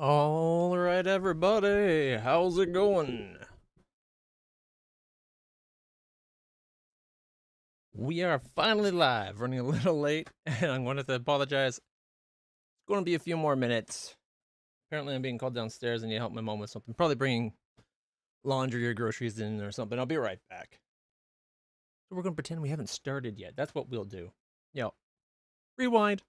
All right, everybody, how's it going? We are finally live, running a little late, and I'm going to have to apologize. It's going to be a few more minutes. Apparently, I'm being called downstairs. I need help my mom with something. Probably bringing laundry or groceries in or something. I'll be right back. So we're going to pretend we haven't started yet. That's what we'll do. Yo, rewind.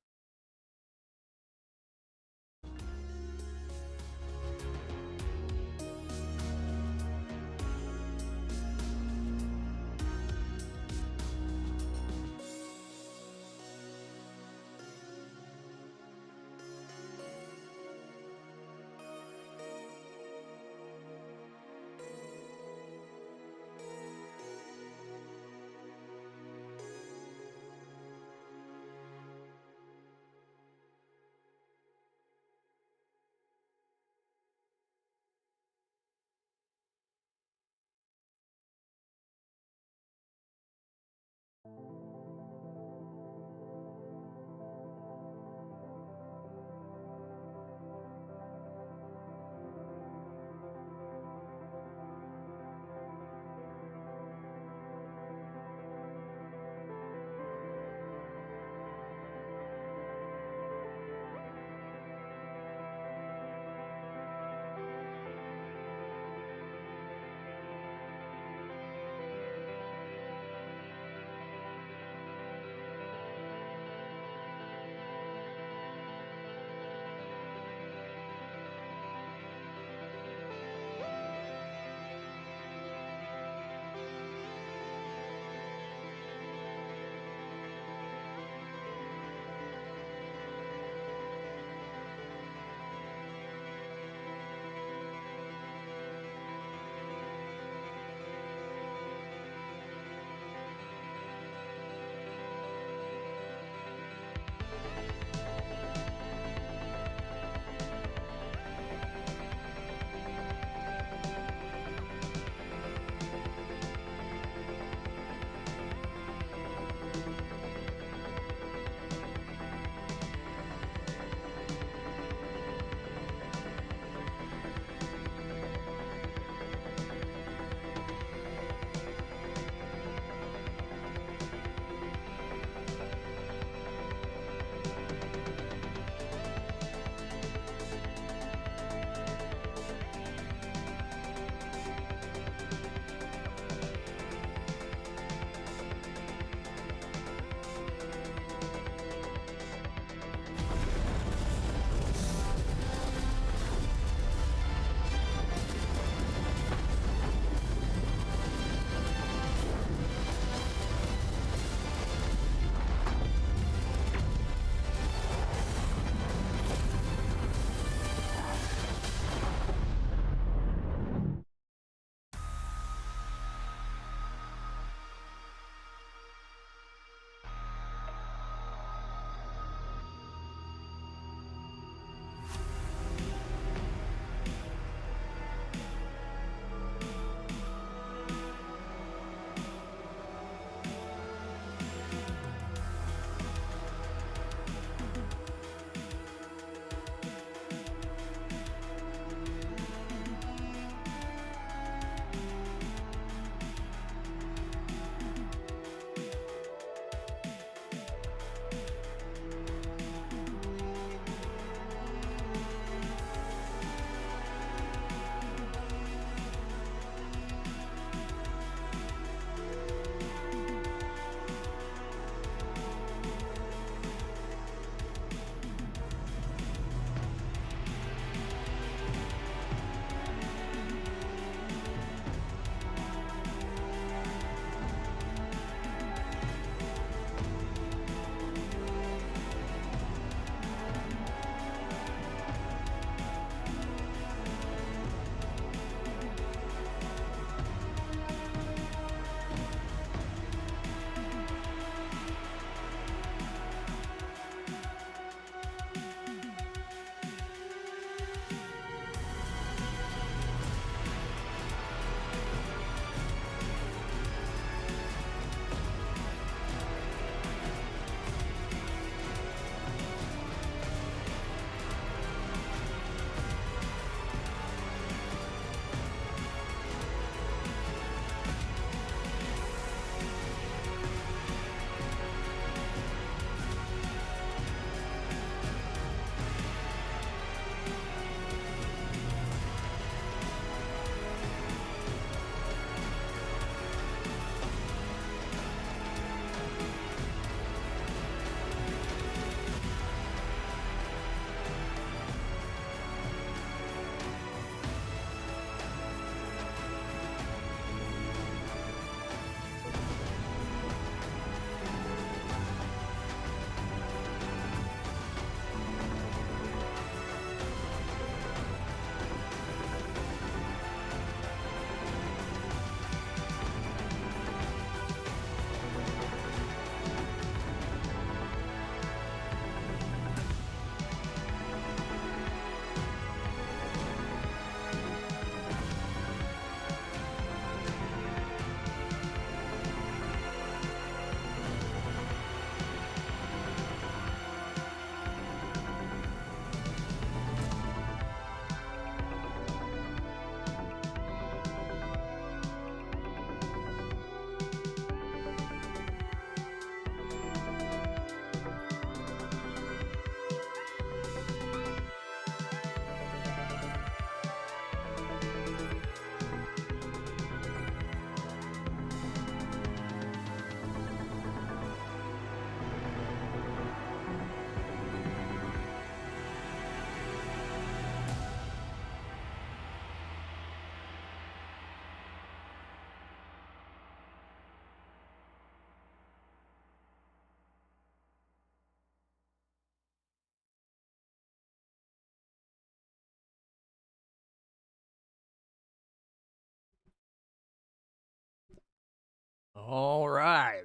All right.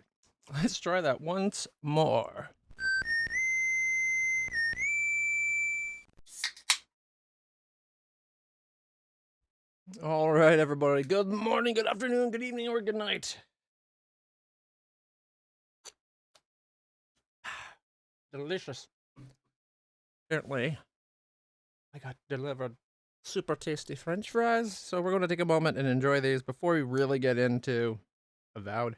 Let's try that once more. All right, everybody. Good morning, good afternoon, good evening, or good night. Delicious. Apparently, I got delivered super tasty French fries, so we're going to take a moment and enjoy these before we really get into Avowed.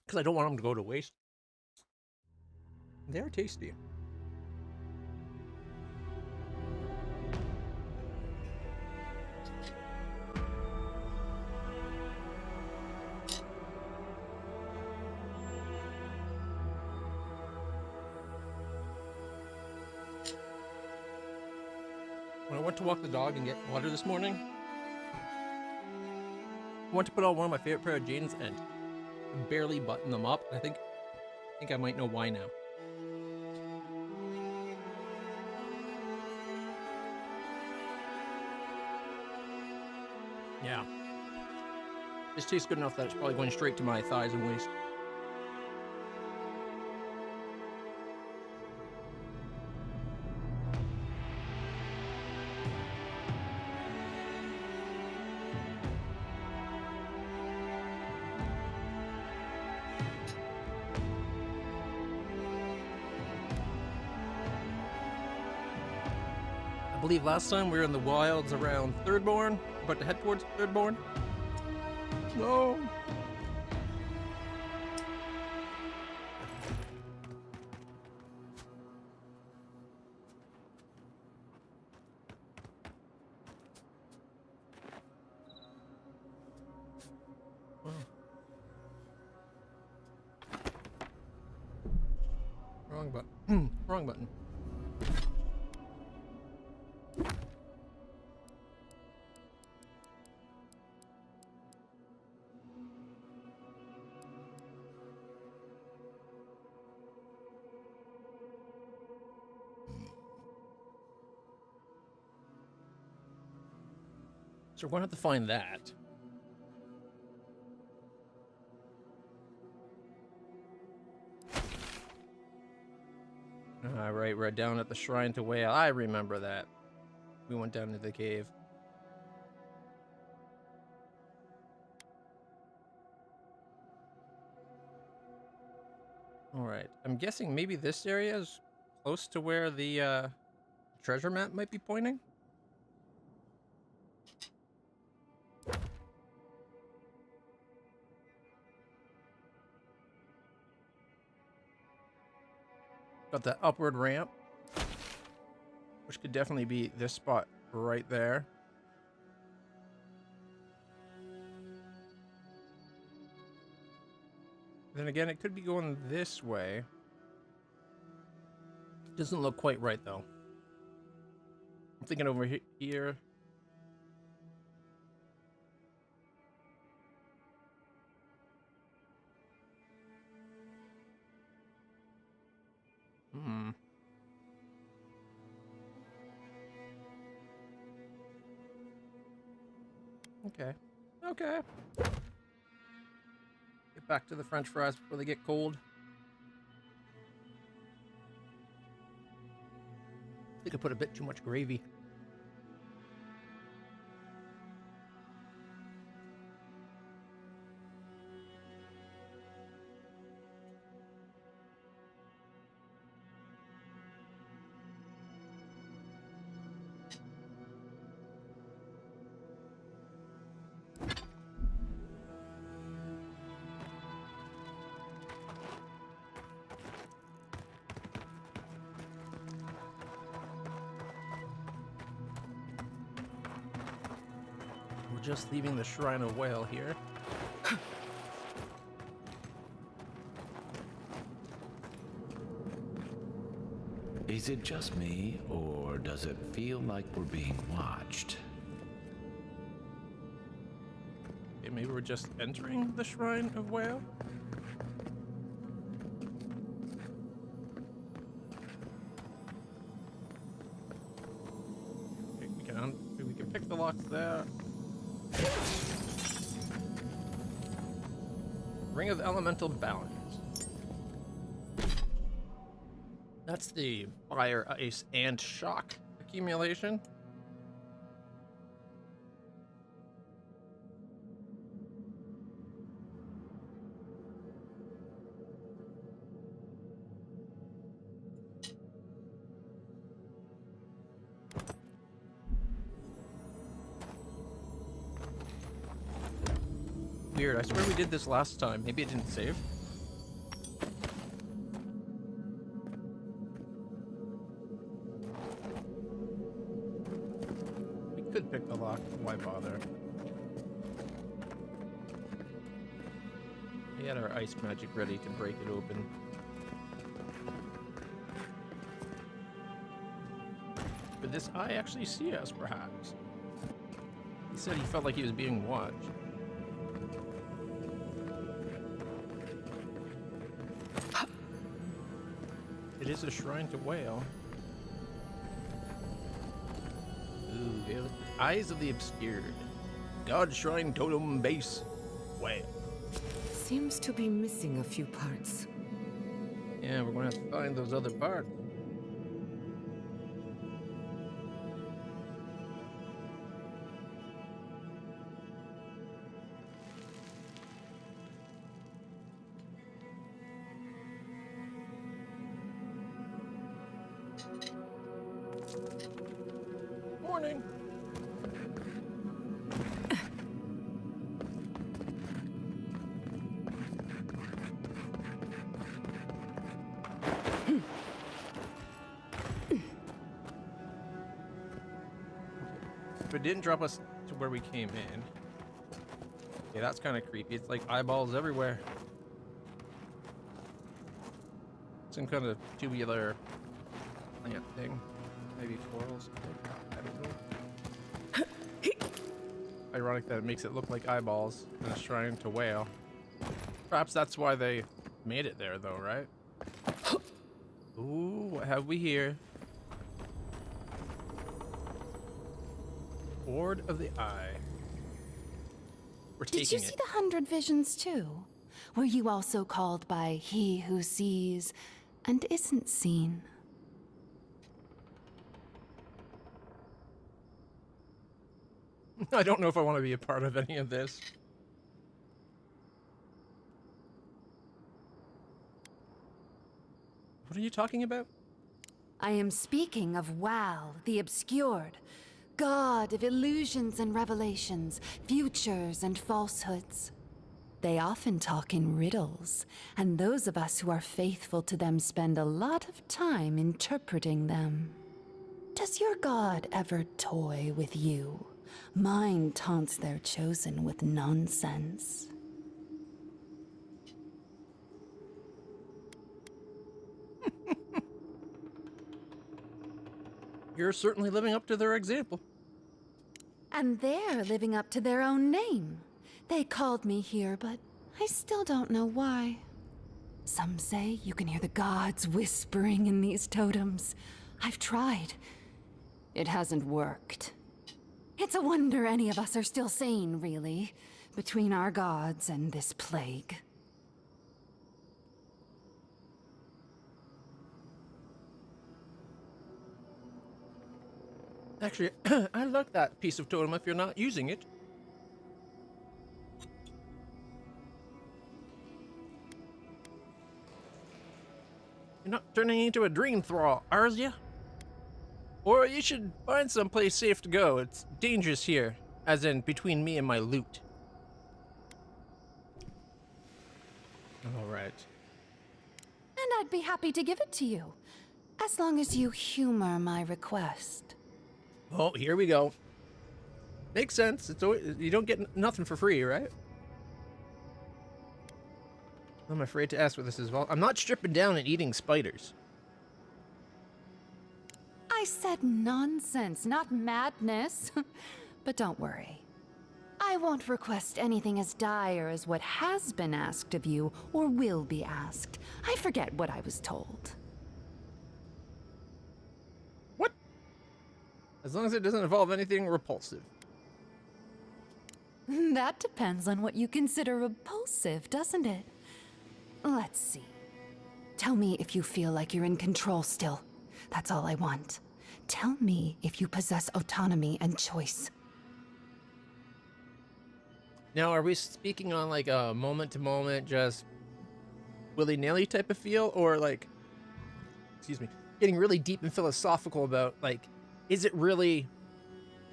Because I don't want them to go to waste. They're tasty. When I went to walk the dog and get water this morning, I went to put on one of my favorite pair of jeans and barely button them up. I think I might know why now. Yeah. This tastes good enough that it's probably going straight to my thighs and waist. I believe last time we were in the wilds around Thirdborn, about to head towards Thirdborn. No. Wow. Wrong button. Wrong button. So we're going to have to find that. Right, we're down at the Shrine to Whale. I remember that. We went down to the cave. Alright, I'm guessing maybe this area is close to where the treasure map might be pointing? Got that upward ramp, which could definitely be this spot right there. Then again, it could be going this way. Doesn't look quite right, though. I'm thinking over here. Hmm. Okay. Okay. Get back to the French fries before they get cold. I think I put a bit too much gravy. We're just leaving the Shrine of Whale here. Is it just me, or does it feel like we're being watched? Okay, maybe we're just entering the Shrine of Whale? can pick the locks there. Ring of Elemental Balance. That's the fire, ice, and shock accumulation. Weird, I swear we did this last time. Maybe it didn't save. We could pick the lock, why bother? We had our ice magic ready to break it open. Could this eye actually see us, perhaps? He said he felt like he was being watched. It is a shrine to Whale. Ooh, Eyes of the Obscured. God Shrine Totem Base. Whale. Seems to be missing a few parts. Yeah, we're gonna have to find those other parts. Morning. But it didn't drop us to where we came in. Yeah, that's kind of creepy. It's like eyeballs everywhere. Some kind of tubular plant thing. Maybe corals. I don't know. Ironic that it makes it look like eyeballs in a shrine to Whale. Perhaps that's why they made it there, though, right? Ooh, what have we here? Ward of the Eye. We're taking it. Did you see the 100 Visions too? Were you also called by He who sees and isn't seen? I don't know if I want to be a part of any of this. What are you talking about? I am speaking of Wal, the Obscured, god of illusions and revelations, futures and falsehoods. They often talk in riddles, and those of us who are faithful to them spend a lot of time interpreting them. Does your god ever toy with you? Mine taunts their chosen with nonsense. You're certainly living up to their example. And they're living up to their own name. They called me here, but I still don't know why. Some say you can hear the gods whispering in these totems. I've tried. It hasn't worked. It's a wonder any of us are still sane, really, between our gods and this plague. Actually, I like that piece of totem if you're not using it. You're not turning into a dream thrall, are ya? Or you should find someplace safe to go. It's dangerous here, as in between me and my loot. All right. And I'd be happy to give it to you, as long as you humor my request. Oh, here we go. Makes sense. It's always, you don't get nothing for free, right? I'm afraid to ask what this is. Well, I'm not stripping down and eating spiders. I said nonsense, not madness. But don't worry. I won't request anything as dire as what has been asked of you, or will be asked. I forget what I was told. What? As long as it doesn't involve anything repulsive. That depends on what you consider repulsive, doesn't it? Let's see. Tell me if you feel like you're in control still. That's all I want. Tell me if you possess autonomy and choice. Now, are we speaking on like a moment-to-moment, just willy-nilly type of feel, or like, excuse me, getting really deep and philosophical about like, is it really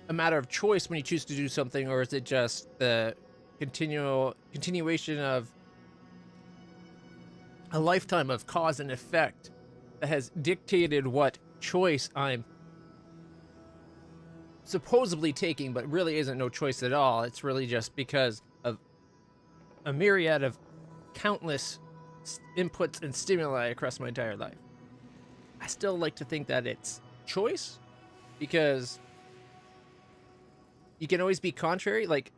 a matter of choice when you choose to do something, or is it just the continuation of a lifetime of cause and effect that has dictated what choice I'm supposedly taking, but really isn't no choice at all? It's really just because of a myriad of countless inputs and stimuli across my entire life. I still like to think that it's choice, because you can always be contrary. Like,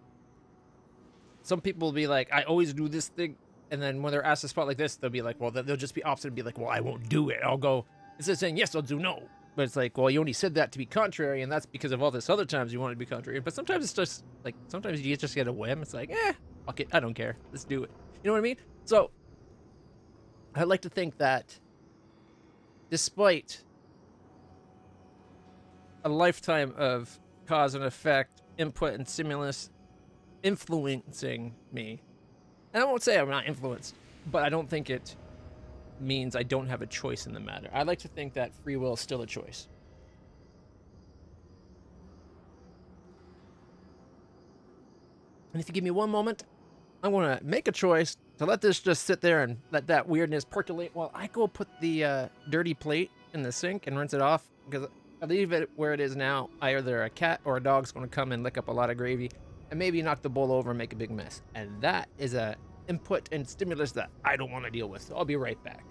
some people will be like, I always do this thing, and then when they're asked a spot like this, they'll be like, well, they'll just be opposite and be like, well, I won't do it. I'll go, instead of saying yes, I'll do no. But it's like, well, you only said that to be contrary, and that's because of all this other times you wanted to be contrary. But sometimes it's just like, sometimes you just get a whim. It's like, fuck it, I don't care, let's do it. You know what I mean? So I like to think that despite a lifetime of cause and effect, input and stimulus influencing me, and I won't say I'm not influenced, but I don't think it means I don't have a choice in the matter. I like to think that free will is still a choice. And if you give me one moment, I'm going to make a choice to let this just sit there and let that weirdness percolate while I go put the dirty plate in the sink and rinse it off, because if I leave it where it is now, either a cat or a dog's going to come and lick up a lot of gravy and maybe knock the bowl over and make a big mess. And that is a input and stimulus that I don't want to deal with. So I'll be right back.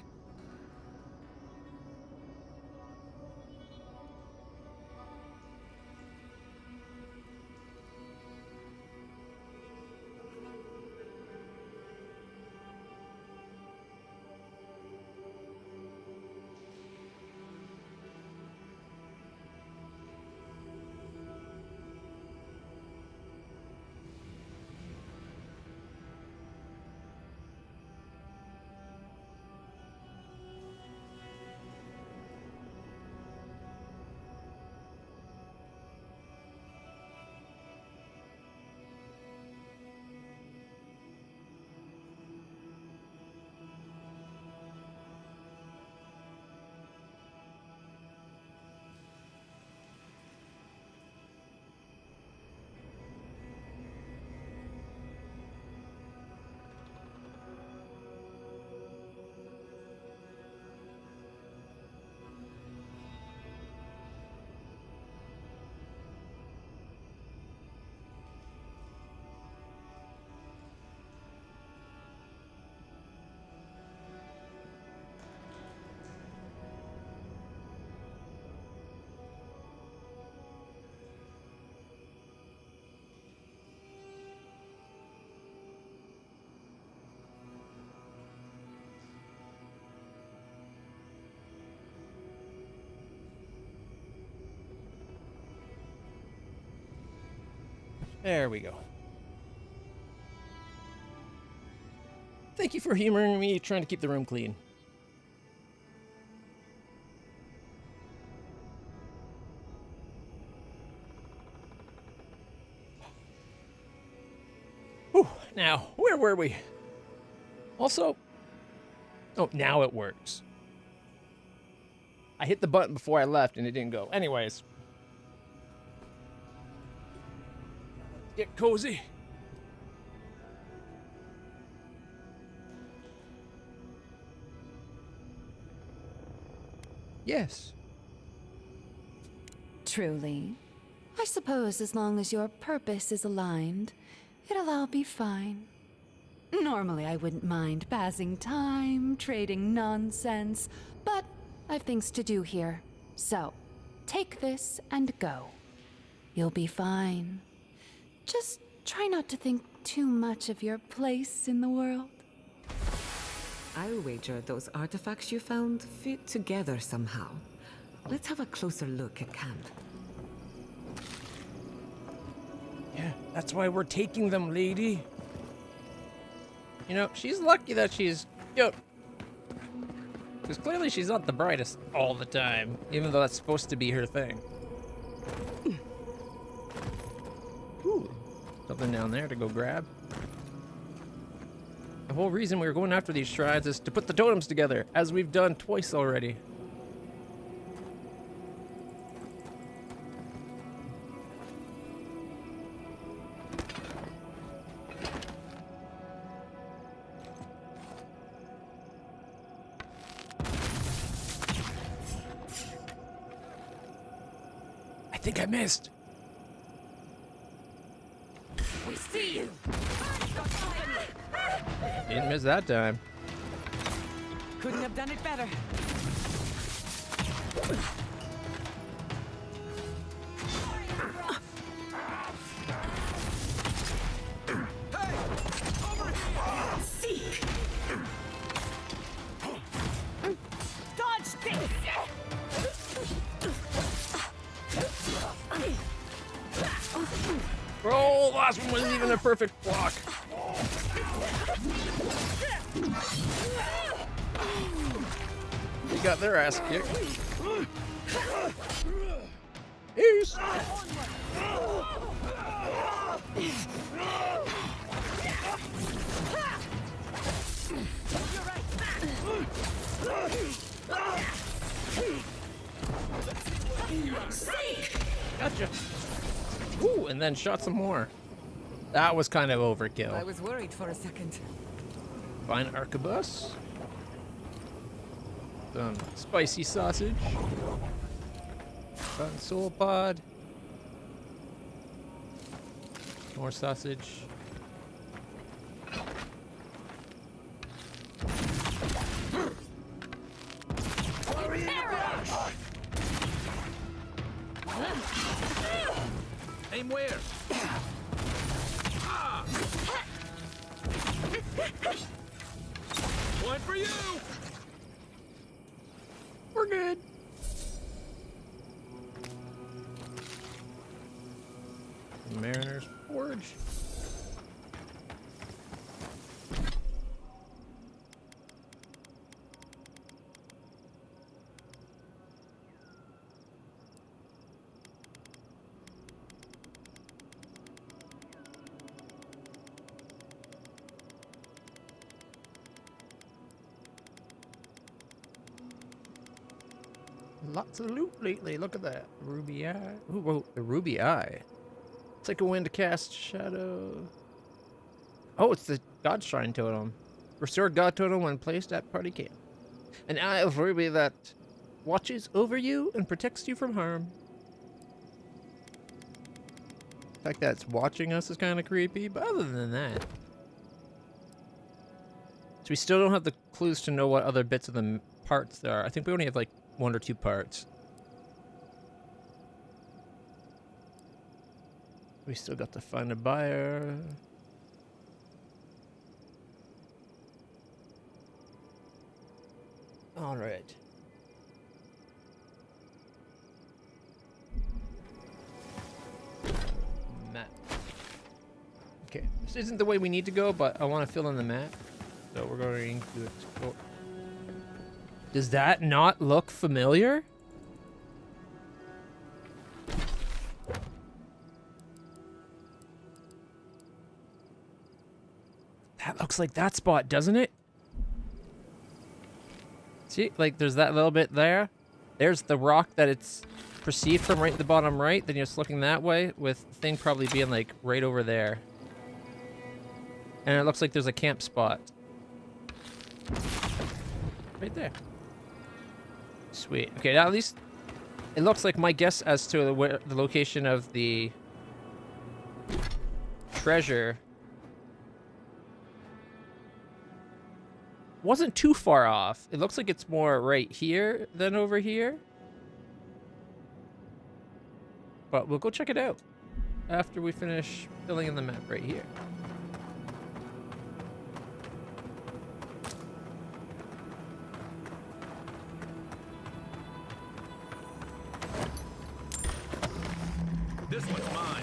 There we go. Thank you for humoring me trying to keep the room clean. Whew, now, where were we? Also, oh, now it works. I hit the button before I left and it didn't go. Anyways. Get cozy. Yes. Truly. I suppose as long as your purpose is aligned, it'll all be fine. Normally I wouldn't mind passing time, trading nonsense, but I've things to do here. So, take this and go. You'll be fine. Just try not to think too much of your place in the world. I'll wager those artifacts you found fit together somehow. Let's have a closer look at camp. Yeah, that's why we're taking them, lady. You know, she's lucky that she's cute. Because clearly she's not the brightest all the time, even though that's supposed to be her thing. Ooh, something down there to go grab. The whole reason we were going after these shrines is to put the totems together, as we've done twice already. I think I missed. We see you! Didn't miss that time. Couldn't have done it better. Seek! Dodge this! Oh, last one wasn't even a perfect block. They got their ass kicked. Peace. Gotcha. Ooh, and then shot some more. That was kind of overkill. I was worried for a second. Fine arquebus. Some spicy sausage. Rotten soul pod. More sausage. Aim where? One for you! We're good. Mariner's Forge. Lots of loot lately. Look at that. Ruby eye. Who wrote the ruby eye? Take a wind to cast shadow. Oh, it's the God Shrine totem. Restore God totem when placed at party camp. An eye of ruby that watches over you and protects you from harm. The fact that it's watching us is kind of creepy, but other than that. So we still don't have the clues to know what other bits of the parts there are. I think we only have like 1 or 2 parts. We still got to find a buyer. All right. Map. Okay, this isn't the way we need to go, but I want to fill in the map. So we're going to explore. Does that not look familiar? That looks like that spot, doesn't it? See, like there's that little bit there. There's the rock that it's perceived from right at the bottom right. Then you're just looking that way with the thing probably being like right over there. And it looks like there's a camp spot. Right there. Sweet. Okay, now at least it looks like my guess as to where the location of the treasure wasn't too far off. It looks like it's more right here than over here. But we'll go check it out after we finish filling in the map right here. This one's mine.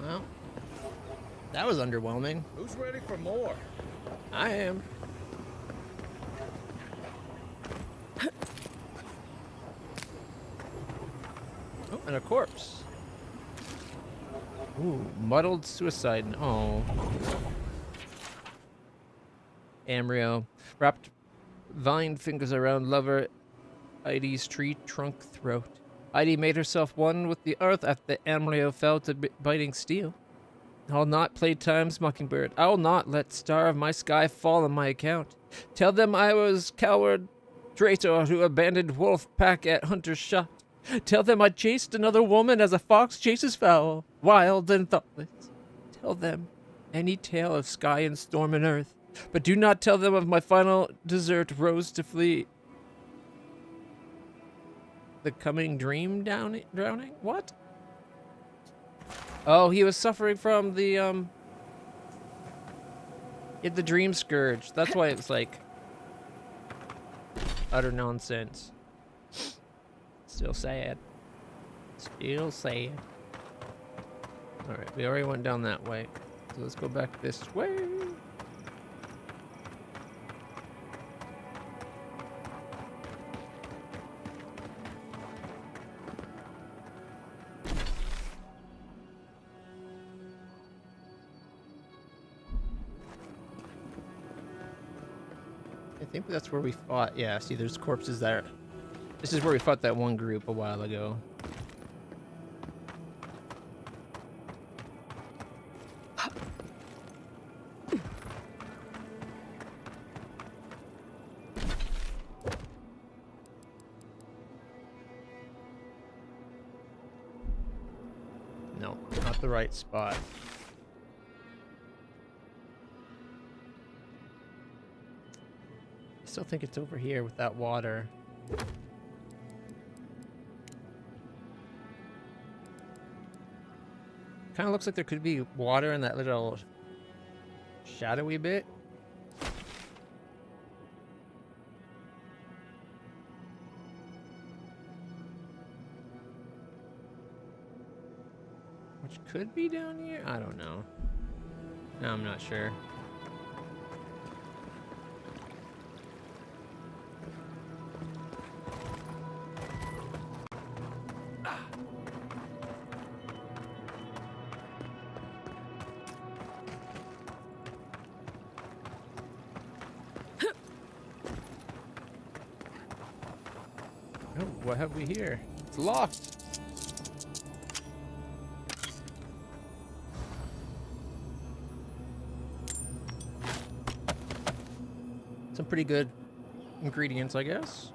Well, that was underwhelming. Who's ready for more? I am. Oh, and a corpse. Ooh, muddled suicide. Oh. Amrio wrapped vine fingers around lover Idi's tree trunk throat. Idi made herself one with the earth after Amrio fell to biting steel. I'll not play time's mockingbird. I will not let star of my sky fall on my account. Tell them I was coward traitor who abandoned wolf pack at hunter's shot. Tell them I chased another woman as a fox chases fowl, wild and thoughtless. Tell them any tale of sky and storm and earth, but do not tell them of my final desert rose to flee. The coming dream drowning? What? Oh, he was suffering from the, the dream scourge. That's why it's like utter nonsense. Still sad. Still sad. Alright, we already went down that way. So let's go back this way. I think that's where we fought. Yeah, see, there's corpses there. This is where we fought that one group a while ago. No, not the right spot. I still think it's over here with that water. Kind of looks like there could be water in that little shadowy bit. Which could be down here? I don't know. No, I'm not sure. Oh, what have we here? It's locked. Some pretty good ingredients, I guess.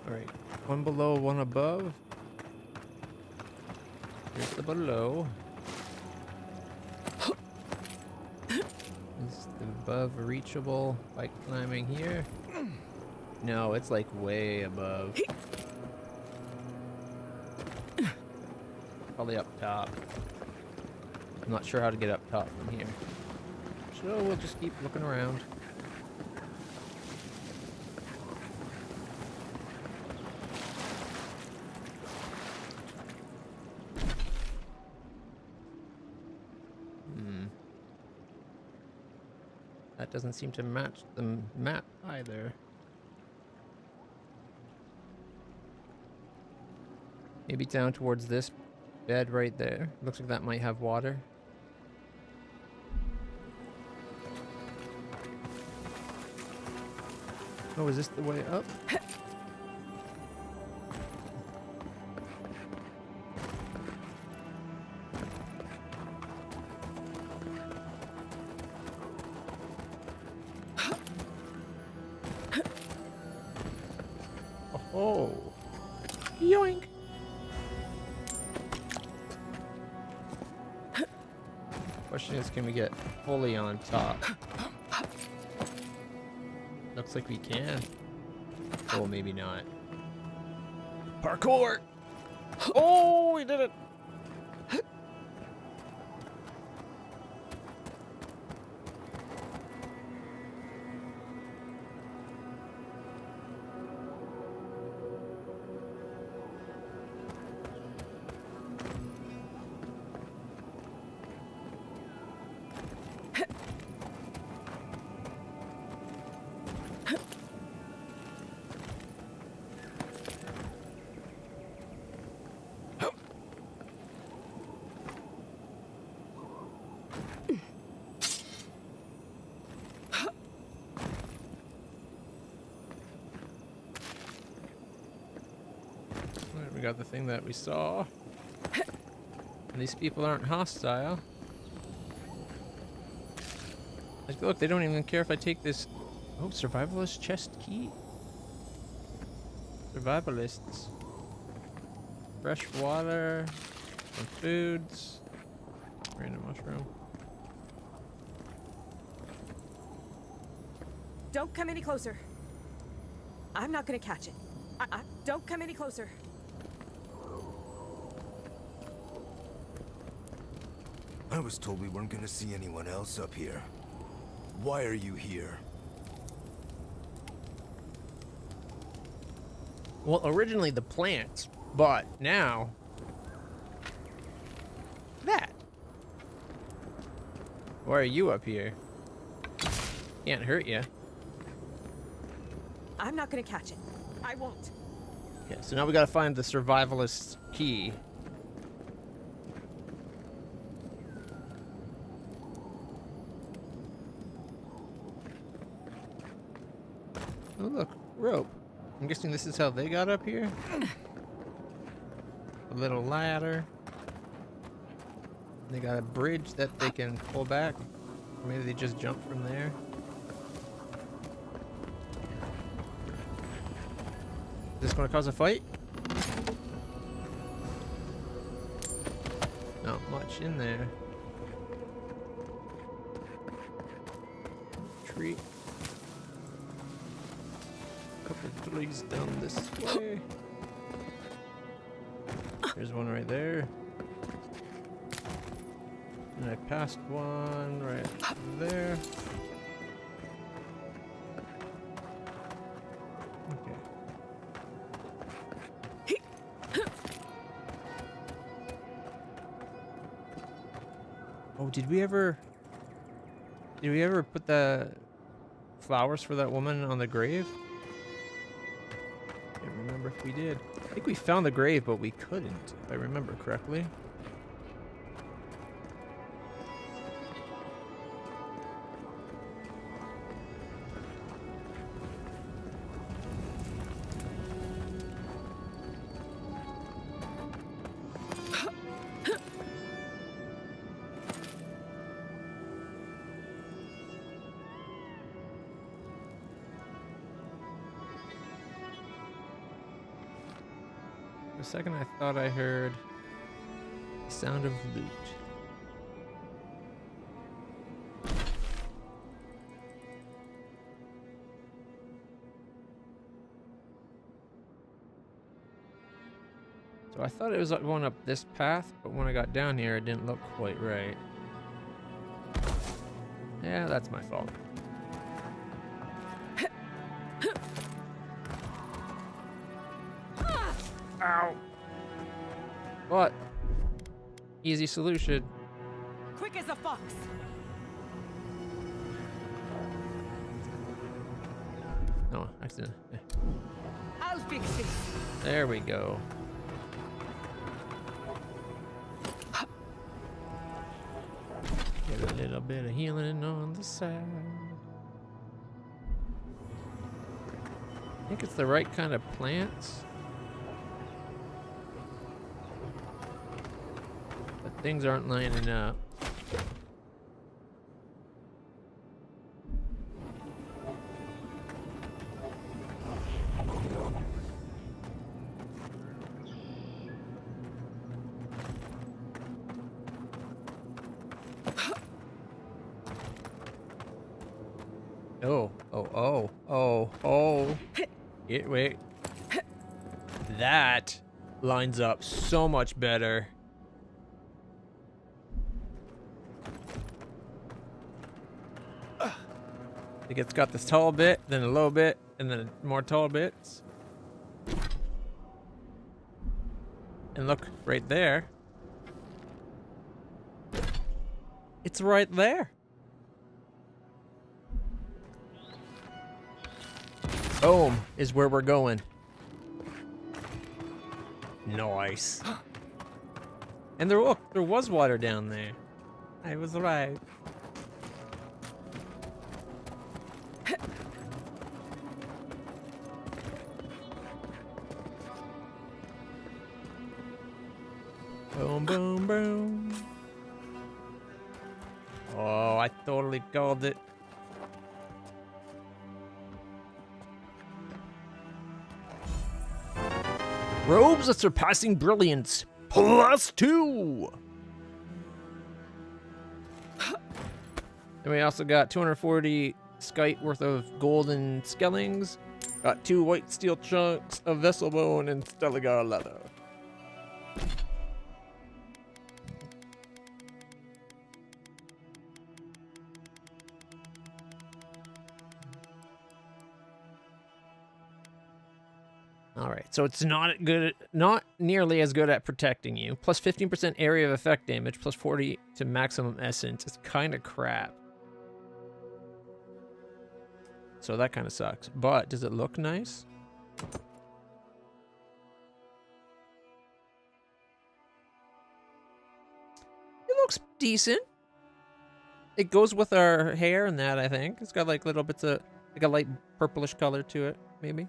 All right, one below, one above. Here's the below. Is the above reachable by climbing here? No, it's like way above. Probably up top. I'm not sure how to get up top from here. So we'll just keep looking around. That doesn't seem to match the map either. Maybe down towards this bed right there. Looks like that might have water. Oh, is this the way up? Oh. Yoink. Question is, can we get fully on top? Looks like we can. Oh, maybe not. Parkour! Oh, we did it! We got the thing that we saw. And these people aren't hostile. Like, look, they don't even care if I take this. Oh, survivalist chest key. Survivalists. Fresh water. Some foods. Random mushroom. Don't come any closer. I'm not gonna catch it. Don't come any closer. I was told we weren't gonna see anyone else up here. Why are you here? Well, originally the plants, but now that. Why are you up here? Can't hurt you. I'm not gonna catch it. I won't. Okay, so now we gotta find the survivalist key. Oh look, rope. I'm guessing this is how they got up here. A little ladder. They got a bridge that they can pull back. Or maybe they just jump from there. Is this gonna cause a fight? Not much in there. Tree. Couple trees down this way. There's one right there. And I passed one right there. Okay. Oh, did we ever put the flowers for that woman on the grave? Can't remember if we did. I think we found the grave, but we couldn't, if I remember correctly. For a second, I thought I heard the sound of loot. So I thought it was going up this path, but when I got down here, it didn't look quite right. Yeah, that's my fault. Ow. What? Easy solution. Quick as a fox. No, accident. I'll fix this. There we go. Get a little bit of healing on the side. I think it's the right kind of plants. But things aren't lining up. Oh. Wait. That lines up so much better. I think it's got this tall bit, then a low bit, and then more tall bits. And look, right there. It's right there. Boom is where we're going. Nice. And there was water down there. I was right. boom, boom. Oh, I totally called it. Robes of surpassing brilliance, +2. And we also got 240 skite worth of golden skellings. Got 2 white steel chunks of vessel bone and Stelligar leather. All right, so it's not nearly as good at protecting you. Plus 15% area of effect damage, plus 40 to maximum essence. It's kind of crap. So that kind of sucks. But does it look nice? It looks decent. It goes with our hair and that, I think. It's got like little bits of like a light purplish color to it, maybe.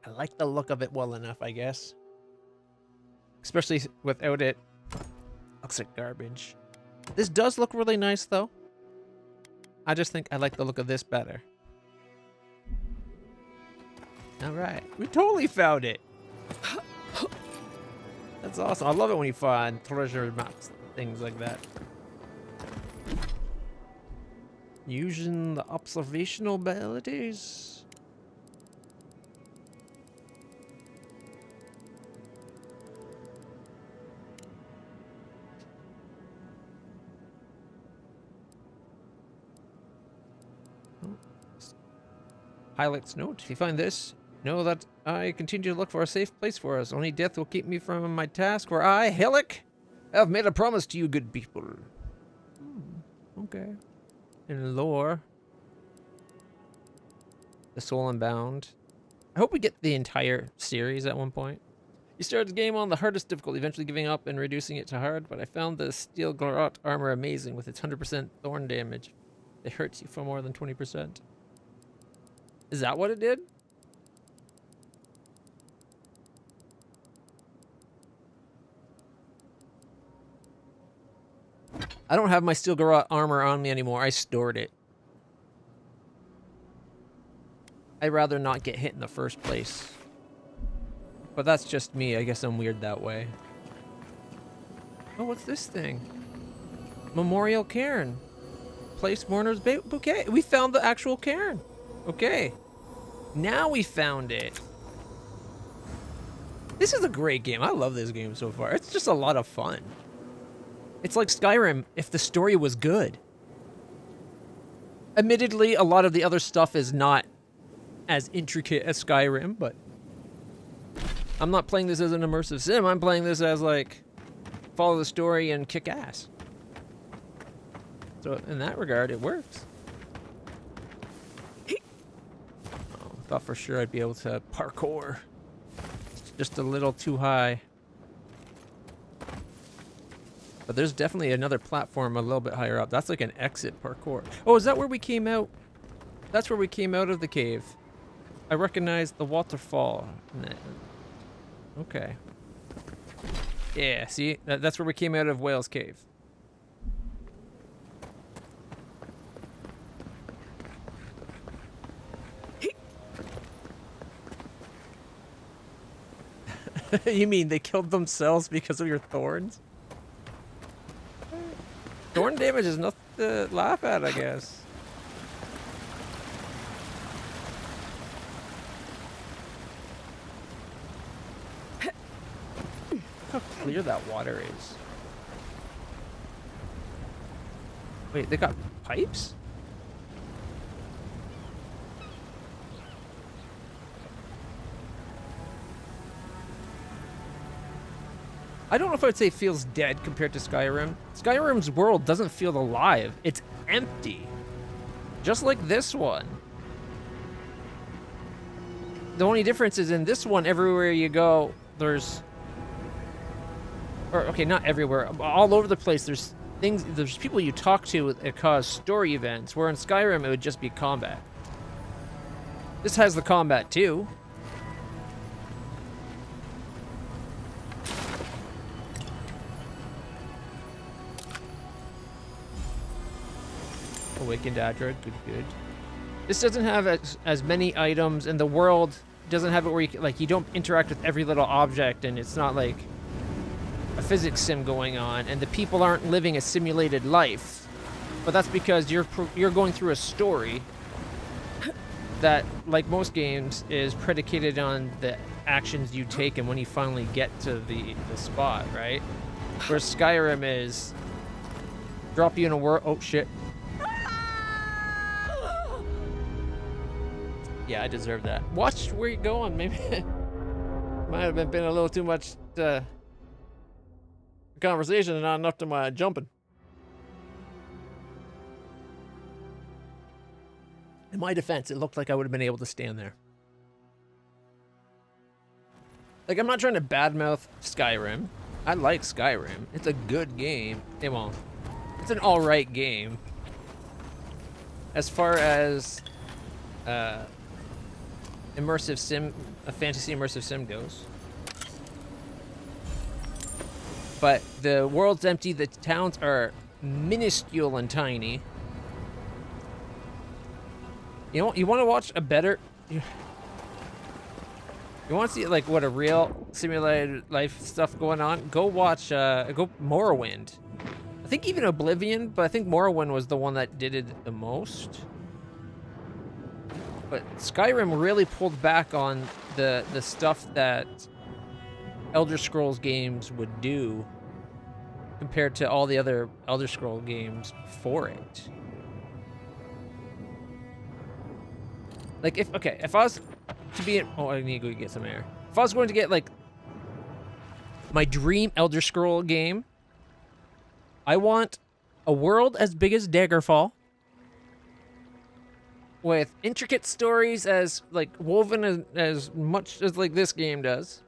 I like the look of it well enough, I guess. Especially without it. Looks like garbage. This does look really nice, though. I just think I like the look of this better. All right. We totally found it. That's awesome. I love it when you find treasure maps, things like that. Using the observational abilities. Pilot's note. If you find this, know that I continue to look for a safe place for us. Only death will keep me from my task, where I, Hillock, have made a promise to you good people. Okay. In lore. The Soul Unbound. I hope we get the entire series at one point. You started the game on the hardest difficulty, eventually giving up and reducing it to hard, but I found the Steel Garrote armor amazing with its 100% thorn damage. It hurts you for more than 20%. Is that what it did? I don't have my Steel Garrote armor on me anymore. I stored it. I'd rather not get hit in the first place. But that's just me. I guess I'm weird that way. Oh, what's this thing? Memorial Cairn. Place Mourner's Bouquet. We found the actual cairn. Okay. Now we found it. This is a great game. I love this game so far. It's just a lot of fun. It's like Skyrim if the story was good. Admittedly, a lot of the other stuff is not as intricate as Skyrim, but I'm not playing this as an immersive sim. I'm playing this as like follow the story and kick ass. So in that regard, it works. Thought for sure I'd be able to parkour. It's just a little too high. But there's definitely another platform a little bit higher up. That's like an exit parkour. Oh, is that where we came out? That's where we came out of the cave. I recognize the waterfall. Okay. Yeah, see? That's where we came out of Whale's Cave. You mean they killed themselves because of your thorns? Thorn damage is nothing to laugh at, I guess. Look how clear that water is. Wait, they got pipes? I don't know if I would say it feels dead compared to Skyrim. Skyrim's world doesn't feel alive. It's empty. Just like this one. The only difference is in this one, everywhere you go, there's... Or, okay, not everywhere. All over the place, there's things, there's people you talk to that cause story events, where in Skyrim, it would just be combat. This has the combat, too. awakened Adra. Good, good. This doesn't have as many items, and the world doesn't have it where you don't interact with every little object, and it's not like a physics sim going on, and the people aren't living a simulated life. But that's because you're going through a story that, like most games, is predicated on the actions you take and when you finally get to the spot, right? Whereas Skyrim is drop you in a world. Oh shit. Yeah, I deserve that. Watch where you're going. Maybe might have been a little too much conversation and not enough to my jumping. In my defense, it looked like I would have been able to stand there. Like, I'm not trying to badmouth Skyrim. I like Skyrim. It's a good game. Well, it's an alright game. As far as immersive sim, a fantasy immersive sim goes. But the world's empty, the towns are minuscule and tiny. You know, you want to watch a better... You want to see, like, what a real simulated life stuff going on? Go watch, go Morrowind. I think even Oblivion, but I think Morrowind was the one that did it the most. But Skyrim really pulled back on the stuff that Elder Scrolls games would do compared to all the other Elder Scrolls games before it. Like, if I was to be I need to go get some air. If I was going to get, like, my dream Elder Scroll game, I want a world as big as Daggerfall, with intricate stories as, like, woven as much as, like, this game does.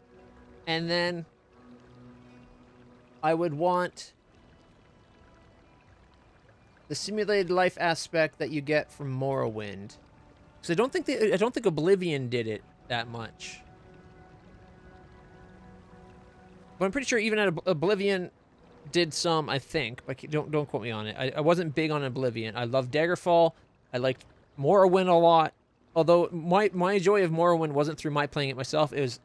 And then I would want the simulated life aspect that you get from Morrowind. So I don't think Oblivion did it that much. But I'm pretty sure even at Oblivion did some, I think. But don't quote me on it. I wasn't big on Oblivion. I love Daggerfall. I liked Morrowind a lot. Although my joy of Morrowind wasn't through my playing it myself. It was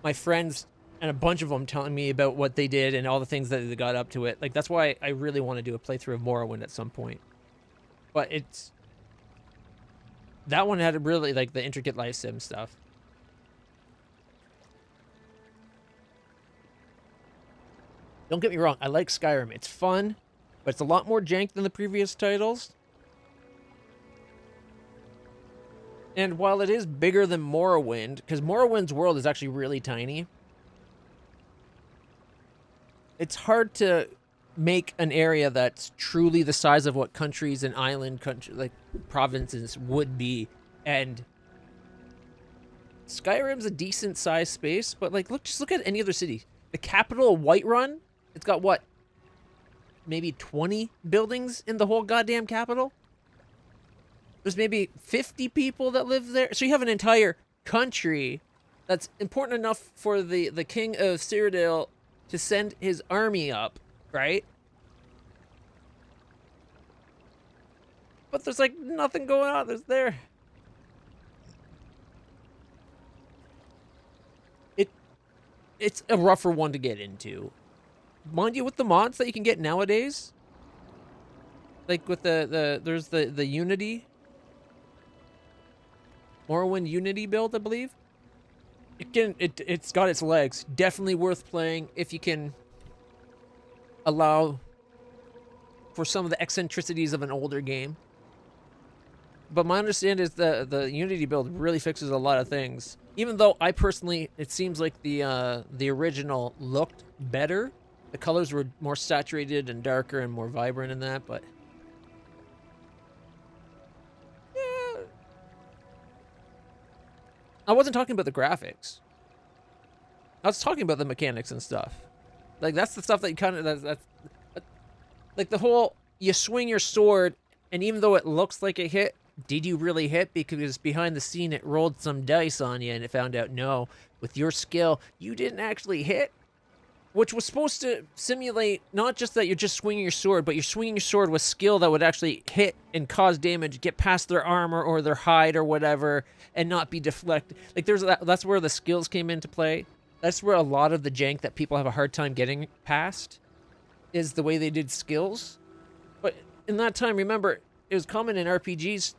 my friends and a bunch of them telling me about what they did and all the things that they got up to it. Like, that's why I really want to do a playthrough of Morrowind at some point. But it's... That one had really, like, the intricate life sim stuff. Don't get me wrong, I like Skyrim. It's fun, but it's a lot more jank than the previous titles. And while it is bigger than Morrowind, because Morrowind's world is actually really tiny, it's hard to make an area that's truly the size of what countries and island like provinces would be. And Skyrim's a decent sized space, but, like, just look at any other city. The capital, Whiterun, it's got what, maybe 20 buildings in the whole goddamn capital. There's maybe 50 people that live there. So you have an entire country that's important enough for the king of Cyrodiil to send his army up. Right? But there's, like, nothing going on. It's a rougher one to get into. Mind you, with the mods that you can get nowadays, like with there's the Unity, Morrowind Unity build, I believe. It's got its legs. Definitely worth playing if you can allow for some of the eccentricities of an older game. But my understanding is the Unity build really fixes a lot of things. Even though I personally, it seems like the original looked better. The colors were more saturated and darker and more vibrant in that, but yeah. I wasn't talking about the graphics. I was talking about the mechanics and stuff. Like, that's the stuff that you kind of... That's like, the whole... You swing your sword, and even though it looks like it hit, did you really hit? Because behind the scene, it rolled some dice on you, and it found out, no, with your skill, you didn't actually hit. which was supposed to simulate not just that you're just swinging your sword, but you're swinging your sword with skill that would actually hit and cause damage, get past their armor or their hide or whatever, and not be deflected. Like that's where the skills came into play. That's where a lot of the jank that people have a hard time getting past is the way they did skills. But in that time, remember, it was common in RPGs,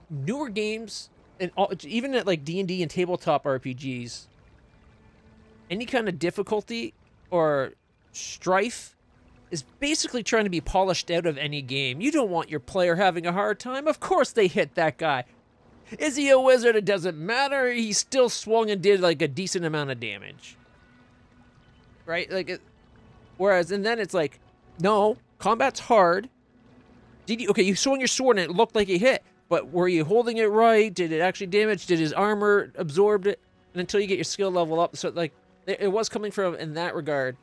newer games, and even at like D&D and tabletop RPGs. Any kind of difficulty or strife is basically trying to be polished out of any game. You don't want your player having a hard time. Of course they hit that guy. Is he a wizard? It doesn't matter. He still swung and did like a decent amount of damage. Right? Like, whereas, and then it's like, no, combat's hard. Okay, you swung your sword and it looked like it hit, but were you holding it right? Did it actually damage? Did his armor absorb it? And until you get your skill level up, so like, it was coming from, in that regard,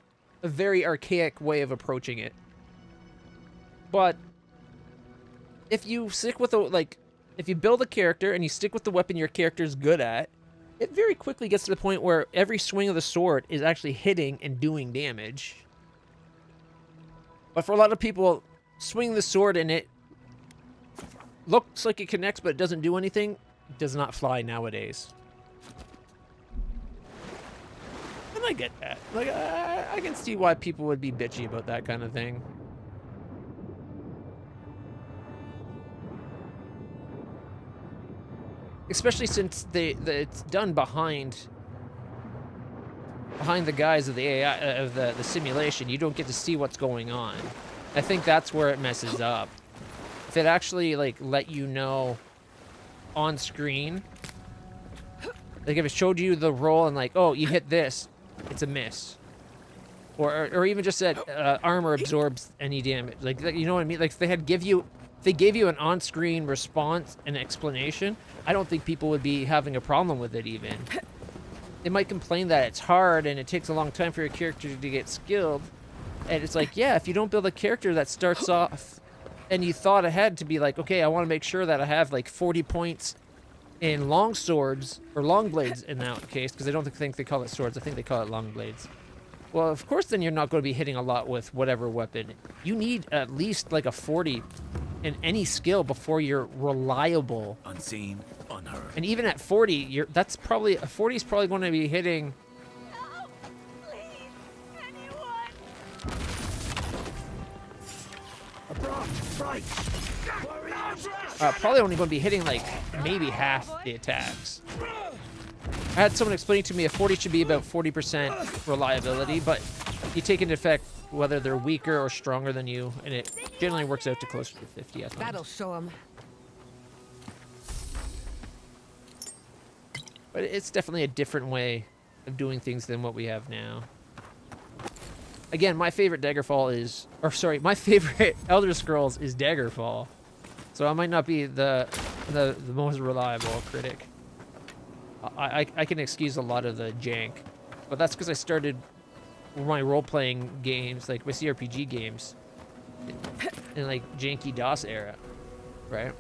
a very archaic way of approaching it. But if you stick with if you build a character and you stick with the weapon your character's good at, it very quickly gets to the point where every swing of the sword is actually hitting and doing damage. But for a lot of people, swing the sword and it looks like it connects but it doesn't do anything, it does not fly nowadays. And I get that. Like, I can see why people would be bitchy about that kind of thing. Especially since it's done behind the guise of the AI, of the simulation. You don't get to see what's going on. I think that's where it messes up. If it actually like let you know on screen, like if it showed you the roll and like, oh, you hit this, it's a miss. Or even just said armor absorbs any damage. Like, you know what I mean? Like if they gave you an on-screen response and explanation, I don't think people would be having a problem with it even. They might complain that it's hard and it takes a long time for your character to get skilled. And it's like, yeah, if you don't build a character that starts off and you thought ahead to be like, okay, I want to make sure that I have like 40 points in long swords, or long blades in that case, because I don't think they call it swords, I think they call it long blades. Well, of course, then you're not going to be hitting a lot with whatever weapon. You need at least like a 40 in any skill before you're reliable. Unseen, unheard. And even at 40, that's probably, a 40 is probably going to be hitting. No! Please! Anyone! Probably only going to be hitting like maybe half the attacks. I had someone explaining to me a 40 should be about 40% reliability, but you take into effect whether they're weaker or stronger than you, and it generally works out to closer to 50, I think. That'll show him. But it's definitely a different way of doing things than what we have now. Again, my favorite Daggerfall is, or sorry, my favorite Elder Scrolls is Daggerfall. So I might not be the most reliable critic. I can excuse a lot of the jank, but that's because I started my role-playing games, like my CRPG games, in like janky DOS era, right?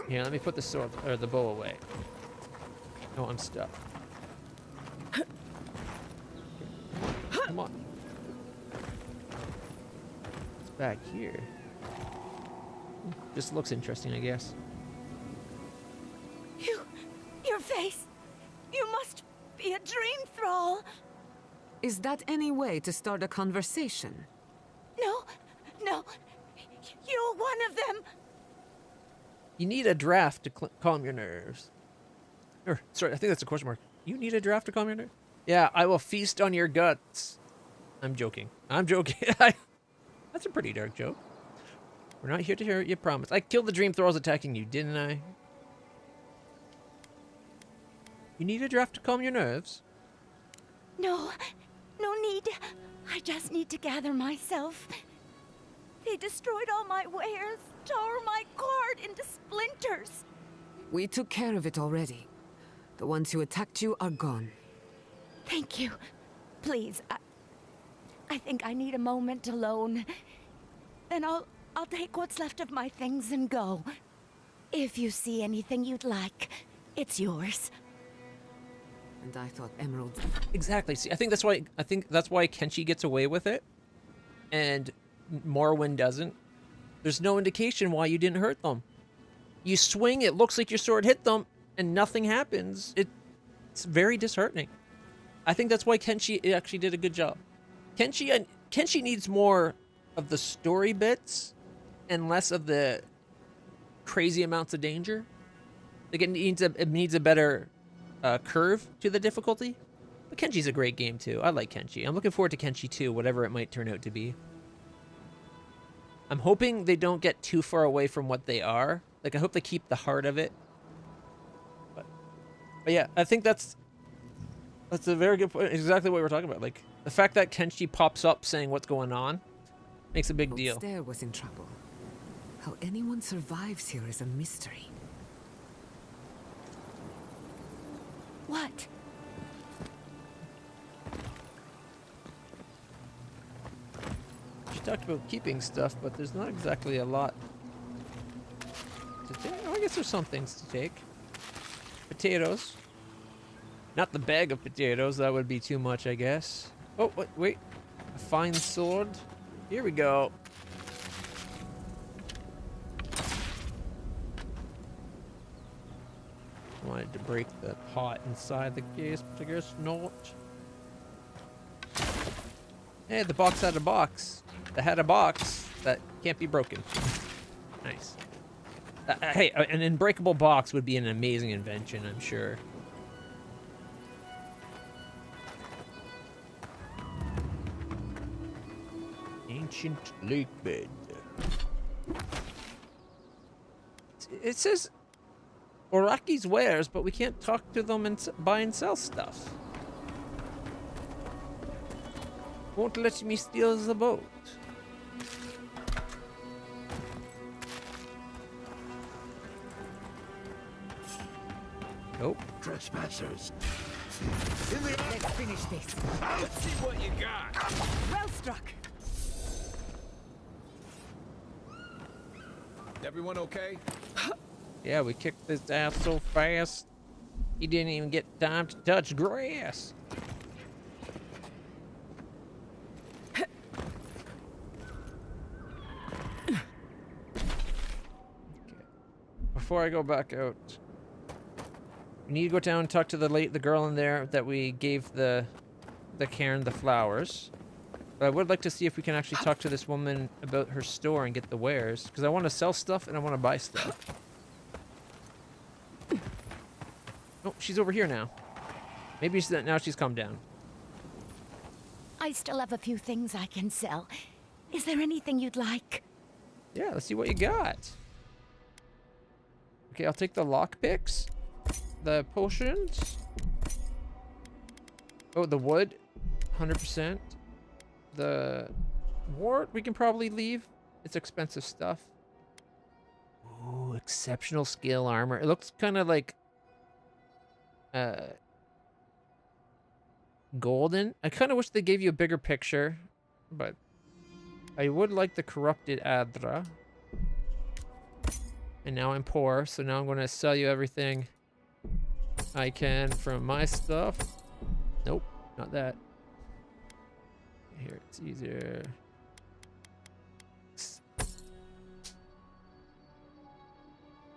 Here, let me put the sword or the bow away. No, I'm stuck. Come on. It's back here. Just looks interesting, I guess. Your face! You must be a dream thrall! Is that any way to start a conversation? No, you're one of them! You need a draft to calm your nerves. Or, sorry, I think that's a question mark. You need a draft to calm your nerves? Yeah, I will feast on your guts. I'm joking. I'm joking. That's a pretty dark joke. We're not here to hurt you, promise. I killed the dream thralls attacking you, didn't I? You need a draft to calm your nerves? No need. I just need to gather myself. They destroyed all my wares, tore my cart into splinters. We took care of it already. The ones who attacked you are gone. Thank you. Please, I think I need a moment alone. Then I'll take what's left of my things and go. If you see anything you'd like, it's yours. And I thought emeralds... Exactly. See, I think that's why Kenshi gets away with it, and Morrowind doesn't. There's no indication why you didn't hurt them. You swing, it looks like your sword hit them, and nothing happens. It's very disheartening. I think that's why Kenshi actually did a good job. Kenshi needs more of the story bits and less of the crazy amounts of danger. Like it needs a better curve to the difficulty. But Kenshi's a great game too. I like Kenshi. I'm looking forward to Kenshi 2, whatever it might turn out to be. I'm hoping they don't get too far away from what they are. Like I hope they keep the heart of it. But yeah, I think that's a very good point. Exactly what we're talking about. Like the fact that Kenshi pops up saying what's going on makes a big deal. Stair was in trouble. How anyone survives here is a mystery. What? She talked about keeping stuff, but there's not exactly a lot to take. Oh, I guess there's some things to take. Potatoes. Not the bag of potatoes. That would be too much, I guess. Oh, wait. A fine sword. Here we go. Wanted to break the pot inside the case, but I guess not. Hey, the box had a box. That had a box that can't be broken. Nice. Hey, an unbreakable box would be an amazing invention, I'm sure. Ancient lake bed. It says Oraki's wares, but we can't talk to them and buy and sell stuff. Won't let me steal the boat. Nope. Trespassers. Let's finish this. Let's see what you got. Well struck. Everyone okay? Yeah, we kicked his ass so fast, he didn't even get time to touch grass. Okay. Before I go back out, we need to go down and talk to the girl in there that we gave the cairn the flowers. But I would like to see if we can actually talk to this woman about her store and get the wares, because I want to sell stuff and I want to buy stuff. Oh, she's over here now. Maybe now she's calmed down. I still have a few things I can sell. Is there anything you'd like? Yeah, let's see what you got. Okay, I'll take the lockpicks. The potions. Oh, the wood. 100%. The wart we can probably leave. It's expensive stuff. Ooh, exceptional scale armor. It looks kind of like golden. I kind of wish they gave you a bigger picture, but I would like the corrupted Adra. And now I'm poor, so now I'm going to sell you everything I can from my stuff. Nope, not that. Here, it's easier.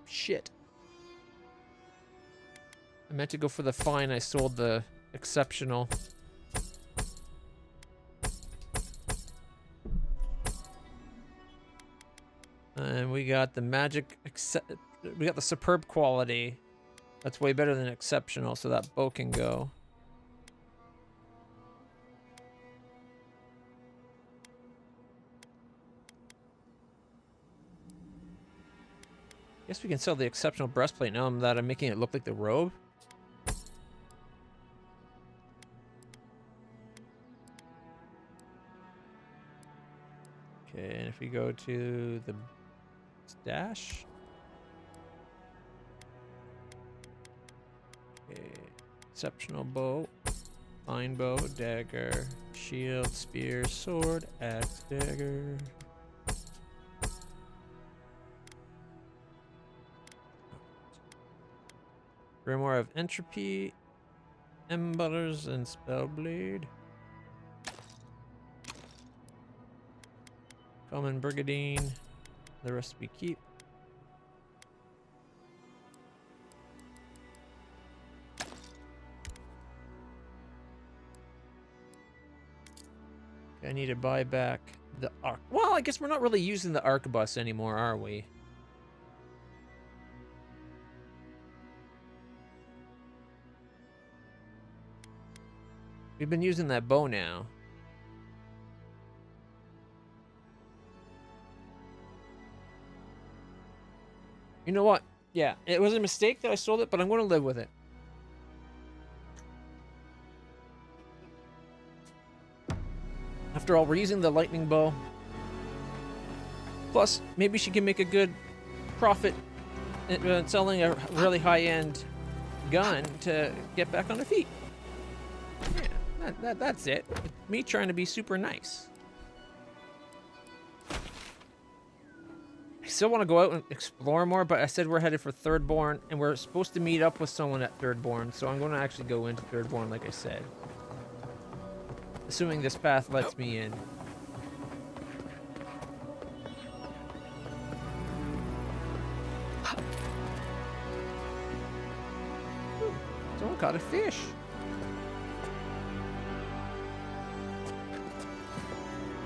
Shit. I meant to go for the fine. I sold the exceptional. And we got the magic, we got the superb quality. That's way better than exceptional, so that bow can go. Guess we can sell the exceptional breastplate now that I'm making it look like the robe. Okay, and if we go to the stash. Okay, exceptional bow, fine bow, dagger, shield, spear, sword, axe, dagger. Grimoire of Entropy. Embers and Spellblade. Common Brigadine. The rest we keep. I need to buy back the arc. Well, I guess we're not really using the arquebus anymore, are we? We've been using that bow now. You know what? Yeah, it was a mistake that I sold it, but I'm going to live with it. After all, we're using the lightning bow. Plus, maybe she can make a good profit selling a really high-end gun to get back on her feet. Yeah, that's it. Me trying to be super nice. I still want to go out and explore more, but I said we're headed for Thirdborn, and we're supposed to meet up with someone at Thirdborn, so I'm going to actually go into Thirdborn, like I said. Assuming this path lets me in. Ooh, someone caught a fish.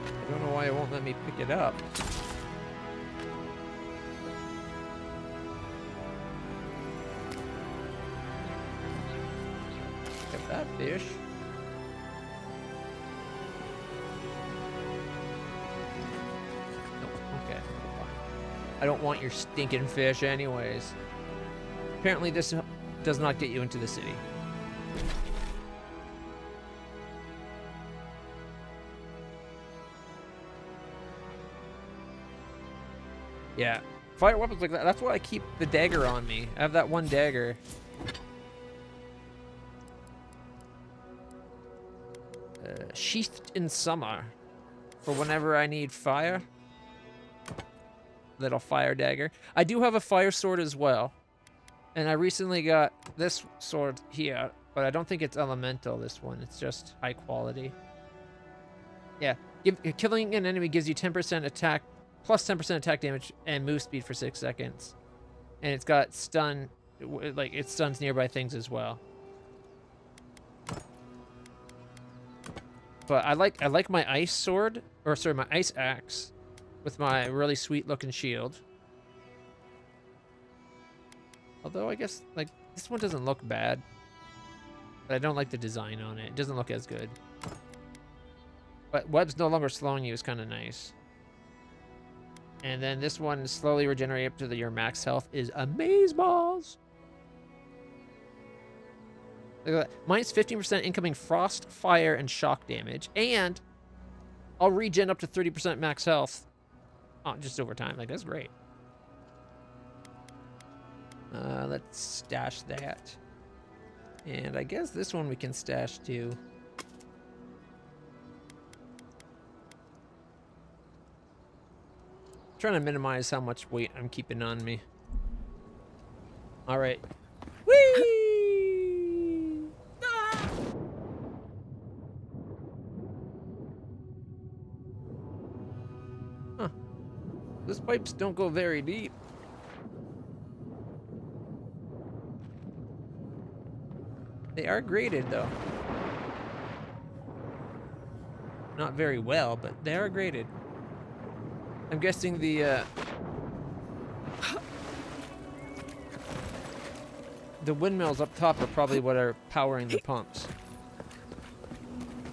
I don't know why it won't let me pick it up. Got that fish. I don't want your stinking fish anyways. Apparently this does not get you into the city. Yeah, fire weapons like that. That's why I keep the dagger on me. I have that one dagger. Sheathed in summer. For whenever I need fire. Little fire dagger. I do have a fire sword as well. And I recently got this sword here. But I don't think it's elemental, this one. It's just high quality. Yeah. Killing an enemy gives you 10% attack, plus 10% attack damage and move speed for 6 seconds. And it's got stun, like it stuns nearby things as well. But I like my ice sword, or sorry, my ice axe with my really sweet looking shield. Although I guess like this one doesn't look bad. But I don't like the design on it. It doesn't look as good. But webs no longer slowing you is kind of nice. And then this one slowly regenerate up to your max health is amazeballs. Look at that. Minus 15% incoming frost, fire, and shock damage. And I'll regen up to 30% max health. Oh, just over time. Like, that's great. Let's stash that. And I guess this one we can stash too. Trying to minimize how much weight I'm keeping on me. All right. Whee! Huh. Those pipes don't go very deep. They are graded though. Not very well, but they are graded. I'm guessing the windmills up top are probably what are powering the pumps.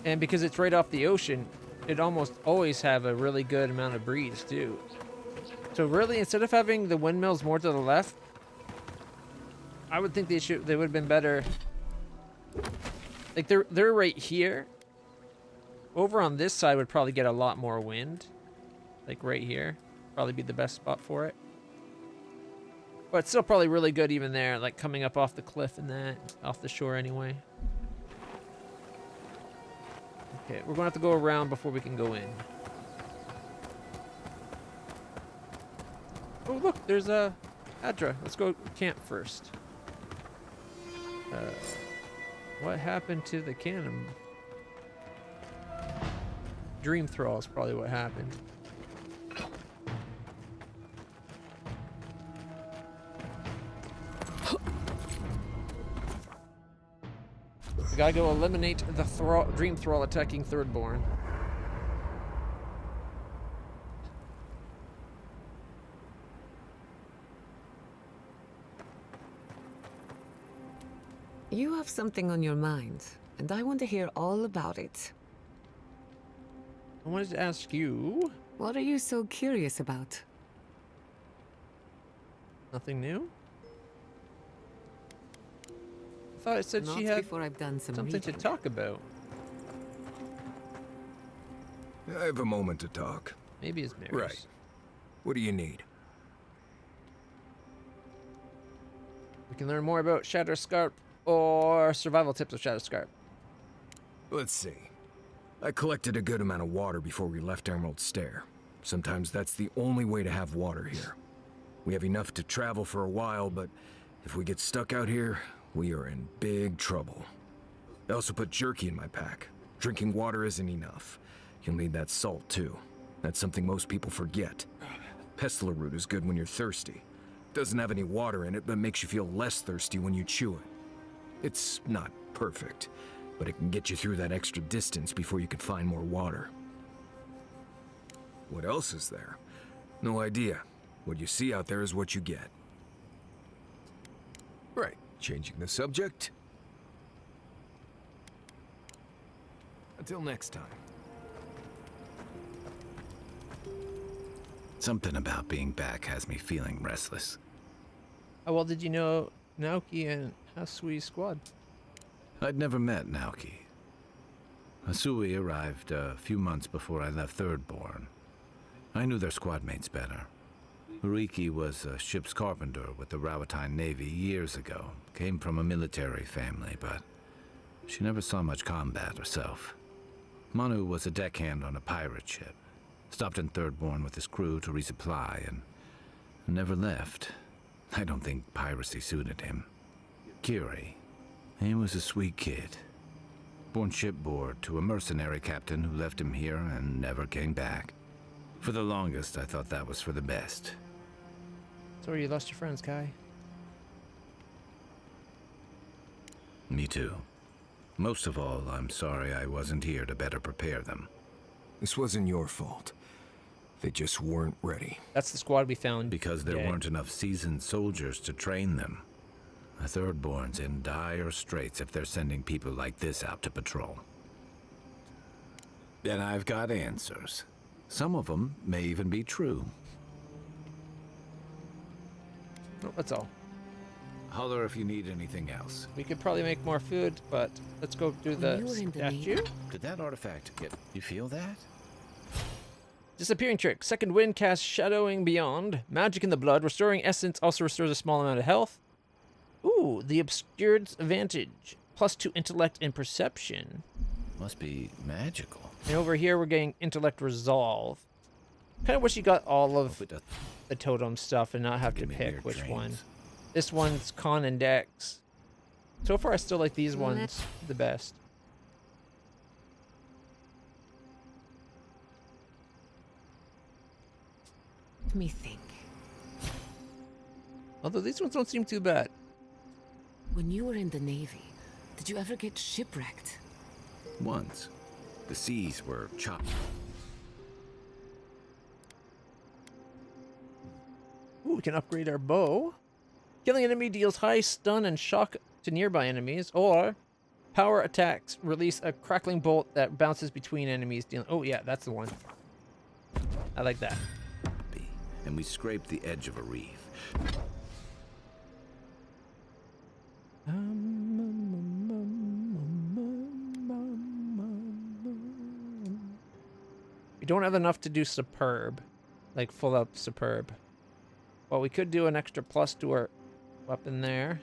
And because it's right off the ocean, it almost always have a really good amount of breeze too. So really, instead of having the windmills more to the left, I would think they would have been better. Like they're right here. Over on this side would probably get a lot more wind. Like right here, probably be the best spot for it. But it's still probably really good even there, like coming up off the cliff and that, off the shore anyway. Okay, we're gonna have to go around before we can go in. Oh look, there's a Adra. Let's go camp first. What happened to the cannon? Dream Thrall is probably what happened. We gotta go eliminate the Dream Thrall attacking Thirdborn. You have something on your mind, and I want to hear all about it. I wanted to ask you. What are you so curious about? Nothing new? I thought it said Not she had before I've done some something to reading. talk about. I have a moment to talk. Maybe it's Mary's. Right. What do you need? We can learn more about Shatterscarp or survival tips of Shatterscarp. Let's see. I collected a good amount of water before we left Emerald Stair. Sometimes that's the only way to have water here. We have enough to travel for a while, but if we get stuck out here, we are in big trouble. I also put jerky in my pack. Drinking water isn't enough. You'll need that salt too. That's something most people forget. Pestler root is good when you're thirsty. Doesn't have any water in it, but makes you feel less thirsty when you chew it. It's not perfect, but it can get you through that extra distance before you can find more water. What else is there? No idea. What you see out there is what you get. Right, changing the subject. Until next time. Something about being back has me feeling restless. How well did you know Naoki and Hasui's squad? I'd never met Naoki. Hasui arrived a few months before I left Thirdborn. I knew their squad mates better. Uriki was a ship's carpenter with the Rawatine Navy years ago. Came from a military family, but she never saw much combat herself. Manu was a deckhand on a pirate ship. Stopped in Thirdborn with his crew to resupply and never left. I don't think piracy suited him. Kiri, he was a sweet kid. Born shipboard to a mercenary captain who left him here and never came back. For the longest, I thought that was for the best. Sorry you lost your friends, Kai. Me too. Most of all, I'm sorry I wasn't here to better prepare them. This wasn't your fault. They just weren't ready. That's the squad we found. Because there weren't enough seasoned soldiers to train them. The Thirdborn's in dire straits if they're sending people like this out to patrol. And I've got answers. Some of them may even be true. Oh, that's all. Holler if you need anything else. We could probably make more food, but let's go do the When you were in the Navy- statue. Did that artifact get... You feel that? Disappearing trick. Second wind casts Shadowing Beyond. Magic in the blood. Restoring essence also restores a small amount of health. Ooh, the Obscured's Advantage. +2 intellect and perception. Must be magical. And over here we're getting intellect resolve. Kind of wish you got all of Hope it does- the totem stuff and not have to Give me pick weird which dreams. one. This one's con and dex. So far I still like these ones the best. Let me think. Although these ones don't seem too bad. When you were in the Navy, did you ever get shipwrecked? Once. The seas were chopped. Ooh, we can upgrade our bow. Killing enemy deals high stun and shock to nearby enemies, or power attacks release a crackling bolt that bounces between enemies. Oh yeah, that's the one. I like that. And we scraped the edge of a reef. We don't have enough to do superb, like full up superb. Well, we could do an extra plus to our weapon there.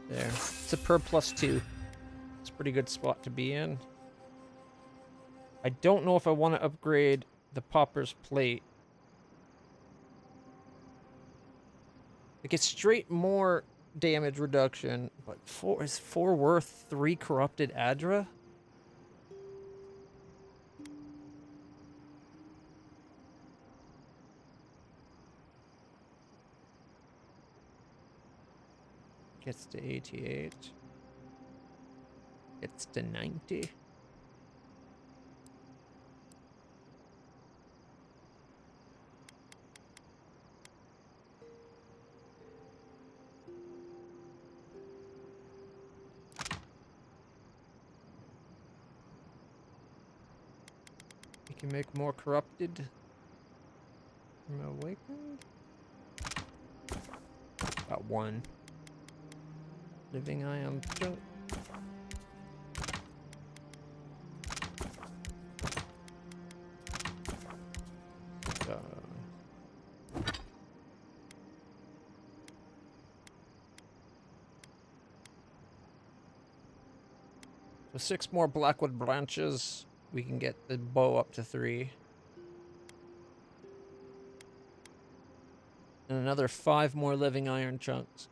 There. Superb +2. It's a pretty good spot to be in. I don't know if I want to upgrade the Pauper's Plate. It gets straight more damage reduction, but is 4 worth 3 corrupted Adra? Gets to 88. Gets to 90. We can make more corrupted from awakened. About 1. Living ion junk. So 6 more blackwood branches. We can get the bow up to 3. And another 5 more living iron chunks.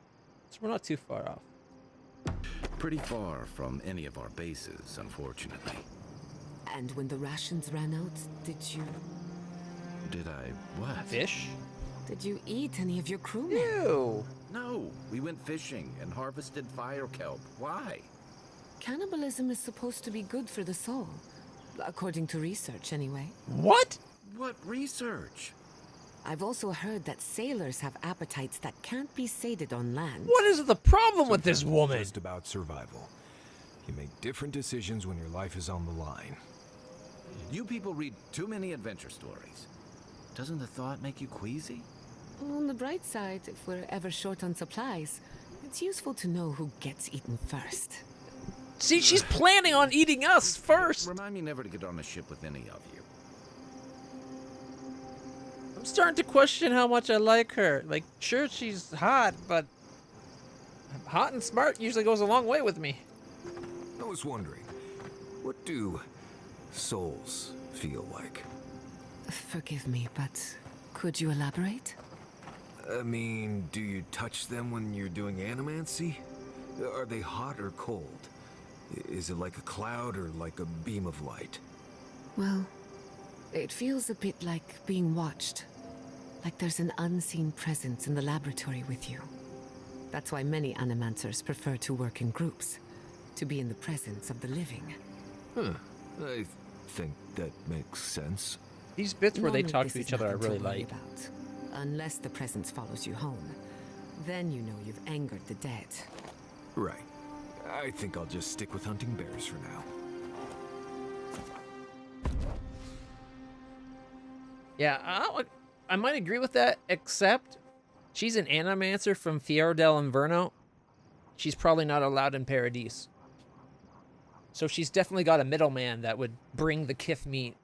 So we're not too far off. Pretty far from any of our bases, unfortunately. And when the rations ran out, did you Did I what? Fish? eat any of your crewmen? Ew! No, we went fishing and harvested fire kelp. Why? Cannibalism is supposed to be good for the soul. According to research, anyway. What? What research? I've also heard that sailors have appetites that can't be sated on land. What is the problem with this Sometimes woman? It's just about survival. You make different decisions when your life is on the line. You people read too many adventure stories. Doesn't the thought make you queasy? On the bright side, if we're ever short on supplies, it's useful to know who gets eaten first. See, she's planning on eating us first. Remind me never to get on a ship with any of you. I'm starting to question how much I like her. Like, sure, she's hot, but hot and smart usually goes a long way with me. I was wondering, what do souls feel like? Forgive me, but could you elaborate? I mean, do you touch them when you're doing animancy? Are they hot or cold? Is it like a cloud or like a beam of light? Well, it feels a bit like being watched. Like there's an unseen presence in the laboratory with you. That's why many animancers prefer to work in groups, to be in the presence of the living. Huh. I think that makes sense. These bits where they Normally talk this to is each other I nothing to really worry like. about. Unless the presence follows you home. Then you know you've angered the dead. Right. I think I'll just stick with hunting bears for now. Yeah, I might agree with that, except she's an animancer from Fiero del Inverno. She's probably not allowed in Paradise. So she's definitely got a middleman that would bring the kith meat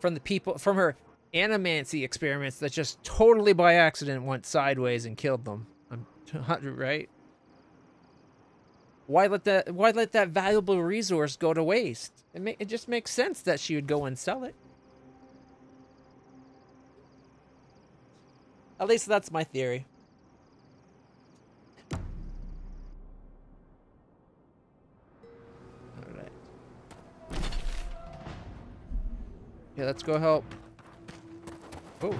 from the people, from her animancy experiments that just totally by accident went sideways and killed them. I'm right? Why let that valuable resource go to waste? It just makes sense that she would go and sell it. At least that's my theory. Alright. Yeah, let's go help. Oh.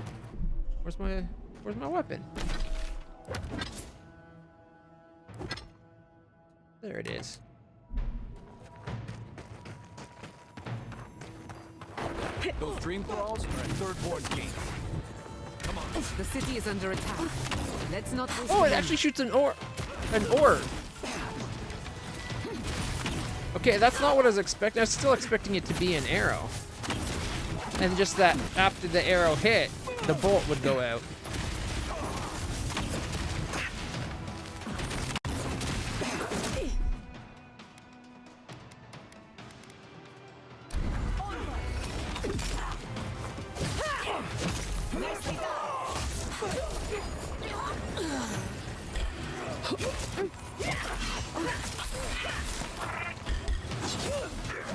Where's my weapon? There it is. Those dream thralls are at Thirdborn gate. Come on. The city is under attack. Let's not waste Oh, it time. actually shoots an orb. Okay, that's not what I was expecting. I was still expecting it to be an arrow. And just that after the arrow hit, the bolt would go out.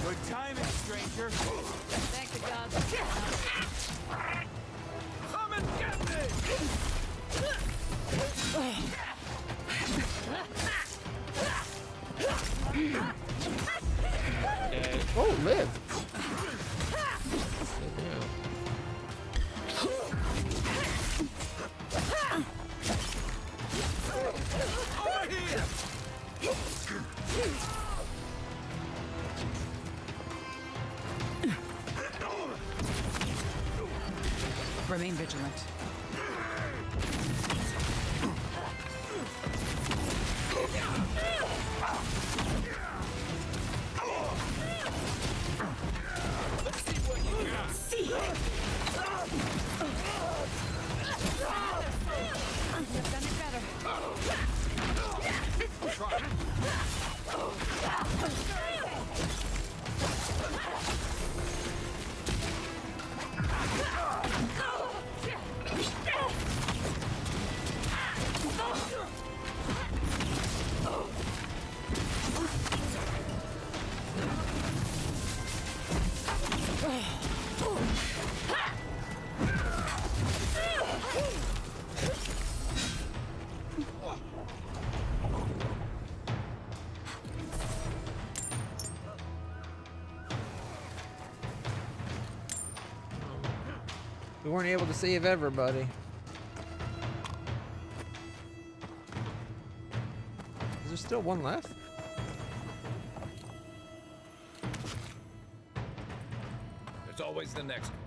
Good timing, stranger. Thank the gods. Come and get me! Oh, live. Over here! Remain vigilant. You've done it better. We weren't able to save everybody. Is there still one left? There's always the next one.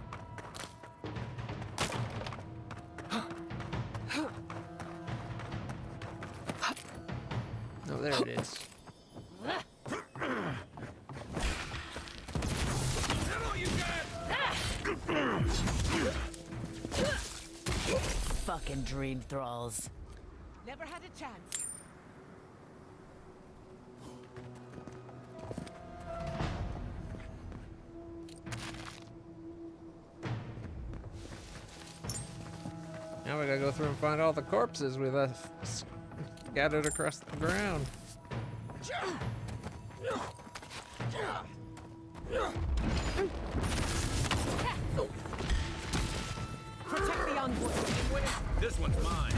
No, there it is. Fucking dream thralls. Never had a chance. Now we gotta go through and find all the corpses we left scattered across the ground. Protect the envoy. This one's mine.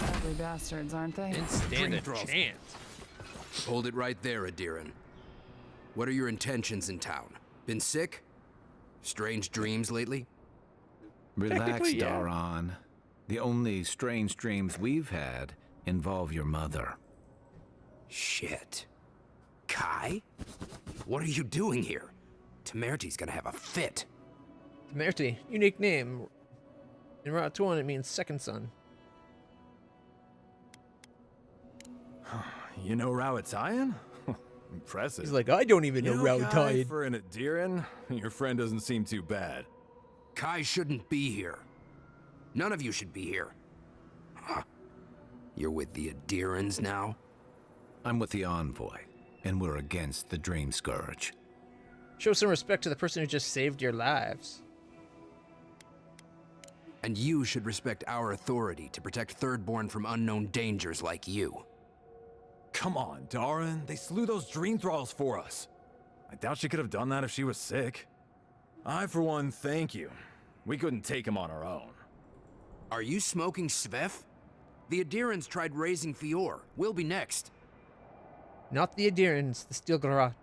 Ugly bastards, aren't they? Didn't stand a chance. Hold it right there, Adiran. What are your intentions in town? Been sick? Strange dreams lately? Relax, Technically, yeah. Daron. The only strange dreams we've had involve your mother. Shit. Kai? What are you doing here? Temerti's gonna have a fit. Temerti, unique name. In Route 1, it means second son. You know Rowitzion? Impressive. He's like, I don't even know Kai, Route Tide. for an Adiran, your friend doesn't seem too bad. Kai shouldn't be here. None of you should be here. Huh. You're with the Adirans now? I'm with the Envoy, and we're against the Dream Scourge. Show some respect to the person who just saved your lives. And you should respect our authority to protect Thirdborn from unknown dangers like you. Come on, Daron. They slew those dream thralls for us. I doubt she could have done that if she was sick. I, for one, thank you. We couldn't take him on our own. Are you smoking Svef? The Adirans tried raising Fior. We'll be next. Not the Adirans, the Stilgarat.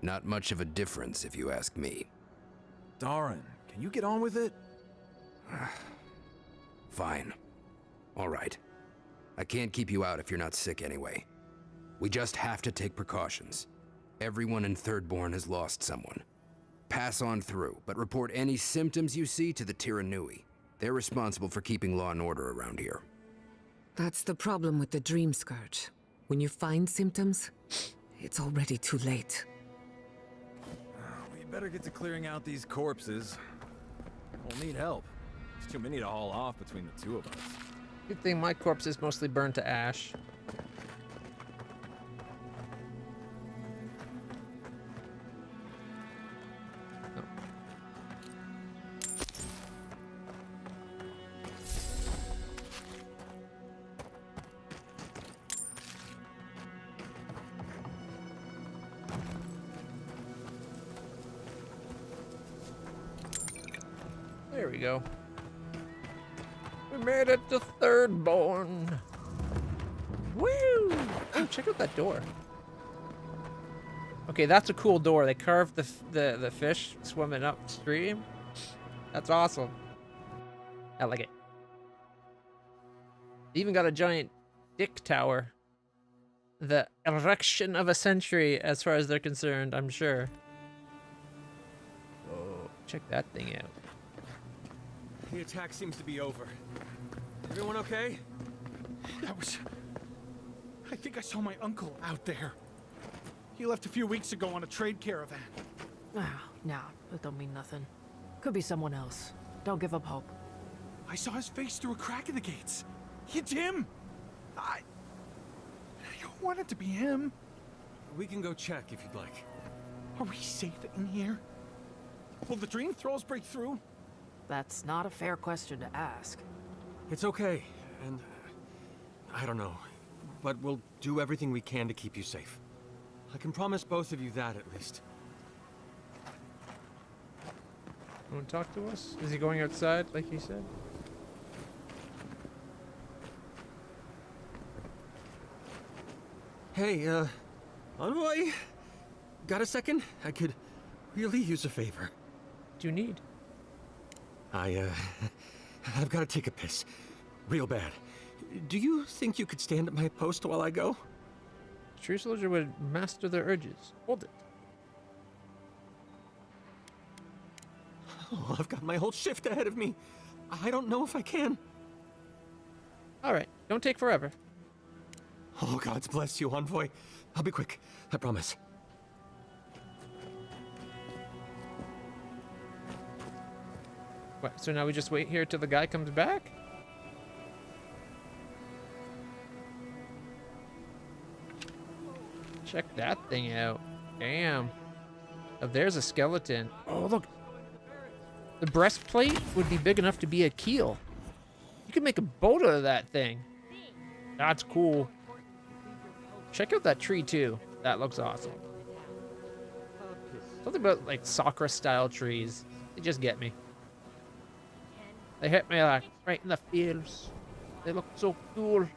Not much of a difference, if you ask me. Daron, can you get on with it? Fine. All right. I can't keep you out if you're not sick anyway. We just have to take precautions. Everyone in Thirdborn has lost someone. Pass on through, but report any symptoms you see to the Tiranui. They're responsible for keeping law and order around here. That's the problem with the Dream Scourge. When you find symptoms, it's already too late. We better get to clearing out these corpses. We'll need help. There's too many to haul off between the two of us. Good thing my corpse is mostly burned to ash. There we go. We made it to Thirdborn. Woo! Oh, check out that door. Okay, that's a cool door. They carved the fish swimming upstream. That's awesome. I like it. They even got a giant dick tower. The erection of a century, as far as they're concerned, I'm sure. Oh, check that thing out. The attack seems to be over. Everyone okay? I think I saw my uncle out there. He left a few weeks ago on a trade caravan. Ah, nah, that don't mean nothing. Could be someone else. Don't give up hope. I saw his face through a crack in the gates. It's him! I don't want it to be him. We can go check if you'd like. Are we safe in here? Will the dream thralls break through? That's not a fair question to ask. It's okay, and I don't know, but we'll do everything we can to keep you safe. I can promise both of you that, at least. Want to talk to us? Is he going outside, like he said? Hey, Envoy? Got a second? I could really use a favor. What do you need? I've got to take a piss. Real bad. Do you think you could stand at my post while I go? True soldier would master their urges. Hold it. Oh, I've got my whole shift ahead of me. I don't know if I can. All right, don't take forever. Oh, God's bless you, Envoy. I'll be quick. I promise. What, so now we just wait here till the guy comes back? Check that thing out. Damn. Oh, there's a skeleton. Oh, look. The breastplate would be big enough to be a keel. You could make a boat out of that thing. That's cool. Check out that tree, too. That looks awesome. Something about, like, soccer-style trees. They just get me. They hit me, like, right in the feels. They look so cool.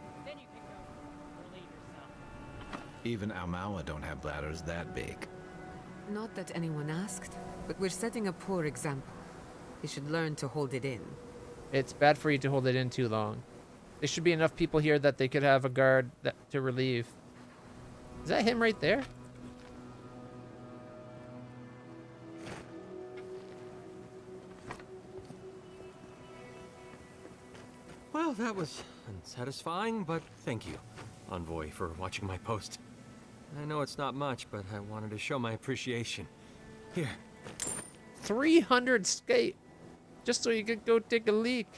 Even Almawa don't have bladders that big. Not that anyone asked, but we're setting a poor example. You should learn to hold it in. It's bad for you to hold it in too long. There should be enough people here that they could have a guard to relieve. Is that him right there? Well, that was unsatisfying, but thank you, Envoy, for watching my post. I know it's not much, but I wanted to show my appreciation. Here. 300 skate. Just so you could go take a leak.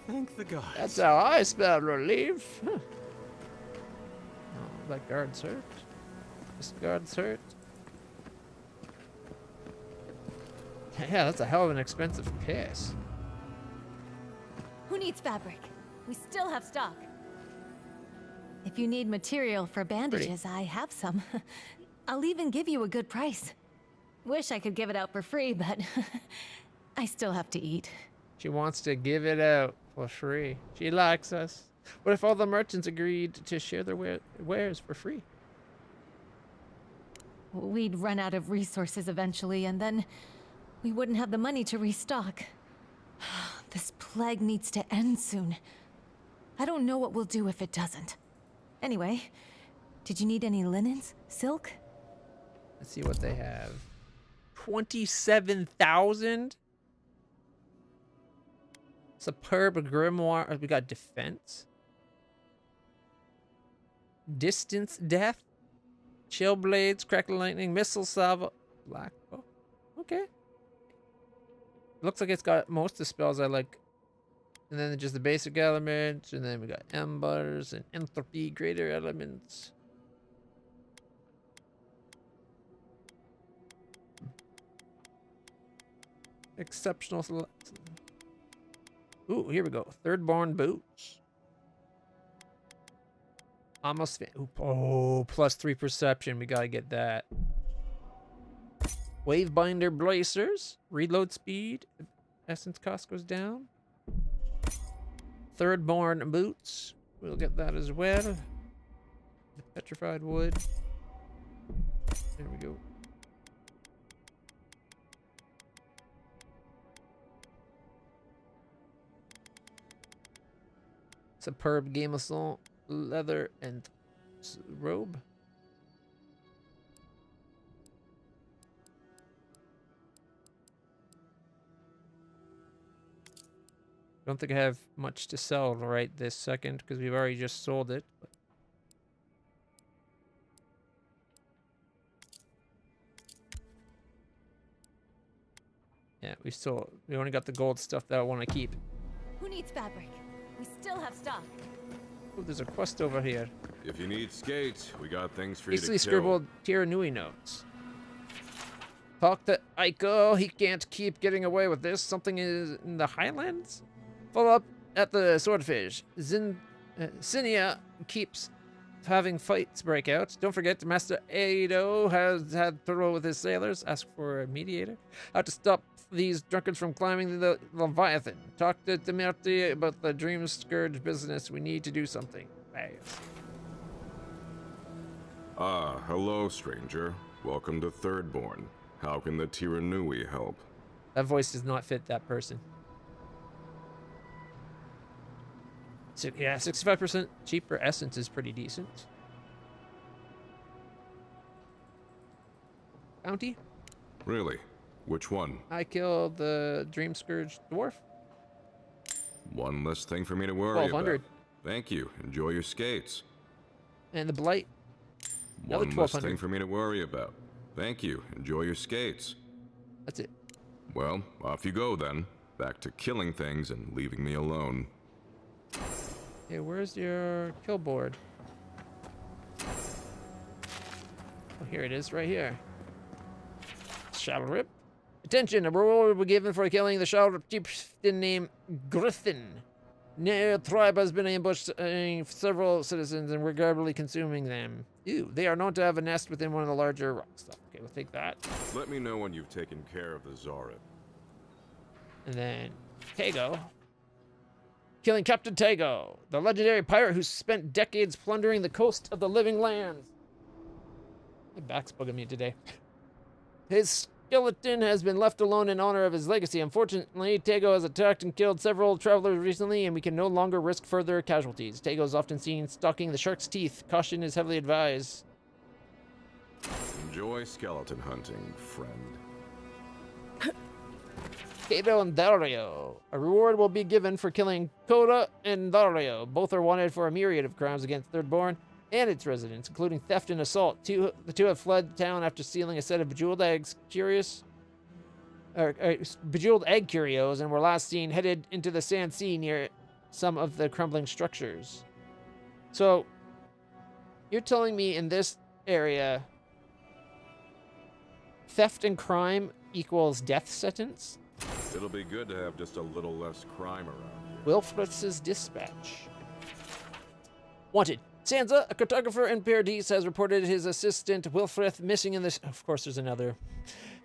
Thank the gods. That's how I spell relief. Huh. Oh, that guard's hurt. This guard's hurt. Yeah, that's a hell of an expensive piss. Who needs fabric? We still have stock. If you need material for bandages, I have some. I'll even give you a good price. Wish I could give it out for free, but I still have to eat. She wants to give it out for free. She likes us. What if all the merchants agreed to share their wares for free? We'd run out of resources eventually, and then we wouldn't have the money to restock. This plague needs to end soon. I don't know what we'll do if it doesn't. Anyway, did you need any linens? Silk? Let's see what they have. 27,000? Superb grimoire. We got defense. Distance death. Chill blades, crackle lightning, missile salvo. Black bow. Okay. Looks like it's got most of the spells I like. And then just the basic elements. And then we got embers and entropy greater elements. Exceptional selection. Ooh, here we go. Thirdborn boots. Almost. Oh, plus 3 perception. We gotta get that. Wavebinder bracers. Reload speed. Essence cost goes down. Thirdborn boots. We'll get that as well. The petrified wood. There we go. Superb gamesol leather and robe. Don't think I have much to sell right this second because we've already just sold it. But yeah, we only got the gold stuff that I want to keep. Who needs fabric? We still have stock. Oh, there's a quest over here. If you need skates, we got things for you to Easily kill. scribbled Tiranui notes. Talk to Aiko. He can't keep getting away with this. Something is in the Highlands? Follow up at the Swordfish. Cinia keeps having fights break out. Don't forget, Master Ado has had trouble with his sailors. Ask for a mediator. How to stop these drunkards from climbing the Leviathan. Talk to Demirti about the Dream Scourge business. We need to do something fast. Ah, hello, stranger. Welcome to Thirdborn. How can the Tiranui help? That voice does not fit that person. So, yeah, 65% cheaper essence is pretty decent. Bounty? Really? Which one? I killed the Dream Scourge dwarf. One less thing for me to worry 1200. about. Thank you. Enjoy your skates. And the blight. Another One less 1200. thing for me to worry about. Thank you. Enjoy your skates. That's it. Well, off you go then. Back to killing things and leaving me alone. Okay, where's your kill board? Oh, here it is, right here. Shadow Rip. Attention, a reward will be given for killing the Shadow Rip chieftain named Griffin. Near tribe has been ambushed several citizens and we're gradually consuming them. Ew, they are known to have a nest within one of the larger rock stuff. Okay, we'll take that. Let me know when you've taken care of the Zaret. And then Tago. Killing Captain Tago, the legendary pirate who spent decades plundering the coast of the living lands. My back's bugging me today. His skeleton has been left alone in honor of his legacy. Unfortunately, Tago has attacked and killed several travelers recently, and we can no longer risk further casualties. Tago is often seen stalking the shark's teeth. Caution is heavily advised. Enjoy skeleton hunting, friend. Kato and Dario. A reward will be given for killing Koda and Dario. Both are wanted for a myriad of crimes against Thirdborn and its residents, including theft and assault. The two have fled town after stealing a set of bejeweled eggs. Bejeweled egg curios, and were last seen headed into the Sand Sea near some of the crumbling structures. So, you're telling me in this area, theft and crime equals death sentence? It'll be good to have just a little less crime around here. Wilfritz's dispatch. Wanted. Sansa, a cartographer in Paradise, has reported his assistant Wilfrith missing in this. Of course, there's another.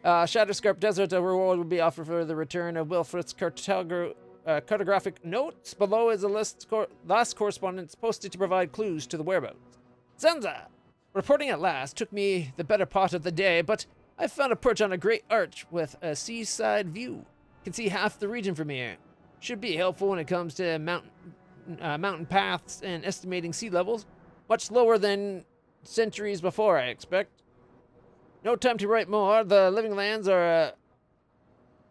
Shadowscarp Desert, a reward will be offered for the return of Wilfrith's cartographic notes. Below is a last correspondence posted to provide clues to the whereabouts. Sansa! Reporting at last took me the better part of the day, but I found a perch on a great arch with a seaside view. Can see half the region from here. Should be helpful when it comes to mountain paths and estimating sea levels. Much lower than centuries before, I expect. No time to write more. The living lands are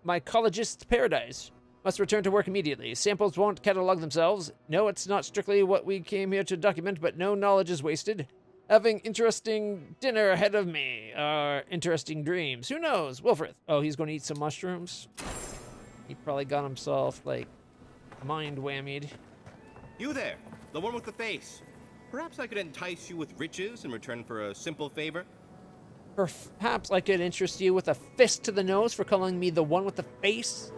mycologist's paradise. Must return to work immediately. Samples won't catalog themselves. No, it's not strictly what we came here to document, but no knowledge is wasted. Having interesting dinner ahead of me, or interesting dreams. Who knows? Wilfrith. Oh, he's going to eat some mushrooms. He probably got himself, like, mind whammied. You there, the one with the face. Perhaps I could entice you with riches in return for a simple favor? Perhaps I could interest you with a fist to the nose for calling me the one with the face?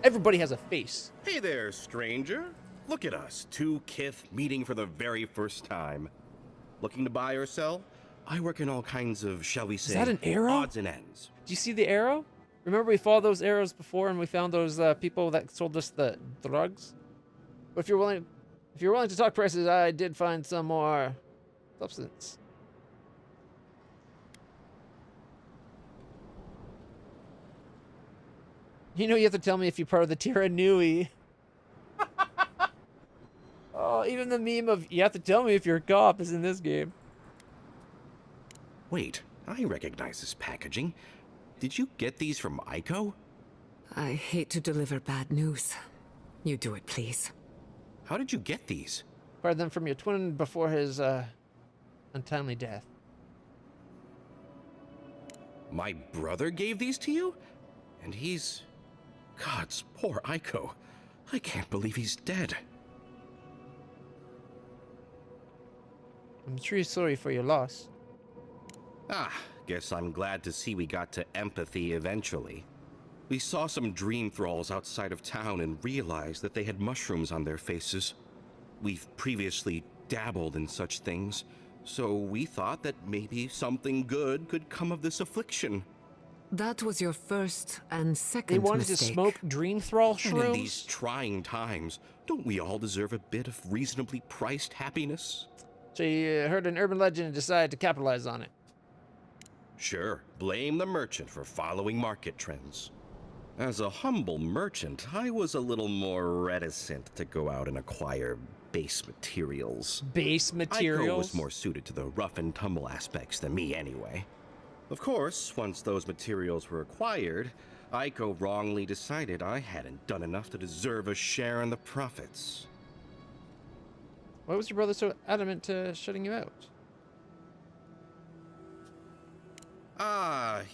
Everybody has a face. Hey there, stranger. Look at us, two kith meeting for the very first time. Looking to buy or sell? I work in all kinds of, shall we say, Is that an arrow? odds and ends. Do you see the arrow? Remember we followed those arrows before and we found those people that sold us the drugs? But if you're willing to talk prices, I did find some more substance. You know you have to tell me if you're part of the Tiranui. Oh, even the meme of you have to tell me if you're a cop is in this game. Wait, I recognize this packaging. Did you get these from Aiko? I hate to deliver bad news. You do it, please. How did you get these? Acquired them from your twin before his untimely death. My brother gave these to you? And he's... Gods, poor Aiko. I can't believe he's dead. I'm truly sorry for your loss. Ah, guess I'm glad to see we got to empathy eventually. We saw some dream thralls outside of town and realized that they had mushrooms on their faces. We've previously dabbled in such things, so we thought that maybe something good could come of this affliction. That was your first and second They wanted mistake. to smoke dream thrall And in shrooms? these trying times, don't we all deserve a bit of reasonably priced happiness? So you heard an urban legend and decided to capitalize on it. Sure, blame the merchant for following market trends. As a humble merchant, I was a little more reticent to go out and acquire base materials. Base Aiko materials? was more suited to the rough and tumble aspects than me anyway. Of course, once those materials were acquired, Aiko wrongly decided I hadn't done enough to deserve a share in the profits. Why was your brother so adamant to shutting you out?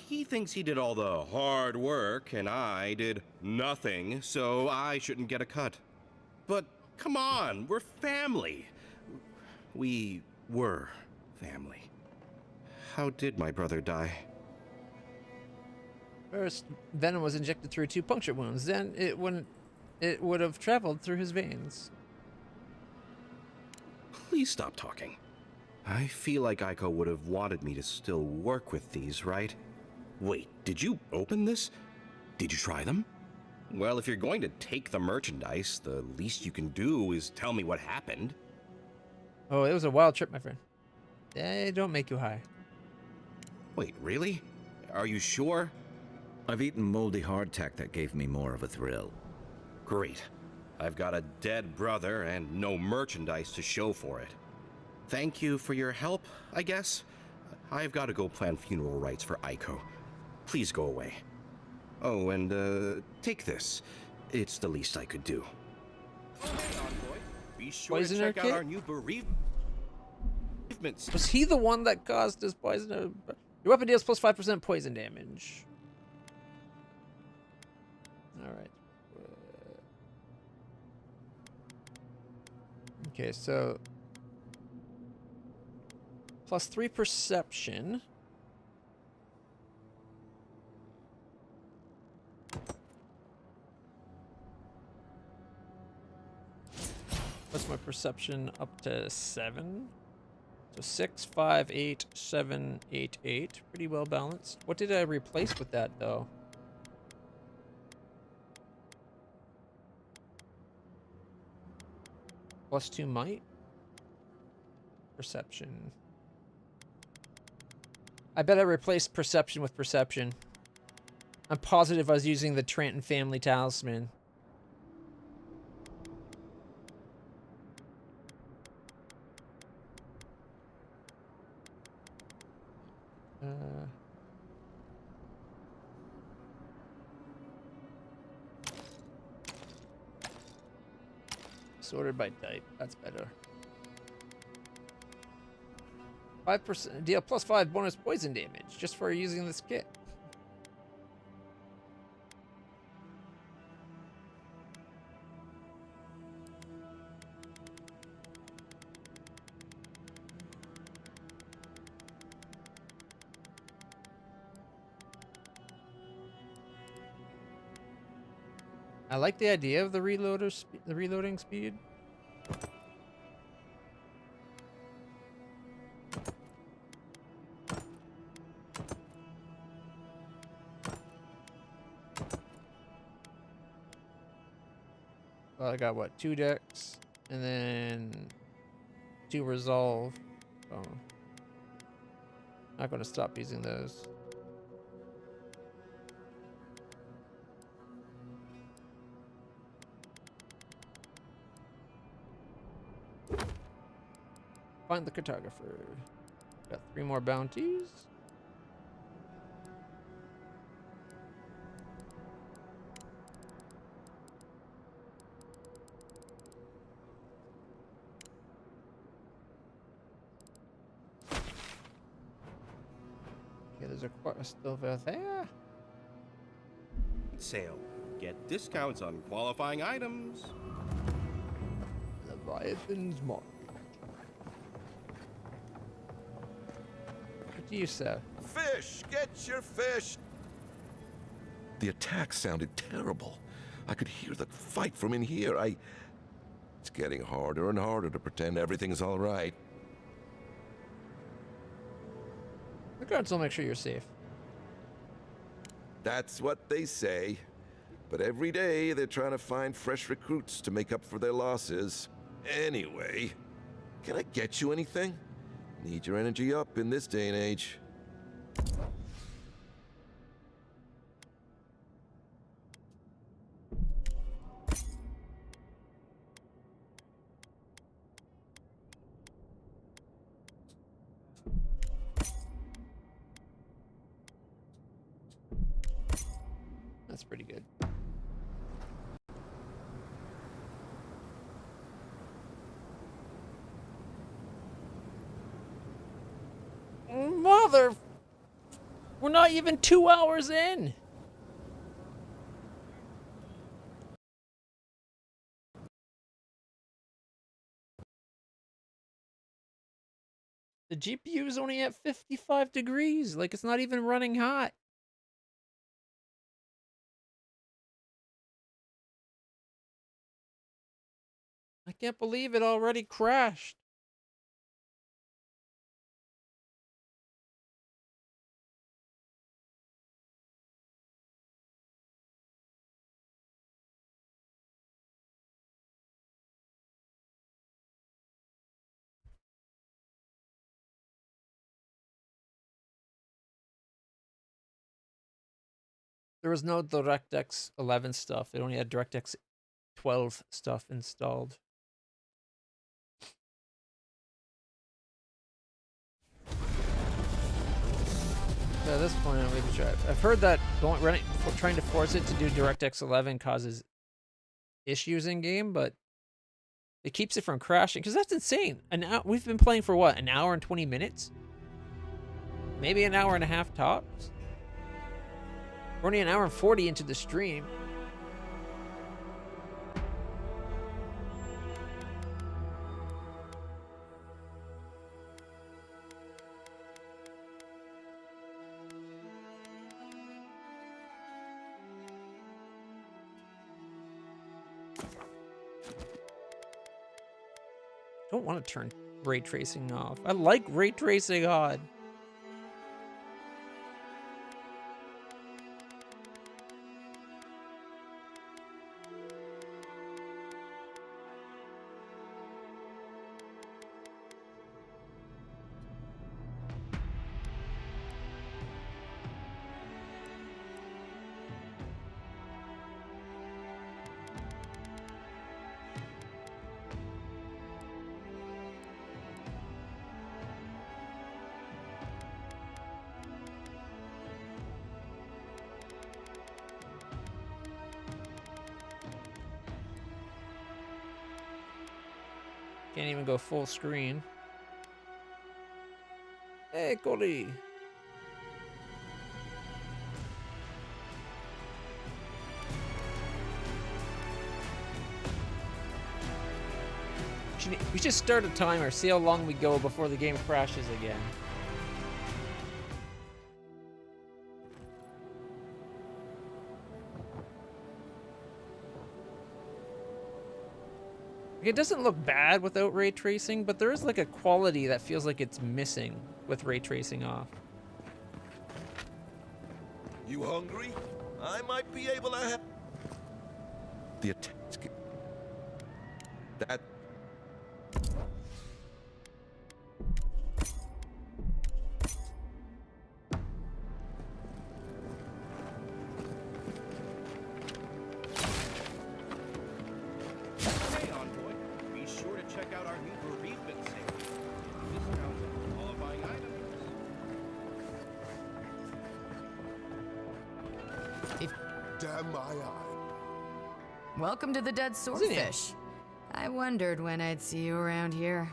He thinks he did all the hard work and I did nothing, so I shouldn't get a cut. But come on, we're family. We were family. How did my brother die? First, venom was injected through 2 puncture wounds. Then it would have traveled through his veins. Please stop talking. I feel like Aiko would have wanted me to still work with these, right? Wait, did you open this? Did you try them? Well, if you're going to take the merchandise, the least you can do is tell me what happened. Oh, it was a wild trip, my friend. They don't make you high. Wait, really? Are you sure? I've eaten moldy hardtack that gave me more of a thrill. Great. I've got a dead brother and no merchandise to show for it. Thank you for your help, I guess. I've got to go plan funeral rites for Aiko. Please go away. Oh, and take this. It's the least I could do. Be sure Poisoner to check kit? out our new bereavement. Was he the one that caused his poison? Your weapon deals plus 5% poison damage. Alright. Okay, so... plus 3 perception. What's my perception up to 7? So 6, 5, 8, 7, 8, 8. Pretty well balanced. What did I replace with that, though? Plus 2 might? Perception. I bet I replaced perception with perception. I'm positive I was using the Trenton family talisman. Sorted by type. That's better. 5% deal plus 5 bonus poison damage just for using this kit. I like the idea of the reloading speed. Well, I got what, 2 decks, and then 2 resolve. Oh, not going to stop using those. Find the cartographer. Got 3 more bounties. Okay, there's a quest over there. Sale. Get discounts on qualifying items. Leviathan's Mark. What do you say? Fish! Get your fish! The attack sounded terrible. I could hear the fight from in here. It's getting harder and harder to pretend everything's all right. The guards will make sure you're safe. That's what they say. But every day they're trying to find fresh recruits to make up for their losses. Anyway, can I get you anything? Need your energy up in this day and age. That's pretty good. Mother... We're not even 2 hours in! The GPU is only at 55 degrees. Like, it's not even running hot. I can't believe it already crashed. There was no DirectX 11 stuff. It only had DirectX 12 stuff installed. At this point, I'm maybe try. I've heard that trying to force it to do DirectX 11 causes issues in game, but it keeps it from crashing because that's insane. We've been playing for what, an hour and 20 minutes? Maybe an hour and a half tops. We're only an hour and 40 into the stream. Don't want to turn ray tracing off. I like ray tracing on. Can't even go full screen. Hey, Cody. We should start a timer, see how long we go before the game crashes again. It doesn't look bad without ray tracing, but there is like a quality that feels like it's missing with ray tracing off. You hungry? I might be able to help. The attack. That... Hey, Envoy, be sure to check out our new bereavement sale. Discounts on qualifying items. Damn my eye. Welcome to the Dead Swordfish. I wondered when I'd see you around here.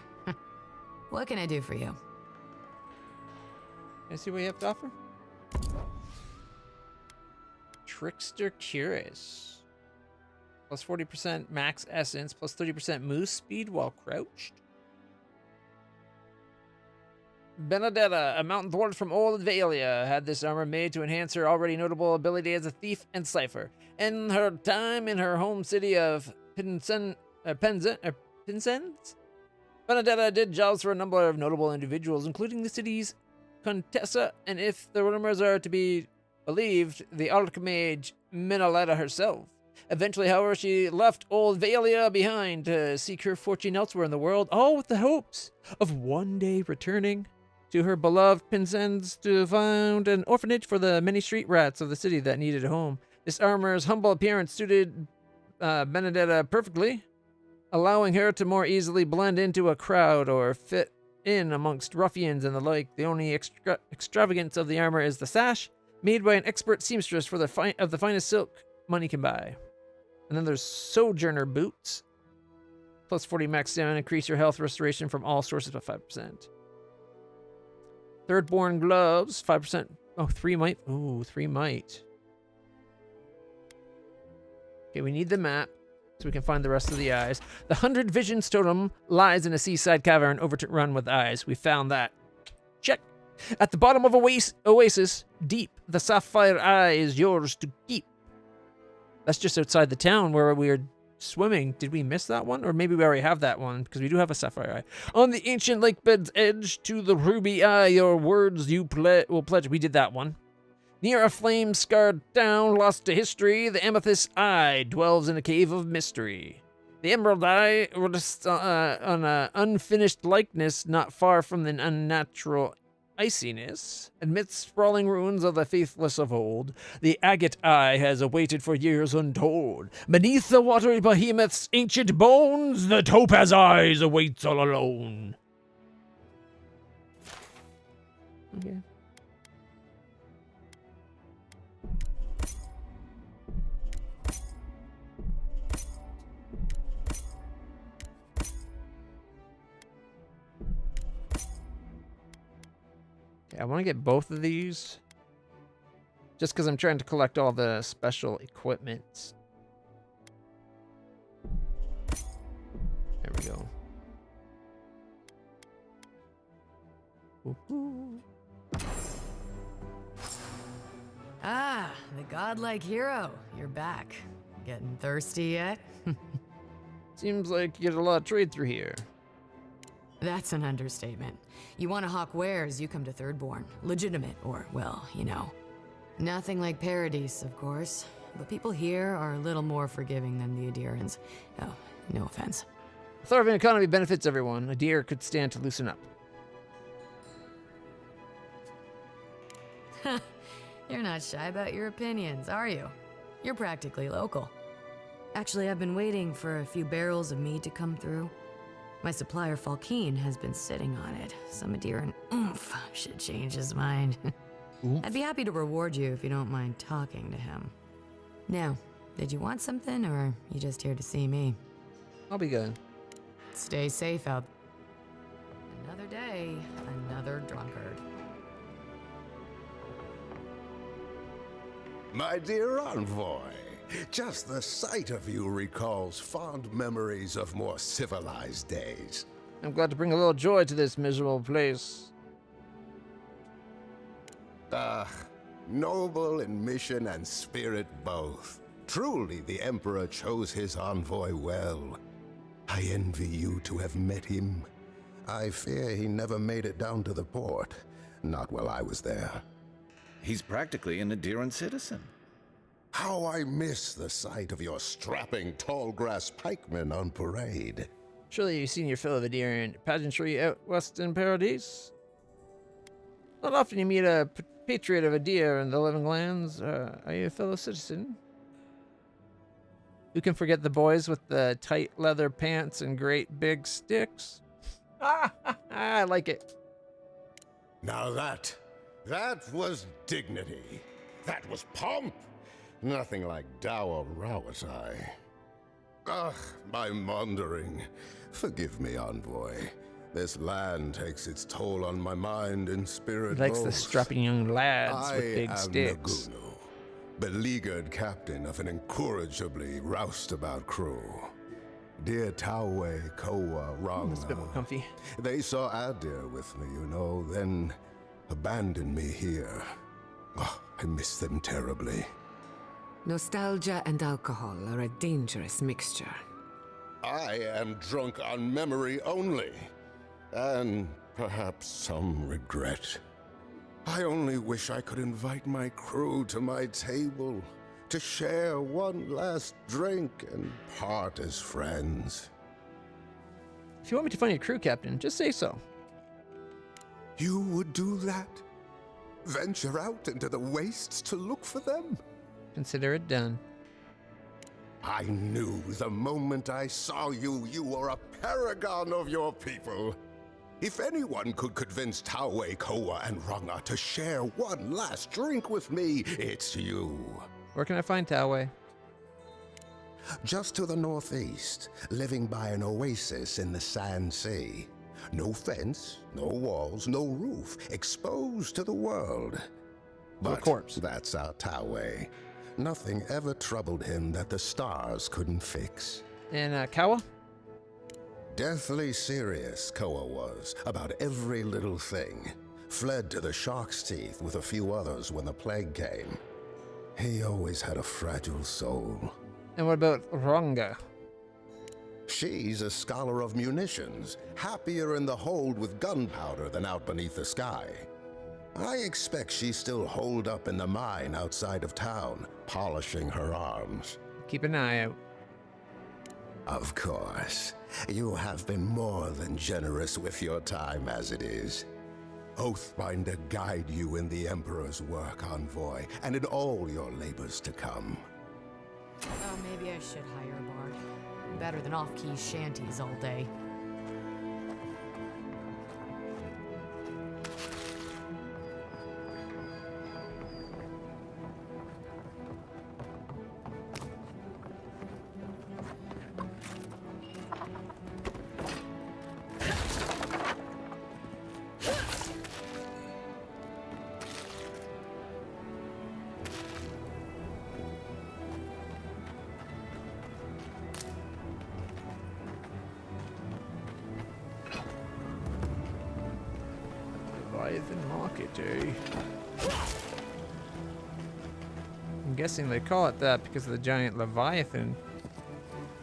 What can I do for you? Can I see what you have to offer? Trickster Curious. Plus 40% max essence, plus 30% move speed while crouched. Benedetta, a mountain dwarf from Old Valia, had this armor made to enhance her already notable ability as a thief and cipher. In her time in her home city of Penzance, Benedetta did jobs for a number of notable individuals, including the city's Contessa, and if the rumors are to be believed, the Archmage Minoletta herself. Eventually, however, she left Old Valia behind to seek her fortune elsewhere in the world, all with the hopes of one day returning to her beloved Penzance to found an orphanage for the many street rats of the city that needed a home. This armor's humble appearance suited Benedetta perfectly, allowing her to more easily blend into a crowd or fit in amongst ruffians and the like. The only extravagance of the armor is the sash, made by an expert seamstress for the finest silk money can buy. And then there's Sojourner boots, plus 40 max stamina, increase your health restoration from all sources by 5%. Thirdborn gloves, 5%. Oh, 3 might. Ooh, 3 might. Okay, we need the map so we can find the rest of the eyes. The 100 Visions totem lies in a seaside cavern overrun with eyes. We found that. Check. At the bottom of oasis, deep, the sapphire eye is yours to keep. That's just outside the town where we are swimming. Did we miss that one? Or maybe we already have that one, because we do have a sapphire eye. On the ancient lake bed's edge, to the ruby eye, your words you will pledge. We did that one. Near a flame-scarred town lost to history, the amethyst eye dwells in a cave of mystery. The emerald eye rests on an unfinished likeness not far from the unnatural iciness. Amidst sprawling ruins of the faithless of old, the agate eye has awaited for years untold. Beneath the watery behemoth's ancient bones, the topaz eyes awaits all alone. Okay. I want to get both of these just because I'm trying to collect all the special equipment. There we go. Ooh. Ah, the godlike hero. You're back. Getting thirsty yet? Seems like you get a lot of trade through here. That's an understatement. You want to hawk wares, you come to Thirdborn. Legitimate, or, well, you know. Nothing like Paradise, of course. But people here are a little more forgiving than the Adirans. Oh, no offense. The thriving economy benefits everyone. A deer could stand to loosen up. You're not shy about your opinions, are you? You're practically local. Actually, I've been waiting for a few barrels of mead to come through. My supplier, Falkeen, has been sitting on it. Some Adiran oomph should change his mind. I'd be happy to reward you if you don't mind talking to him. Now, did you want something, or are you just here to see me? I'll be good. Stay safe out. Another day, another drunkard. My dear envoy, just the sight of you recalls fond memories of more civilized days. I'm glad to bring a little joy to this miserable place. Ah, noble in mission and spirit both. Truly, the Emperor chose his envoy well. I envy you to have met him. I fear he never made it down to the port. Not while I was there. He's practically an Adiran citizen. How I miss the sight of your strapping tall-grass pikemen on parade. Surely you've seen your fill of a deer in pageantry out west in Paradise? Not often you meet a patriot of a deer in the living lands. Are you a fellow citizen? Who can forget the boys with the tight leather pants and great big sticks? I like it. Now that was dignity. That was pomp. Nothing like dour Rawatai. Ugh, my maundering. Forgive me, envoy. This land takes its toll on my mind and spirit. He likes the both. strapping young lads with big I am sticks. Nagunu, beleaguered captain of an incorrigibly roustabout crew. Dear Tawe, Koa, Ranga. It's a bit more comfy. They saw Adir with me, you know, then abandoned me here. Oh, I miss them terribly. Nostalgia and alcohol are a dangerous mixture. I am drunk on memory only, and perhaps some regret. I only wish I could invite my crew to my table, to share one last drink and part as friends. If you want me to find your crew, Captain, just say so. You would do that? Venture out into the wastes to look for them? Consider it done. I knew the moment I saw you, you were a paragon of your people. If anyone could convince Tawe, Koa, and Ranga to share one last drink with me, it's you. Where can I find Tawe? Just to the northeast, living by an oasis in the Sand Sea. No fence, no walls, no roof, exposed to the world. But corpse. That's our Tawe. Nothing ever troubled him that the stars couldn't fix. And Kawa? Deathly serious, Koa was, about every little thing. Fled to the shark's teeth with a few others when the plague came. He always had a fragile soul. And what about Ranga? She's a scholar of munitions, happier in the hold with gunpowder than out beneath the sky. I expect she's still holed up in the mine outside of town, polishing her arms. Keep an eye out. Of course. You have been more than generous with your time as it is. Oathbinder guide you in the Emperor's work, envoy, and in all your labors to come. Oh, maybe I should hire a bard. Better than off-key shanties all day. Leviathan Market, eh? I'm guessing they call it that because of the giant Leviathan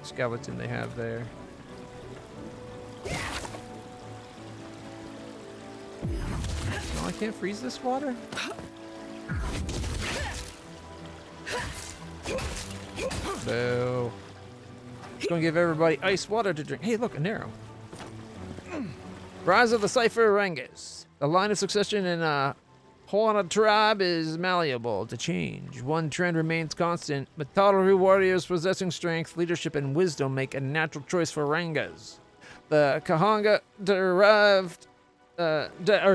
skeleton they have there. No, I can't freeze this water? Boo. Just gonna give everybody ice water to drink. Hey, look, an arrow. Rise of the Cypher Rangas. The line of succession in Huana tribe is malleable to change. One trend remains constant. Mataru warriors possessing strength, leadership, and wisdom make a natural choice for Rangas. The Kahanga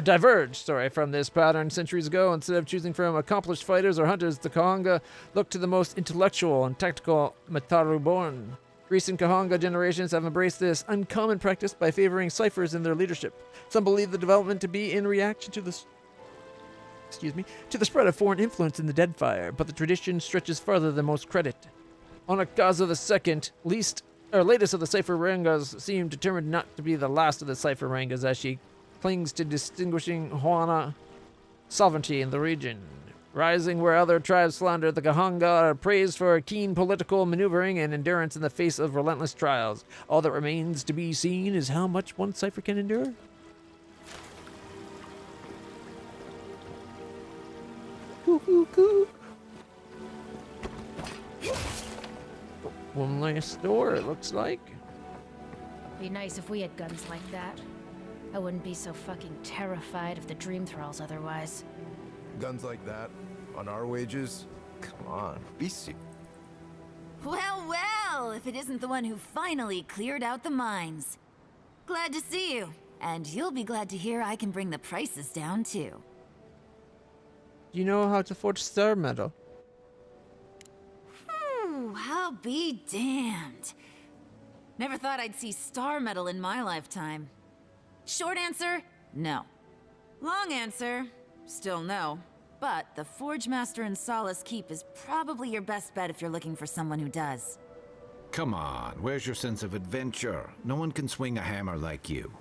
diverged from this pattern centuries ago. Instead of choosing from accomplished fighters or hunters, the Kahanga looked to the most intellectual and tactical Mataru-born. Recent Kahanga generations have embraced this uncommon practice by favoring ciphers in their leadership. Some believe the development to be in reaction to the spread of foreign influence in the Deadfire, but the tradition stretches farther than most credit. Onakaza II, latest of the Cypher Rangas, seemed determined not to be the last of the Cypher Rangas as she clings to distinguishing Huana sovereignty in the region. Rising where other tribes flounder, the Kahanga are praised for keen political maneuvering and endurance in the face of relentless trials. All that remains to be seen is how much one cipher can endure. One last door, it looks like. Be nice if we had guns like that. I wouldn't be so fucking terrified of the dream thralls otherwise. Guns like that? On our wages? Come on, be serious. Well, well, if it isn't the one who finally cleared out the mines. Glad to see you. And you'll be glad to hear I can bring the prices down, too. Do you know how to forge star metal? I'll be damned. Never thought I'd see star metal in my lifetime. Short answer, no. Long answer, still no. But the Forge Master in Solace Keep is probably your best bet if you're looking for someone who does. Come on, where's your sense of adventure? No one can swing a hammer like you.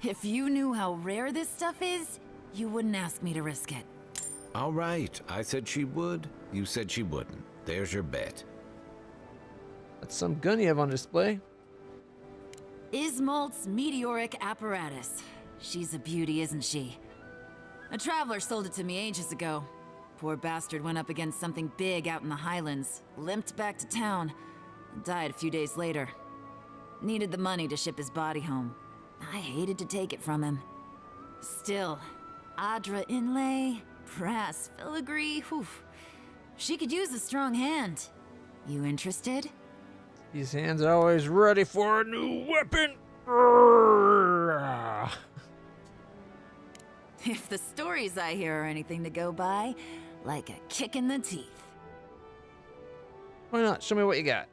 If you knew how rare this stuff is, you wouldn't ask me to risk it. All right, I said she would. You said she wouldn't. There's your bet. That's some gun you have on display. Ismalt's meteoric apparatus. She's a beauty, isn't she? A traveler sold it to me ages ago. Poor bastard went up against something big out in the highlands, limped back to town, and died a few days later. Needed the money to ship his body home. I hated to take it from him. Still, Adra inlay, brass filigree, whew. She could use a strong hand. You interested? These hands are always ready for a new weapon. If the stories I hear are anything to go by, like a kick in the teeth. Why not? Show me what you got.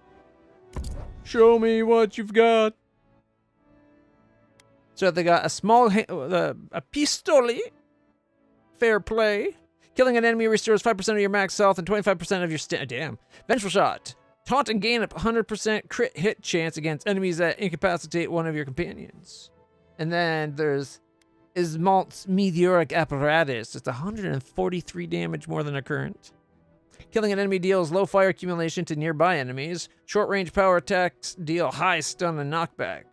Show me what you've got. So they got a small, a pistole. Fair play. Killing an enemy restores 5% of your max health and 25% of your damn. Vengeful shot. Taunt and gain a 100% crit hit chance against enemies that incapacitate one of your companions. And then there's Ismalt's meteoric apparatus. It's 143 damage more than a current. Killing an enemy deals low fire accumulation to nearby enemies. Short range power attacks deal high stun and knockback.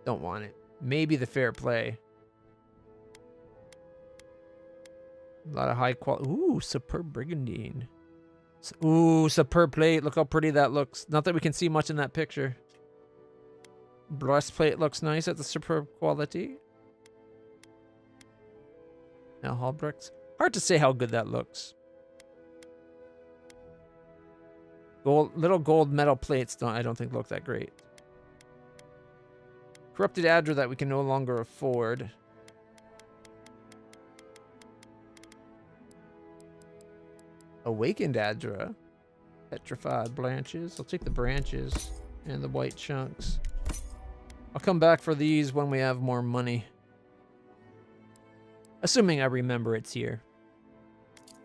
Don't want it. Maybe the fair play. A lot of high quality. Ooh, superb brigandine. Ooh, superb plate. Look how pretty that looks. Not that we can see much in that picture. Breastplate looks nice at the superb quality. Now halberds. Hard to say how good that looks. Little gold metal plates I don't think look that great. Corrupted Adra that we can no longer afford. Awakened Adra. Petrified branches. I'll take the branches and the white chunks. I'll come back for these when we have more money. Assuming I remember it's here.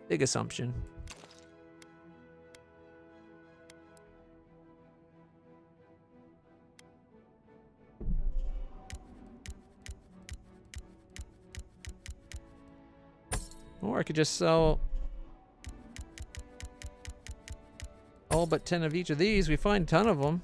Big assumption. Or I could just sell all but 10 of each of these. We find a ton of them.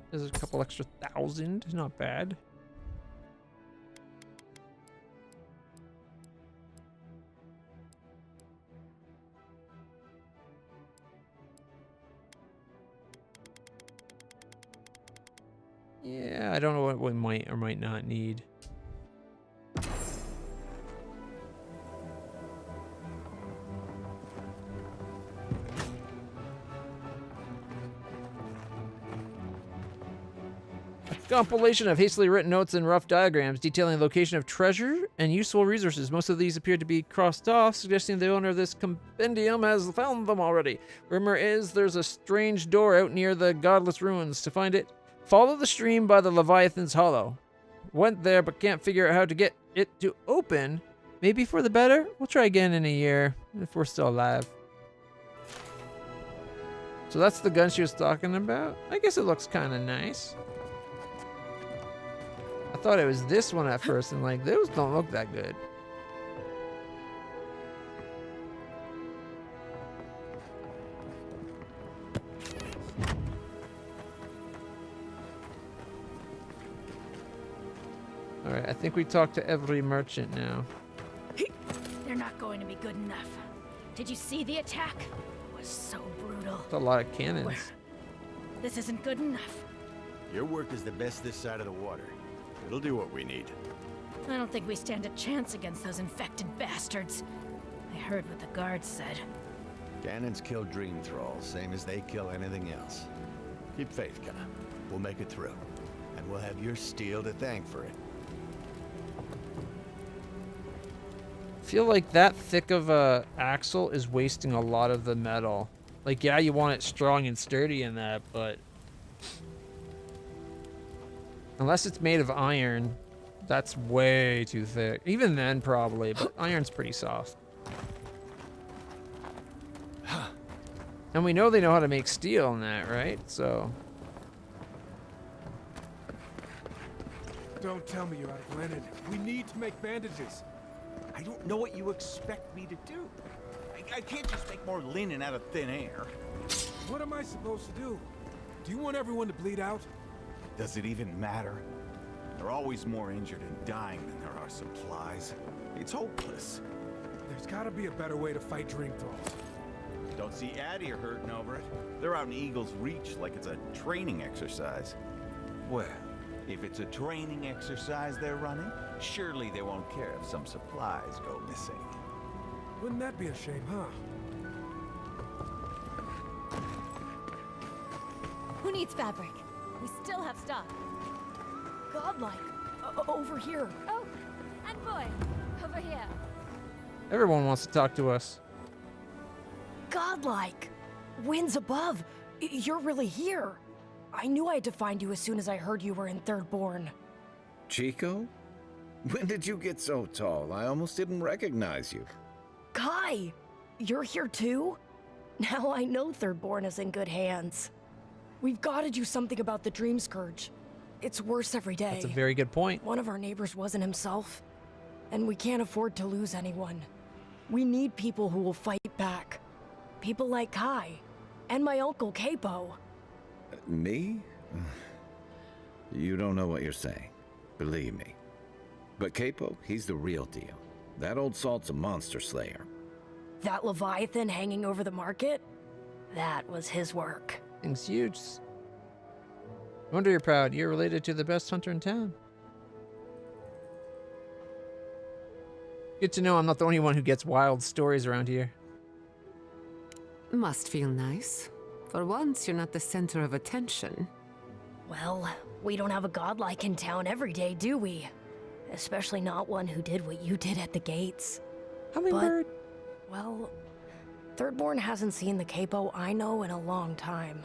There's a couple extra 1,000. Not bad. Yeah, I don't know what we might or might not need. Compilation of hastily written notes and rough diagrams detailing the location of treasure and useful resources. Most of these appear to be crossed off, suggesting the owner of this compendium has found them already. Rumor is there's a strange door out near the godless ruins. To find it, follow the stream by the Leviathan's Hollow. Went there but can't figure out how to get it to open. Maybe for the better? We'll try again in a year, if we're still alive. So that's the gun she was talking about? I guess it looks kind of nice. I thought it was this one at first, and like, those don't look that good. Alright, I think we talked to every merchant now. They're not going to be good enough. Did you see the attack? It was so brutal. That's a lot of cannons. This isn't good enough. Your work is the best this side of the water. It'll do what we need. I don't think we stand a chance against those infected bastards. I heard what the guards said. Cannons kill dream thralls, same as they kill anything else. Keep faith, Kana. We'll make it through. And we'll have your steel to thank for it. I feel like that thick of a axle is wasting a lot of the metal. Like, yeah, you want it strong and sturdy in that, but unless it's made of iron, that's way too thick. Even then, probably, but iron's pretty soft. And we know they know how to make steel in that, right? So. Don't tell me you're out of linen. We need to make bandages. I don't know what you expect me to do. I can't just make more linen out of thin air. What am I supposed to do? Do you want everyone to bleed out? Does it even matter? There are always more injured and dying than there are supplies. It's hopeless. There's gotta be a better way to fight dream thralls. Don't see Addie hurting over it. They're out in Eagle's Reach like it's a training exercise. Well, if it's a training exercise they're running, surely they won't care if some supplies go missing. Wouldn't that be a shame, huh? Who needs fabric? We still have stuff. Godlike. Over here. Oh, and boy, over here. Everyone wants to talk to us. Godlike. Winds above. You're really here. I knew I had to find you as soon as I heard you were in Thirdborn. Chico? When did you get so tall? I almost didn't recognize you. Kai! You're here too? Now I know Thirdborn is in good hands. We've got to do something about the Dream Scourge. It's worse every day. That's a very good point. One of our neighbors wasn't himself, and we can't afford to lose anyone. We need people who will fight back. People like Kai, and my uncle Capo. Me? You don't know what you're saying. Believe me. But Capo, he's the real deal. That old salt's a monster slayer. That Leviathan hanging over the market? That was his work. Thing's huge. No wonder you're proud. You're related to the best hunter in town. Good to know I'm not the only one who gets wild stories around here. Must feel nice. For once, you're not the center of attention. Well, we don't have a godlike in town every day, do we? Especially not one who did what you did at the gates. Hummingbird. Well, Thirdborn hasn't seen the capo I know in a long time.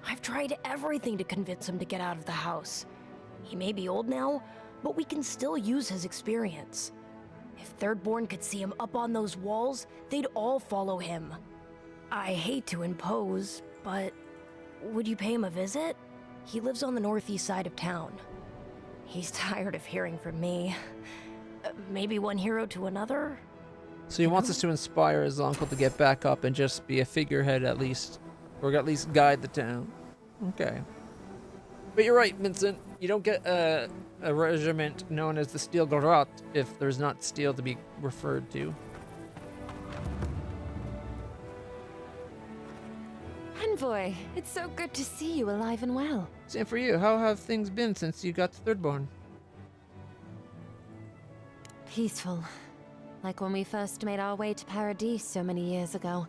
I've tried everything to convince him to get out of the house. He may be old now, but we can still use his experience. If Thirdborn could see him up on those walls, they'd all follow him. I hate to impose, but would you pay him a visit? He lives on the northeast side of town. He's tired of hearing from me. Maybe one hero to another? So he wants us to inspire his uncle to get back up and just be a figurehead at least. Or at least guide the town. Okay. But you're right, Vincent. You don't get a regiment known as the Steel Garot if there's not steel to be referred to. Envoy, it's so good to see you alive and well. Same for you. How have things been since you got to Thirdborn? Peaceful. Like when we first made our way to Paradis so many years ago.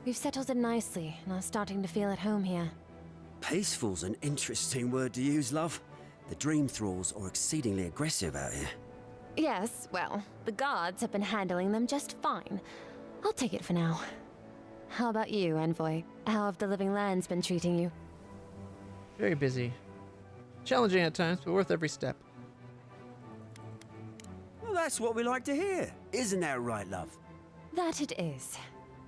We've settled in nicely and are starting to feel at home here. Peaceful's an interesting word to use, love. The Dream Thralls are exceedingly aggressive out here. Yes, well, the guards have been handling them just fine. I'll take it for now. How about you, Envoy? How have the Living Lands been treating you? Very busy. Challenging at times, but worth every step. Well, that's what we like to hear. Isn't that right, love? That it is.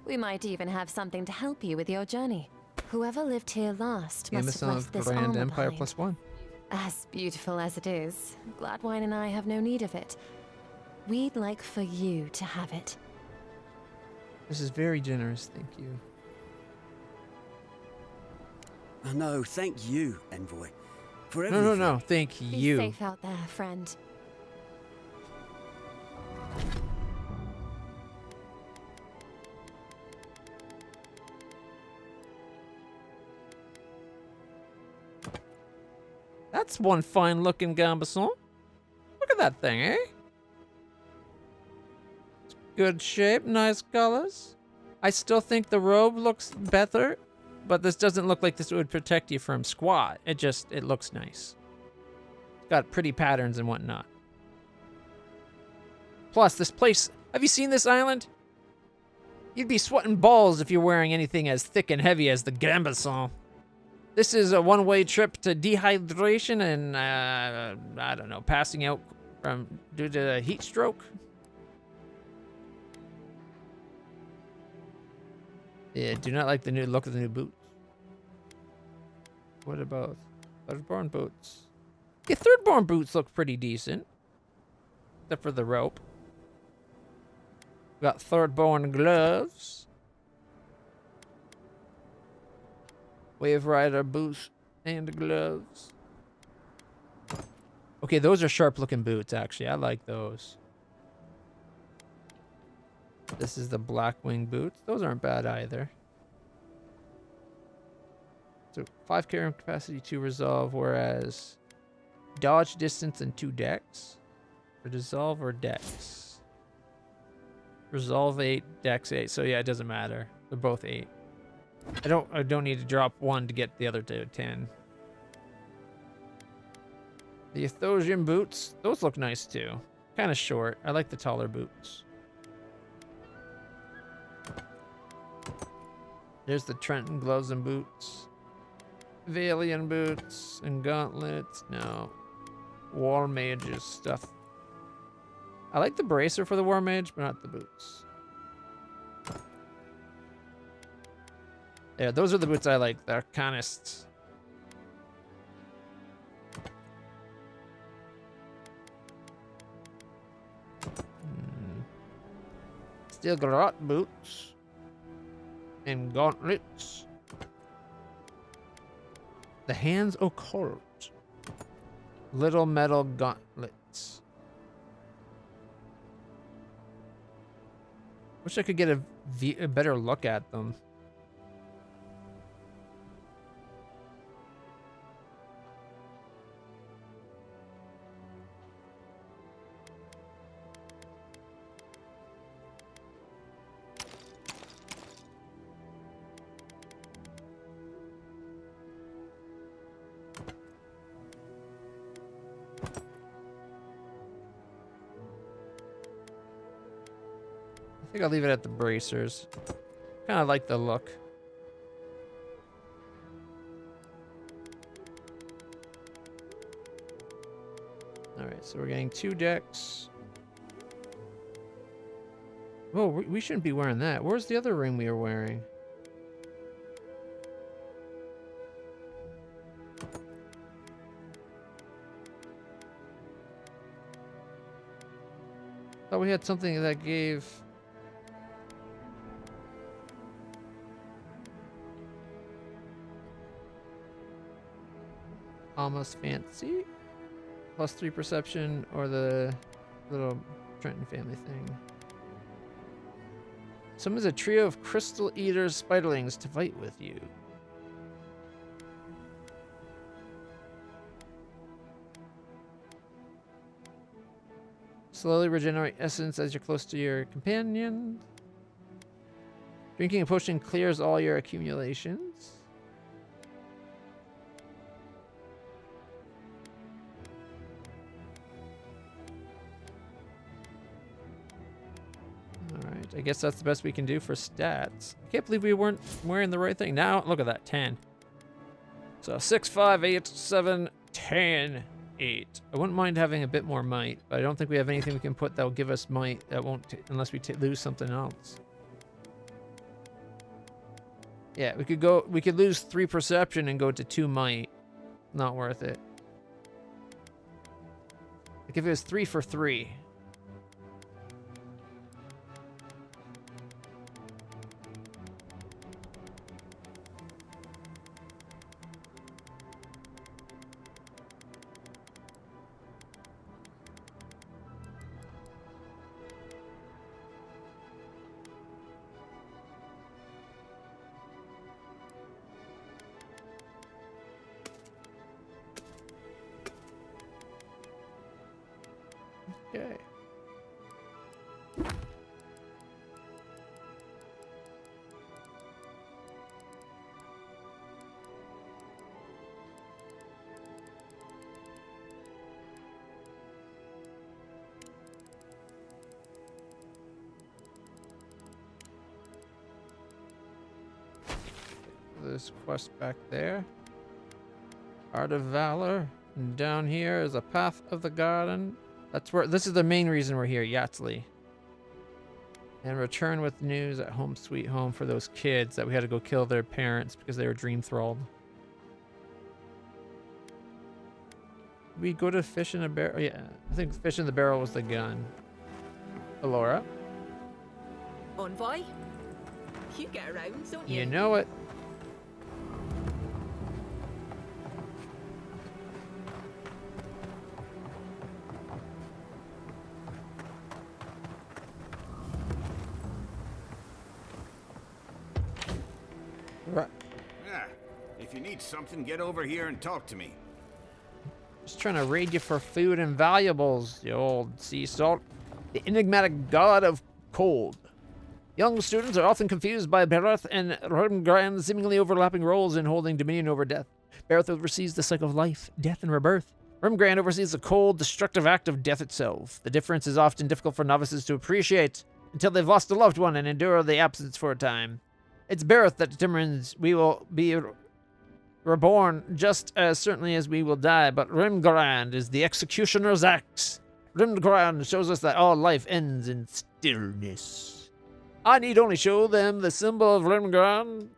We might even have something to help you with your journey. Whoever lived here last must have Amazon left of this Grand armor Empire behind. +1. As beautiful as it is, Gladwine and I have no need of it. We'd like for you to have it. This is very generous, thank you. No, thank you, Envoy. For No, everything. no, no, thank Be you. safe out there, friend. That's one fine looking gambeson. Look at that thing, eh? Good shape, nice colors. I still think the robe looks better, but this doesn't look like this would protect you from squat. It looks nice. It's got pretty patterns and whatnot. Plus, this place, have you seen this island? You'd be sweating balls if you're wearing anything as thick and heavy as the gambeson. This is a one-way trip to dehydration and, I don't know, passing out due to a heat stroke. Yeah, do not like the new look of the new boots. What about Thirdborn boots? Yeah, Thirdborn boots look pretty decent. Except for the rope. Got Thirdborn gloves. Wave Rider boots and gloves. Okay, those are sharp looking boots, actually. I like those. This is the Blackwing boots. Those aren't bad either. So 5 carrying capacity, 2 resolve, whereas dodge distance and 2 dex. Or dissolve or dex. Resolve 8, dex 8. So yeah, it doesn't matter. They're both 8. I don't need to drop 1 to get the other to 10. The Athosian boots, those look nice too. Kind of short. I like the taller boots. There's the Trenton gloves and boots. Valian boots and gauntlets. No. War mages stuff. I like the bracer for the war mage, but not the boots. Yeah, those are the boots I like. The Arcanists. Steel garrote boots. And gauntlets. The Hands Occult. Little metal gauntlets. Wish I could get a better look at them. I think I'll leave it at the bracers. Kind of like the look. Alright, so we're getting 2 decks. Whoa, we shouldn't be wearing that. Where's the other ring we were wearing? Thought we had something that gave... Almost fancy. +3 perception or the little Trenton family thing. Summons a trio of crystal eaters spiderlings to fight with you. Slowly regenerate essence as you're close to your companion. Drinking a potion clears all your accumulations. I guess that's the best we can do for stats. I can't believe we weren't wearing the right thing. Now, look at that, 10. So 6, 5, 8, 7, 10, 8. I wouldn't mind having a bit more might, but I don't think we have anything we can put that will give us might that won't, unless we lose something else. Yeah, we could lose 3 perception and go to 2 might. Not worth it. Like if it was 3 for 3. Okay. This quest back there. Art of Valor. And down here is a Path of the Garden. That's where, this is the main reason we're here, Yatsley. And return with news at home sweet home for those kids that we had to go kill their parents because they were dream thralled. We go to fish in a barrel. Yeah, I think fish in the barrel was the gun. Alora? Envoy? You get around, don't you? You know it. Right. Yeah. If you need something, get over here and talk to me. Just trying to raid you for food and valuables, you old sea salt. The enigmatic god of cold. Young students are often confused by Bereth and Rimgrand's seemingly overlapping roles in holding dominion over death. Bereth oversees the cycle of life, death, and rebirth. Rimgrand oversees the cold, destructive act of death itself. The difference is often difficult for novices to appreciate until they've lost a loved one and endure the absence for a time. It's Bereth that determines we will be reborn just as certainly as we will die, but Rimgrand is the executioner's axe. Rimgrand shows us that all life ends in stillness. I need only show them the symbol of Rimgrand.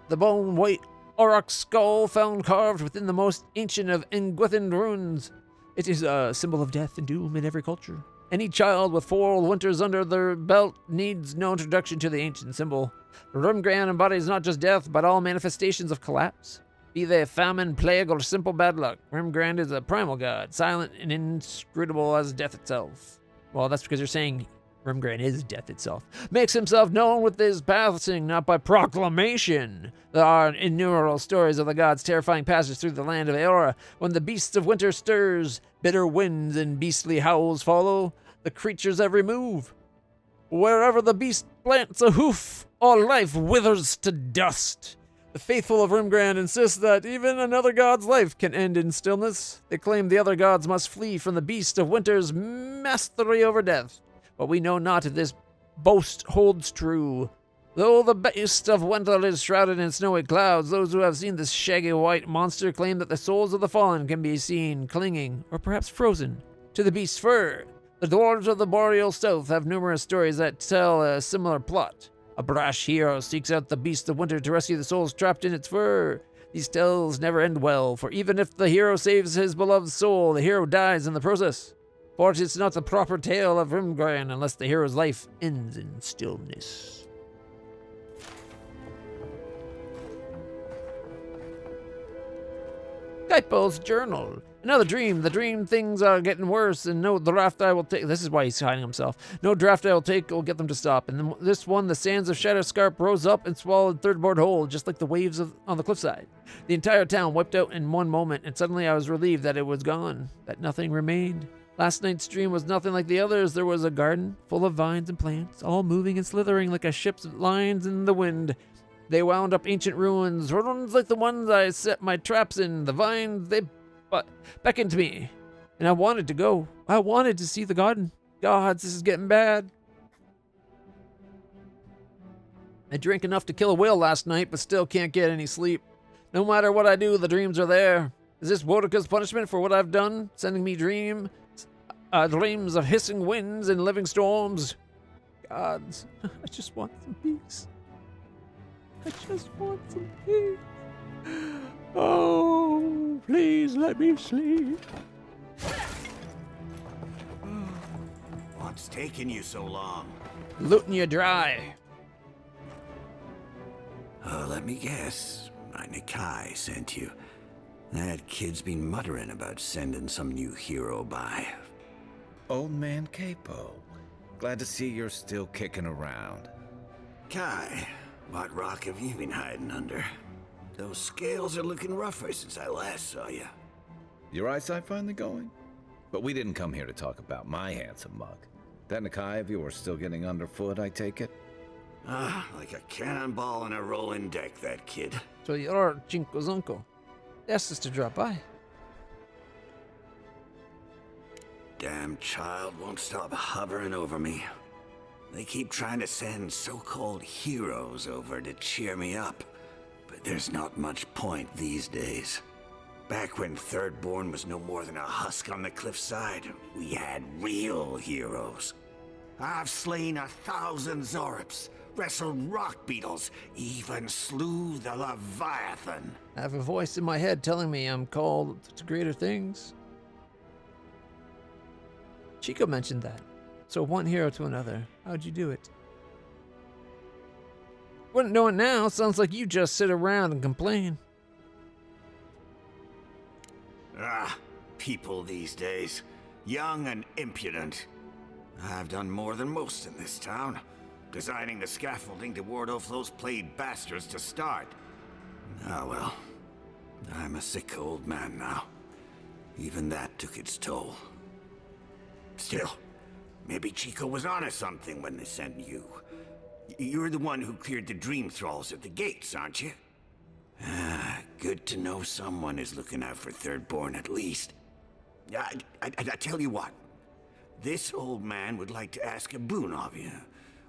The bone white auroch skull found carved within the most ancient of Engwithan runes. It is a symbol of death and doom in every culture. Any child with 4 winters under their belt needs no introduction to the ancient symbol. Rimgrand embodies not just death, but all manifestations of collapse. Be they famine, plague, or simple bad luck, Rimgrand is a primal god, silent and inscrutable as death itself. Well, that's because you're saying Rimgrand is death itself. Makes himself known with his passing, not by proclamation. There are innumerable stories of the god's terrifying passage through the land of Eora. When the beasts of winter stirs, bitter winds and beastly howls follow the creature's every move. Wherever the beast plants a hoof, all life withers to dust. The faithful of Rimgrand insist that even another god's life can end in stillness. They claim the other gods must flee from the beast of winter's mastery over death. But we know not if this boast holds true. Though the beast of winter is shrouded in snowy clouds, those who have seen this shaggy white monster claim that the souls of the fallen can be seen clinging, or perhaps frozen, to the beast's fur. The dwarves of the boreal south have numerous stories that tell a similar plot. A brash hero seeks out the beast of winter to rescue the souls trapped in its fur. These tales never end well, for even if the hero saves his beloved soul, the hero dies in the process. For it's not the proper tale of Rimgrand unless the hero's life ends in stillness. Kaipo's journal. Another dream. The dream things are getting worse, and no draft I will take. This is why he's hiding himself. No draft I will take will get them to stop. And then this one, the sands of Shadowscarp rose up and swallowed Thirdborn whole, just like the waves on the cliffside. The entire town wiped out in one moment, and suddenly I was relieved that it was gone, that nothing remained. Last night's dream was nothing like the others. There was a garden full of vines and plants, all moving and slithering like a ship's lines in the wind. They wound up ancient ruins like the ones I set my traps in. The vines, they beckoned to me, and I wanted to go. I wanted to see the garden. Gods, this is getting bad. I drank enough to kill a whale last night, but still can't get any sleep. No matter what I do, the dreams are there. Is this Wodika's punishment for what I've done? Sending me dreams of hissing winds and living storms? Gods, I just want some peace. I just want some peace. Oh, please let me sleep. What's taking you so long? Looting you dry. Let me guess. My Nikai sent you. That kid's been muttering about sending some new hero by. Old man Capo. Glad to see you're still kicking around. Kai, what rock have you been hiding under? Those scales are looking rougher since I last saw you. Your eyesight finally going? But we didn't come here to talk about my handsome mug. That Nakai of yours still getting underfoot, I take it? Like a cannonball in a rolling deck, that kid. So you're Jinko's uncle. Asked us to drop by. Damn child won't stop hovering over me. They keep trying to send so-called heroes over to cheer me up, but there's not much point these days. Back when Thirdborn was no more than a husk on the cliffside, we had real heroes. I've slain 1,000 Zorops, wrestled rock beetles, even slew the Leviathan. I have a voice in my head telling me I'm called to greater things. Chico mentioned that. So one hero to another. How'd you do it? Wouldn't know it now. Sounds like you just sit around and complain. People these days. Young and impudent. I've done more than most in this town. Designing the scaffolding to ward off those plague bastards to start. Ah well. I'm a sick old man now. Even that took its toll. Still, maybe Chico was onto something when they sent you. You're the one who cleared the dream thralls at the gates, aren't you? Good to know someone is looking out for Thirdborn at least. I tell you what. This old man would like to ask a boon of you.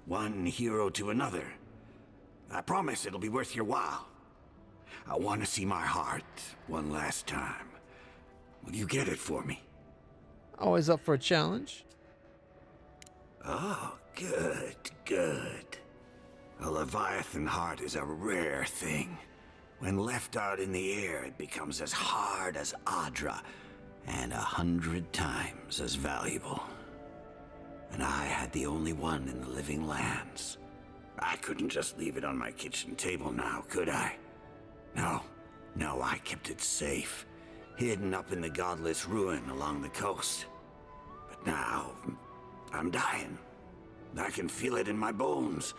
One hero to another. I promise it'll be worth your while. I want to see my heart one last time. Will you get it for me? Always up for a challenge. Oh, good, good. A Leviathan heart is a rare thing. When left out in the air, it becomes as hard as Adra, and 100 times as valuable. And I had the only one in the living lands. I couldn't just leave it on my kitchen table now, could I? No, I kept it safe, hidden up in the godless ruin along the coast. But now, I'm dying. I can feel it in my bones.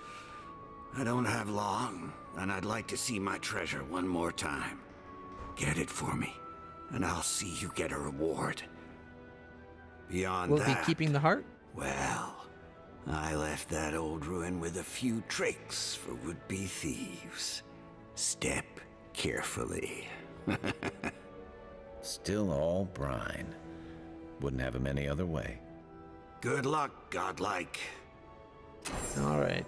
I don't have long, and I'd like to see my treasure one more time. Get it for me, and I'll see you get a reward. Beyond Will that... he be keeping the heart? Well, I left that old ruin with a few tricks for would-be thieves. Step carefully. Still all brine. Wouldn't have him any other way. Good luck, godlike. All right.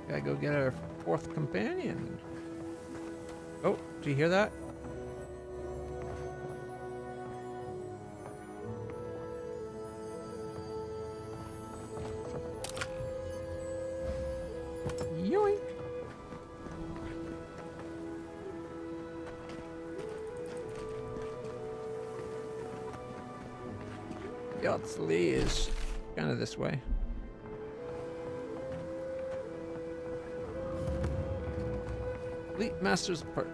Gotta go get our fourth companion. Oh, do you hear that? Yoink. Yachtley is kind of this way. Fleet Master's Perch.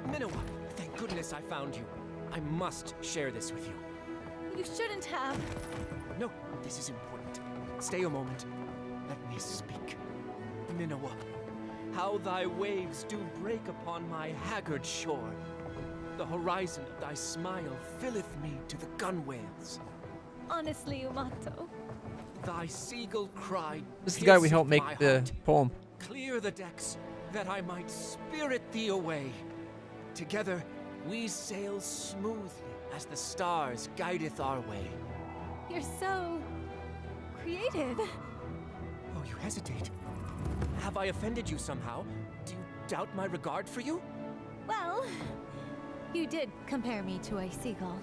Minowa, thank goodness I found you. I must share this with you. You shouldn't have. No, this is important. Stay a moment. Let me speak. Minowa, how thy waves do break upon my haggard shore. The horizon of thy smile filleth me to the gunwales. Honestly, Umato. Thy seagull cry. This is the guy we pierceth helped make my the heart. poem. Clear the decks, that I might spirit thee away. Together we sail smoothly as the stars guideth our way. You're so creative. Oh, you hesitate. Have I offended you somehow? Do you doubt my regard for you? Well, you did compare me to a seagull.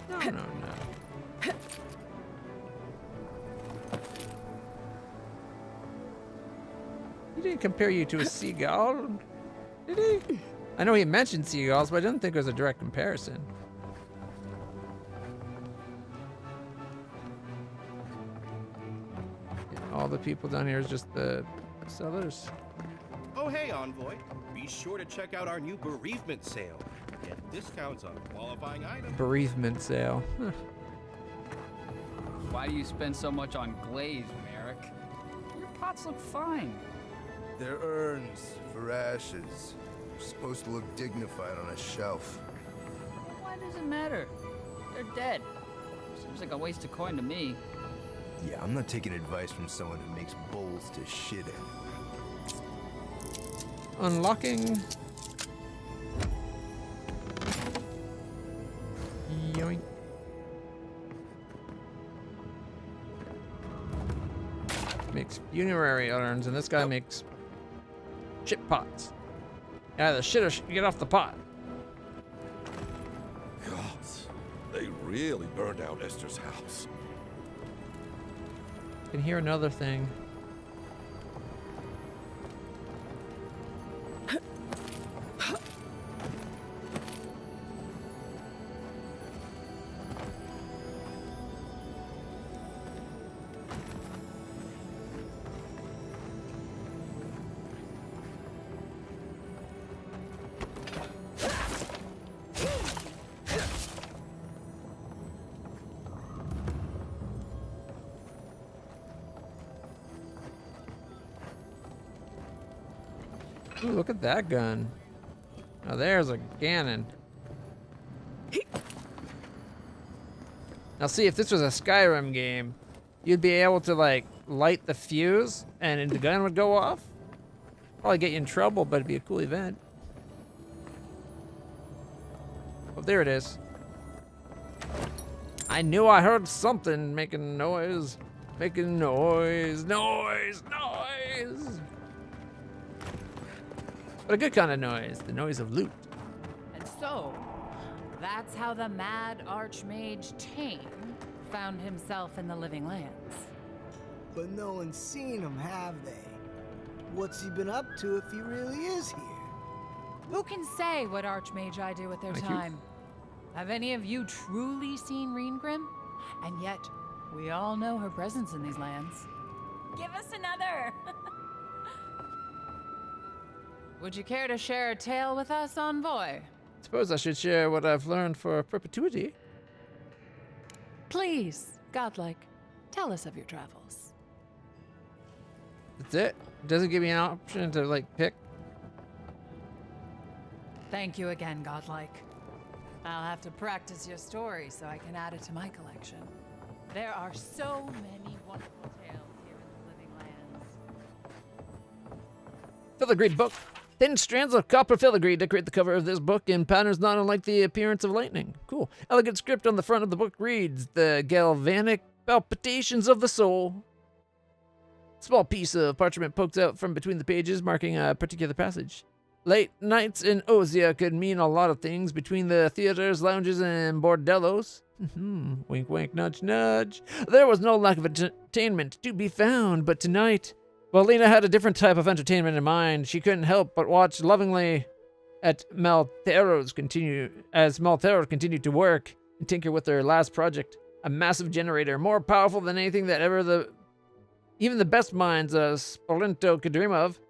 No. didn't compare you to a seagull, did he? I know he mentioned seagulls, but I didn't think it was a direct comparison. All the people down here is just the sellers. Oh, hey, Envoy. Be sure to check out our new bereavement sale. Get discounts on qualifying items. Bereavement sale. Huh. Why do you spend so much on glaze, Merrick? Your pots look fine. They're urns for ashes. They're supposed to look dignified on a shelf. Why does it matter? They're dead. Seems like a waste of coin to me. Yeah, I'm not taking advice from someone who makes bowls to shit in. Unlocking. Yoink. Makes funerary urns, and this guy makes shit pots. Yeah, the shit or get off the pot. Gods, they really burned out Esther's house. Can hear another thing. Ooh, look at that gun. Now there's a cannon. Now see, if this was a Skyrim game, you'd be able to like light the fuse and the gun would go off. Probably get you in trouble, but it'd be a cool event. Oh, there it is. I knew I heard something making noise. Making noise, noise, noise. But a good kind of noise, the noise of loot. And so, that's how the mad Archmage Tane found himself in the Living Lands. But no one's seen him, have they? What's he been up to if he really is here? Who can say what Archmage do with their time? Have any of you truly seen Reengrim? And yet, we all know her presence in these lands. Give us another! Would you care to share a tale with us, Envoy? Suppose I should share what I've learned for perpetuity. Please, godlike, tell us of your travels. That's it? Does it give me an option to like pick? Thank you again, godlike. I'll have to practice your story so I can add it to my collection. There are so many wonderful tales here in the Living Lands. Filigree book. Thin strands of copper filigree decorate the cover of this book in patterns not unlike the appearance of lightning. Cool. Elegant script on the front of the book reads, "The galvanic palpitations of the soul." Small piece of parchment pokes out from between the pages, marking a particular passage. Late nights in Ozia could mean a lot of things between the theaters, lounges, and bordellos. Wink, wink, nudge, nudge. There was no lack of entertainment to be found, but tonight, Lena had a different type of entertainment in mind. She couldn't help but watch lovingly at Malthero continued to work and tinker with their last project, a massive generator, more powerful than anything that even the best minds of Spolento could dream of.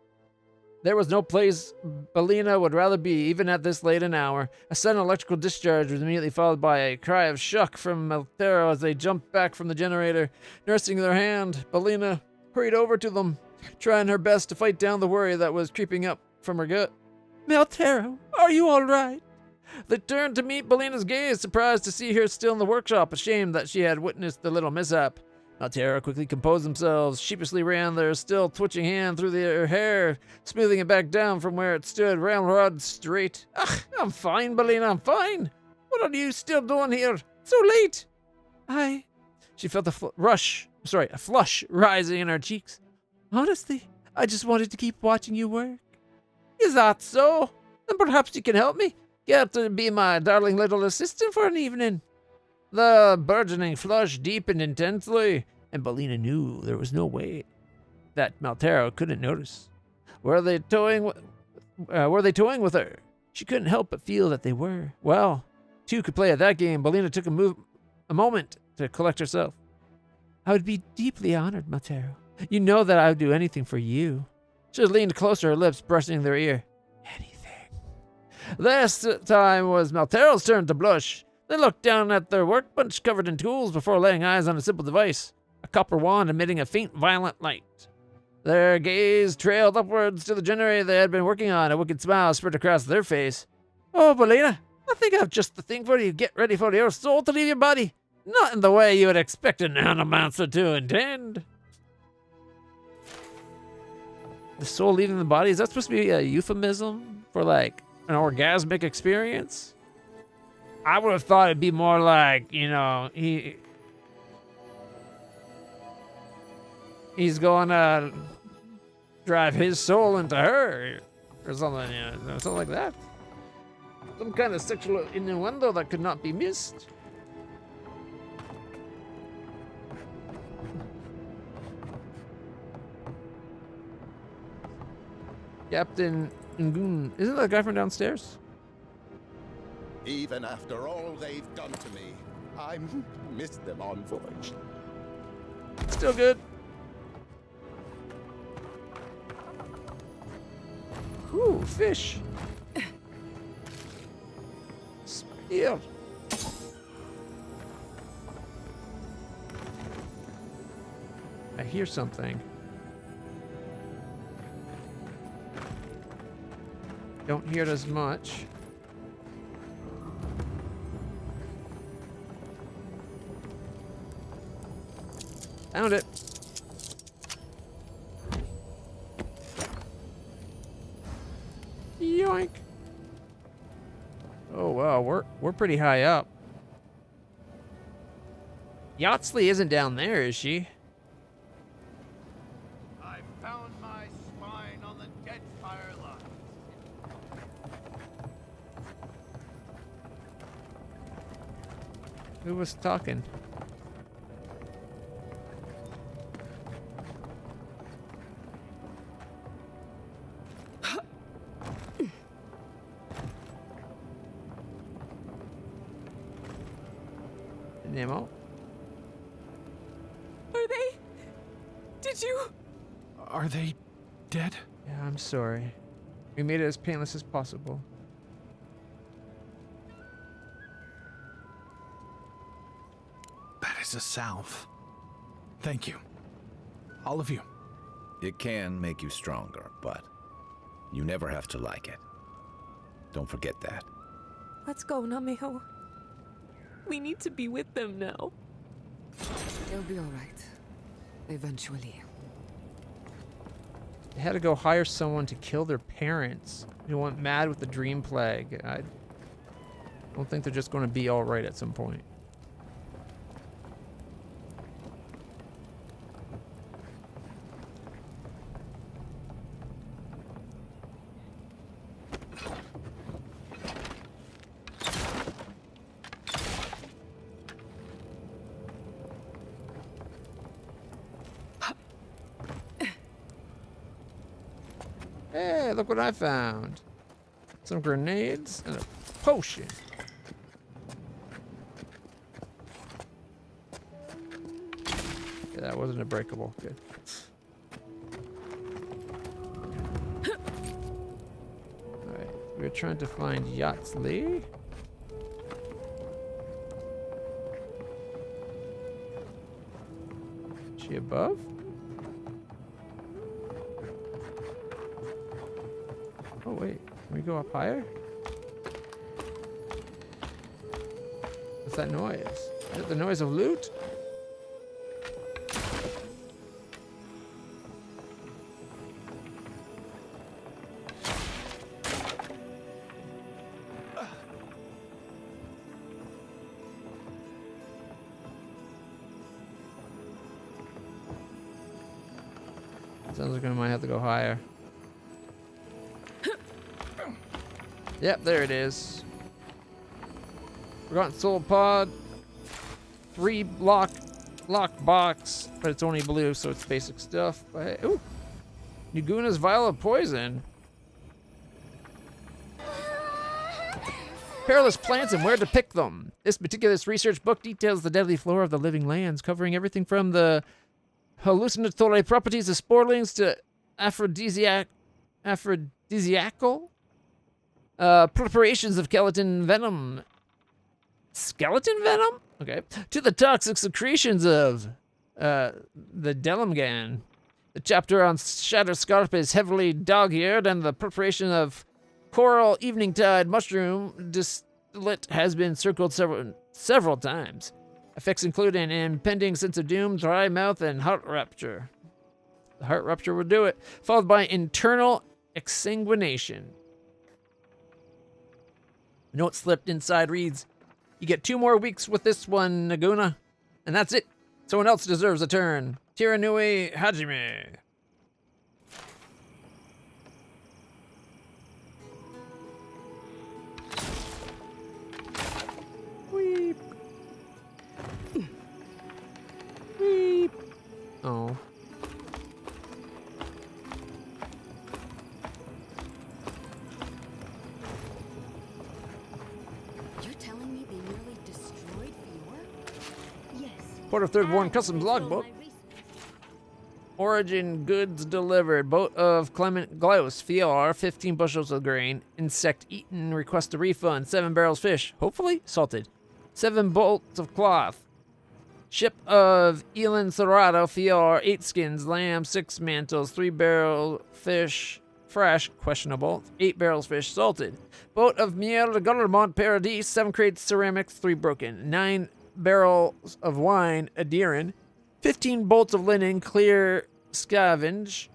There was no place Belina would rather be, even at this late an hour. A sudden electrical discharge was immediately followed by a cry of shock from Malthero as they jumped back from the generator. Nursing their hand, Belina hurried over to them, trying her best to fight down the worry that was creeping up from her gut. "Malthero, are you all right?" They turned to meet Belina's gaze, surprised to see her still in the workshop, ashamed that she had witnessed the little mishap. Malthero quickly composed themselves, sheepishly ran their still twitching hand through their hair, smoothing it back down from where it stood, ramrod straight. "I'm fine, Belina, I'm fine. What are you still doing here? So late." She felt a flush rising in her cheeks. "Honestly, I just wanted to keep watching you work." "Is that so? Then perhaps you can help me. Get to be my darling little assistant for an evening." The burgeoning flush deepened intensely, and Belina knew there was no way that Malthero couldn't notice. Were they toying with her? She couldn't help but feel that they were. Well, two could play at that game. Belina took a moment to collect herself. I would be deeply honored, Maltero. You know that I would do anything for you. She leaned closer, her lips brushing their ear. Anything. This time was Maltero's turn to blush. They looked down at their workbench covered in tools before laying eyes on a simple device, a copper wand emitting a faint violet light. Their gaze trailed upwards to the generator they had been working on. A wicked smile spread across their face. Oh, Belina, I think I've just the thing for you. Get ready for your soul to leave your body. Not in the way you would expect an animancer to intend. The soul leaving the body? Is that supposed to be a euphemism for like an orgasmic experience? I would have thought it'd be more like, you know, he's going to drive his soul into her or something, you know, something like that. Some kind of sexual innuendo that could not be missed. Captain Ngoon. Isn't that the guy from downstairs? Even after all they've done to me, I miss them on voyage. Still good. Ooh, fish. Spear. I hear something. Don't hear it as much. Found it. Yoink. Oh wow, we're pretty high up. Yachtley isn't down there, is she? I found my spine on the dead fire line. Who was talking? Nemo? Are they? Did you? Are they dead? Yeah, I'm sorry. We made it as painless as possible. That is a salve. Thank you. All of you. It can make you stronger, but you never have to like it. Don't forget that. Let's go, Namiho. We need to be with them now. They'll be all right. Eventually. They had to go hire someone to kill their parents who went mad with the dream plague. I don't think they're just going to be all right at some point. Hey, look what I found. Some grenades and a potion. Yeah, that wasn't a breakable. Good. Alright, we're trying to find Yachtley. Is she above? Oh wait, can we go up higher? What's that noise? Is it the noise of loot? Sounds like I might have to go higher. Yep, there it is. Forgotten soul pod. 3 lock box, but it's only blue, so it's basic stuff. But hey, ooh, Naguna's vial of poison. Perilous plants and where to pick them. This meticulous research book details the deadly flora of the living lands, covering everything from the hallucinatory properties of sporelings to aphrodisiacal preparations of skeleton venom. Skeleton venom? Okay. To the toxic secretions of the Delimgan. The chapter on Shatterscarp is heavily dog-eared, and the preparation of coral eveningtide mushroom distillate has been circled several times. Effects include an impending sense of doom, dry mouth, and heart rupture. The heart rupture will do it, followed by internal exsanguination. A note slipped inside reads, "You get 2 more weeks with this one, Naguna, and that's it. Someone else deserves a turn. Tiranui Hajime." Weep. Weep. Oh. You're telling me they nearly destroyed Fior? Yes. Port of Thirdborn Customs Logbook. Origin goods delivered. Boat of Clement Glaus, Fior, 15 bushels of grain. Insect eaten, request a refund. 7 barrels fish, hopefully salted. 7 bolts of cloth. Ship of Elin Serrato, Fior, 8 skins, lamb, 6 mantles, 3 barrel fish, fresh, questionable. 8 barrels fish, salted. Boat of Miel de Gullermont Paradis, 7 crates ceramics, 3 broken. 9 barrels of wine, Adiran. 15 bolts of linen, clear scavenge.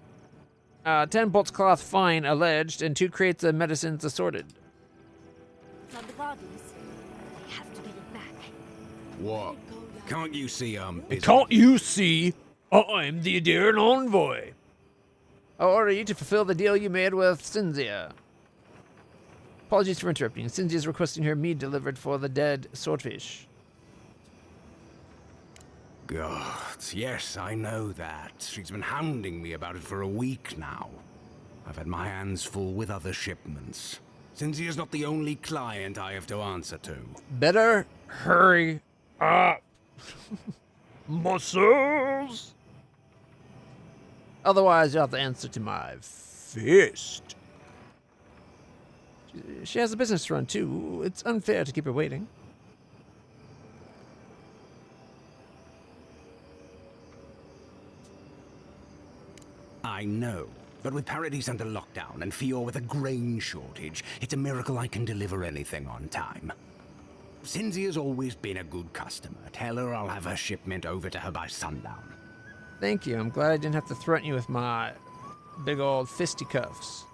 10 bolts cloth, fine, alleged. And 2 crates of medicines, assorted. From the bodies. They have to get it back. What? Can't you see I'm busy? Can't you see I'm the Adiran envoy? I'll order you to fulfill the deal you made with Cynthia. Apologies for interrupting. Cynthia is requesting her mead delivered for the dead swordfish. God, yes, I know that. She's been hounding me about it for a week now. I've had my hands full with other shipments. Cynthia's not the only client I have to answer to. Better hurry up. Muscles! Otherwise, you'll have to answer to my fist. She has a business to run, too. It's unfair to keep her waiting. I know, but with Paradis under lockdown and Fior with a grain shortage, it's a miracle I can deliver anything on time. Cynthia's always been a good customer. Tell her I'll have her shipment over to her by sundown. Thank you. I'm glad I didn't have to threaten you with my big old fisticuffs.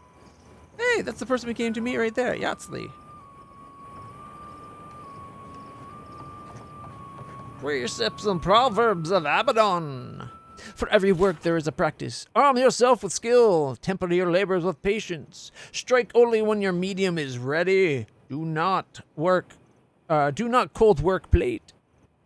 Hey, that's the person we came to meet right there, Yatsley. Precepts and Proverbs of Abaddon. For every work there is a practice. Arm yourself with skill. Temper your labors with patience. Strike only when your medium is ready. Do not cold work plate.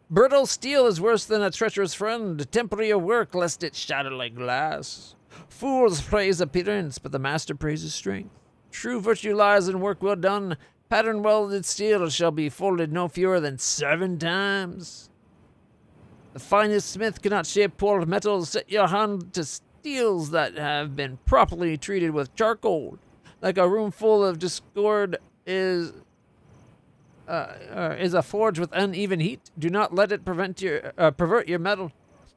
Brittle steel is worse than a treacherous friend. Temper your work lest it shatter like glass. Fools praise appearance, but the master praises strength. True virtue lies in work well done. Pattern welded steel shall be folded no fewer than 7 times. The finest smith cannot shape poor metals. Set your hand to steels that have been properly treated with charcoal. Like a room full of discord is a forge with uneven heat. Do not let it pervert your metal.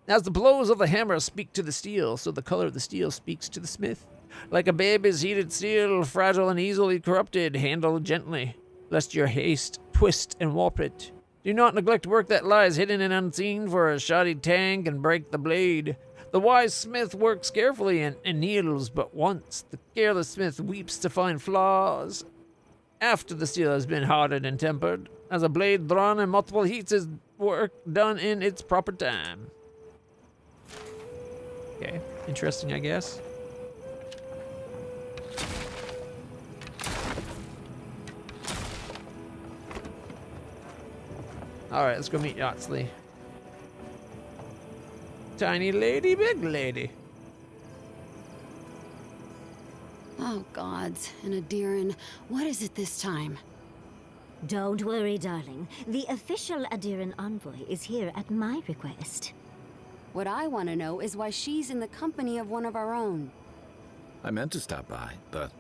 As the blows of the hammer speak to the steel, so the color of the steel speaks to the smith. Like a baby's heated steel, fragile and easily corrupted, handle gently, lest your haste twist and warp it. Do not neglect work that lies hidden and unseen, for a shoddy tang can break the blade. The wise smith works carefully and anneals but once. The careless smith weeps to find flaws. After the steel has been hardened and tempered, as a blade drawn in multiple heats is work done in its proper time. Okay, interesting, I guess. Alright, let's go meet Yatsley. Tiny lady, big lady. Oh, gods. And Adiran, what is it this time? Don't worry, darling. The official Adiran envoy is here at my request. What I want to know is why she's in the company of one of our own. I meant to stop by, but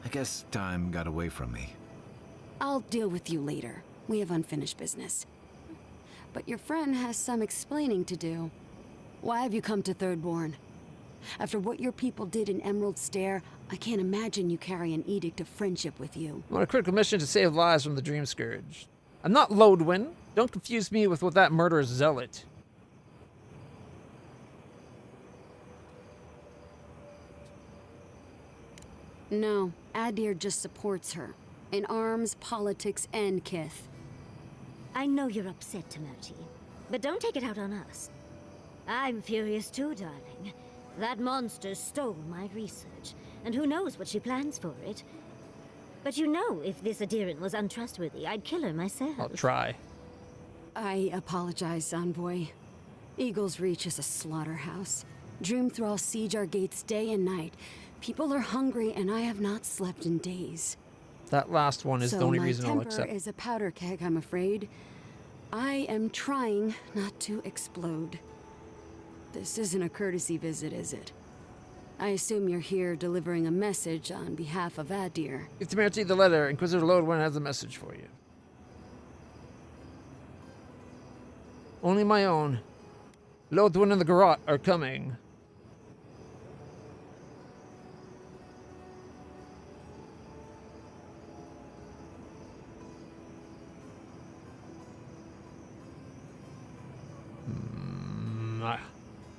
I guess time got away from me. I'll deal with you later. We have unfinished business. But your friend has some explaining to do. Why have you come to Thirdborn? After what your people did in Emerald Stair, I can't imagine you carry an edict of friendship with you. I'm on a critical mission to save lives from the Dream Scourge. I'm not Lodwin. Don't confuse me with what that murderous zealot. No, Adir just supports her. In arms, politics, and kith. I know you're upset, Timoti, but don't take it out on us. I'm furious too, darling. That monster stole my research, and who knows what she plans for it. But you know, if this Adiran was untrustworthy, I'd kill her myself. I'll try. I apologize, Envoy. Eagle's Reach is a slaughterhouse. Dream Thralls siege our gates day and night. People are hungry, and I have not slept in days. That last one is the only reason I'll accept. So my temper is a powder keg, I'm afraid. I am trying not to explode. This isn't a courtesy visit, is it? I assume you're here delivering a message on behalf of Adir. Give Timoti the letter. Inquisitor Lodwin has a message for you. Only my own. Lodwin and the Garrote are coming.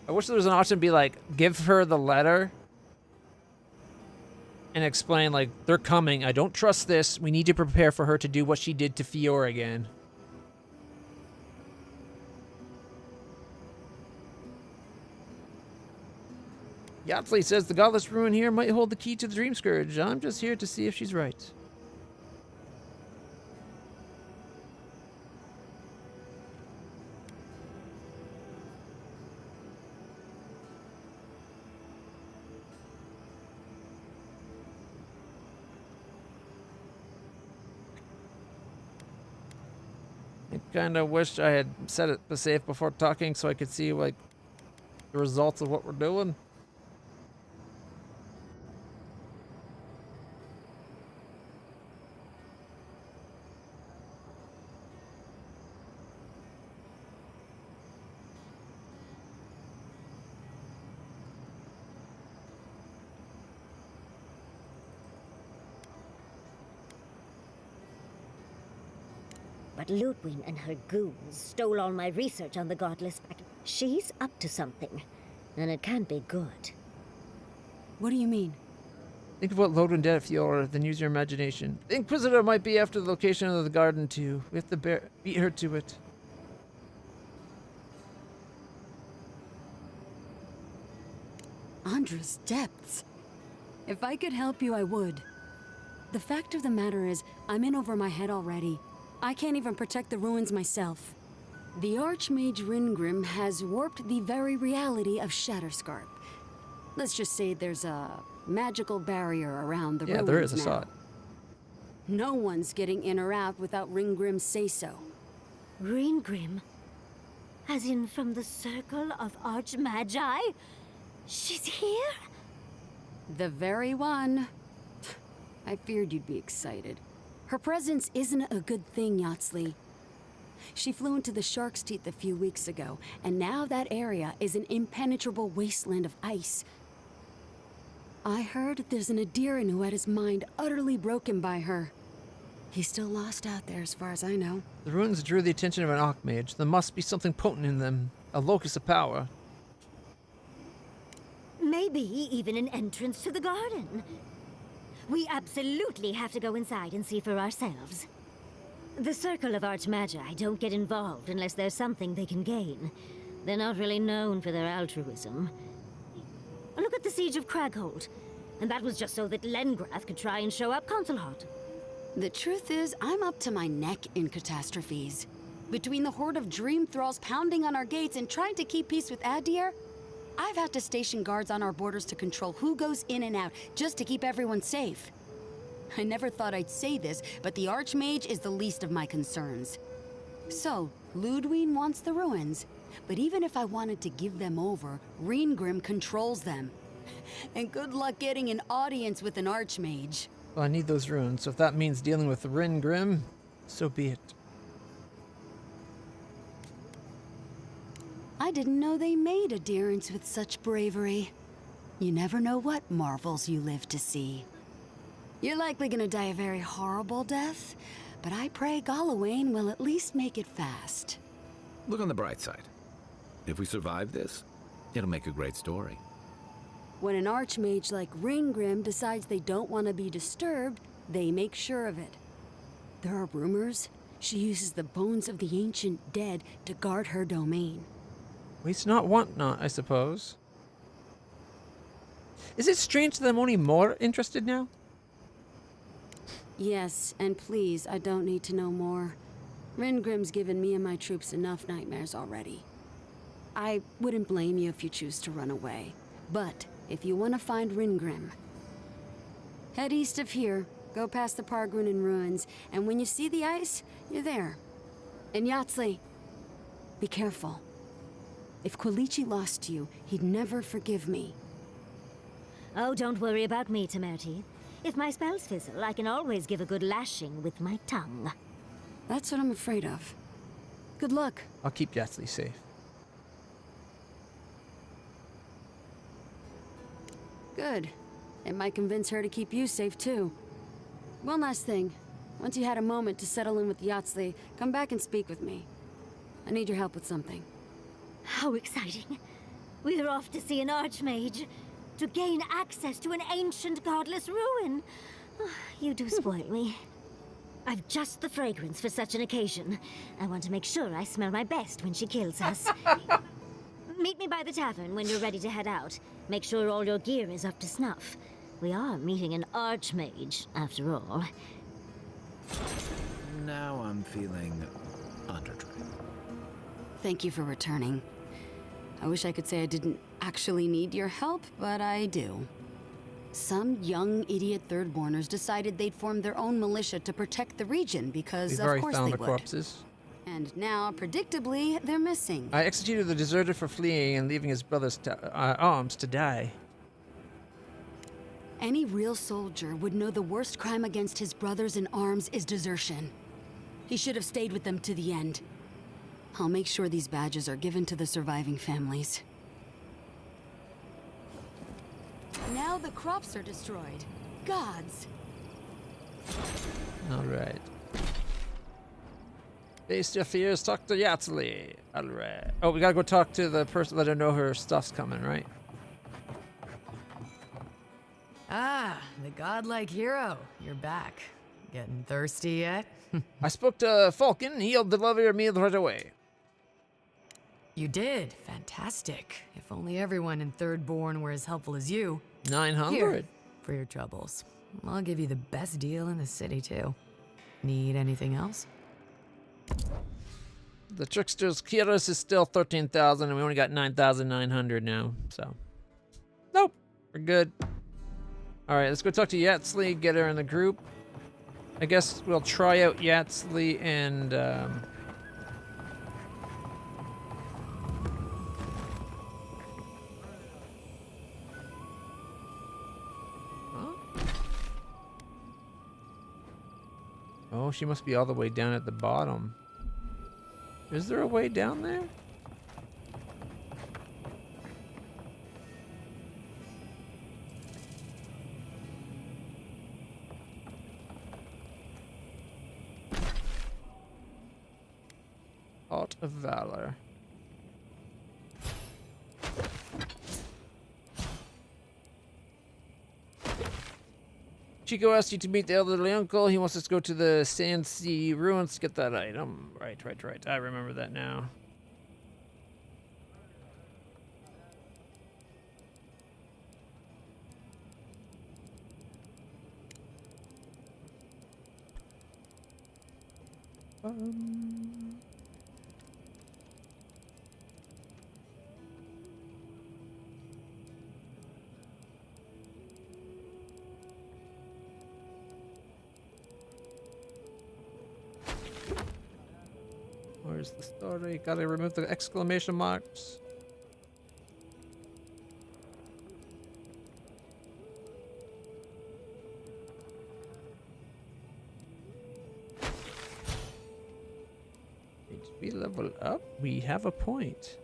I wish there was an option to be like, give her the letter and explain, like, they're coming. I don't trust this. We need to prepare for her to do what she did to Fiora again. Yatzli says the godless ruin here might hold the key to the Dream Scourge. I'm just here to see if she's right. I kind of wish I had set it to safe before talking so I could see, like, the results of what we're doing. But Lodwin and her goons stole all my research on the Godless back. She's up to something, and it can't be good. What do you mean? Think of what Lodwin did at Fiora, then use your imagination. The Inquisitor might be after the location of the garden, too. We have to beat her to it. Andra's depths. If I could help you, I would. The fact of the matter is, I'm in over my head already. I can't even protect the ruins myself. The Archmage Ringrim has warped the very reality of Shatterscarp. Let's just say there's a magical barrier around the ruins now. Yeah, there is, I saw it. No one's getting in or out without Ringgrim's say-so. Ringgrim? As in from the Circle of Archmagi? She's here? The very one. I feared you'd be excited. Her presence isn't a good thing, Yatzli. She flew into the Shark's Teeth a few weeks ago, and now that area is an impenetrable wasteland of ice. I heard there's an Adiran who had his mind utterly broken by her. He's still lost out there as far as I know. The ruins drew the attention of an Archmage. There must be something potent in them. A locus of power. Maybe even an entrance to the garden. We absolutely have to go inside and see for ourselves. The Circle of Archmagi don't get involved unless there's something they can gain. They're not really known for their altruism. Look at the Siege of Craghold. And that was just so that Lengrath could try and show up Consulhot. The truth is, I'm up to my neck in catastrophes. Between the horde of Dream Thralls pounding on our gates and trying to keep peace with Adir, I've had to station guards on our borders to control who goes in and out, just to keep everyone safe. I never thought I'd say this, but the Archmage is the least of my concerns. So, Ludwig wants the ruins. But even if I wanted to give them over, Reengrim controls them. And good luck getting an audience with an Archmage. Well, I need those runes, so if that means dealing with Reengrim, so be it. I didn't know they made adherents with such bravery. You never know what marvels you live to see. You're likely gonna die a very horrible death, but I pray Galawain will at least make it fast. Look on the bright side. If we survive this, it'll make a great story. When an Archmage like Reengrim decides they don't want to be disturbed, they make sure of it. There are rumors she uses the bones of the ancient dead to guard her domain. Waste not, want not, I suppose. Is it strange that I'm only more interested now? Yes, and please, I don't need to know more. Reengrim's given me and my troops enough nightmares already. I wouldn't blame you if you choose to run away. But if you want to find Reengrim, head east of here, go past the Pargrunen ruins, and when you see the ice, you're there. And Yahtzee, be careful. If Quilichi lost you, he'd never forgive me. Oh, don't worry about me, Temerty. If my spells fizzle, I can always give a good lashing with my tongue. That's what I'm afraid of. Good luck. I'll keep Yahtzee safe. Good. It might convince her to keep you safe, too. One last thing. Once you had a moment to settle in with Yahtzee, come back and speak with me. I need your help with something. How exciting. We're off to see an Archmage. To gain access to an ancient godless ruin. You do spoil me. I've just the fragrance for such an occasion. I want to make sure I smell my best when she kills us. Meet me by the tavern when you're ready to head out. Make sure all your gear is up to snuff. We are meeting an Archmage, after all. Now I'm feeling underdriven. Thank you for returning. I wish I could say I didn't actually need your help, but I do. Some young idiot Thirdborners decided they'd form their own militia to protect the region because We've of already course found they the would. corpses. And now, predictably, they're missing. I executed the deserter for fleeing and leaving his brother's arms to die. Any real soldier would know the worst crime against his brothers in arms is desertion. He should have stayed with them to the end. I'll make sure these badges are given to the surviving families. Now the crops are destroyed. Gods! Alright. Face your fears, talk to Yahtzee. Alright. Oh, we gotta go talk to the person, let her know her stuff's coming, right? Ah, the godlike hero. You're back. Getting thirsty yet? I spoke to Falcon, he'll deliver your meal right away. You did. Fantastic. If only everyone in Thirdborn were as helpful as you. 900. Here, for your troubles. I'll give you the best deal in the city, too. Need anything else? The Trickster's Kiros is still 13,000 and we only got 9,900 now, so. Nope, we're good. Alright, let's go talk to Yahtzee, get her in the group. I guess we'll try out Yahtzee and, Oh, she must be all the way down at the bottom. Is there a way down there? Heart of Valor. Chico asked you to meet the elderly uncle. He wants us to go to the Sand Sea ruins to get that item. Right. I remember that now. Where's the story? Gotta remove the exclamation marks. Did we level up? We have a point.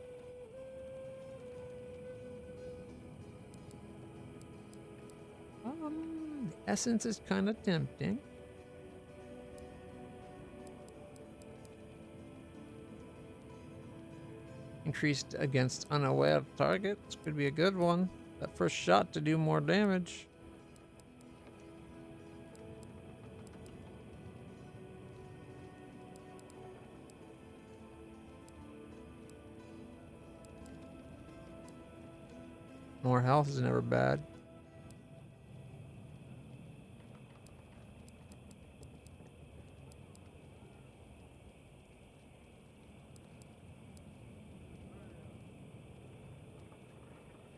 The essence is kind of tempting. Increased against unaware targets could be a good one. That first shot to do more damage. More health is never bad.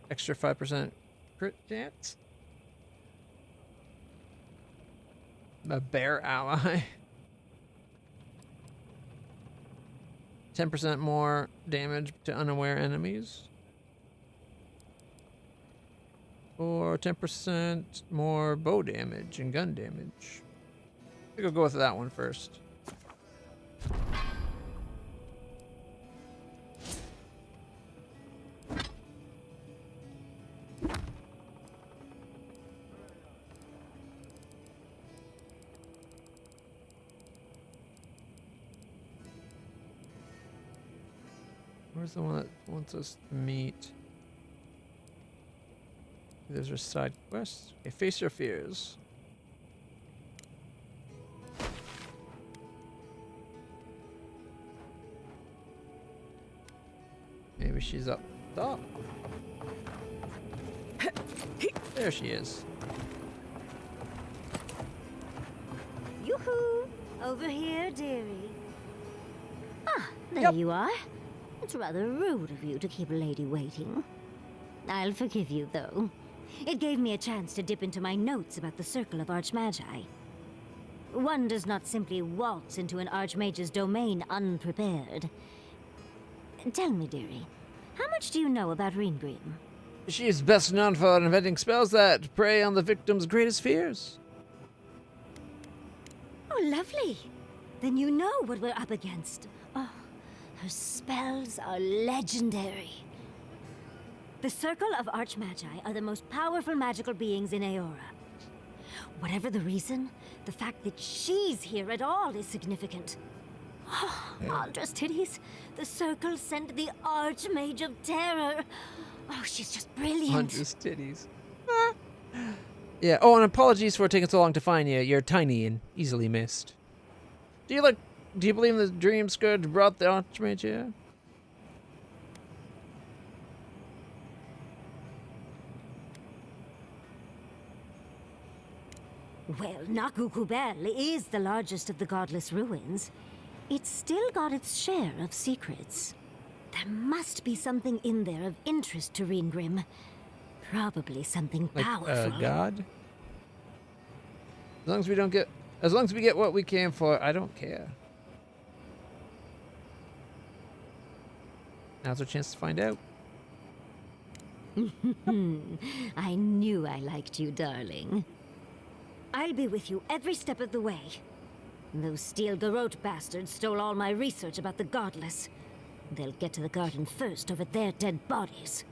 Extra 5% crit chance. A bear ally. 10% more damage to unaware enemies. Or 10% more bow damage and gun damage. I think I'll go with that one first. Where's the one that wants us to meet? There's our side quest. Okay, face your fears. Maybe she's up top. There she is. Yoo-hoo! Over here, dearie. Ah, there you are. It's rather rude of you to keep a lady waiting. I'll forgive you, though. It gave me a chance to dip into my notes about the Circle of Archmagi. One does not simply waltz into an Archmage's domain unprepared. Tell me, dearie, how much do you know about Reengrim? She is best known for inventing spells that prey on the victim's greatest fears. Oh, lovely. Then you know what we're up against. Oh, her spells are legendary. The Circle of Archmagi are the most powerful magical beings in Aora. Whatever the reason, the fact that she's here at all is significant. Oh, Aldra's titties. The Circle sent the Archmage of Terror. Oh, she's just brilliant. Aldra's titties. Yeah. Oh, and apologies for taking so long to find you. You're tiny and easily missed. Do you believe the Dream Scourge brought the Archmage here? Well, Nakukubel is the largest of the godless ruins. It's still got its share of secrets. There must be something in there of interest to Reengrim. Probably something powerful. God? As long as we get what we came for, I don't care. Now's our chance to find out. I knew I liked you, darling. I'll be with you every step of the way. Those Steel Garrote bastards stole all my research about the Godless. They'll get to the garden first over their dead bodies.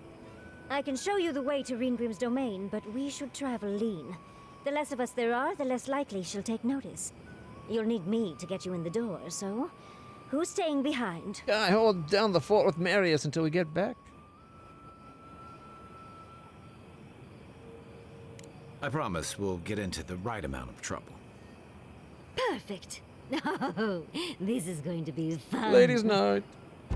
I can show you the way to Reengrim's domain, but we should travel lean. The less of us there are, the less likely she'll take notice. You'll need me to get you in the door, so who's staying behind? Can I hold down the fort with Marius until we get back? I promise we'll get into the right amount of trouble. Perfect. Oh, this is going to be fun. Ladies' night.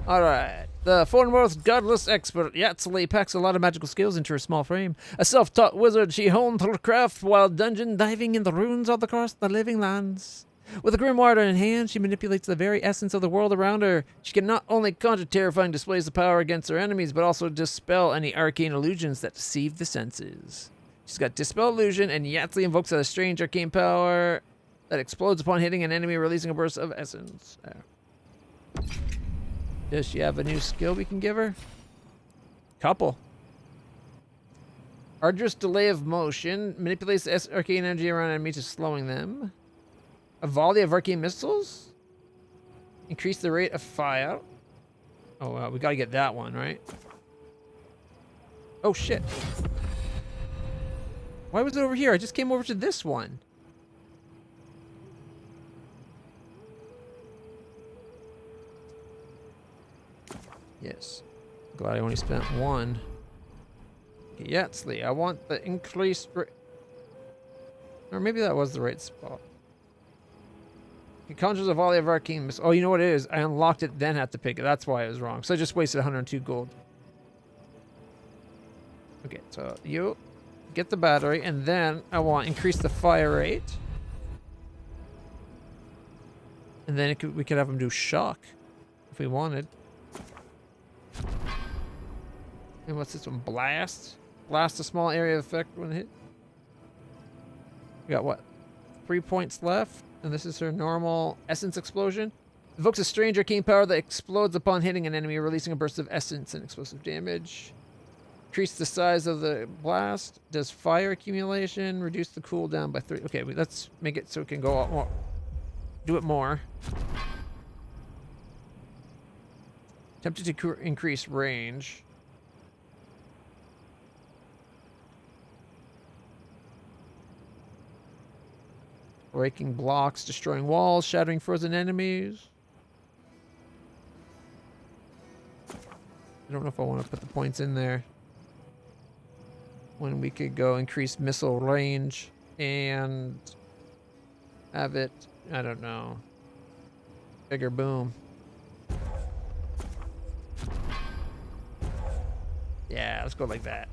Alright. The foremost godless expert, Yatsuli, packs a lot of magical skills into her small frame. A self-taught wizard, she honed her craft while dungeon diving in the ruins all across the living lands. With a grimoire in hand, she manipulates the very essence of the world around her. She can not only conjure terrifying displays of power against her enemies, but also dispel any arcane illusions that deceive the senses. She's got Dispel Illusion, and Yatsuli invokes a strange arcane power that explodes upon hitting an enemy, releasing a burst of essence. Does she have a new skill we can give her? Couple. Arduous delay of motion. Manipulates the arcane energy around enemies, just slowing them. A volley of arcane missiles. Increase the rate of fire. Oh, we gotta get that one, right? Oh, shit. Why was it over here? I just came over to this one. Yes. Glad I only spent one. Okay, Yatsley, I want the increased... Or maybe that was the right spot. It conjures a volley of arcane missiles. Oh, you know what it is? I unlocked it, then had to pick it. That's why it was wrong. So I just wasted 102 gold. Okay, so you get the battery, and then I want increase the fire rate. And then we could have him do shock if we wanted. And what's this one? Blast. Blast a small area of effect when hit. We got what? 3 points left. And this is her normal essence explosion. Evokes a strange arcane power that explodes upon hitting an enemy, releasing a burst of essence and explosive damage. Increase the size of the blast. Does fire accumulation. Reduce the cooldown by 3. Okay, let's make it so it can go out more. Do it more. Tempted to increase range. Breaking blocks, destroying walls, shattering frozen enemies. I don't know if I want to put the points in there. When we could go increase missile range and have it, I don't know, bigger boom. Yeah, let's go like that.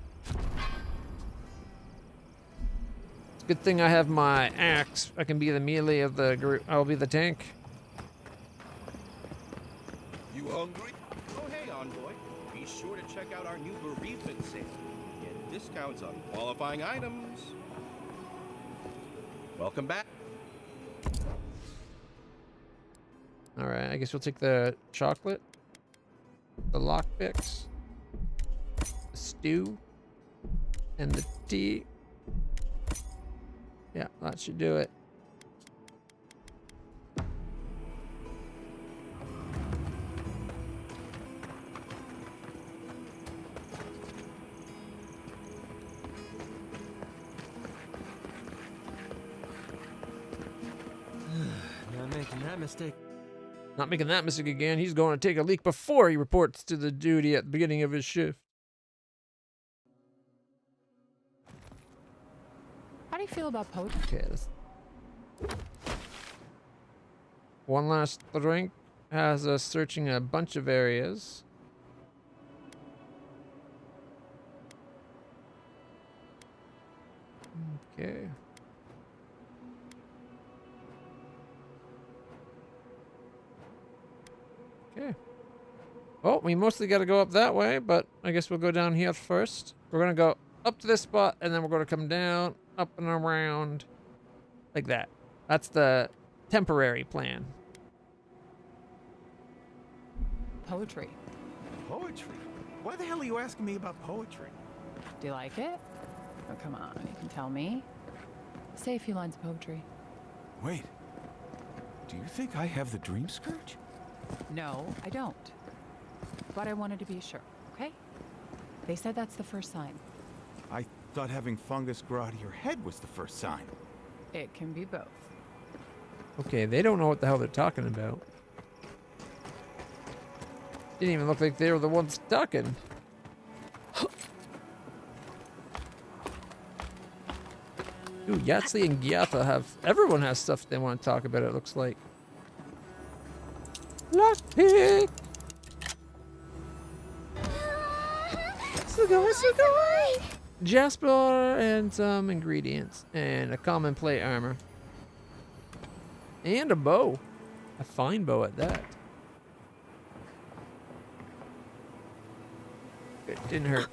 Good thing I have my axe. I can be the melee of the group. I'll be the tank. You hungry? Oh, hey, Envoy. Be sure to check out our new bereavement sale. Get discounts on qualifying items. Welcome back. All right, I guess we'll take the chocolate, the lockpicks, the stew, and the tea. Yeah, that should do it. Not making that mistake. Not making that mistake again. He's going to take a leak before he reports to the duty at the beginning of his shift. How do you feel about poetry? Okay, one last drink has us searching a bunch of areas. Okay. Okay. Well, we mostly got to go up that way, but I guess we'll go down here first. We're going to go up to this spot, and then we're going to come down, up and around, like that. That's the temporary plan. Poetry. Poetry? Why the hell are you asking me about poetry? Do you like it? Oh, come on, you can tell me. Say a few lines of poetry. Wait. Do you think I have the dream scourge? No, I don't. But I wanted to be sure, okay? They said that's the first sign. I thought having fungus grow out of your head was the first sign. It can be both. Okay, they don't know what the hell they're talking about. Didn't even look like they were the ones talking. Ooh, Yatsley and Gyatha have... Everyone has stuff they want to talk about, it looks like. Lockpick! Sugoi! Jasper and some ingredients. And a common plate armor. And a bow. A fine bow at that. It didn't hurt.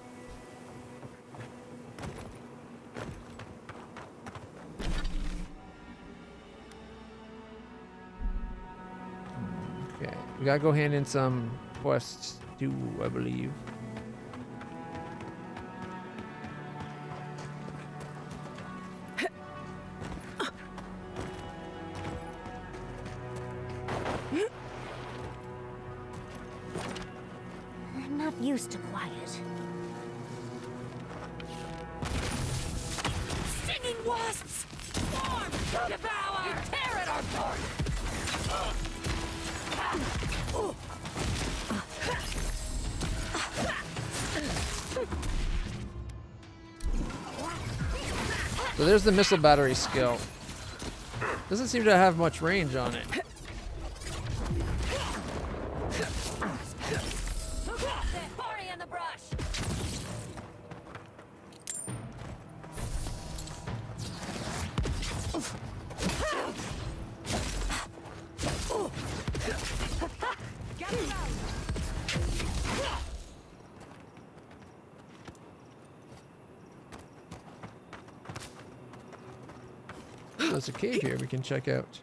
Okay, we gotta go hand in some quests too, I believe. I'm not used to quiet. Stinging wasps! Form! To devour! You tear at our heart! So there's the missile battery skill. Doesn't seem to have much range on it. Party in the brush! Oh, there's a cave here we can check out.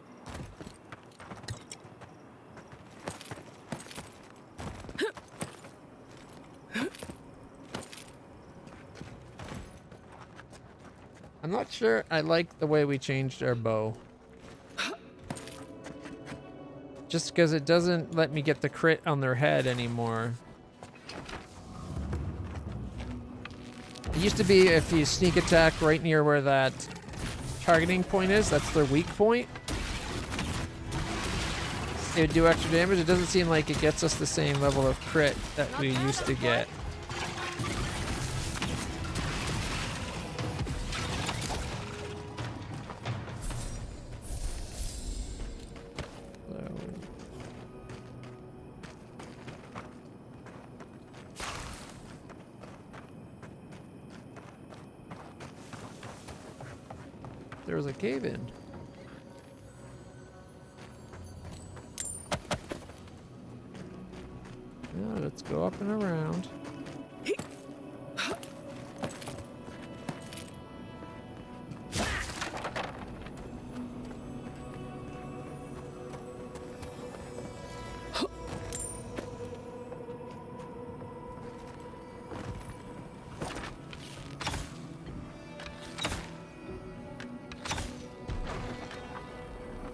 I'm not sure I like the way we changed our bow. Just because it doesn't let me get the crit on their head anymore. It used to be if you sneak attack right near where that targeting point is, that's their weak point. It would do extra damage. It doesn't seem like it gets us the same level of crit that we used to get. There was a cave in. Now let's go up and around.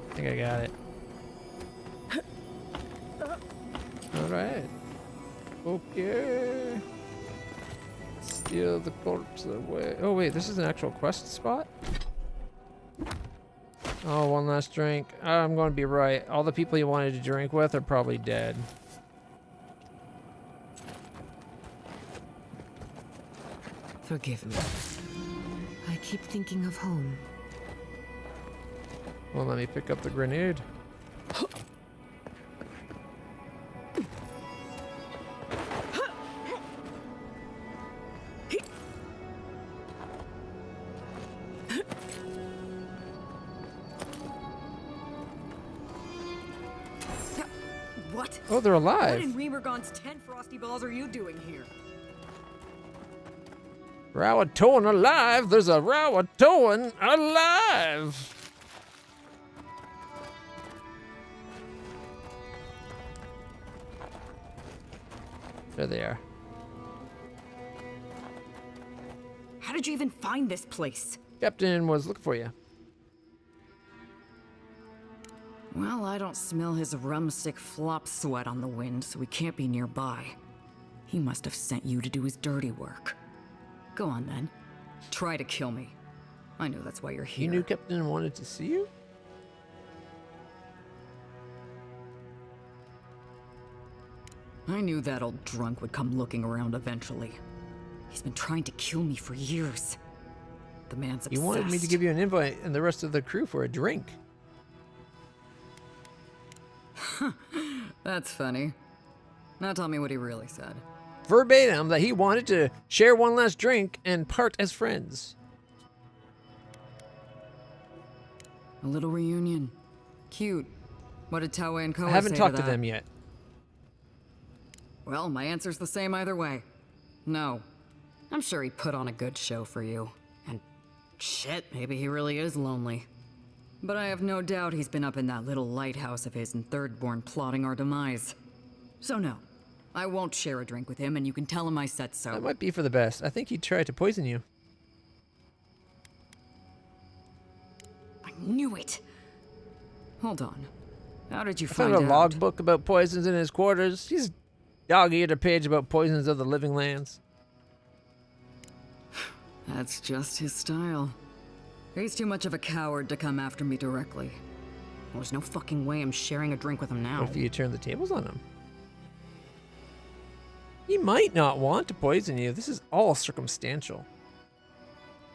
I think I got it. Alright. Okay. Steal the corpse away. Oh wait, this is an actual quest spot? Oh, one last drink. I'm going to be right. All the people you wanted to drink with are probably dead. Forgive me. I keep thinking of home. Well, let me pick up the grenade. What? Oh, they're alive. What in Remergon's 10 frosty balls are you doing here? Rawatoan alive! There's a Rawatoan alive! There they are. How did you even find this place? Captain was looking for you. Well, I don't smell his rumstick flop sweat on the wind, so he can't be nearby. He must have sent you to do his dirty work. Go on then. Try to kill me. I know that's why you're here. You knew Captain wanted to see you? I knew that old drunk would come looking around eventually. He's been trying to kill me for years. The man's obsessed. He wanted me to give you an invite and the rest of the crew for a drink. That's funny. Now tell me what he really said. Verbatim that he wanted to share one last drink and part as friends. A little reunion. Cute. What did Taue and Koa say I haven't talked to that? them yet. Well, my answer's the same either way. No. I'm sure he put on a good show for you. And shit, maybe he really is lonely. But I have no doubt he's been up in that little lighthouse of his in Thirdborn plotting our demise. So no, I won't share a drink with him, and you can tell him I said so. That might be for the best. I think he tried to poison you. I knew it! Hold on. How did you I find found out? a logbook about poisons in his quarters. He's dog-eared a page about poisons of the living lands. That's just his style. He's too much of a coward to come after me directly. There's no fucking way I'm sharing a drink with him now. What if you turn the tables on him? He might not want to poison you. This is all circumstantial.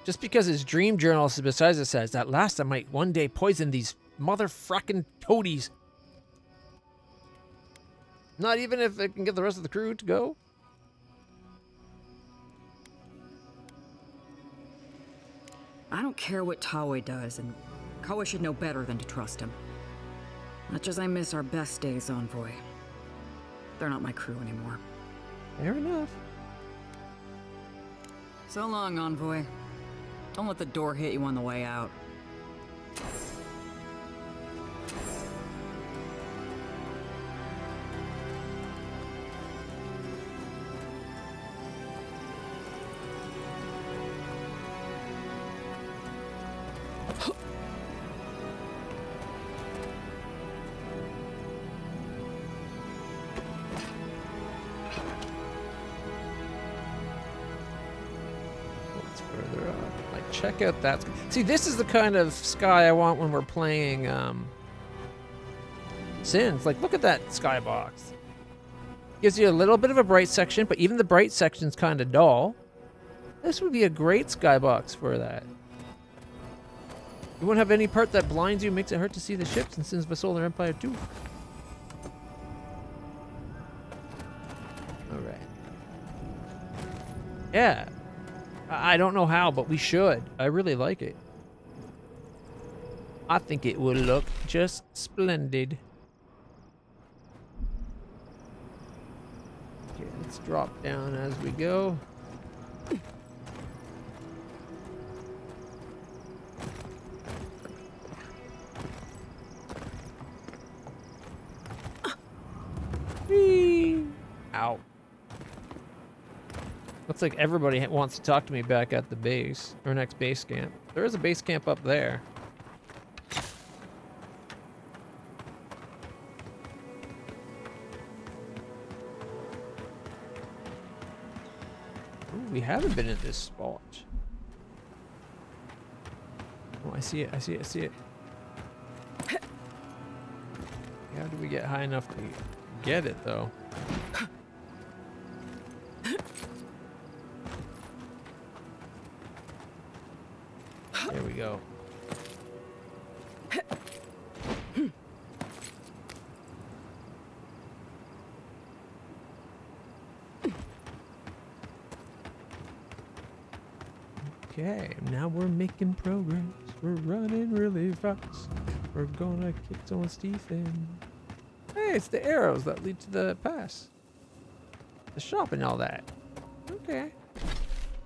Just because his dream journal besides it says, "At last I might one day poison these motherfucking toadies." Not even if it can get the rest of the crew to go. I don't care what Tawe does, and Kawa should know better than to trust him. Much as I miss our best days, Envoy. They're not my crew anymore. Fair enough. So long, Envoy. Don't let the door hit you on the way out. Check out that. See, this is the kind of sky I want when we're playing Sins. Like, look at that skybox. Gives you a little bit of a bright section, but even the bright section's kind of dull. This would be a great skybox for that. You won't have any part that blinds you, makes it hard to see the ships in Sins of a Solar Empire 2. Alright. Yeah. I don't know how, but we should. I really like it. I think it will look just splendid. Okay, let's drop down as we go. Whee! Ow. Looks like everybody wants to talk to me back at the base, or next base camp. There is a base camp up there. Ooh, we haven't been in this spot. Oh, I see it, I see it, I see it. How do we get high enough to get it, though? There we go. Okay, now we're making progress. We're running really fast. We're gonna kick someone's teeth in. Hey, it's the arrows that lead to the pass. The shop and all that. Okay.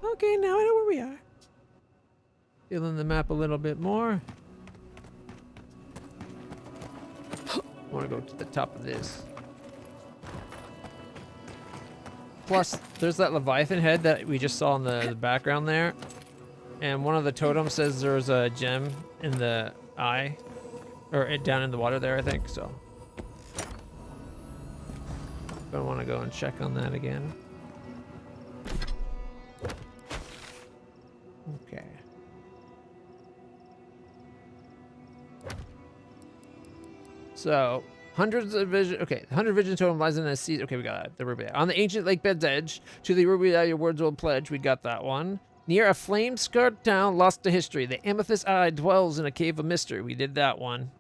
Okay, now I know where we are. Feeling the map a little bit more. I want to go to the top of this. Plus, there's that Leviathan head that we just saw in the background there. And one of the totems says there's a gem in the eye. Or down in the water there, I think, so. Gonna want to go and check on that again. Okay. So, hundreds of vision. Okay, 100 vision totem lies in a sea. Okay, we got it. The ruby on the ancient lake bed's edge. To the ruby eye, your words will pledge. We got that one. Near a flame-scarred town lost to history, the amethyst eye dwells in a cave of mystery. We did that one.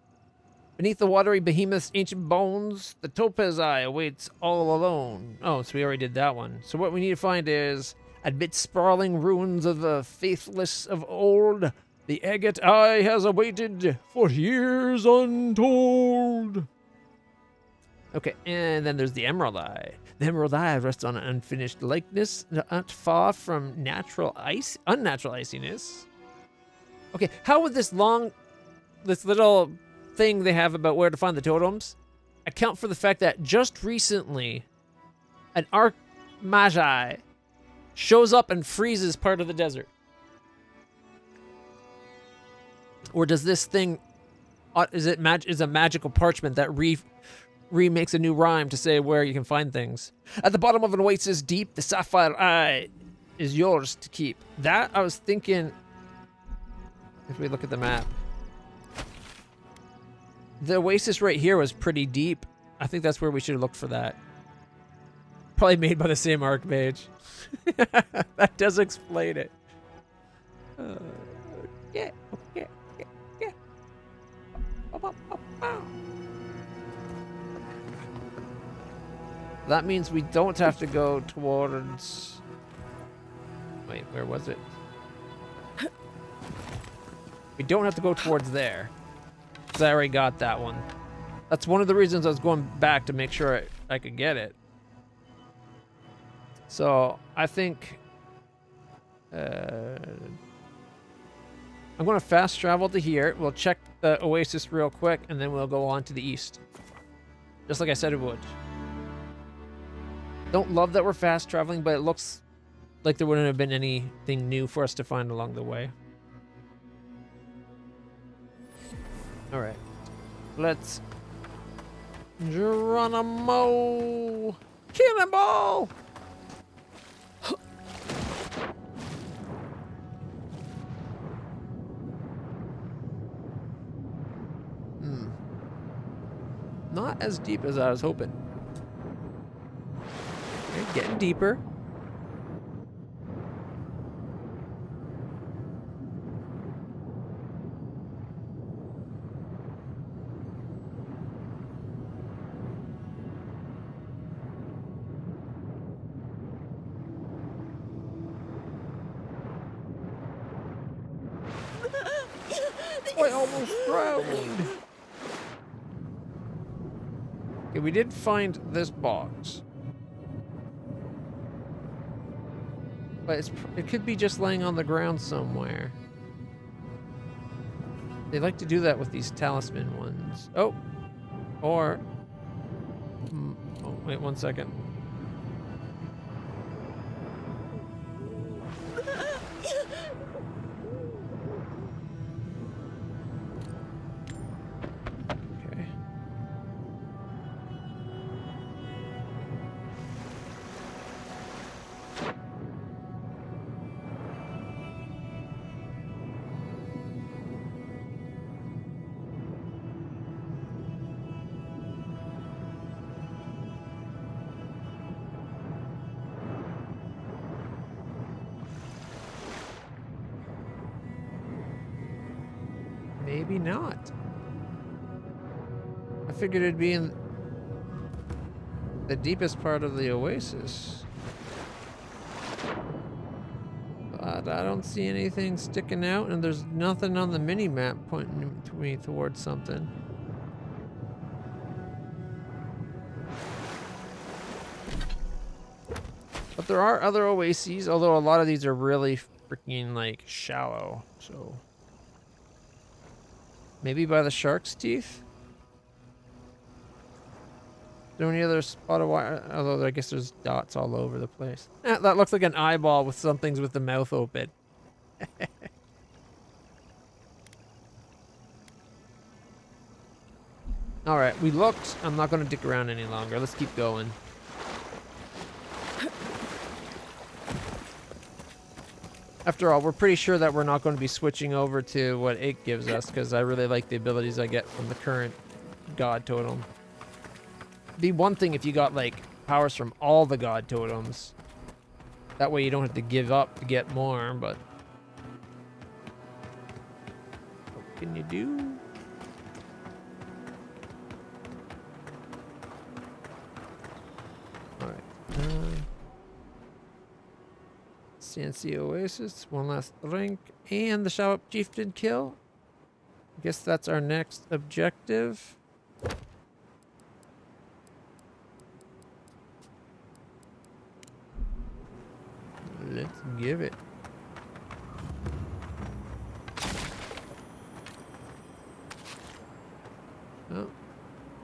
Beneath the watery behemoth's ancient bones, the topaz eye awaits all alone. Oh, so we already did that one. So what we need to find is, amid sprawling ruins of the faithless of old, the agate eye has awaited for years untold. Okay, and then there's the emerald eye. The emerald eye rests on an unfinished likeness, not far from unnatural iciness. Okay, how would this long this little thing they have about where to find the totems account for the fact that just recently an Arch-Magi shows up and freezes part of the desert. Or does this thing, is a magical parchment that remakes a new rhyme to say where you can find things? At the bottom of an oasis deep, the sapphire eye is yours to keep. That, I was thinking, if we look at the map, the oasis right here was pretty deep. I think that's where we should have looked for that. Probably made by the same Archmage. That does explain it. Yeah. That means we don't have to go towards... Wait, where was it? We don't have to go towards there. Because I already got that one. That's one of the reasons I was going back to make sure I could get it. So, I think... I'm going to fast travel to here. We'll check the oasis real quick, and then we'll go on to the east. Just like I said it would. Don't love that we're fast traveling, but it looks like there wouldn't have been anything new for us to find along the way. Alright. Let's... Geronimo! Cannonball! Not as deep as I was hoping. Okay, getting deeper. I almost drowned. Okay, we did find this box. But it could be just laying on the ground somewhere. They like to do that with these talisman ones. Oh! Or... oh, wait 1 second. Maybe not. I figured it'd be in the deepest part of the oasis. But I don't see anything sticking out, and there's nothing on the mini-map pointing to me towards something. But there are other oases, although a lot of these are really freaking, like, shallow, so... Maybe by the shark's teeth? Is there any other spot of water? Although I guess there's dots all over the place. That looks like an eyeball with some things with the mouth open. Alright, we looked. I'm not going to dick around any longer. Let's keep going. After all, we're pretty sure that we're not going to be switching over to what it gives us, because I really like the abilities I get from the current god totem. It'd be one thing if you got, like, powers from all the god totems. That way you don't have to give up to get more, but... what can you do? Alright. CNC Oasis, one last drink, and the Shout Up Chieftain kill. I guess that's our next objective. Let's give it.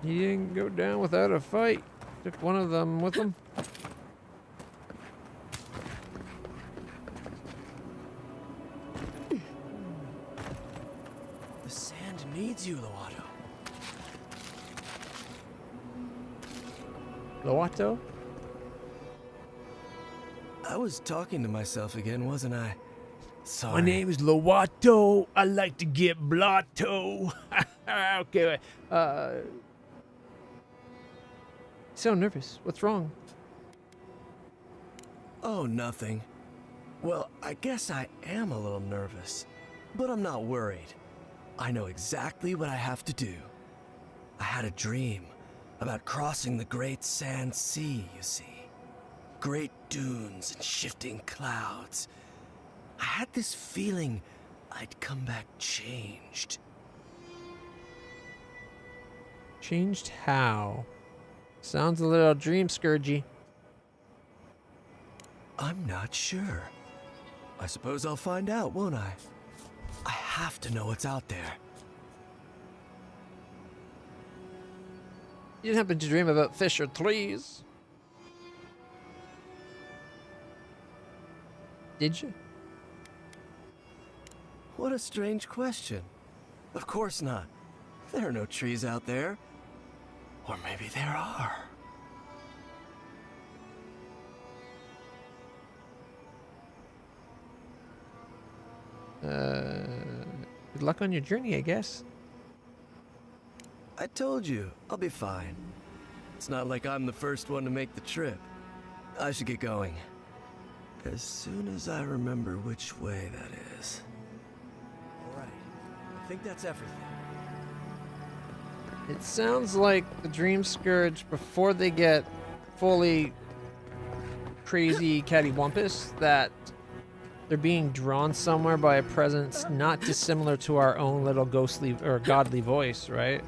He didn't go down without a fight. Took one of them with him. The sand needs you, Loato. Loato? I was talking to myself again, wasn't I? Sorry. My name is Loato. I like to get blotto. Okay. You sound nervous. What's wrong? Oh, nothing. Well, I guess I am a little nervous, but I'm not worried. I know exactly what I have to do. I had a dream about crossing the Great Sand Sea, you see. Great dunes and shifting clouds. I had this feeling I'd come back changed. Changed how? Sounds a little dream scourgy. I'm not sure. I suppose I'll find out, won't I? I have to know what's out there. You didn't happen to dream about fish or trees? Did you? What a strange question. Of course not. There are no trees out there. Or maybe there are. Good luck on your journey, I guess. I told you, I'll be fine. It's not like I'm the first one to make the trip. I should get going. As soon as I remember which way that is. Alright, I think that's everything. It sounds like the Dream Scourge, before they get fully crazy cattywampus, that they're being drawn somewhere by a presence not dissimilar to our own little ghostly or godly voice, right?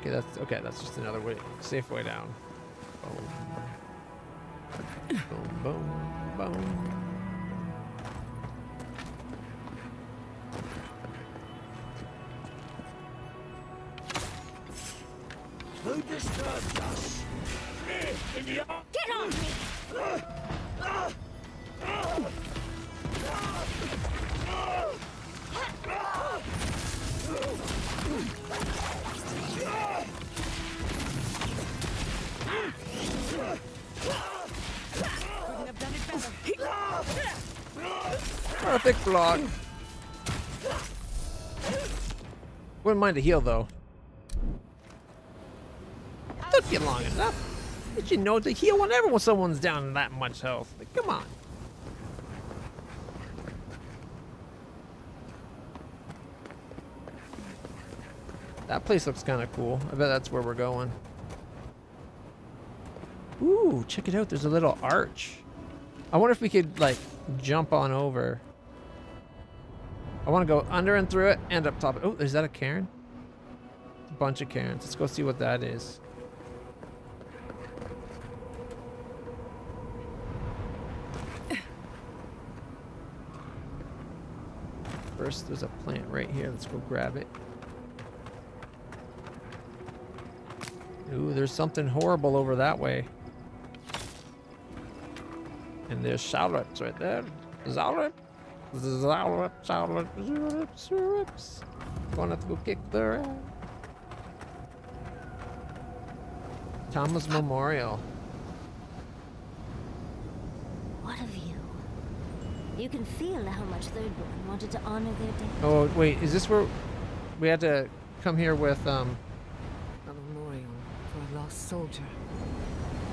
Okay, that's just another way, safe way down. Boom, boom, boom, boom. Who disturbs us? Me, idiot! Get off me! Couldn't have done it better. Perfect block. Wouldn't mind a heal though. Took you long enough. Did you know to heal whenever when someone's down that much health? Like, come on. That place looks kind of cool. I bet that's where we're going. Ooh, check it out. There's a little arch. I wonder if we could, like, jump on over. I want to go under and through it and up top. Oh, is that a cairn? A bunch of cairns. Let's go see what that is. First, there's a plant right here. Let's go grab it. Ooh, there's something horrible over that way. And there's shallots right there. Zalrip. Zalrip, shalot, zurips. Gonna have to go kick their ass. Thomas Memorial. What a view. You can feel how much Thirdborn wanted to honor their dead. Oh, wait, is this where we had to come here with, A memorial for a lost soldier.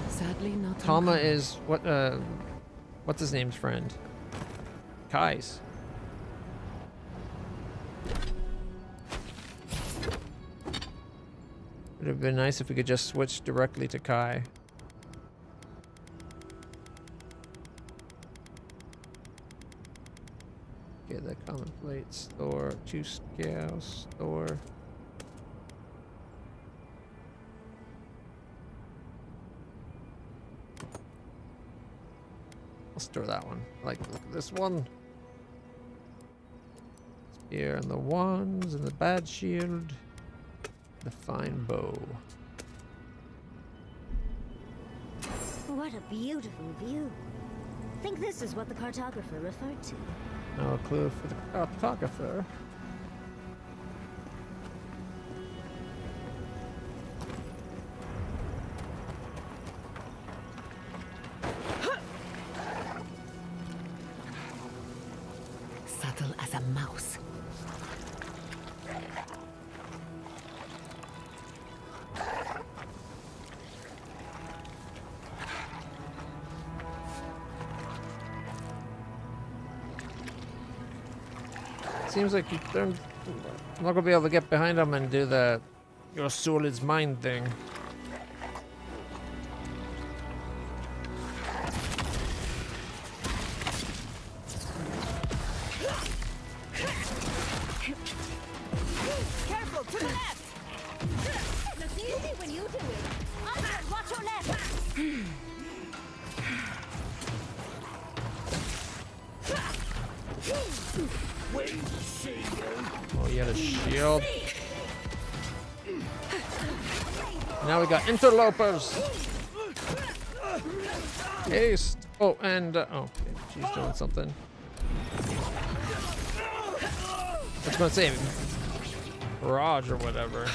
Sadly, not Tama uncommon. is, what's his name's friend? Kai's. Would have been nice if we could just switch directly to Kai. Okay, the common plate store, 2 scale store. I'll store that one. I like the look of this one. It's Here, and the wands, and the bad shield, the fine bow. What a beautiful view. Think this is what the cartographer referred to. No clue for the cartographer. Subtle as a mouse. Seems like I'm not gonna be able to get behind him and do the "your soul is mine" thing. Careful, to the left! Looks easy when you do it. Onward, watch your left! Oh, he had a shield. Now we got interlopers. Haste. Oh, and oh, okay. She's doing something. I was gonna say Raj or whatever.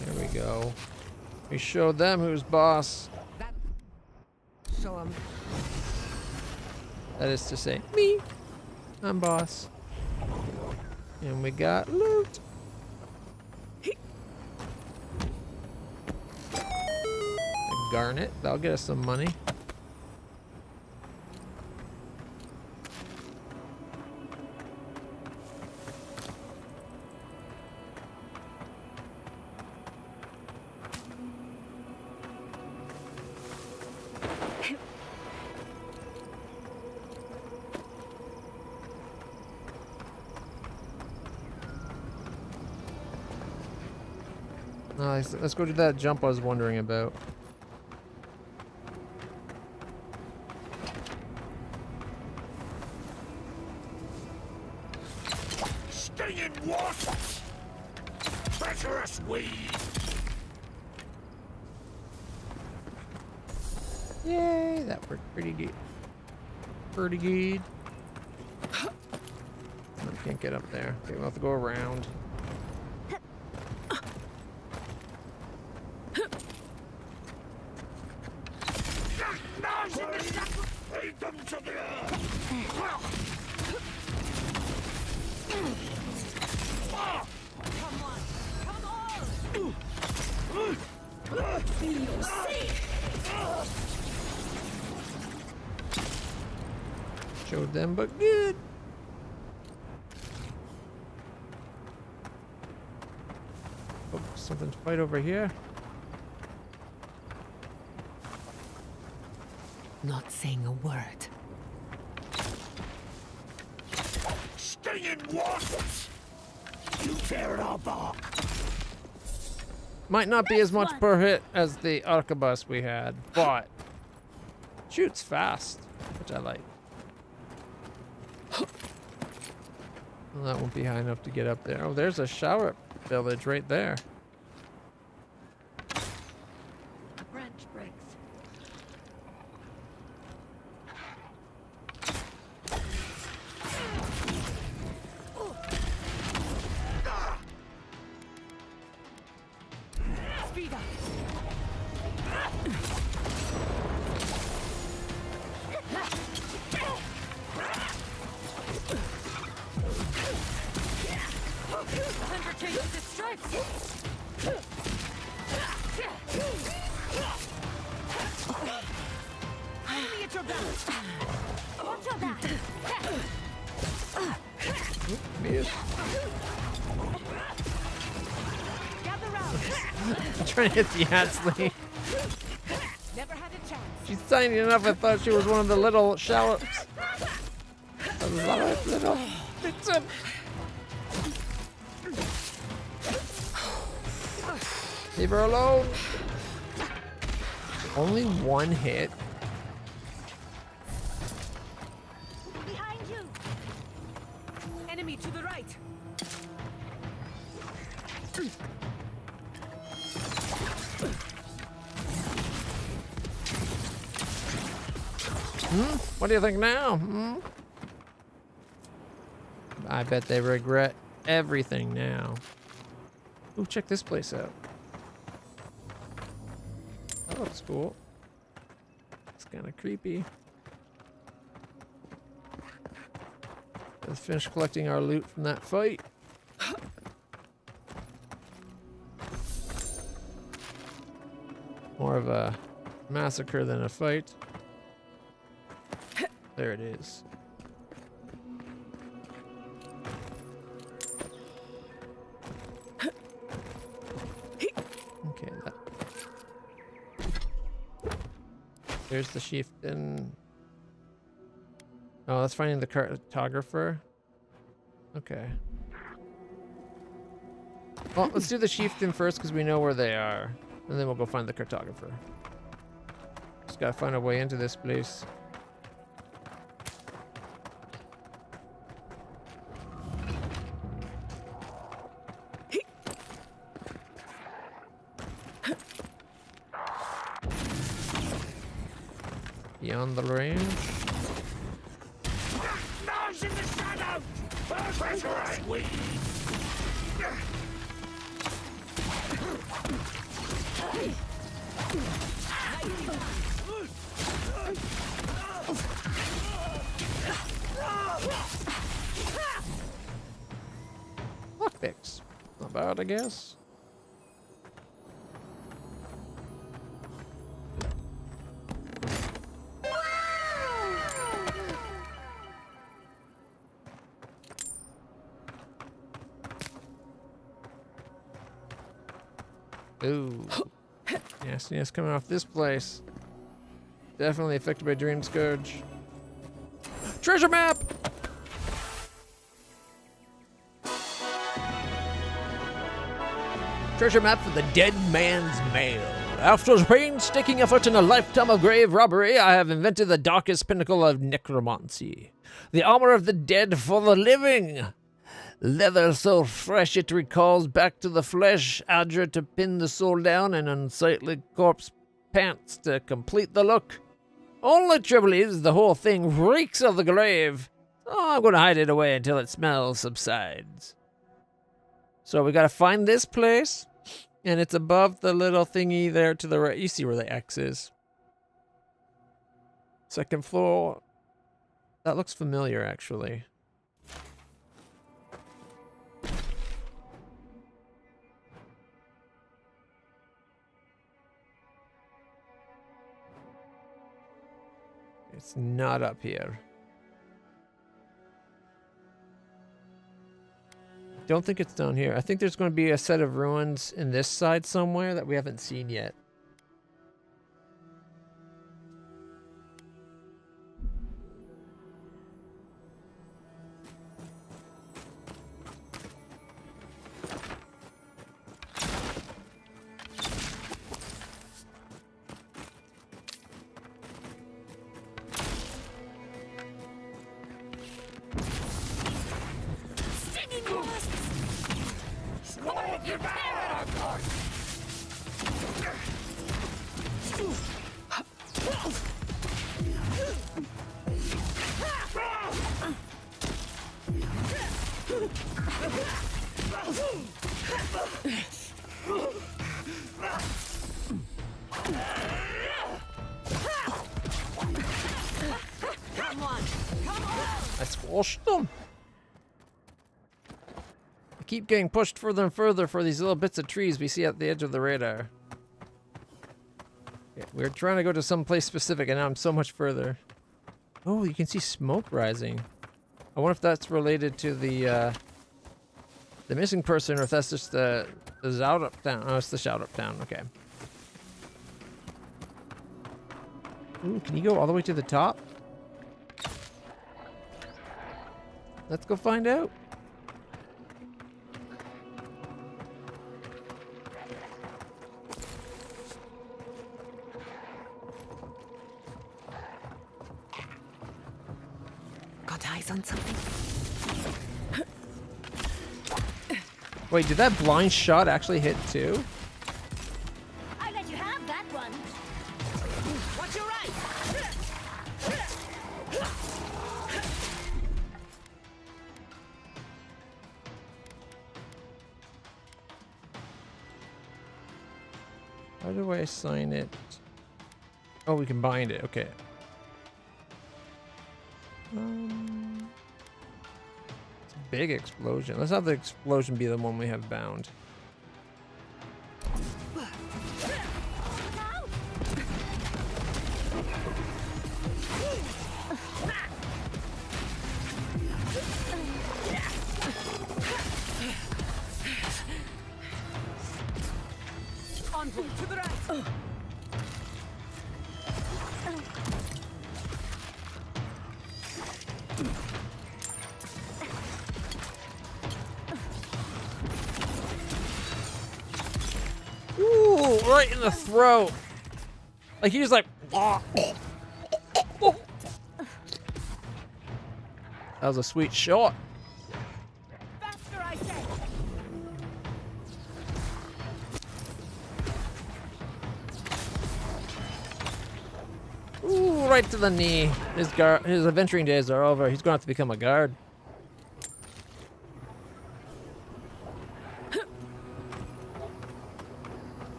There we go. We showed them who's boss. Show 'em. That is to say, me. I'm boss. And we got loot. A garnet. That'll get us some money. Nice. Let's go do that jump I was wondering about. Stinging wasps! Treacherous weed! Yay, that worked pretty good. Pretty good. I can't get up there. Okay, we'll have to go around. Lead them to the earth! Showed them, but good. Oh, something to fight over here. Not saying a word. Stinging wasps! You tear it all bark! Might not be as much per hit as the arquebus we had, but shoots fast, which I like. Well, that won't be high enough to get up there. Oh, there's a shower village right there. A branch breaks. Speed up. The hunter changes its stripes! Enemy at your back! Watch your back! Miss. Gather round! I'm trying to hit the Yatzley. Never had a chance. She's tiny enough, I thought she was one of the little shallops. A little victim. Leave her alone. Only one hit. Behind you! Enemy to the right! What do you think now? I bet they regret everything now. Ooh, check this place out. That looks cool. It's kind of creepy. Let's finish collecting our loot from that fight. More of a massacre than a fight. There it is. Okay, that. There's the chieftain. Oh, that's finding the cartographer. Okay. Well, let's do the chieftain first because we know where they are. And then we'll go find the cartographer. Just gotta find a way into this place. Beyond the range. Nose in the shadow! Pressurized weed! Lockpicks. Not bad, I guess. Ooh. Nastiness coming off this place. Definitely affected by Dream Scourge. Treasure map! Treasure map for the dead man's mail. After painstaking effort and a lifetime of grave robbery, I have invented the darkest pinnacle of necromancy. The armor of the dead for the living. Leather so fresh it recalls back to the flesh, azure to pin the soul down, and unsightly corpse pants to complete the look. Only trouble is the whole thing reeks of the grave. Oh, I'm going to hide it away until its smell subsides. So we got to find this place, and it's above the little thingy there to the right. You see where the X is. Second floor. That looks familiar, actually. It's not up here. Don't think it's down here. I think there's going to be a set of ruins in this side somewhere that we haven't seen yet. I squashed them. I keep getting pushed further and further for these little bits of trees we see at the edge of the radar. Yeah, we're trying to go to some place specific, and now I'm so much further. Oh, you can see smoke rising. I wonder if that's related to the missing person, or if that's just the Zout Up Town. Oh, it's the Shout Up Town. Okay. Ooh, can you go all the way to the top? Let's go find out. got eyes on something. Wait, did that blind shot actually hit too? I let you have that one. Watch your right. How do I assign it? Oh, we can bind it. Okay. It's a big explosion. Let's have the explosion be the one we have bound. To the right. Ooh, right in the throat. Like he was like. That was a sweet shot. Faster, I say. Ooh, right to the knee. His adventuring days are over. He's going to have to become a guard.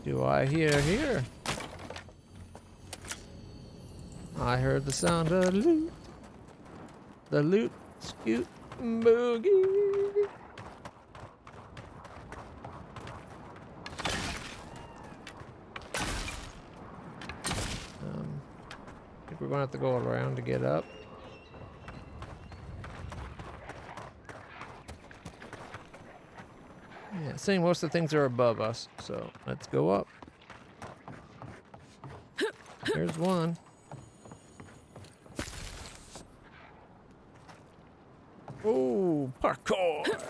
Do I hear here? I heard the sound of loot. The loot scoot boogie. I think we're gonna have to go around to get up. Yeah, saying most of the things are above us, so let's go up. There's one. Oh, parkour! It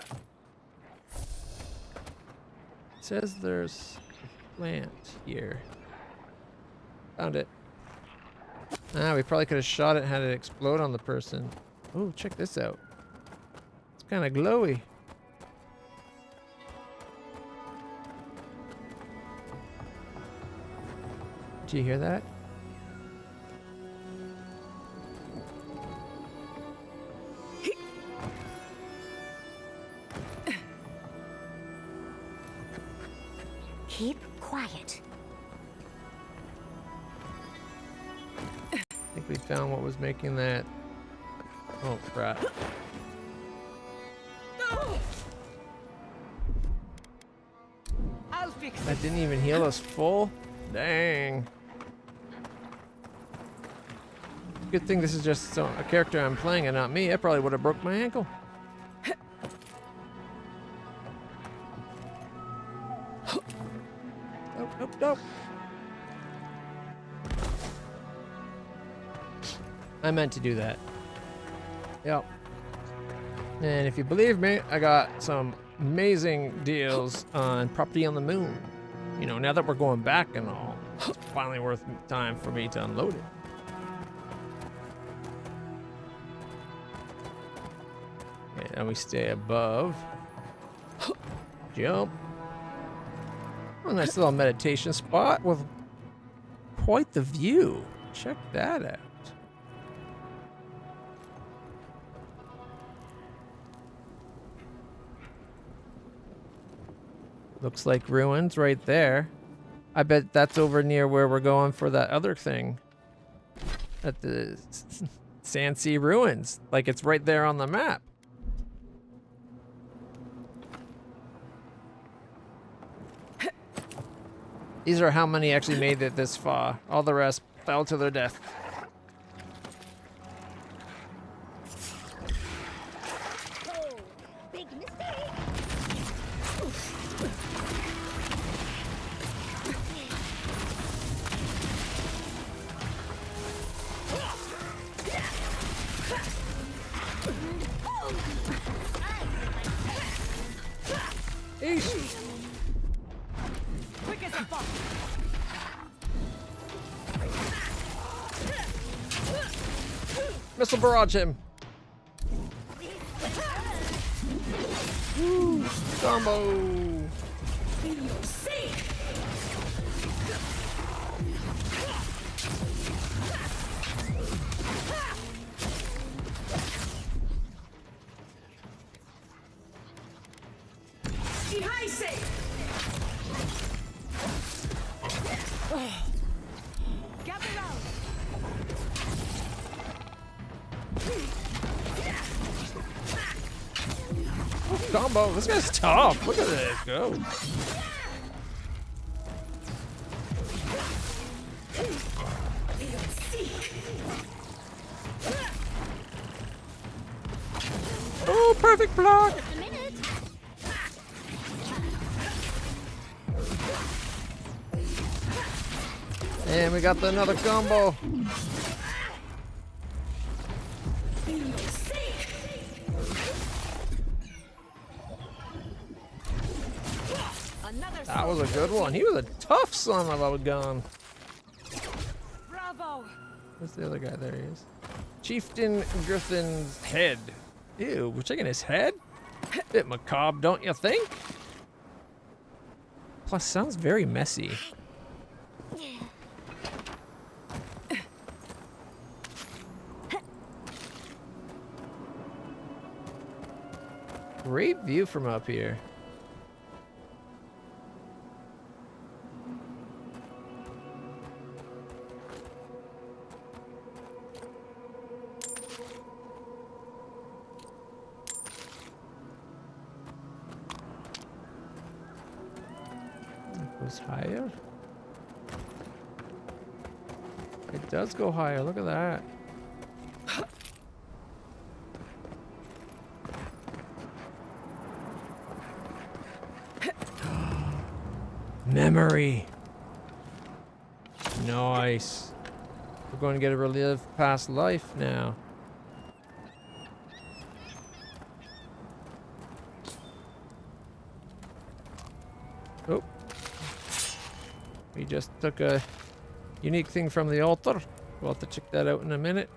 says there's a plant here. Found it. Ah, we probably could have shot it and had it explode on the person. Oh, check this out. It's kind of glowy. Do you hear that? Keep quiet. I think we found what was making that. Oh, crap. I'll fix That didn't even heal us full? Dang. Good thing this is just a character I'm playing and not me. I probably would have broke my ankle. Nope, nope, nope. I meant to do that. Yep. And if you believe me, I got some amazing deals on property on the moon. You know, now that we're going back and all, it's finally worth time for me to unload it. Okay, now we stay above. Jump. Oh, nice little meditation spot with quite the view. Check that out. Looks like ruins right there. I bet that's over near where we're going for that other thing. At the Sandsea Ruins. Like it's right there on the map. These are how many actually made it this far. All the rest fell to their death. Big mistake. Missile barrage him. Woo. Combo. Combo. This guy's tough. Look at this. Go. Oh, perfect block. And we got another combo. That was a good one. He was a tough son of a gun. Bravo. Where's the other guy? There he is. Chieftain Griffin's head. Ew, we're taking his head? Bit macabre, don't you think? Plus, sounds very messy. Great view from up here. Goes higher. It does go higher. Look at that. Memory. Nice. We're going to get to relive past life now. Oh. We just took a unique thing from the altar. We'll have to check that out in a minute.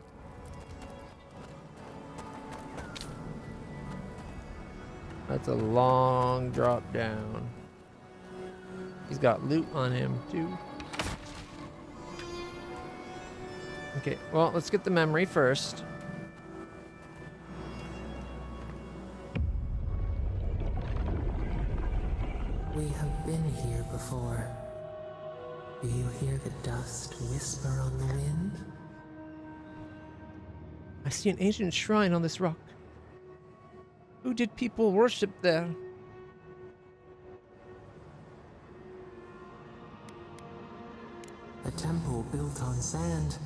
That's a long drop down. He's got loot on him too. Okay, well, let's get the memory first. We have been here before. Do you hear the dust whisper on the wind? I see an ancient shrine on this rock. Who did people worship there? A temple built on sand.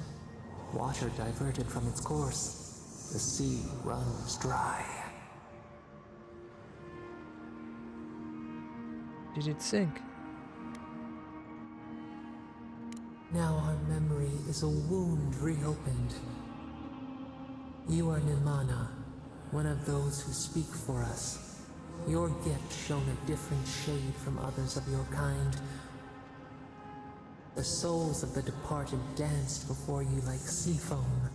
Water diverted from its course. The sea runs dry. Did it sink? Now our memory is a wound reopened. You are Nimana, one of those who speak for us. Your gift shone a different shade from others of your kind. The souls of the departed danced before you like sea foam.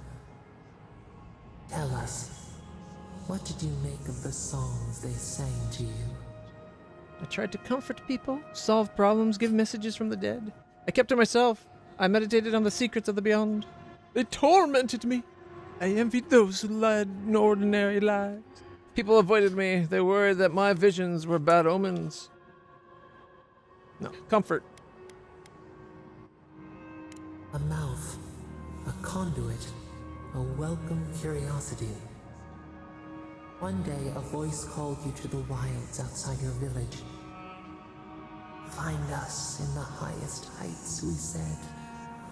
Tell us, what did you make of the songs they sang to you? I tried to comfort people, solve problems, give messages from the dead. I kept to myself. I meditated on the secrets of the beyond. They tormented me. I envied those who led ordinary lives. People avoided me. They worried that my visions were bad omens. No, comfort. A mouth, a conduit, a welcome curiosity. One day, a voice called you to the wilds outside your village. Find us in the highest heights, we said.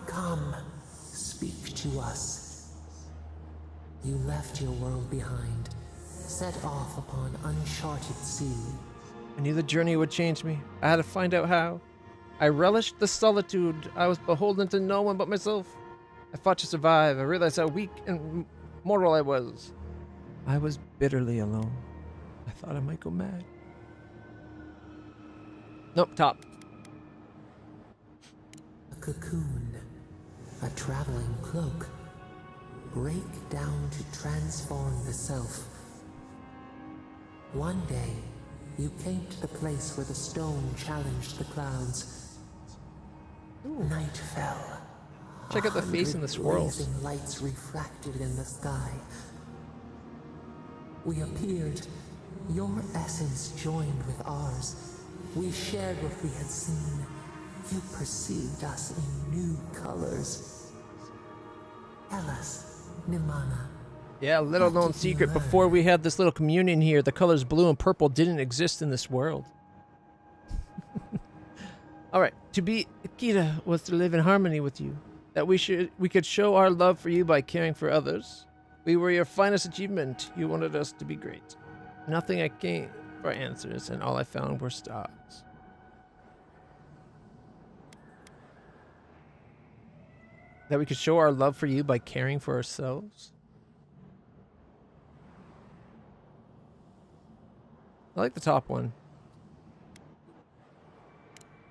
Come, speak to us. You left your world behind, set off upon uncharted sea. I knew the journey would change me. I had to find out how. I relished the solitude. I was beholden to no one but myself. I fought to survive. I realized how weak and mortal I was. I was bitterly alone. I thought I might go mad. Nope, top. A cocoon, a traveling cloak. break down to transform the self. One day, you came to the place where the stone challenged the clouds. Night fell. Check out the face in the swirls. Blazing lights refracted in the sky. We appeared. Your essence joined with ours. We shared what we had seen. You perceived us in new colors. Tell us, Nimana. Yeah, little known secret. Before we had this little communion here, the colors blue and purple didn't exist in this world. Alright, to be Akira was to live in harmony with you. That we could show our love for you by caring for others. We were your finest achievement. You wanted us to be great. Nothing I came for answers, and all I found were stars. That we could show our love for you by caring for ourselves. I like the top one.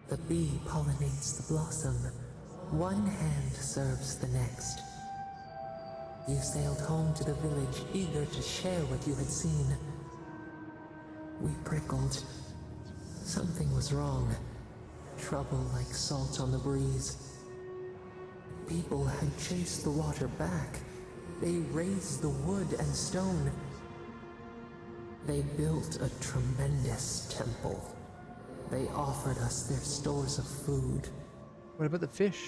The bee pollinates the blossom. One hand serves the next. You sailed home to the village, eager to share what you had seen. We prickled. Something was wrong. Trouble like salt on the breeze. People had chased the water back. They raised the wood and stone. They built a tremendous temple. They offered us their stores of food. What about the fish?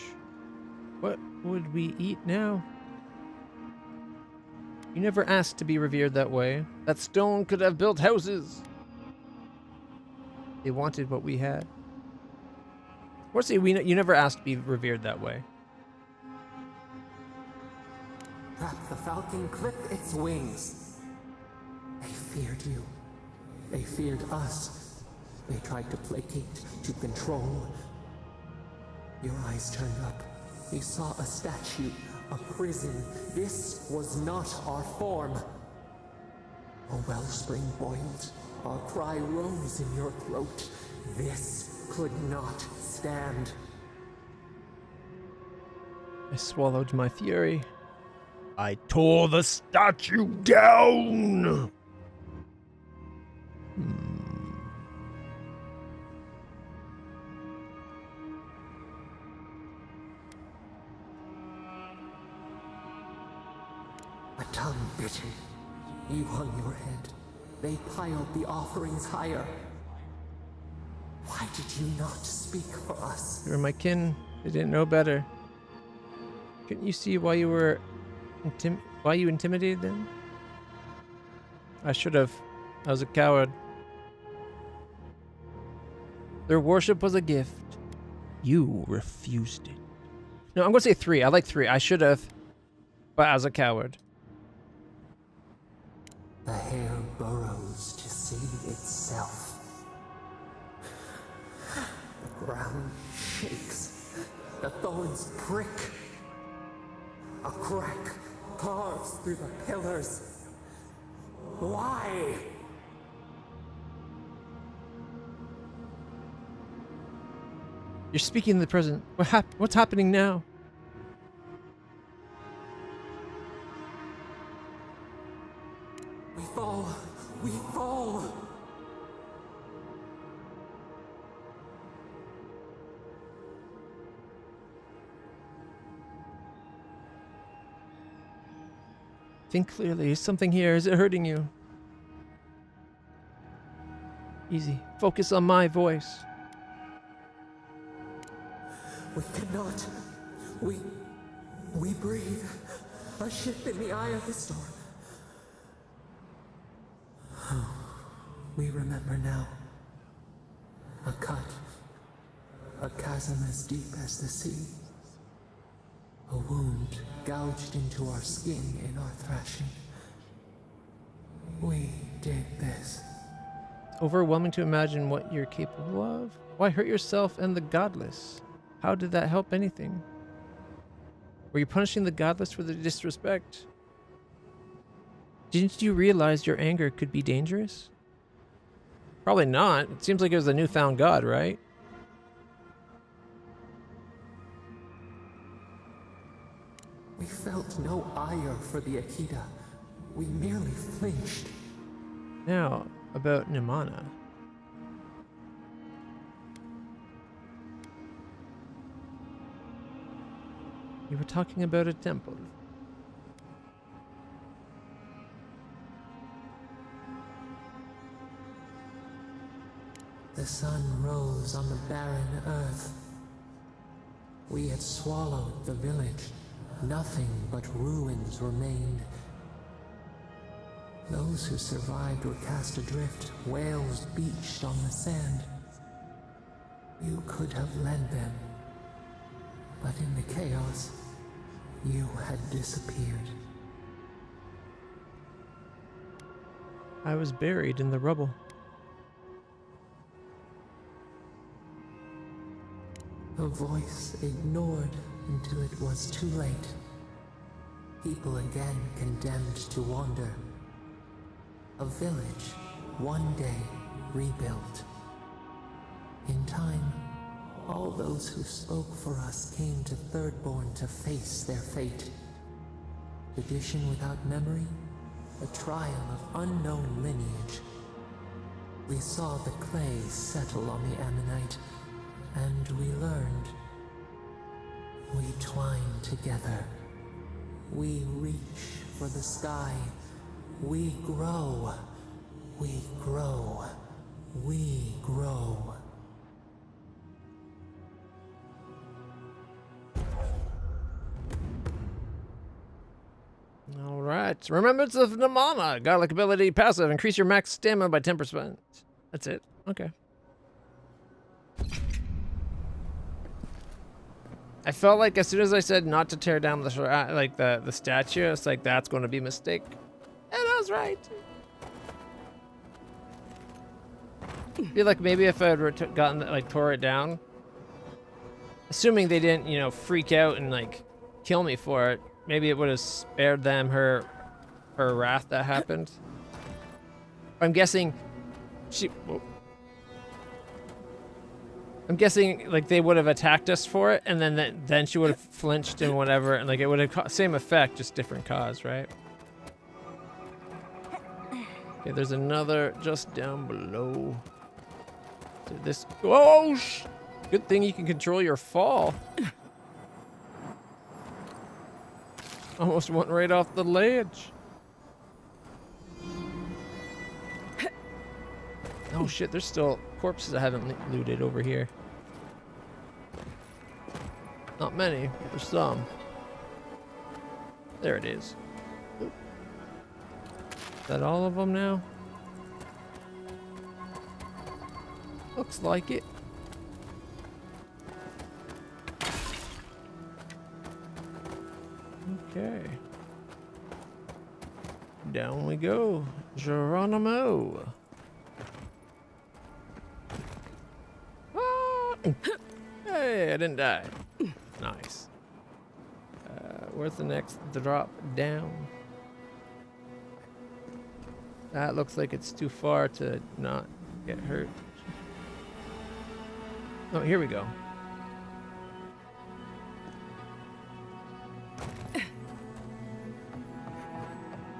What would we eat now? You never asked to be revered that way. That stone could have built houses. They wanted what we had. Or say you never asked to be revered that way. That the falcon clip its wings. They feared you. They feared us. They tried to placate, to control. Your eyes turned up. You saw a statue, a prison. This was not our form. A wellspring boiled. Our cry rose in your throat. This could not stand. I swallowed my fury. I tore the statue down! A tongue bitten. You hung your head. They piled the offerings higher. Why did you not speak for us? You were my kin. They didn't know better. Couldn't you see why you were why you intimidated them? I should have. I was a coward. Their worship was a gift. You refused it. No, I'm going to say 3. I like 3. I should have, but I was a coward. The hair burrows to see itself. The ground shakes. The thorns prick. A crack carves through the pillars. Why? You're speaking in the present. What's happening now? We fall. We fall. Think clearly. Is something here? Is it hurting you? Easy. Focus on my voice. We cannot. We breathe. A ship in the eye of the storm. We remember now. A cut. A chasm as deep as the sea. A wound gouged into our skin in our thrashing. We did this. It's overwhelming to imagine what you're capable of. Why hurt yourself and the godless? How did that help anything? Were you punishing the godless for the disrespect? Didn't you realize your anger could be dangerous? Probably not. It seems like it was a newfound god, right? We felt no ire for the Akita. We merely flinched. Now, about Nimana. You were talking about a temple. The sun rose on the barren earth. We had swallowed the village. Nothing but ruins remained. Those who survived were cast adrift, whales beached on the sand. You could have led them, but in the chaos, you had disappeared. I was buried in the rubble. A voice ignored until it was too late. People again condemned to wander. A village, one day rebuilt. In time, all those who spoke for us came to Thirdborn to face their fate. Tradition without memory, a trial of unknown lineage. We saw the clay settle on the Ammonite, and we learned. We twine together. We reach for the sky. We grow. We grow. We grow. Alright. Remembrance of Nimana. Godlike ability passive. Increase your max stamina by 10%. That's it. Okay. I felt like as soon as I said not to tear down the the statue, it's like that's going to be a mistake. And I was right. I feel like maybe if I had gotten tore it down, assuming they didn't, you know, freak out and like kill me for it, maybe it would have spared them her wrath that happened. I'm guessing I'm guessing like they would have attacked us for it, and then she would have flinched and whatever, and like it would have same effect, just different cause, right? Okay, there's another just down below. This good thing you can control your fall. Almost went right off the ledge. Oh shit, there's still corpses I haven't looted over here. Not many, but there's some. There it is. Oop. Is that all of them now? Looks like it. Okay. Down we go. Geronimo. Hey, I didn't die. Nice. Where's the next drop down? That looks like it's too far to not get hurt. Oh, here we go.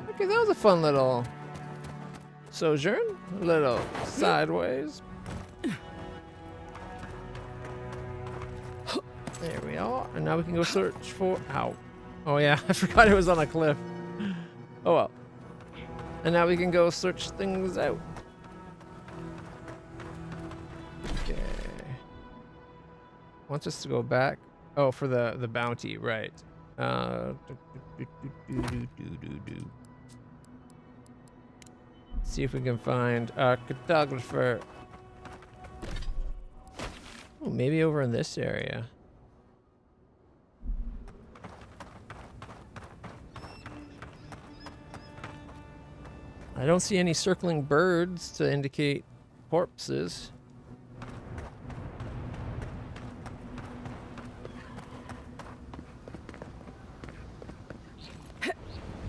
Okay, that was a fun little sojourn. A little sideways. There we are. And now we can go search for... Ow. Oh yeah, I forgot it was on a cliff. Oh well. And now we can go search things out. Okay. Wants us to go back. Oh, for the bounty, right. See if we can find a cartographer. Oh, maybe over in this area. I don't see any circling birds to indicate corpses.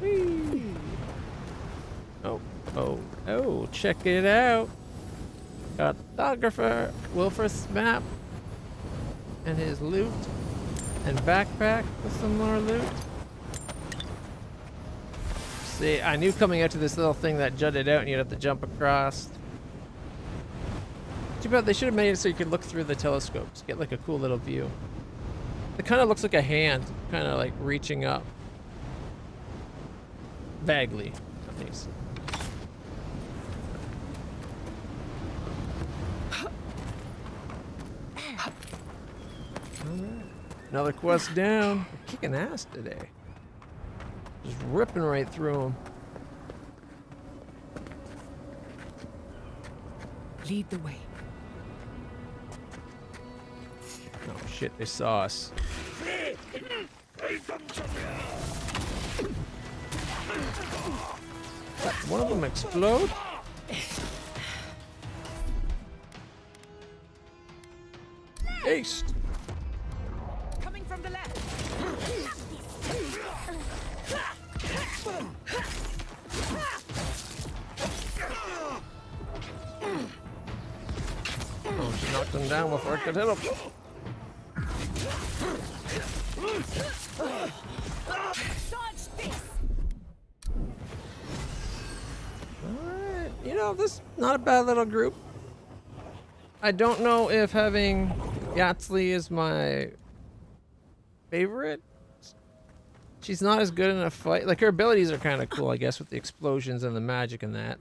Whee! Oh, check it out. Cartographer Wilfred's map and his loot and backpack with some more loot. See, I knew coming out to this little thing that jutted out and you'd have to jump across. Too bad they should have made it so you could look through the telescopes, get like a cool little view. It kind of looks like a hand, kind of like reaching up. Vaguely, at least. Alright. Another quest down. We're kicking ass today. Just ripping right through them. Lead the way. Oh shit, they saw us. One of them explode? Aced! Coming from the left. Oh, she knocked him down before I could hit him. Alright, you know, this is not a bad little group. I don't know if having Yatzli is my favorite. She's not as good in a fight. Like, her abilities are kind of cool, I guess, with the explosions and the magic and that.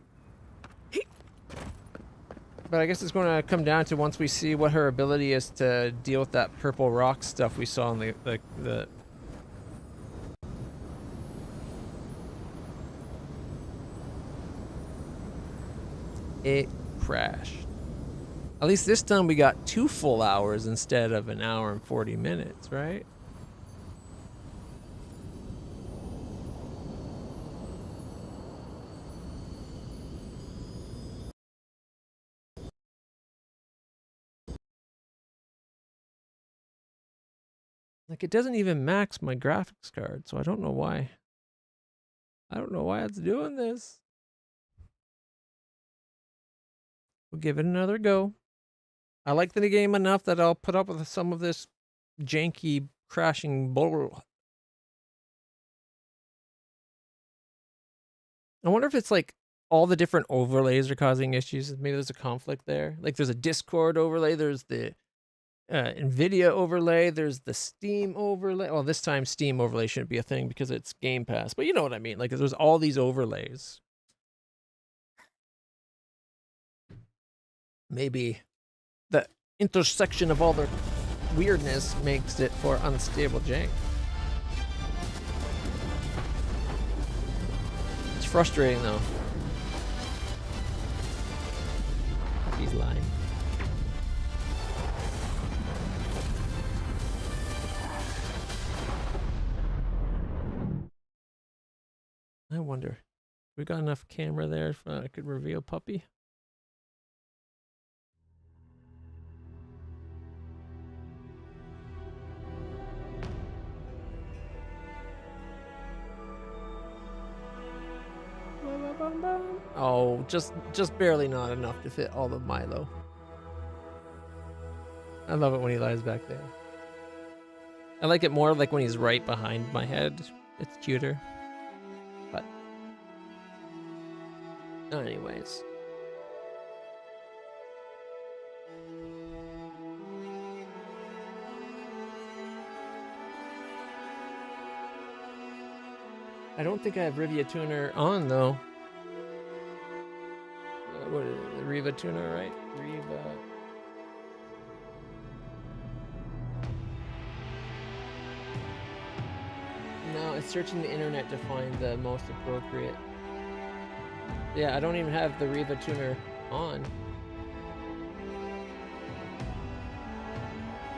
But I guess it's going to come down to once we see what her ability is to deal with that purple rock stuff we saw in the It crashed. At least this time we got 2 full hours instead of an hour and 40 minutes, right? Like, it doesn't even max my graphics card, so I don't know why. I don't know why it's doing this. We'll give it another go. I like the game enough that I'll put up with some of this janky crashing bull. I wonder if it's like all the different overlays are causing issues. Maybe there's a conflict there. Like, there's a Discord overlay, there's the NVIDIA overlay, there's the Steam overlay. Well, this time Steam overlay shouldn't be a thing because it's Game Pass, but you know what I mean. Like, there's all these overlays. Maybe the intersection of all their weirdness makes it for unstable jank. It's frustrating though. He's lying. I wonder, we got enough camera there if I could reveal Puppy? Oh, just barely not enough to fit all of Milo. I love it when he lies back there. I like it more like when he's right behind my head. It's cuter. But anyways. I don't think I have Rivia Tuner on though. What is it? The Riva Tuner, right? Riva. No, it's searching the internet to find the most appropriate. Yeah, I don't even have the Riva Tuner on.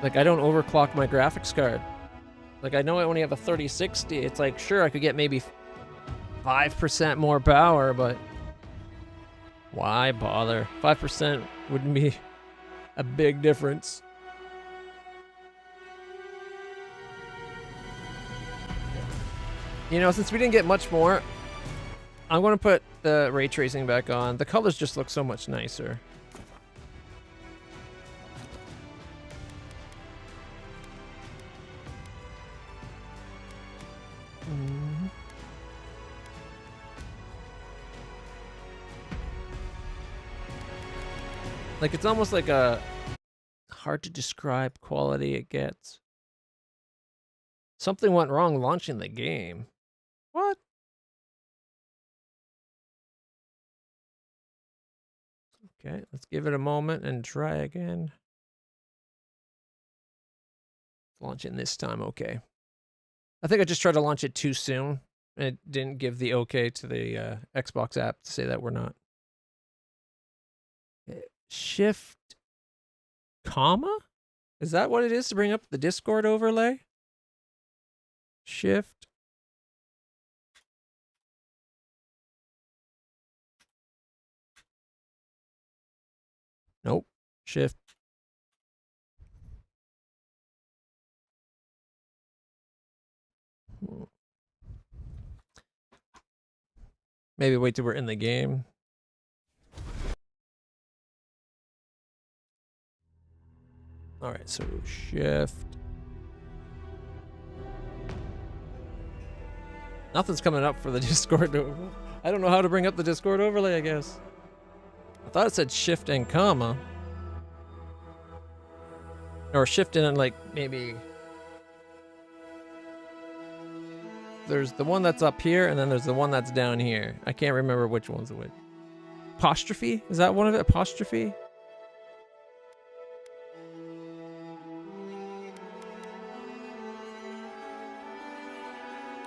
Like, I don't overclock my graphics card. Like, I know I only have a 3060. It's like, sure, I could get maybe 5% more power, but why bother? 5% wouldn't be a big difference. You know, since we didn't get much more, I'm going to put the ray tracing back on. The colors just look so much nicer. Like, it's almost like a hard to describe quality it gets. Something went wrong launching the game. What? Okay, let's give it a moment and try again. Launching this time, okay. I think I just tried to launch it too soon, and it didn't give the okay to the Xbox app to say that we're not. Shift, comma? Is that what it is to bring up the Discord overlay? Shift. Nope. Shift. Maybe wait till we're in the game. All right, so shift. Nothing's coming up for the Discord overlay. I don't know how to bring up the Discord overlay, I guess. I thought it said shift and comma. Or shift and like maybe... There's the one that's up here, and then there's the one that's down here. I can't remember which one's which. Apostrophe? Is that one of it? Apostrophe?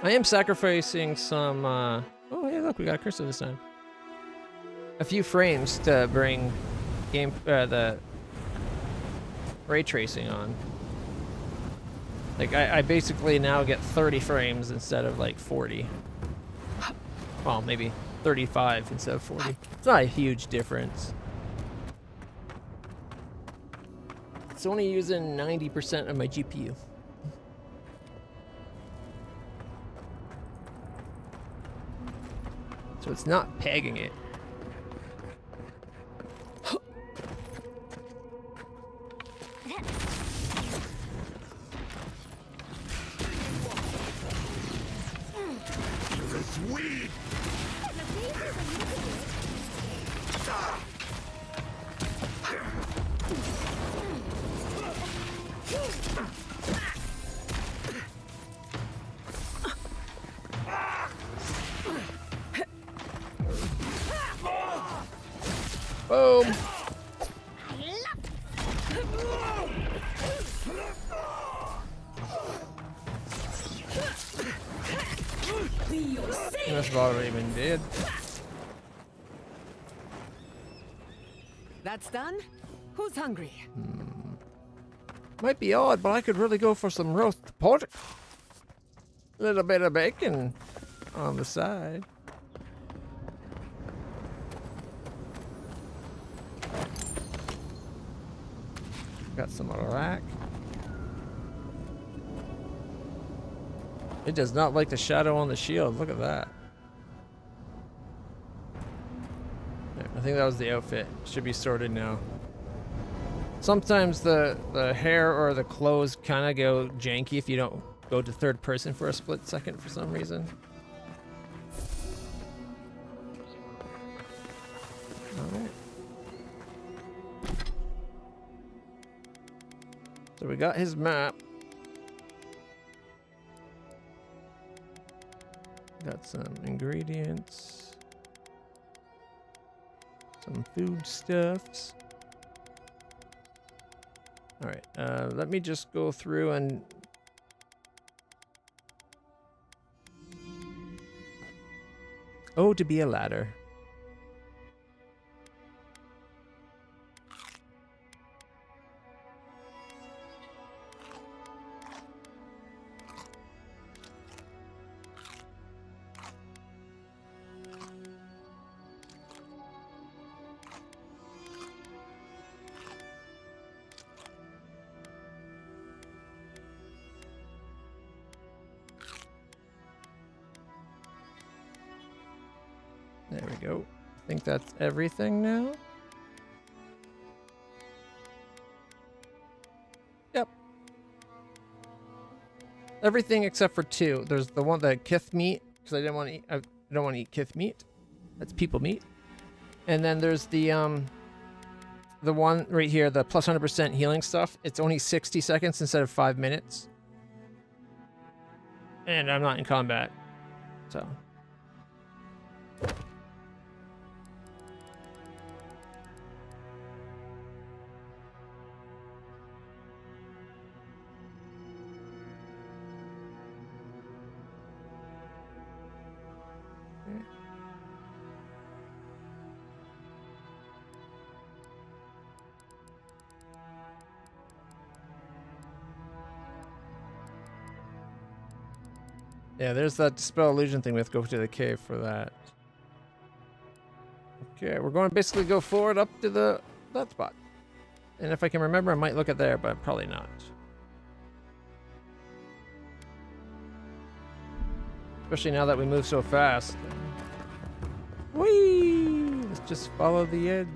I am sacrificing some, oh, hey, look, we got a cursor this time. A few frames to bring the ray tracing on. Like, I basically now get 30 frames instead of, like, 40. Well, maybe 35 instead of 40. It's not a huge difference. It's only using 90% of my GPU. So it's not pegging it. Boom. Must have already been dead. That's done? Who's hungry? Might be odd, but I could really go for some roast pork. A little bit of bacon on the side. Got some on the rack. It does not like the shadow on the shield. Look at that. I think that was the outfit. Should be sorted now. Sometimes the hair or the clothes kind of go janky if you don't go to third person for a split second for some reason. Alright. So we got his map. Got some ingredients. Some foodstuffs. Alright, let me just go through and... Oh, to be a ladder. There we go. I think that's everything now. Yep. Everything except for two. There's the one that kith meat, because I didn't want to eat. I don't want to eat kith meat. That's people meat. And then there's the the one right here, the plus 100% healing stuff, it's only 60 seconds instead of 5 minutes. And I'm not in combat, so. Yeah, there's that dispel illusion thing. We have to go to the cave for that. Okay, we're going to basically go forward up to that spot. And if I can remember, I might look at there, but probably not. Especially now that we move so fast. Whee! Let's just follow the edge.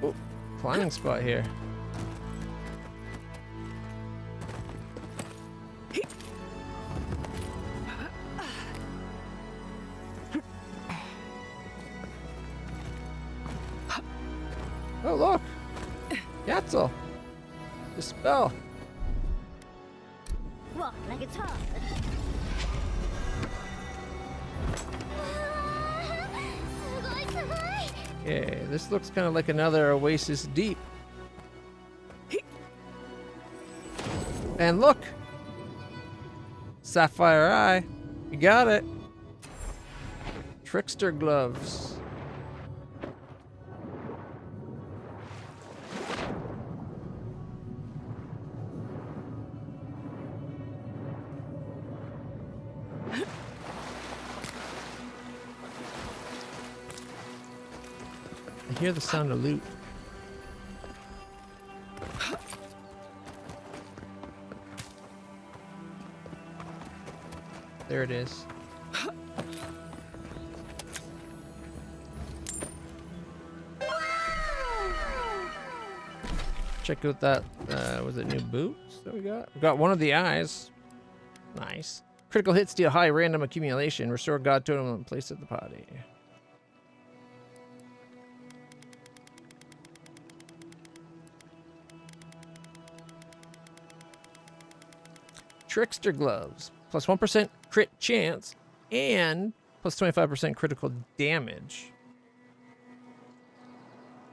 Oh, climbing spot here. Oh, look! Yatzel! Dispel! Walk like it's hard. Okay, this looks kind of like another Oasis Deep. And look! Sapphire Eye. You got it. Trickster gloves. I hear the sound of loot. There it is. Check out that, was it new boots that we got? We got one of the eyes. Nice. Critical hits deal high random accumulation. Restore God totem and place at the party. Trickster gloves. Plus 1% crit chance and plus 25% critical damage.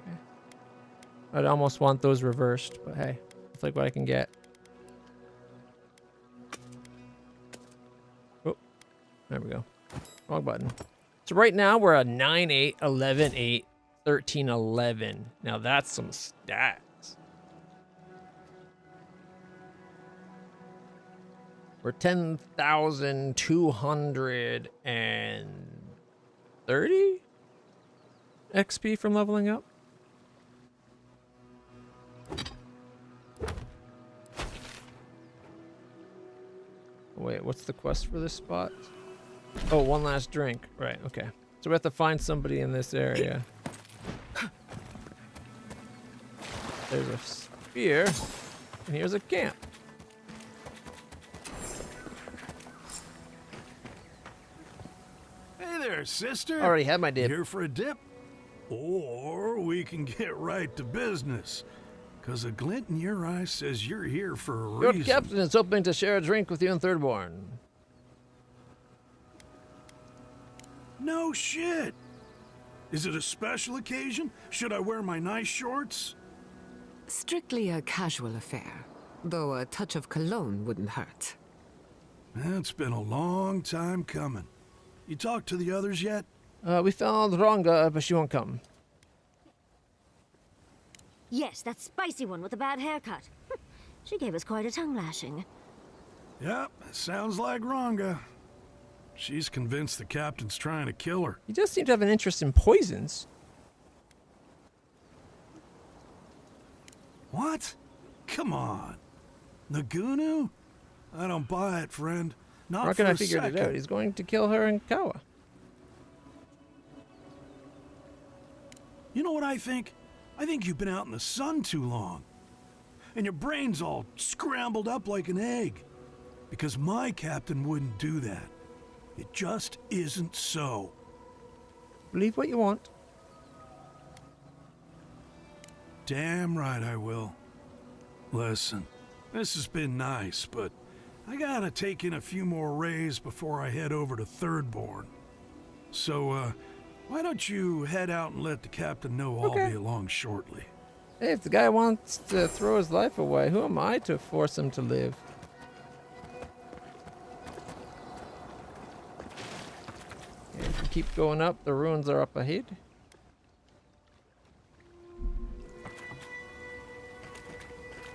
Okay. I'd almost want those reversed, but hey, it's like what I can get. Oh, there we go. Wrong button. So right now we're a 9-8, 11-8, 13-11. Now that's some stats. We're 10,230 XP from leveling up. Wait, what's the quest for this spot? Oh, one last drink. Right, okay. So we have to find somebody in this area. There's a spear, and here's a camp. Hey there, sister. Already had my dip. Here for a dip? Or we can get right to business. Because a glint in your eye says you're here for a Your reason. captain is hoping to share a drink with you in Thirdborn. No shit. Is it a special occasion? Should I wear my nice shorts? Strictly a casual affair, though a touch of cologne wouldn't hurt. It's been a long time coming. You talked to the others yet? We found Ronga, but she won't come. Yes, that spicy one with the bad haircut. She gave us quite a tongue lashing. Yep, sounds like Ronga. She's convinced the captain's trying to kill her. He does seem to have an interest in poisons. What? Come on. Nagunu? I don't buy it, friend. Not Rock and for I a figured second. it out. He's going to kill her and Kawa. You know what I think? I think you've been out in the sun too long. And your brain's all scrambled up like an egg. Because my captain wouldn't do that. It just isn't so. Believe what you want. Damn right I will. Listen, this has been nice, but I gotta take in a few more rays before I head over to Thirdborn. So, why don't you head out and let the captain know I'll be along shortly. Hey, if the guy wants to throw his life away, who am I to force him to live? Okay, if we keep going up, the ruins are up ahead.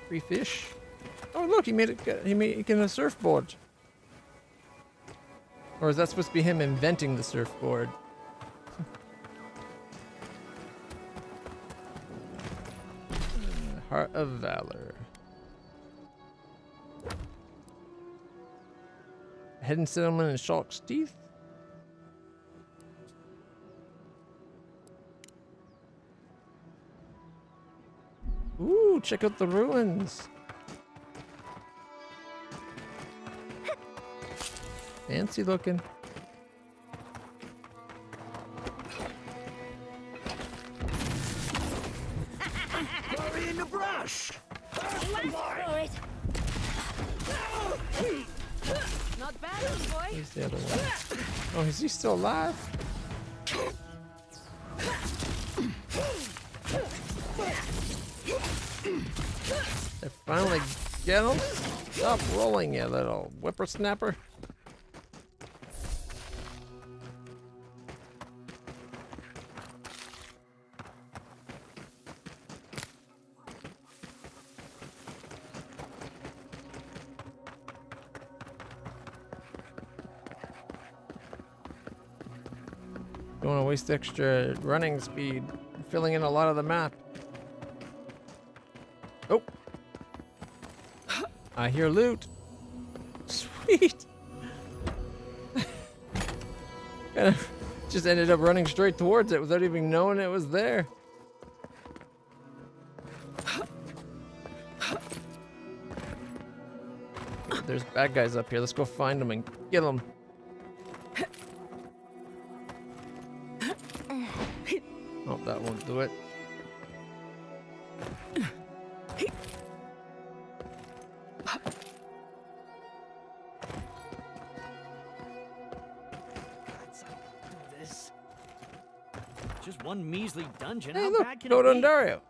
Free fish. Oh look, he made it. He made a surfboard. Or is that supposed to be him inventing the surfboard? Heart of Valor. Hidden settlement in Shark's Teeth. Ooh, check out the ruins. Fancy looking. Hurry in the brush! Not bad, boy. Where's the other one? Oh, is he still alive? They finally get him? Stop rolling, you little whippersnapper. Don't want to waste extra running speed, filling in a lot of the map. Oh! I hear loot. Sweet! Kind of just ended up running straight towards it without even knowing it was there. There's bad guys up here. Let's go find them and kill them. Oh, that won't do it. Just one measly dungeon. Hey, How look, bad can go it to be? Dario.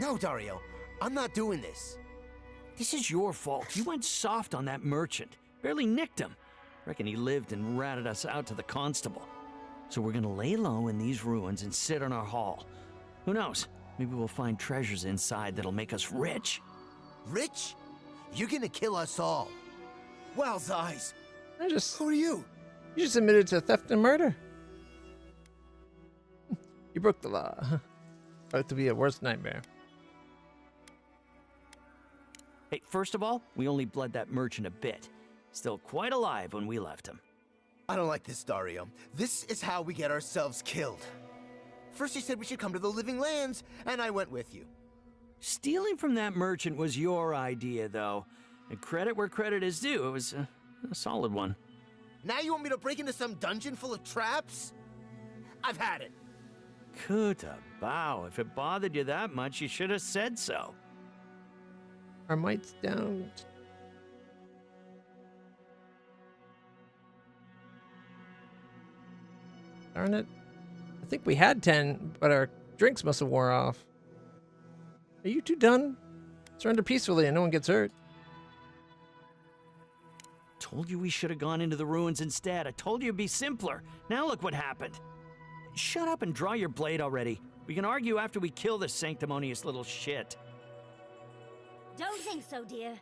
No, Dario, I'm not doing this. This is your fault. You went soft on that merchant. Barely nicked him. Reckon he lived and ratted us out to the constable. So we're gonna lay low in these ruins and sit on our haul. Who knows? Maybe we'll find treasures inside that'll make us rich. Rich? You're gonna kill us all. Wow's eyes. Who are you? You just admitted to theft and murder. You broke the law. About to be a worst nightmare. Hey, first of all, we only bled that merchant a bit. Still quite alive when we left him. I don't like this, Dario. This is how we get ourselves killed. First you said we should come to the Living Lands, and I went with you. Stealing from that merchant was your idea, though. And credit where credit is due. It was a solid one. Now you want me to break into some dungeon full of traps? I've had it. Kuta bow. If it bothered you that much, you should have said so. Our might's down. Darn it. I think we had 10, but our drinks must have wore off. Are you two done? Surrender peacefully and no one gets hurt. Told you we should have gone into the ruins instead. I told you it'd be simpler. Now look what happened. Shut up and draw your blade already. We can argue after we kill this sanctimonious little shit. Don't think so, dear.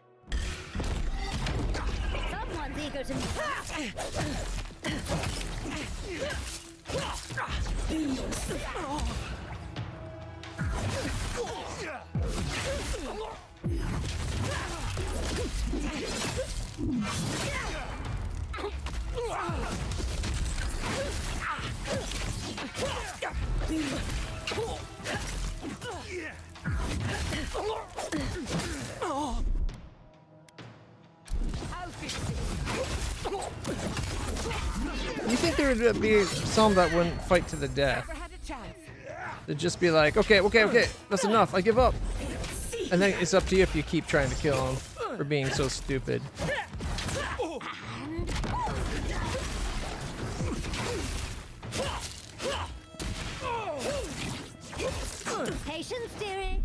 Someone's eager to... You think there would be some that wouldn't fight to the death? They'd just be like, okay, that's enough, I give up. And then it's up to you if you keep trying to kill him for being so stupid. Patience, dearie.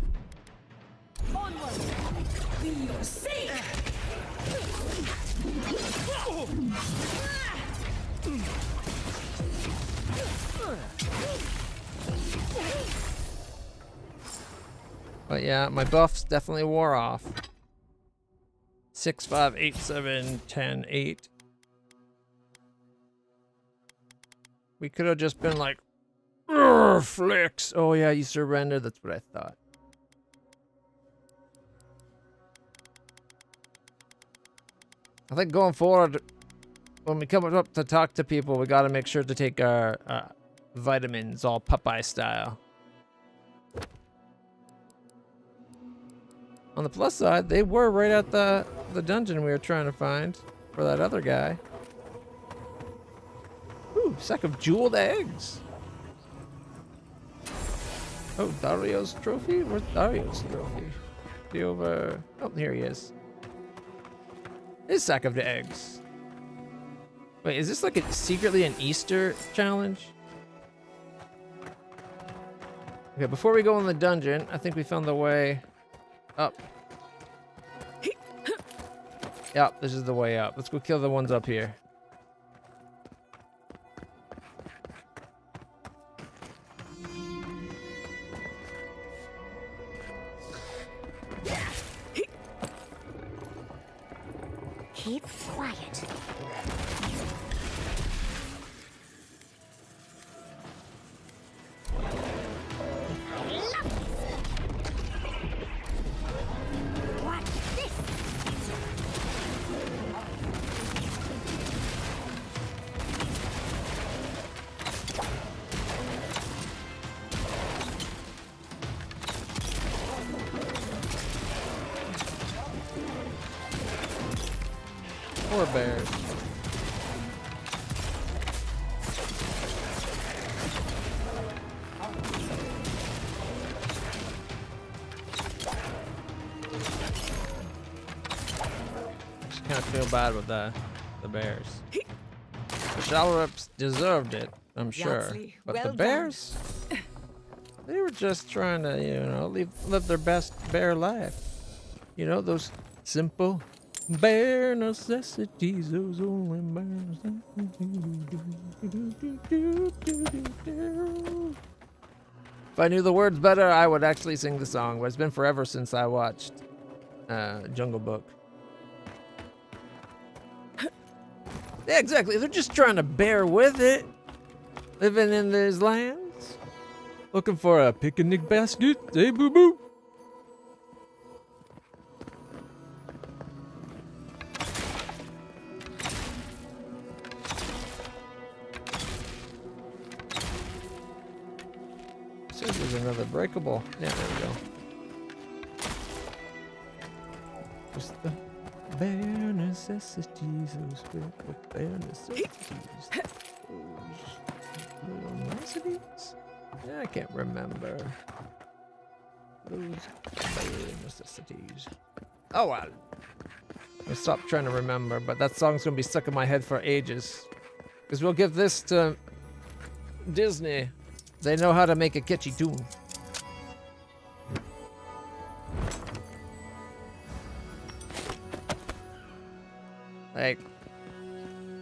Onward. We are safe. But yeah, my buffs definitely wore off. 6, 5, 8, 7, 10, 8. We could have just been like, flicks. Oh yeah, you surrendered. That's what I thought. I think going forward, when we come up to talk to people, we got to make sure to take our vitamins all Popeye style. On the plus side, they were right at the dungeon we were trying to find for that other guy. Ooh, sack of jeweled eggs. Oh, Dario's trophy? Where's Dario's trophy? Be over. Oh, here he is. His sack of the eggs. Wait, is this like secretly an Easter challenge? Okay, before we go in the dungeon, I think we found the way up. Yep, this is the way up. Let's go kill the ones up here. Keep quiet. Poor bears. Just kind of feel bad with the bears. The Shallops deserved it, I'm sure. Yahtzee, But well the bears, they were just trying to, you know, live their best bear life. You know, those simple bare necessities, those only bare If I knew the words better, I would actually sing the song, but it's been forever since I watched Jungle Book. Yeah, exactly. They're just trying to bear with it. Living in these lands. Looking for a picnic basket. Hey, boo-boo. Says there's another breakable. Yeah, there we go. Just the bare necessities, those bare necessities. Those niceties? Yeah, I can't remember. Those bare necessities. Oh, well. I'll stop trying to remember, but that song's gonna be stuck in my head for ages. Because we'll give this to Disney. They know how to make a catchy tune. Like,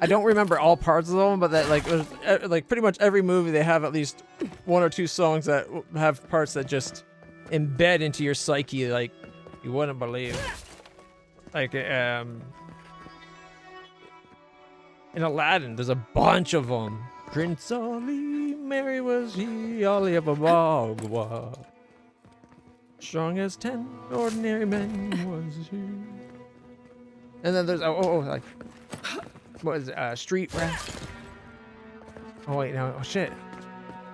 I don't remember all parts of them, but that like pretty much every movie they have at least one or two songs that have parts that just embed into your psyche like you wouldn't believe. Like in Aladdin, there's a bunch of them. Prince Ali, merry was he, Ali of Abagua. Strong as 10 ordinary men was he. And then there's like what is it? Street rap. Oh wait, no, oh shit.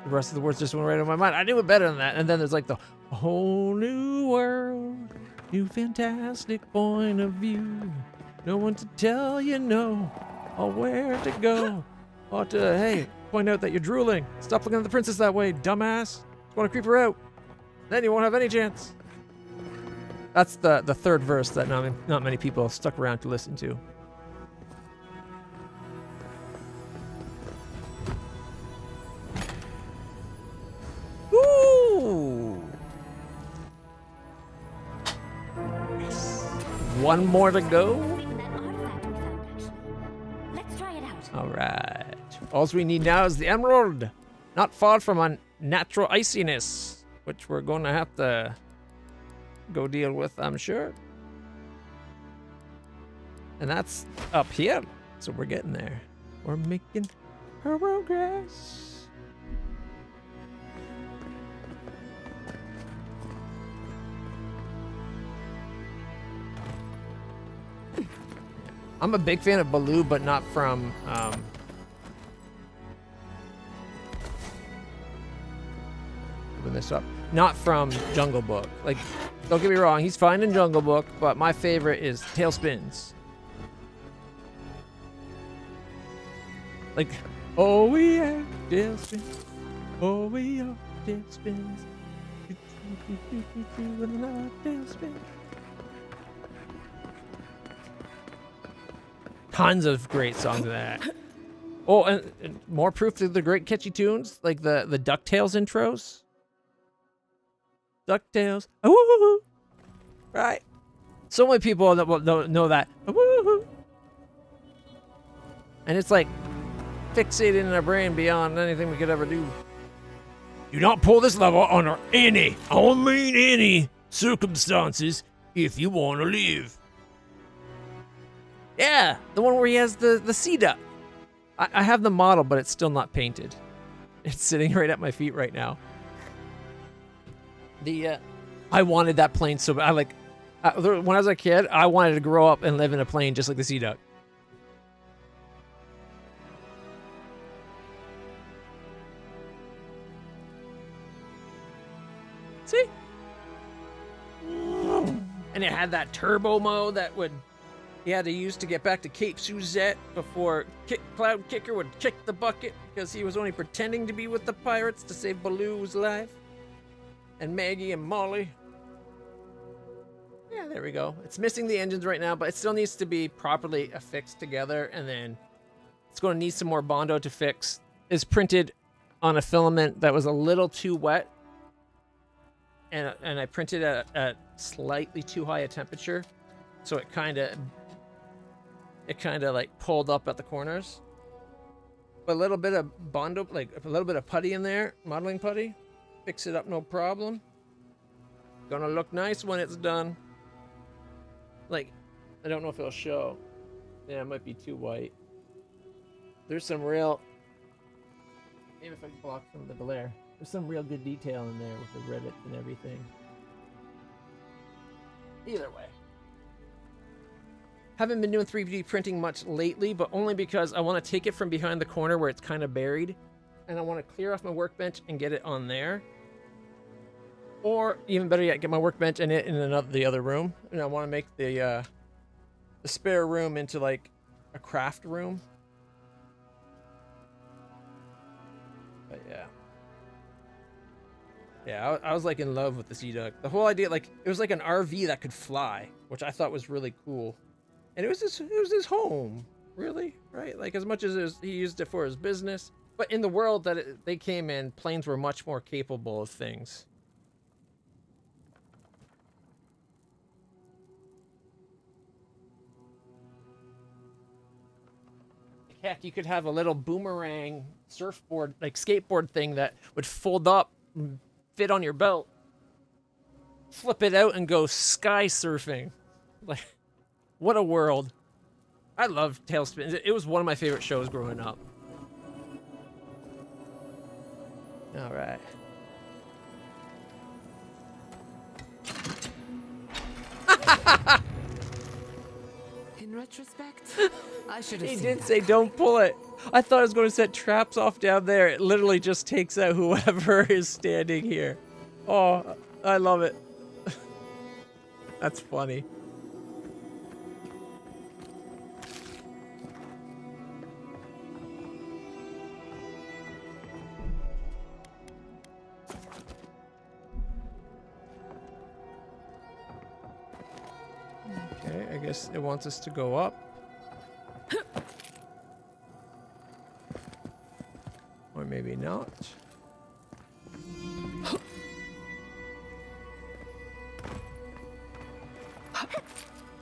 The rest of the words just went right in my mind. I knew it better than that. And then there's like the whole new world, new fantastic point of view. No one to tell you no. Oh, where to go? Oh, hey, point out that you're drooling. Stop looking at the princess that way, dumbass. You want to creep her out. Then you won't have any chance. That's the third verse that not many people stuck around to listen to. Woo! One more to go. Let's try it out. All right. All we need now is the emerald. Not far from unnatural iciness, which we're going to have to go deal with, I'm sure. And that's up here. So we're getting there. We're making progress. I'm a big fan of Baloo, but not from open this up. Not from Jungle Book. Like, don't get me wrong, he's fine in Jungle Book, but my favorite is Tailspins. Like, oh we are Tailspins. Oh we are Tailspins. Tailspins. Tons of great songs of that. Oh, and more proof of the great catchy tunes, like the DuckTales intros. DuckTales. Woo-hoo-hoo. Right. So many people don't know that. Woo-hoo. And it's like fixated in our brain beyond anything we could ever do. Do not pull this lever under any circumstances if you want to live. Yeah, the one where he has the sea duck. I have the model, but it's still not painted. It's sitting right at my feet right now. I wanted that plane so bad. When I was a kid, I wanted to grow up and live in a plane just like the sea duck. See? And it had that turbo mode that he had to use to get back to Cape Suzette before Cloud Kicker would kick the bucket because he was only pretending to be with the pirates to save Baloo's life. And Maggie and Molly. Yeah, there we go. It's missing the engines right now, but it still needs to be properly affixed together, and then it's going to need some more Bondo to fix. It's printed on a filament that was a little too wet, and I printed at slightly too high a temperature, so it kind of like pulled up at the corners. But a little bit of Bondo, like a little bit of putty in there, modeling putty, fix it up no problem. Gonna look nice when it's done. Like, I don't know if it'll show. Yeah, it might be too white. There's some real, maybe if I can block some of the glare. There's some real good detail in there with the rivets and everything. Either way. Haven't been doing 3D printing much lately, but only because I want to take it from behind the corner where it's kind of buried, and I want to clear off my workbench and get it on there. Or even better yet, get my workbench and it in the other room. And I want to make the spare room into like a craft room. But yeah. Yeah, I was like in love with the Sea Duck. The whole idea, like, it was like an RV that could fly, which I thought was really cool. And it was his home, really, right? Like, as much as he used it for his business. But in the world that they came in, planes were much more capable of things. Heck, you could have a little boomerang surfboard, like skateboard thing that would fold up, and fit on your belt, flip it out, and go sky surfing. Like, what a world. I love Tailspin. It was one of my favorite shows growing up. All right. In retrospect, I should have He seen did that say don't pull it. I thought I was going to set traps off down there. It literally just takes out whoever is standing here. Oh, I love it. That's funny. Okay, I guess it wants us to go up. Or maybe not.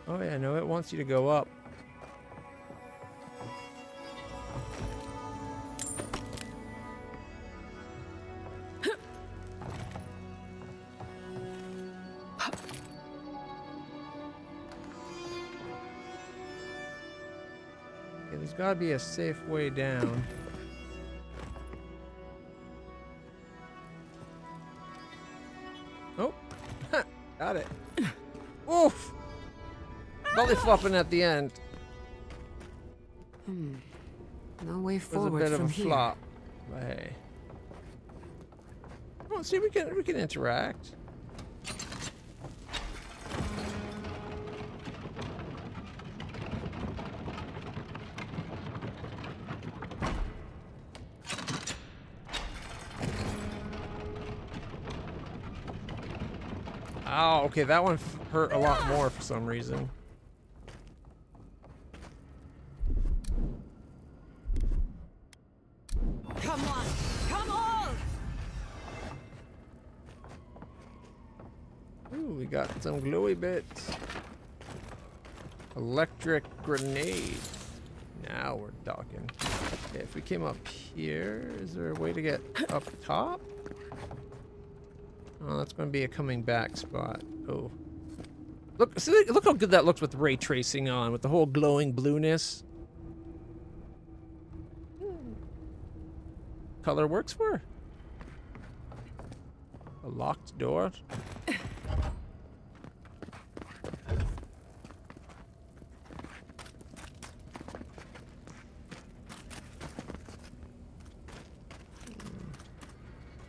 Oh yeah, no, it wants you to go up. Okay, there's gotta be a safe way down. Oh, got it. Oof! Belly flopping at the end. No way It was a forward bit of from a here. flop. But hey. Oh, see, we can interact. Oh, okay, that one hurt a lot more for some reason. Come on! Come on! Ooh, we got some glowy bits. Electric grenade. Now we're talking. Okay, if we came up here, is there a way to get up top? Oh, that's going to be a coming back spot. Oh. Look, see, look how good that looks with ray tracing on, with the whole glowing blueness. Color works for. A locked door.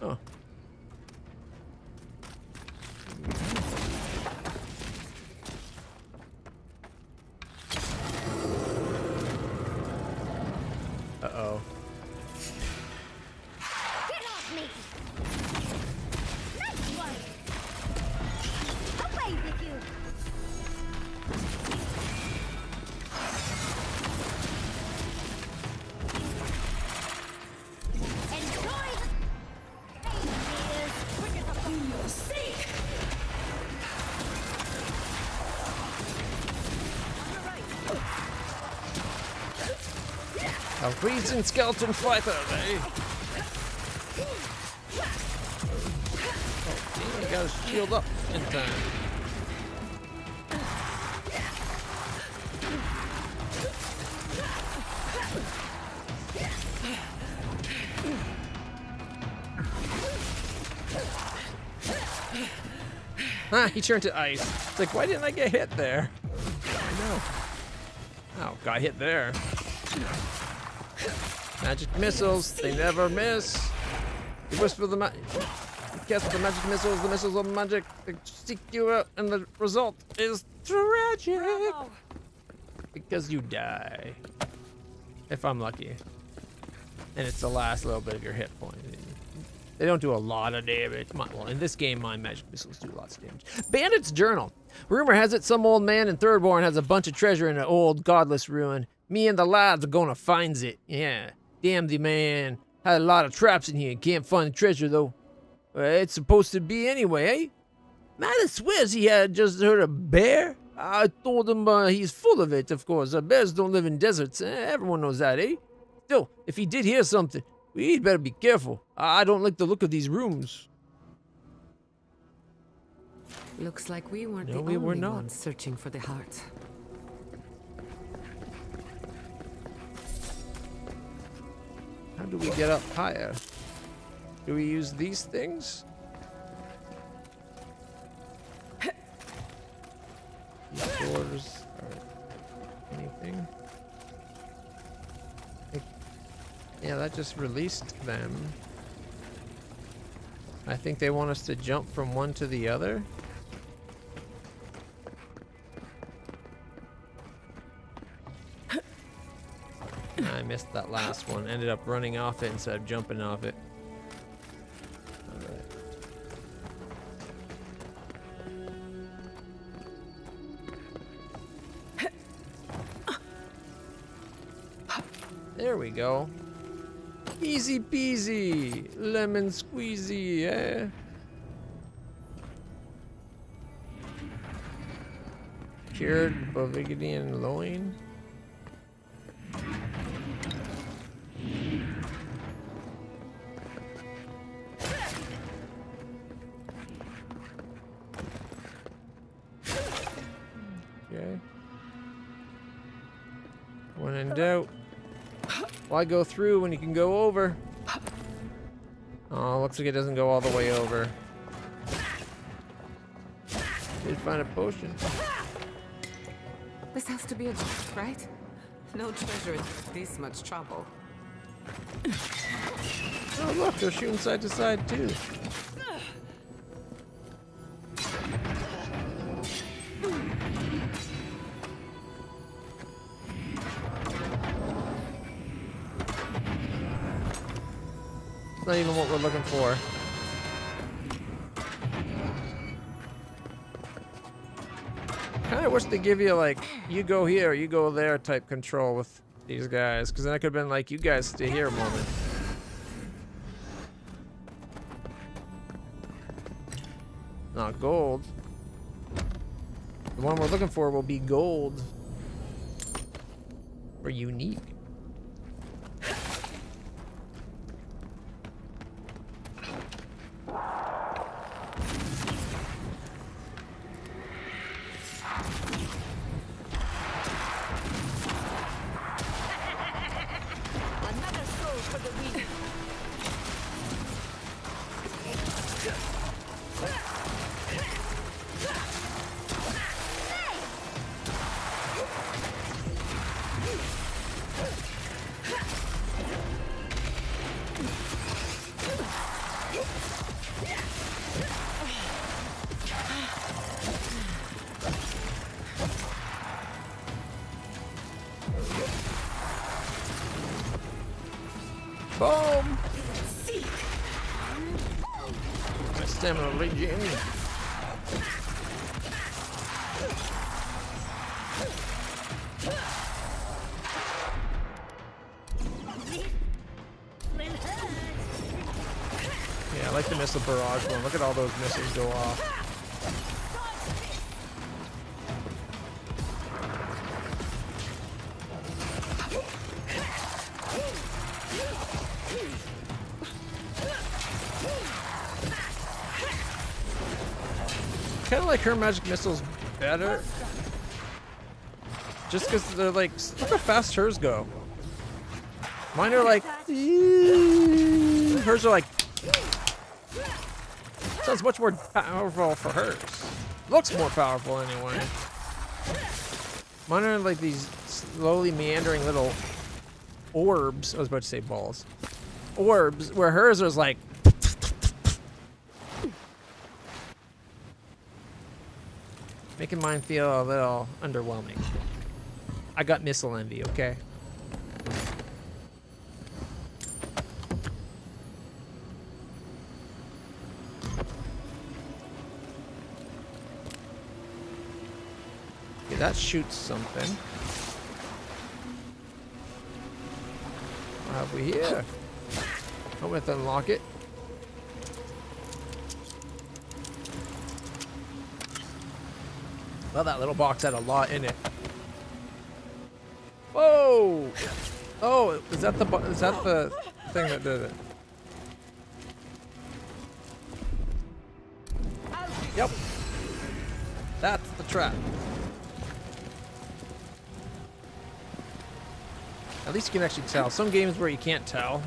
Oh. Uh-oh. Get off me! Nice one! Away with you! Enjoy the pain, quick as a fool! Seek! A wheezing skeleton fighter, eh? Oh, he got his shield up in time. Ah, he turned to ice. It's like, why didn't I get hit there? I know. Oh, got hit there. Magic missiles, they never miss. You whisper the you cast the magic missiles of magic, they seek you out, and the result is tragic. Bravo. Because you die. If I'm lucky. And it's the last little bit of your hit point. They don't do a lot of damage. Well, in this game, my magic missiles do lots of damage. Bandit's Journal. Rumor has it some old man in Thirdborn has a bunch of treasure in an old godless ruin. Me and the lads are gonna find it. Yeah. Damn, the man had a lot of traps in here. Can't find the treasure, though. It's supposed to be anyway, eh? Man swears he had just heard a bear. I told him he's full of it, of course. Bears don't live in deserts. Everyone knows that, eh? Still, if he did hear something, we'd better be careful. I don't like the look of these rooms. Looks like we weren't No, the we were only not. ones searching for the heart. How do we get up higher? Do we use these things? These doors are anything? Yeah, that just released them. I think they want us to jump from one to the other. I missed that last one. Ended up running off it instead of jumping off it. Alright. There we go. Easy peasy. Lemon squeezy, eh? Cured Bovigidian loin. Okay. When in doubt, why go through when you can go over? Oh, looks like it doesn't go all the way over. Did find a potion. This has to be a joke, right? No treasure is this much trouble. Oh look, they're shooting side to side too. It's not even what we're looking for. Kinda wish they give you like, you go here, you go there type control with these guys, because then I could have been like, you guys stay here a moment. Not gold. The one we're looking for will be gold. Or unique. Boom! My stamina regen. Yeah, I like the missile barrage one. Look at all those missiles go off. Kind of like her magic missiles better. Just because they're like, look how fast hers go. Mine are like, hers are like, sounds much more powerful for hers. Looks more powerful anyway. Mine are like these slowly meandering little orbs. I was about to say balls. Orbs, where hers is like, making mine feel a little underwhelming. I got missile envy, okay? Okay, that shoots something. What have we here? Oh, we have to unlock it. Well, that little box had a lot in it. Whoa! Oh, is that the thing that did it? Yep. That's the trap. At least you can actually tell. Some games where you can't tell,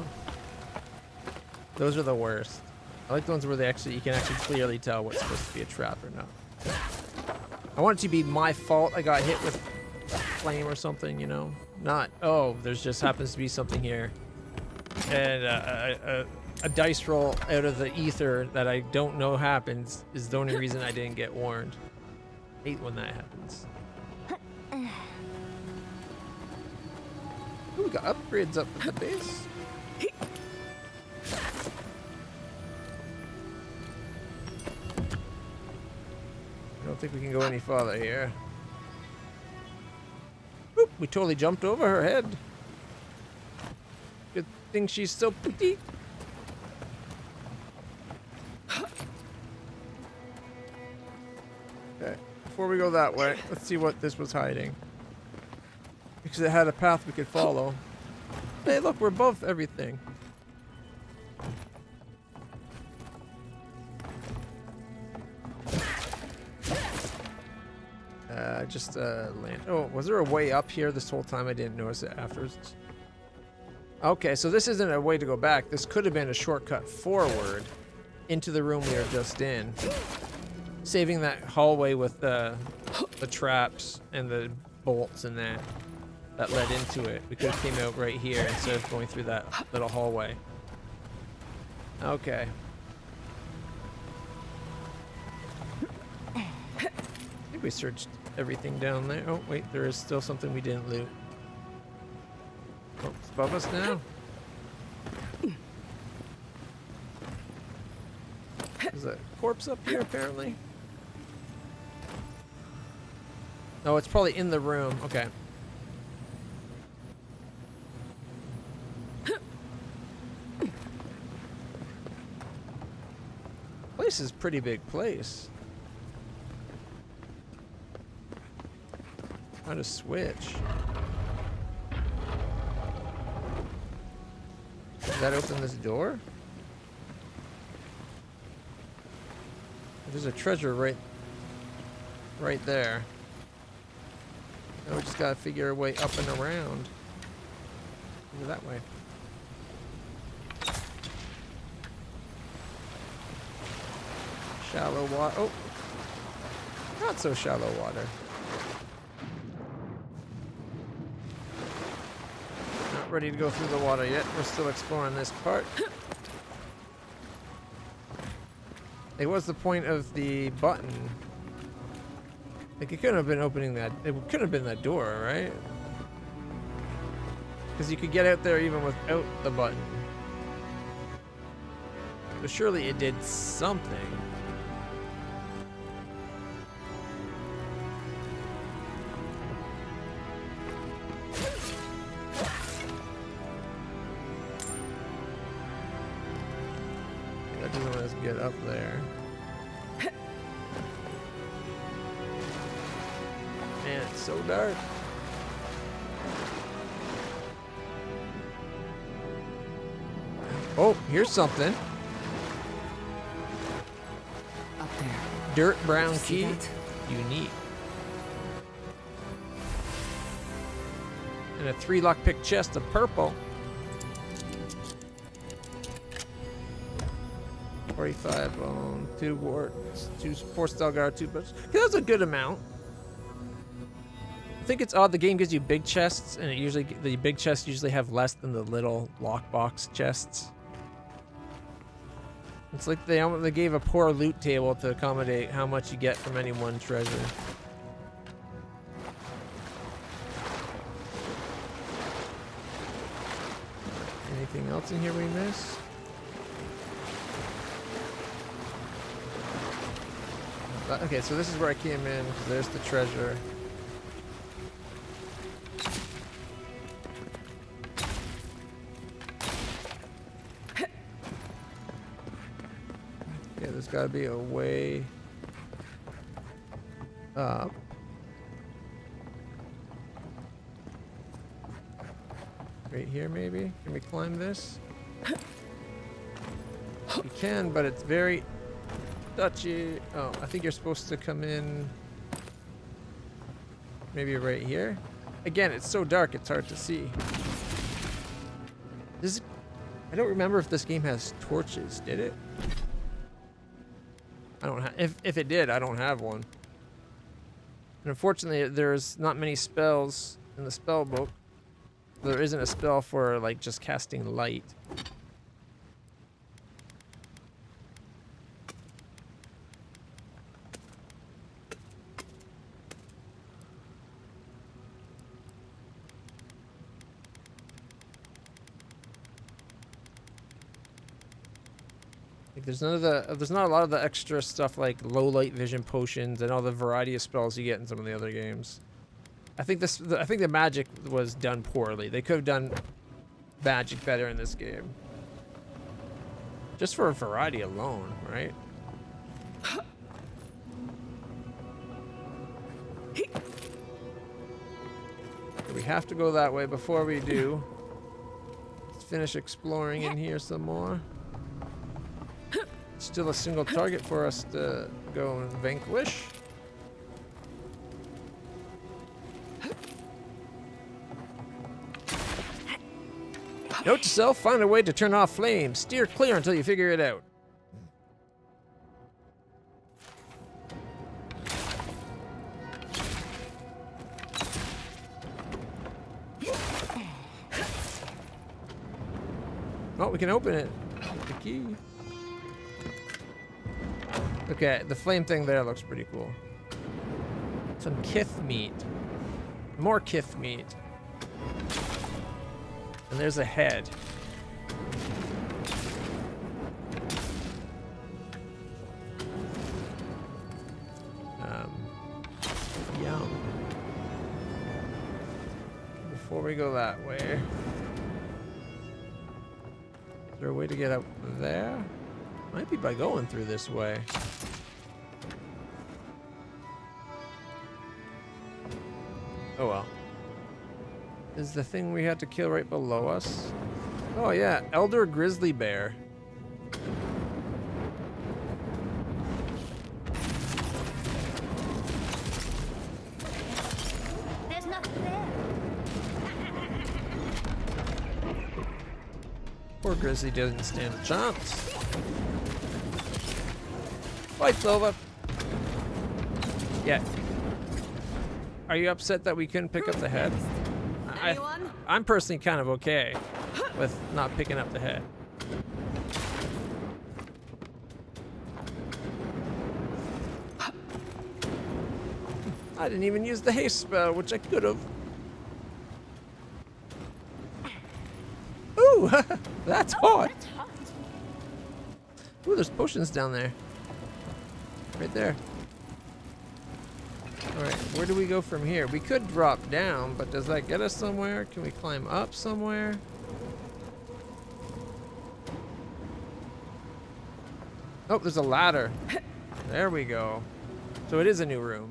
those are the worst. I like the ones where you can actually clearly tell what's supposed to be a trap or not. I want it to be my fault I got hit with flame or something, you know? Not, oh, there's just happens to be something here. And a dice roll out of the ether that I don't know happens is the only reason I didn't get warned. I hate when that happens. Ooh, we got upgrades up at the base. I don't think we can go any farther here. Oop, we totally jumped over her head. think she's so pretty. Okay, before we go that way, let's see what this was hiding. Because it had a path we could follow. Hey, look, we're above everything. Just land. Oh, was there a way up here this whole time? I didn't notice it afterwards. Okay, so this isn't a way to go back. This could have been a shortcut forward into the room we were just in, saving that hallway with the traps and the bolts and that led into it. We could have came out right here instead of going through that little hallway. Okay. I think we searched everything down there. Oh, wait, there is still something we didn't loot. Oh, it's above us now. There's a corpse up here, apparently. Oh, it's probably in the room. Okay. This is a pretty big place. How to switch? Does that open this door? There's a treasure right there. Now we just gotta figure a way up and around. Go that way. Shallow water. Oh, not so shallow water. Not ready to go through the water yet. We're still exploring this part. It was the point of the button. Like, it couldn't have been opening that. It couldn't have been that door, right? Because you could get out there even without the button. So surely it did something. That doesn't let us get up there. Man, it's so dark. Oh, here's something. Up there. Dirt brown See key. that? Unique. And a 3 lockpick chest of purple. 45 bone, 2 warts, 4 Stelgar, 2 books. That's a good amount. I think it's odd the game gives you big chests, and the big chests usually have less than the little lockbox chests. It's like they gave a poor loot table to accommodate how much you get from any one treasure. Anything else in here we missed? Okay, so this is where I came in. There's the treasure. Yeah, there's got to be a way up. Right here, maybe? Can we climb this? We can, but it's very touchy. Oh, I think you're supposed to come in maybe right here. Again, it's so dark, it's hard to see. I don't remember if this game has torches. Did it? I don't have. If it did, I don't have one. And unfortunately, there's not many spells in the spell book. There isn't a spell for like just casting light. Like, there's not a lot of the extra stuff like low light vision potions and all the variety of spells you get in some of the other games. I think the magic was done poorly. They could have done magic better in this game. Just for variety alone, right? We have to go that way. Before we do, let's finish exploring in here some more. Still a single target for us to go and vanquish. Note to self, find a way to turn off flames. Steer clear until you figure it out. Oh, we can open it with the key. Okay, the flame thing there looks pretty cool. Some kith meat. More kith meat. And there's a head. Yum. Before we go that way, is there a way to get up there? Might be by going through this way. Oh well. Is the thing we had to kill right below us? Oh yeah, Elder Grizzly Bear. There's nothing there. Poor Grizzly doesn't stand a chance. Fight's over. Yeah. Are you upset that we couldn't pick up the head? I'm personally kind of okay with not picking up the head. I didn't even use the haste spell, which I could have. Ooh, that's hot. Ooh, there's potions down there. Right there. Alright, where do we go from here? We could drop down, but does that get us somewhere? Can we climb up somewhere? Oh, there's a ladder. There we go. So it is a new room.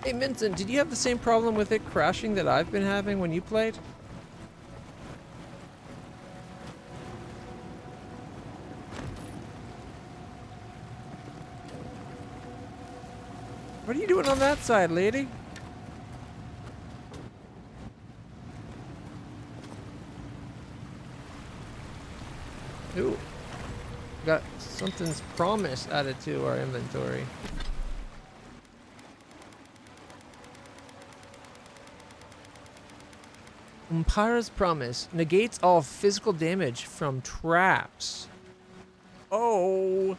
Hey, Minton, did you have the same problem with it crashing that I've been having when you played? What are you doing on that side, lady? Ooh. Got something's promise added to our inventory. Umpira's promise negates all physical damage from traps. Oh.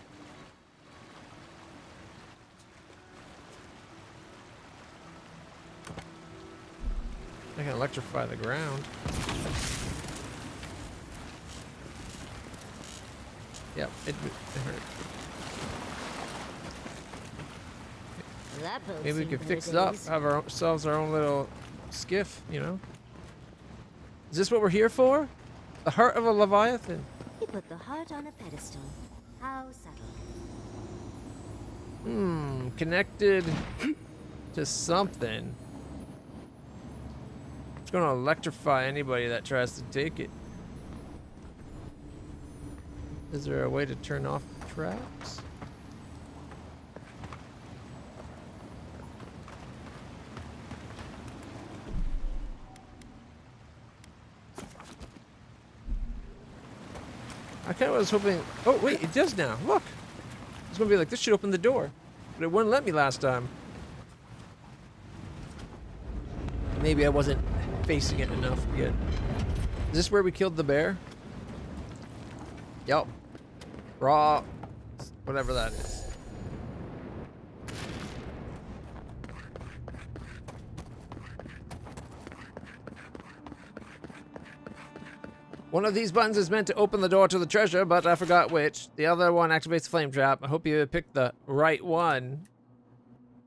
I can electrify the ground. Yep, it hurt. Maybe we could fix it up, have ourselves our own little skiff, you know? Is this what we're here for? The heart of a Leviathan. He put the heart on a pedestal. How subtle. Connected to something. It's gonna electrify anybody that tries to take it. Is there a way to turn off the traps? I kind of was hoping. Oh wait, it does now. Look, it's gonna be like this should open the door, but it wouldn't let me last time. Maybe I wasn't facing it enough yet. Is this where we killed the bear? Yup. Raw. Whatever that is. One of these buttons is meant to open the door to the treasure, but I forgot which. The other one activates the flame trap. I hope you picked the right one.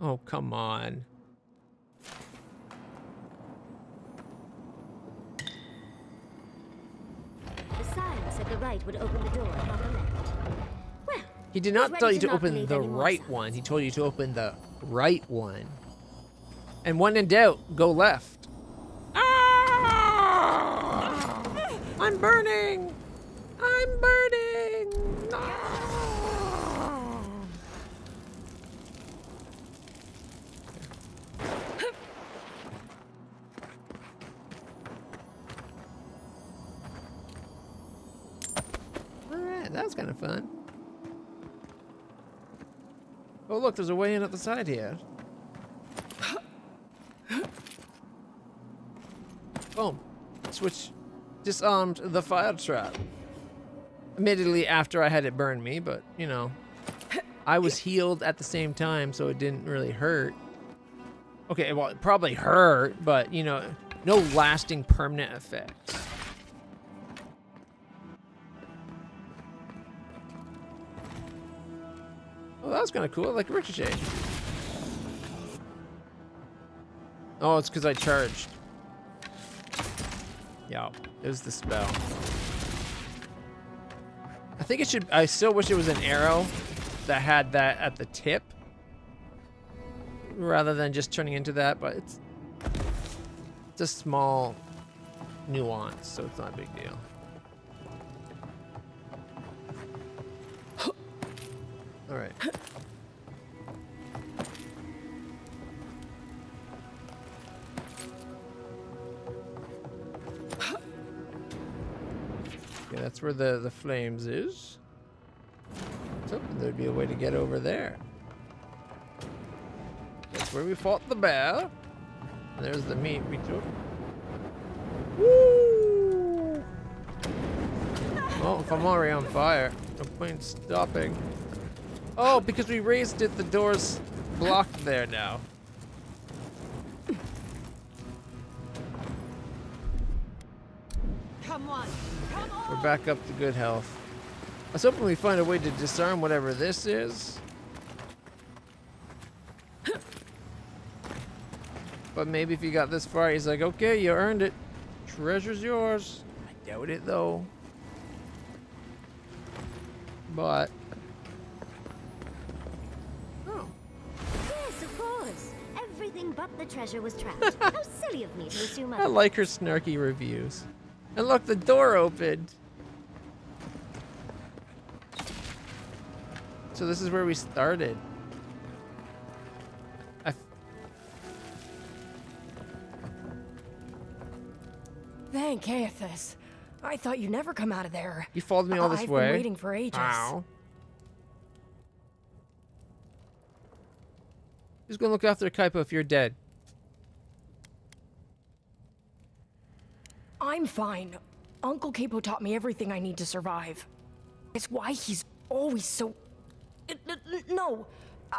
Oh, come on. the right would open the door on the left. Well, He did he's not ready tell you to not open believe the any more right signs. one. He told you to open the right one. And when in doubt, go left. Ah! I'm burning! I'm burning! Ah! Alright, that was kind of fun. Oh look, there's a way in at the side here. Boom. Switch. Disarmed the fire trap. Admittedly after I had it burn me, but you know. I was healed at the same time, so it didn't really hurt. Okay, well it probably hurt, but you know, no lasting permanent effects. Oh, that was kind of cool, like Ricochet. Oh, it's because I charged. Yeah, it was the spell. I think it should, I still wish it was an arrow that had that at the tip. Rather than just turning into that, but it's a small nuance, so it's not a big deal. All right. Okay, that's where the flames is. I was hoping there'd be a way to get over there. That's where we fought the bear. And there's the meat we took. Woo! Oh, if I'm already on fire, no point stopping. Oh, because we raised it, the door's blocked there now. Come on, come on. We're back up to good health. I was hoping we find a way to disarm whatever this is. But maybe if you got this far, he's like, okay, you earned it. Treasure's yours. I doubt it, though. But... Oh. Yes, of course. Everything but the treasure was trapped. How silly of me to assume I like her snarky reviews. And look, the door opened. So this is where we started. Thank Aethys. I thought you'd never come out of there. You followed me all this way. I've been waiting for ages. Ow. Who's gonna look after Kaipo if you're dead? I'm fine. Uncle Capo taught me everything I need to survive. It's why he's always so... No,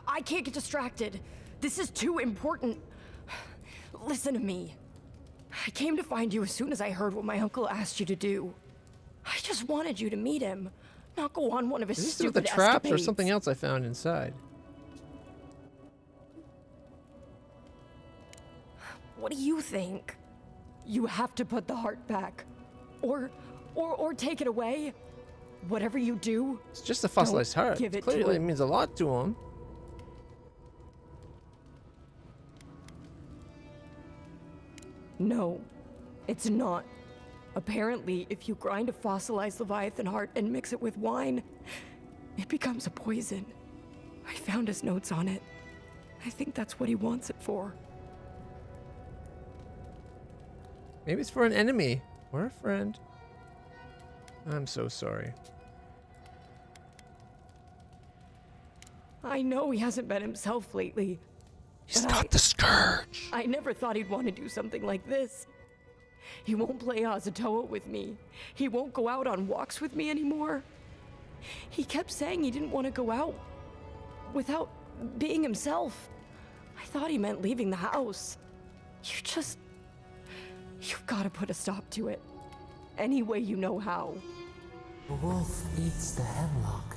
I can't get distracted. This is too important. Listen to me. I came to find you as soon as I heard what my uncle asked you to do. I just wanted you to meet him, not go on one of his Is this stupid the traps or escapades. something else I found inside? What do you think? You have to put the heart back. Or take it away. Whatever you do, It's just a fossilized don't heart. give it to Clearly it him. means a lot to him. No, it's not. Apparently, if you grind a fossilized Leviathan heart and mix it with wine, it becomes a poison. I found his notes on it. I think that's what he wants it for. Maybe it's for an enemy or a friend. I'm so sorry. I know he hasn't been himself lately. He's not the Scourge. I never thought he'd want to do something like this. He won't play Azatoa with me. He won't go out on walks with me anymore. He kept saying he didn't want to go out without being himself. I thought he meant leaving the house. You've got to put a stop to it. Any way you know how. The wolf eats the hemlock.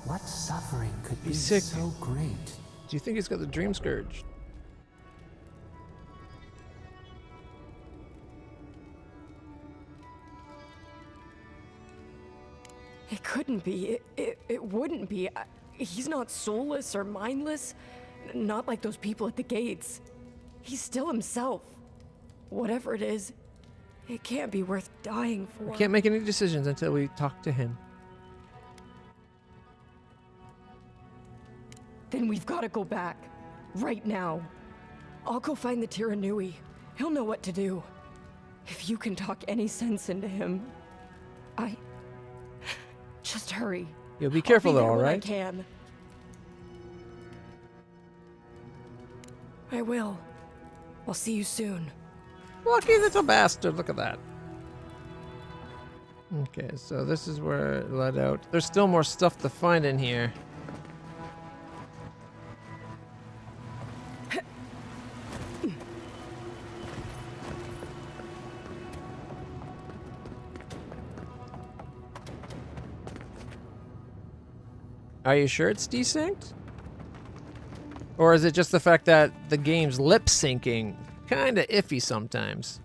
What suffering could be He's sick. so great? Do you think he's got the Dream Scourge? wouldn't be. It wouldn't be. He's not soulless or mindless. Not like those people at the gates. He's still himself. Whatever it is, it can't be worth dying for. We can't make any decisions until we talk to him. Then we've got to go back. Right now. I'll go find the Tiranui. He'll know what to do. If you can talk any sense into him, just hurry. You'll be careful I'll be though, there when alright? I can. I will. I'll see you soon. Lucky little bastard, look at that. Okay, so this is where it led out. There's still more stuff to find in here. Are you sure it's desynced? Or is it just the fact that the game's lip syncing? Kinda iffy sometimes.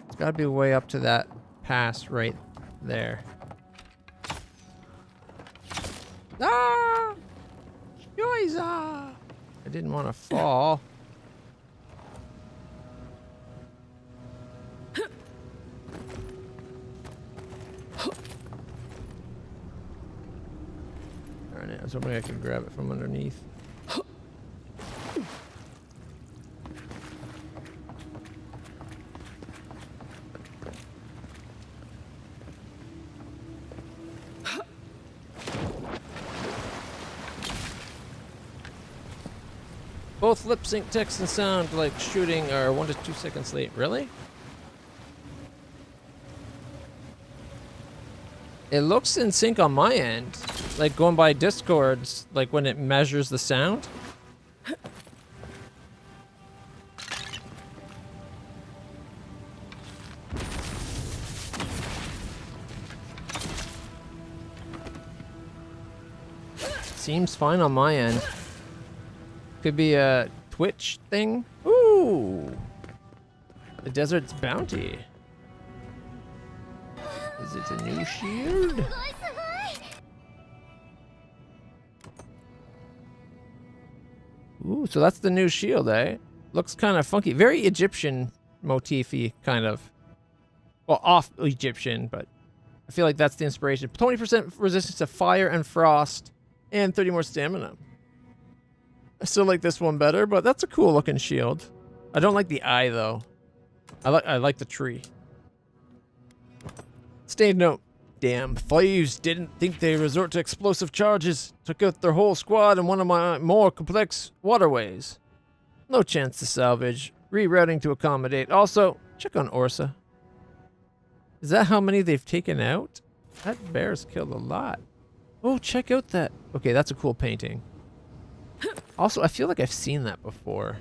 It's gotta be way up to that pass right there. Ah! Yoiza! I didn't want to fall. Darn it, I was hoping I could grab it from underneath. Both lip sync text and sound like shooting are 1 to 2 seconds late. Really? It looks in sync on my end. Like going by Discord's, like when it measures the sound. Seems fine on my end. Could be a Twitch thing. Ooh! The desert's bounty. Is it a new shield? Ooh, so that's the new shield, eh? Looks kind of funky. Very Egyptian motify, kind of. Well, off Egyptian, but I feel like that's the inspiration. 20% resistance to fire and frost, and 30 more stamina. I still like this one better, but that's a cool looking shield. I don't like the eye though. I like the tree. Stayed note. Damn, thieves didn't think they'd resort to explosive charges. Took out their whole squad in one of my more complex waterways. No chance to salvage. Rerouting to accommodate. Also, check on Orsa. Is that how many they've taken out? That bear's killed a lot. Oh, check out that. Okay, that's a cool painting. Also, I feel like I've seen that before.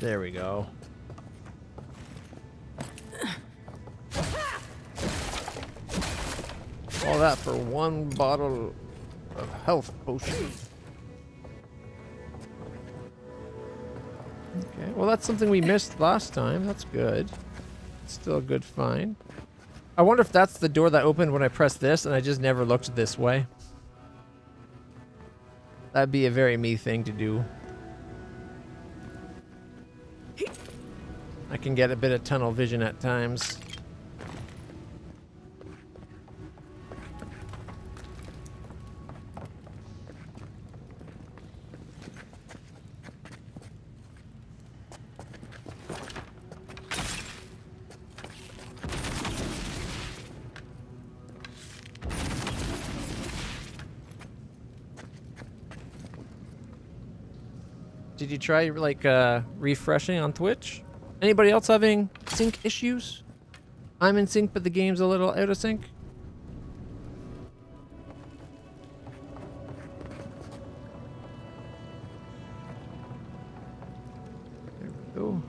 There we go. All that for one bottle of health potion. Okay, well that's something we missed last time. That's good. Still a good find. I wonder if that's the door that opened when I pressed this and I just never looked this way. That'd be a very me thing to do. I can get a bit of tunnel vision at times. Did you try like refreshing on Twitch? Anybody else having sync issues? I'm in sync, but the game's a little out of sync. go.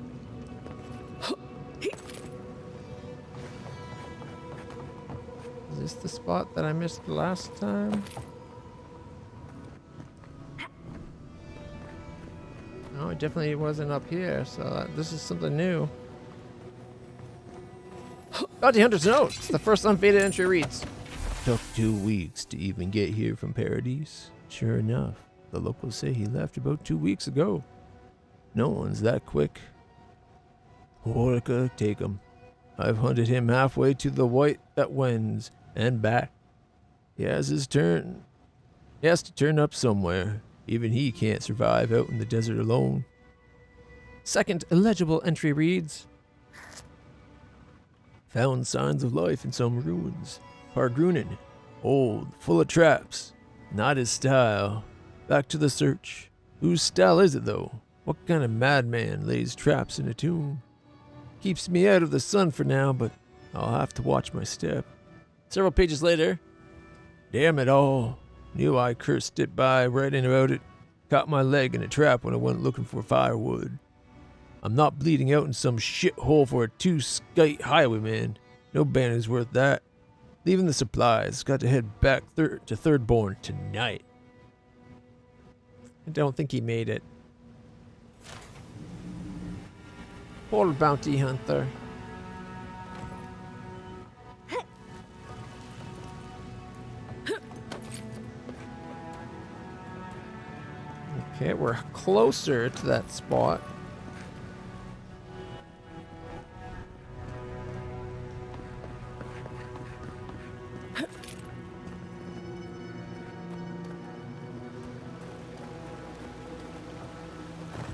Is this the spot that I missed last time? No, it definitely wasn't up here, so this is something new. Bounty Hunter's Note! It's the first unfaded entry reads. Took 2 weeks to even get here from Paradise. Sure enough, the locals say he left about 2 weeks ago. No one's that quick. Orca, take him. I've hunted him halfway to the White that wins and back. He has his turn. He has to turn up somewhere. Even he can't survive out in the desert alone. Second illegible entry reads. Found signs of life in some ruins. Pargrunin. Old, full of traps. Not his style. Back to the search. Whose style is it though? What kind of madman lays traps in a tomb? Keeps me out of the sun for now, but I'll have to watch my step. Several pages later. Damn it all. Knew I cursed it by writing about it. Caught my leg in a trap when I went looking for firewood. I'm not bleeding out in some shithole for a 2-skite highwayman. No banner's worth that. Leaving the supplies. Got to head back to Thirdborn tonight. I don't think he made it. Poor bounty hunter. Okay, we're closer to that spot.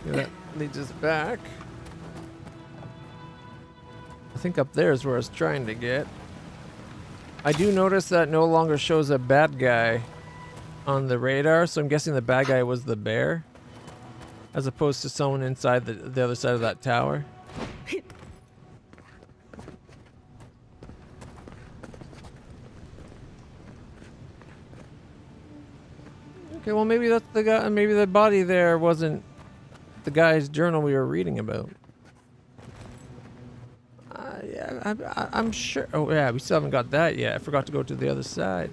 Okay, that leads us back. I think up there is where I was trying to get. I do notice that no longer shows a bad guy on the radar, so I'm guessing the bad guy was the bear, as opposed to someone inside the other side of that tower. Okay, well maybe that's the guy. Maybe the body there wasn't the guy's journal we were reading about. Yeah, I'm sure. Oh yeah, we still haven't got that yet. I forgot to go to the other side.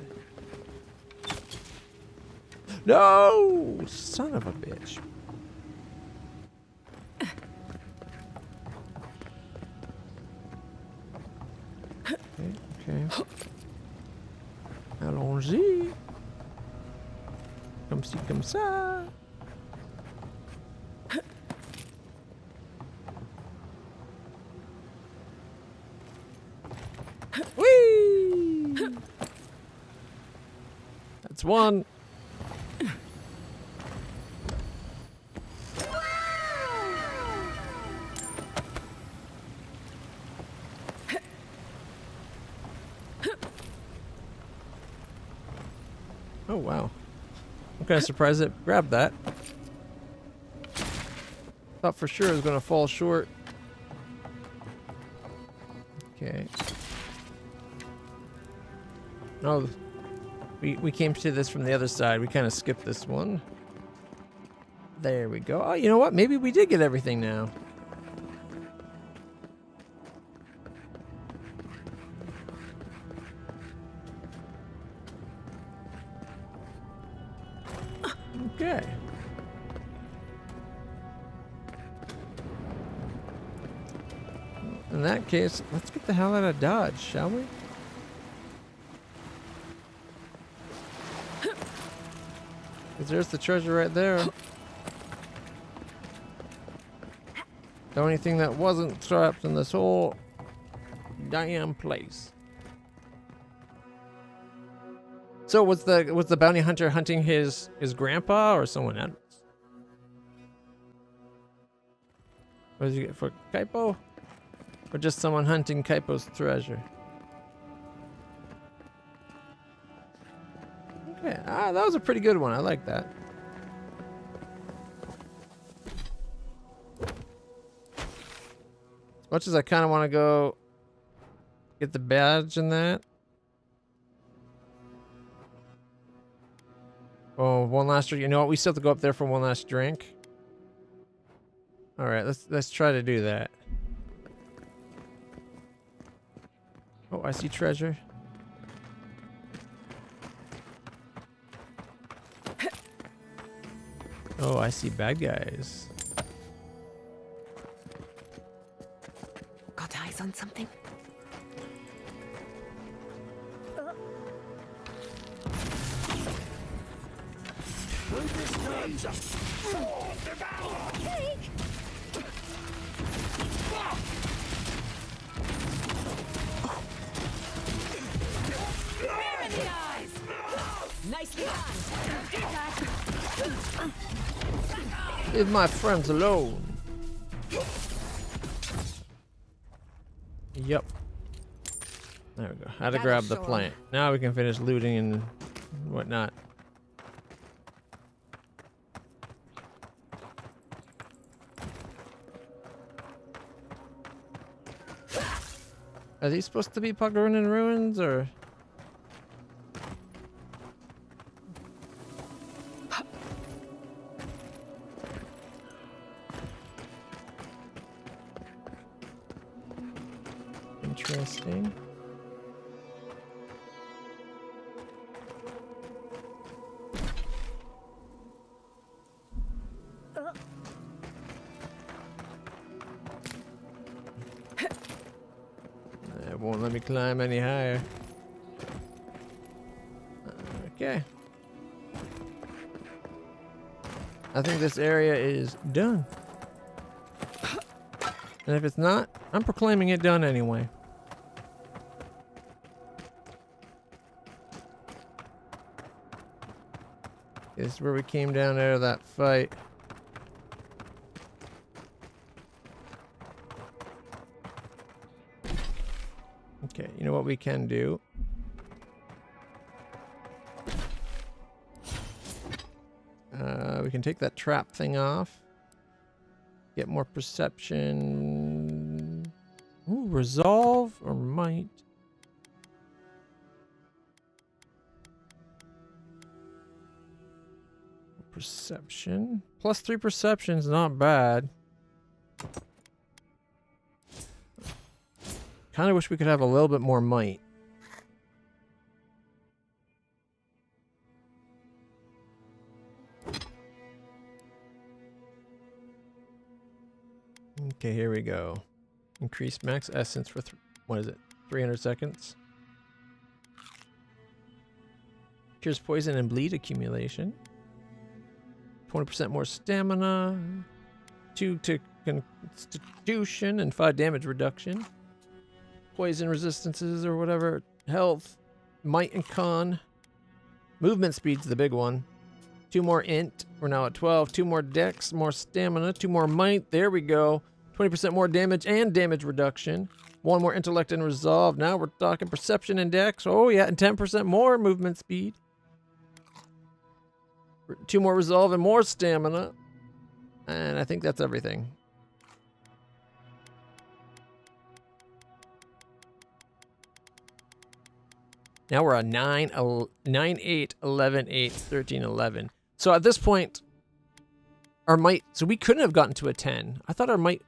No! Son of a bitch. Okay. Allons-y. Comme ci, comme ça. Whee! That's one. Oh wow. I'm kind of surprised it grabbed that. Thought for sure it was going to fall short. Okay. Oh, we came to this from the other side. We kind of skipped this one. There we go. Oh, you know what? Maybe we did get everything now. Okay. In that case, let's get the hell out of Dodge, shall we? Because there's the treasure right there. The only thing that wasn't trapped in this whole damn place. So was the bounty hunter hunting his grandpa or someone else? What did you get for Kaipo? Or just someone hunting Kaipo's treasure? Okay, that was a pretty good one. I like that. As much as I kind of want to go get the badge and that. Oh, one last drink. You know what? We still have to go up there for one last drink. All right, let's try to do that. Oh, I see treasure. Oh, I see bad guys. Got eyes on something? Nicely Leave my friends alone. Yep. There we go. How to grab the plant. Now we can finish looting and whatnot. Are these supposed to be Puggerun in ruins, or? Interesting. It won't let me climb any higher. Okay. I think this area is done. And if it's not, I'm proclaiming it done anyway. This is where we came down out of that fight. Okay, you know what we can do? We can take that trap thing off. Get more perception. Ooh, resolve or might. Perception. +3 perception is not bad. Kind of wish we could have a little bit more might. Okay, here we go. Increase max essence for, what is it? 300 seconds. Cures poison and bleed accumulation. 20% more stamina. 2 to constitution and 5 damage reduction. Poison resistances or whatever. Health. Might and con. Movement speed's the big one. 2 more int. We're now at 12. 2 more dex. More stamina. 2 more might. There we go. 20% more damage and damage reduction. 1 more intellect and resolve. Now we're talking perception and dex. Oh yeah, and 10% more movement speed. 2 more resolve and more stamina. And I think that's everything. Now we're on 9, 8, 11, 8, 13, 11. So at this point, our might, so we couldn't have gotten to a 10. I thought our might,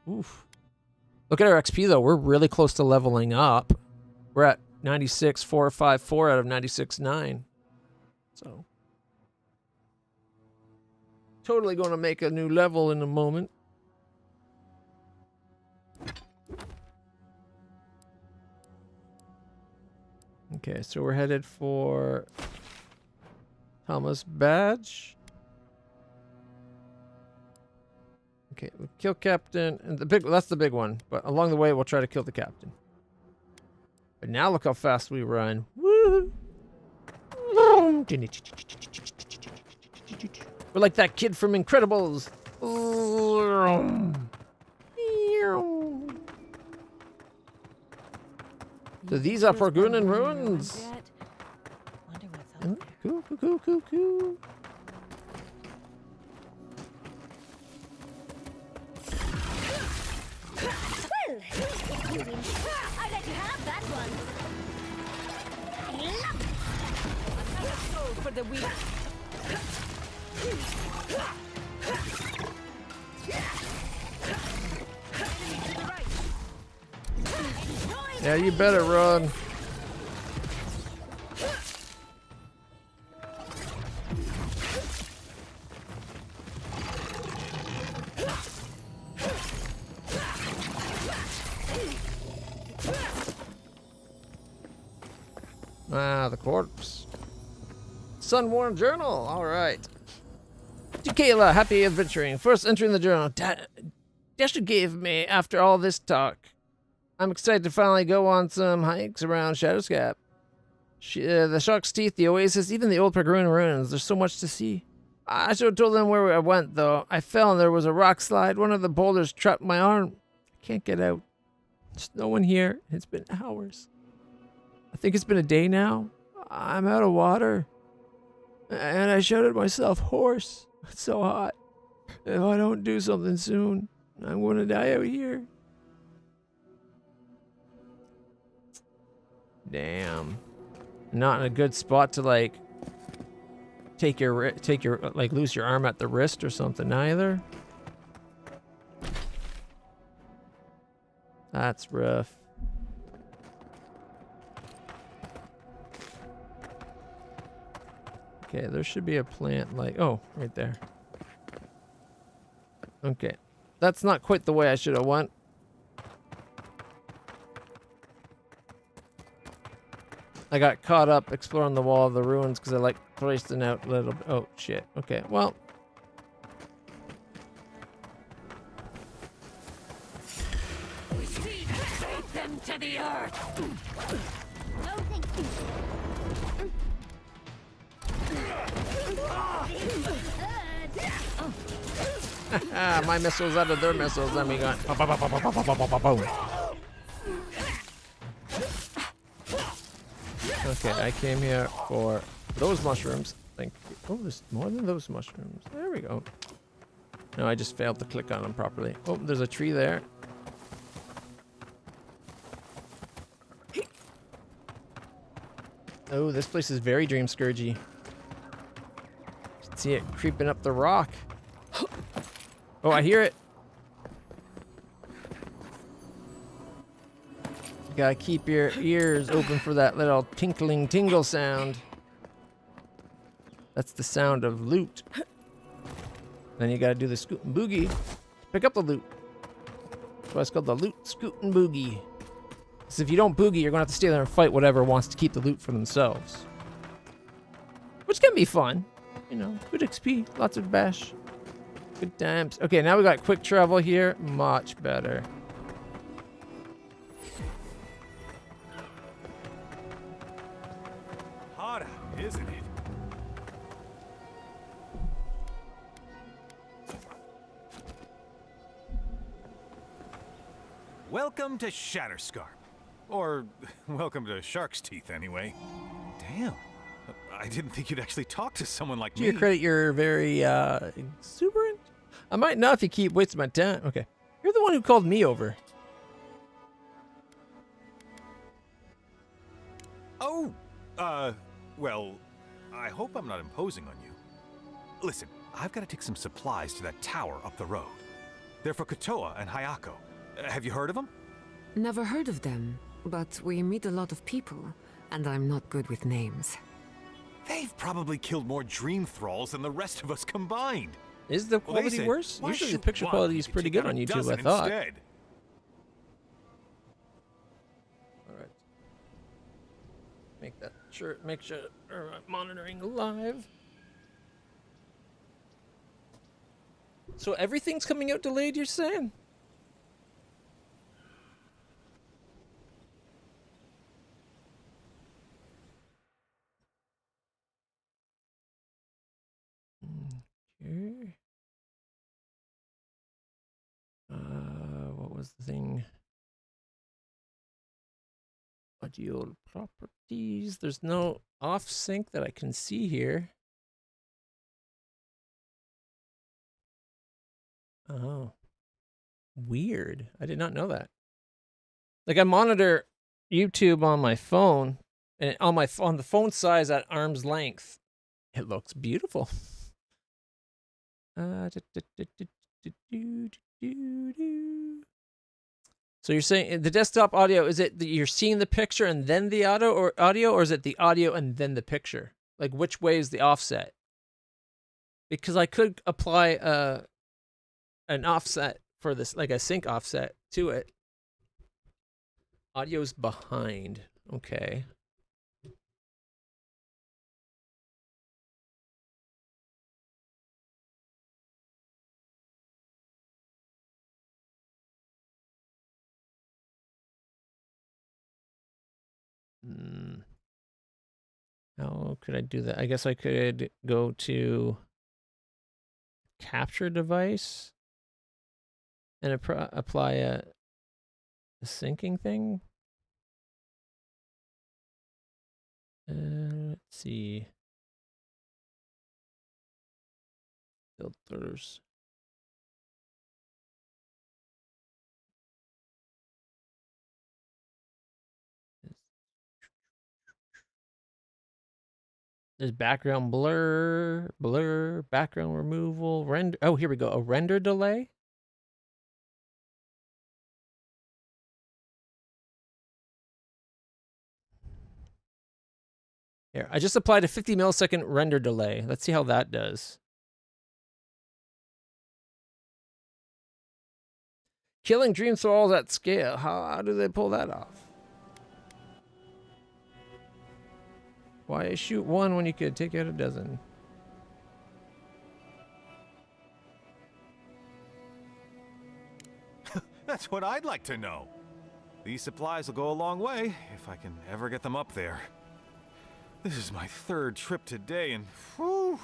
oof. Look at our XP though, we're really close to leveling up. We're at 96,454 out of 96,9. So. Totally going to make a new level in a moment. Okay, so we're headed for Thomas Badge. Okay, we'll kill Captain, and that's the big one. But along the way, we'll try to kill the Captain. But now look how fast we run. Woo! We're like that kid from Incredibles. So these are Puggerun ruins. Cool, cool, cool, cool, cool. Well, if you win, I let you have that one. For the weak. Yeah, you better run. Ah, the corpse. Sun-worn journal. All right. To Kayla, happy adventuring. First entering the journal. Dasha gave me after all this talk. I'm excited to finally go on some hikes around Shadowscap. The Shark's Teeth, the Oasis, even the old Pergrun ruins. There's so much to see. I should have told them where I went, though. I fell and there was a rock slide. One of the boulders trapped my arm. I can't get out. There's no one here. It's been hours. I think it's been a day now. I'm out of water. And I shouted myself hoarse. It's so hot. If I don't do something soon, I'm going to die out here. Damn. Not in a good spot to like take your like lose your arm at the wrist or something either. That's rough. Okay, there should be a plant like, oh, right there. Okay. That's not quite the way I should have went. I got caught up exploring the wall of the ruins because I like thrusting out a little bit. Oh, shit. Okay, well. Take them to the earth. No, thank you. My missiles out of their missiles, then we got boom. Okay, I came here for those mushrooms. Thank you. Oh, there's more than those mushrooms. There we go. No, I just failed to click on them properly. Oh, there's a tree there. Oh, this place is very dream scourgy. See it creeping up the rock. Oh, I hear it. You gotta keep your ears open for that little tinkling tingle sound. That's the sound of loot. Then you gotta do the scoot and boogie. Pick up the loot. That's why it's called the loot, scoot, and boogie. Because if you don't boogie, you're gonna have to stay there and fight whatever wants to keep the loot for themselves. Which can be fun. You know, good XP, lots of bash. Good times. Okay, now we got quick travel here. Much better. Hot out, isn't it? Welcome to Shatterscarp. Or, welcome to Shark's Teeth, anyway. Damn. I didn't think you'd actually talk to someone like me. To your credit, you're very exuberant. I might not if you keep wasting my time. Okay. You're the one who called me over. Oh, well, I hope I'm not imposing on you. Listen, I've got to take some supplies to that tower up the road. They're for Kotoa and Hayako. Have you heard of them? Never heard of them, but we meet a lot of people, and I'm not good with names. They've probably killed more dream thralls than the rest of us combined. Is the quality worse? Usually the picture quality is pretty good on YouTube, I thought. Instead? Alright. Make sure we're monitoring live. So everything's coming out delayed, you're saying? Okay. What was the thing? Audio properties. There's no off sync that I can see here. Oh. Weird. I did not know that. Like I monitor YouTube on my phone and on the phone size at arm's length. It looks beautiful. So you're saying the desktop audio, is it that you're seeing the picture and then the audio, or is it the audio and then the picture? Like, which way is the offset? Because I could apply an offset for this, like a sync offset to it. Audio's behind. Okay. How could I do that? I guess I could go to capture device and apply a syncing thing. Let's see. Filters. There's background blur, background removal, render. Oh, here we go. A render delay. Here, I just applied a 50 millisecond render delay. Let's see how that does. Killing dream souls at scale. How do they pull that off? Why shoot one when you could take out a dozen? That's what I'd like to know. These supplies will go a long way if I can ever get them up there. This is my 3rd trip today, and whew,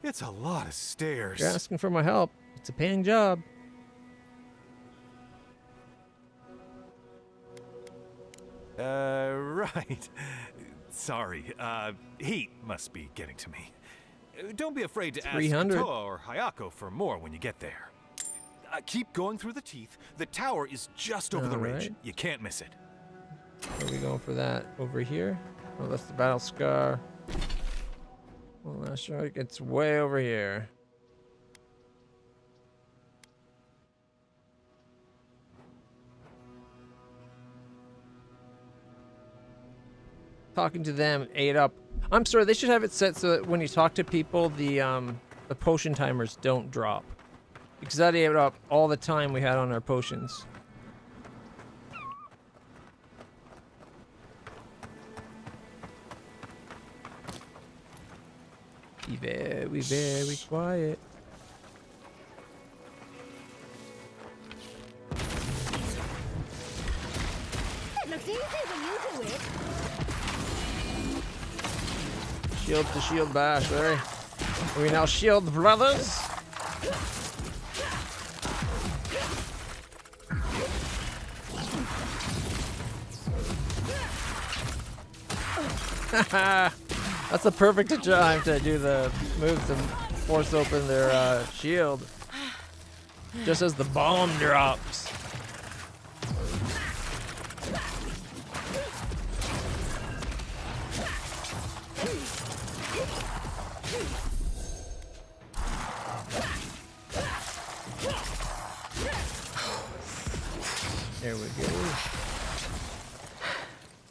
it's a lot of stairs. You're asking for my help. It's a paying job. Right. Sorry, heat must be getting to me. Don't be afraid to ask 300. Kotoa or Hayako for more when you get there. Keep going through the teeth. The tower is just over the ridge. Alright. You can't miss it. Where are we going for that? Over here? Oh, that's the battle scar. Well, that's right. It's way over here. Talking to them ate up. I'm sorry, they should have it set so that when you talk to people, the potion timers don't drop. Because that ate up all the time we had on our potions. Be very, very quiet. It looks easy when you do it. Shield to shield bash, right? Are we now shield brothers? That's a perfect time to do the move to force open their shield. Just as the bomb drops. There we go.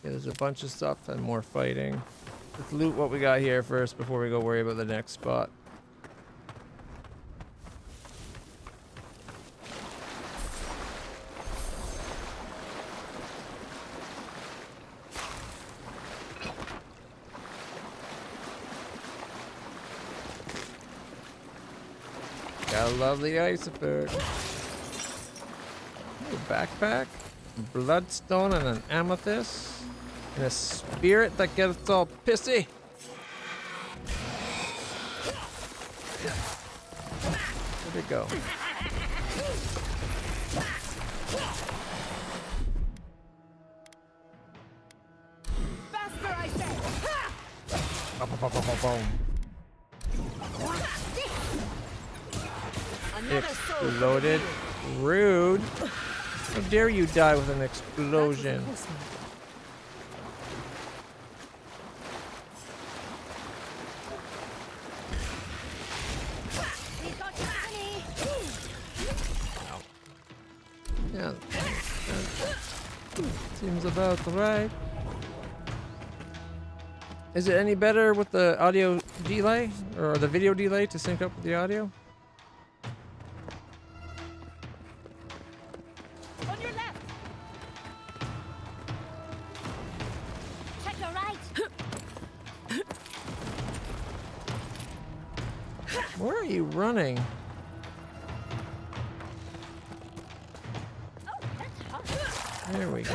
Okay, there's a bunch of stuff and more fighting. Let's loot what we got here first before we go worry about the next spot. Gotta love the ice effect. Ooh, backpack, bloodstone, and an amethyst. And a spirit that gets all pissy. Where'd it go? Faster, I say! Boom, boom, boom, boom, boom. Exploded. Rude. How dare you die with an explosion? Yeah. Seems about right. Is it any better with the audio delay or the video delay to sync up with the audio? On your left. Check your right. Where are you running? There we go.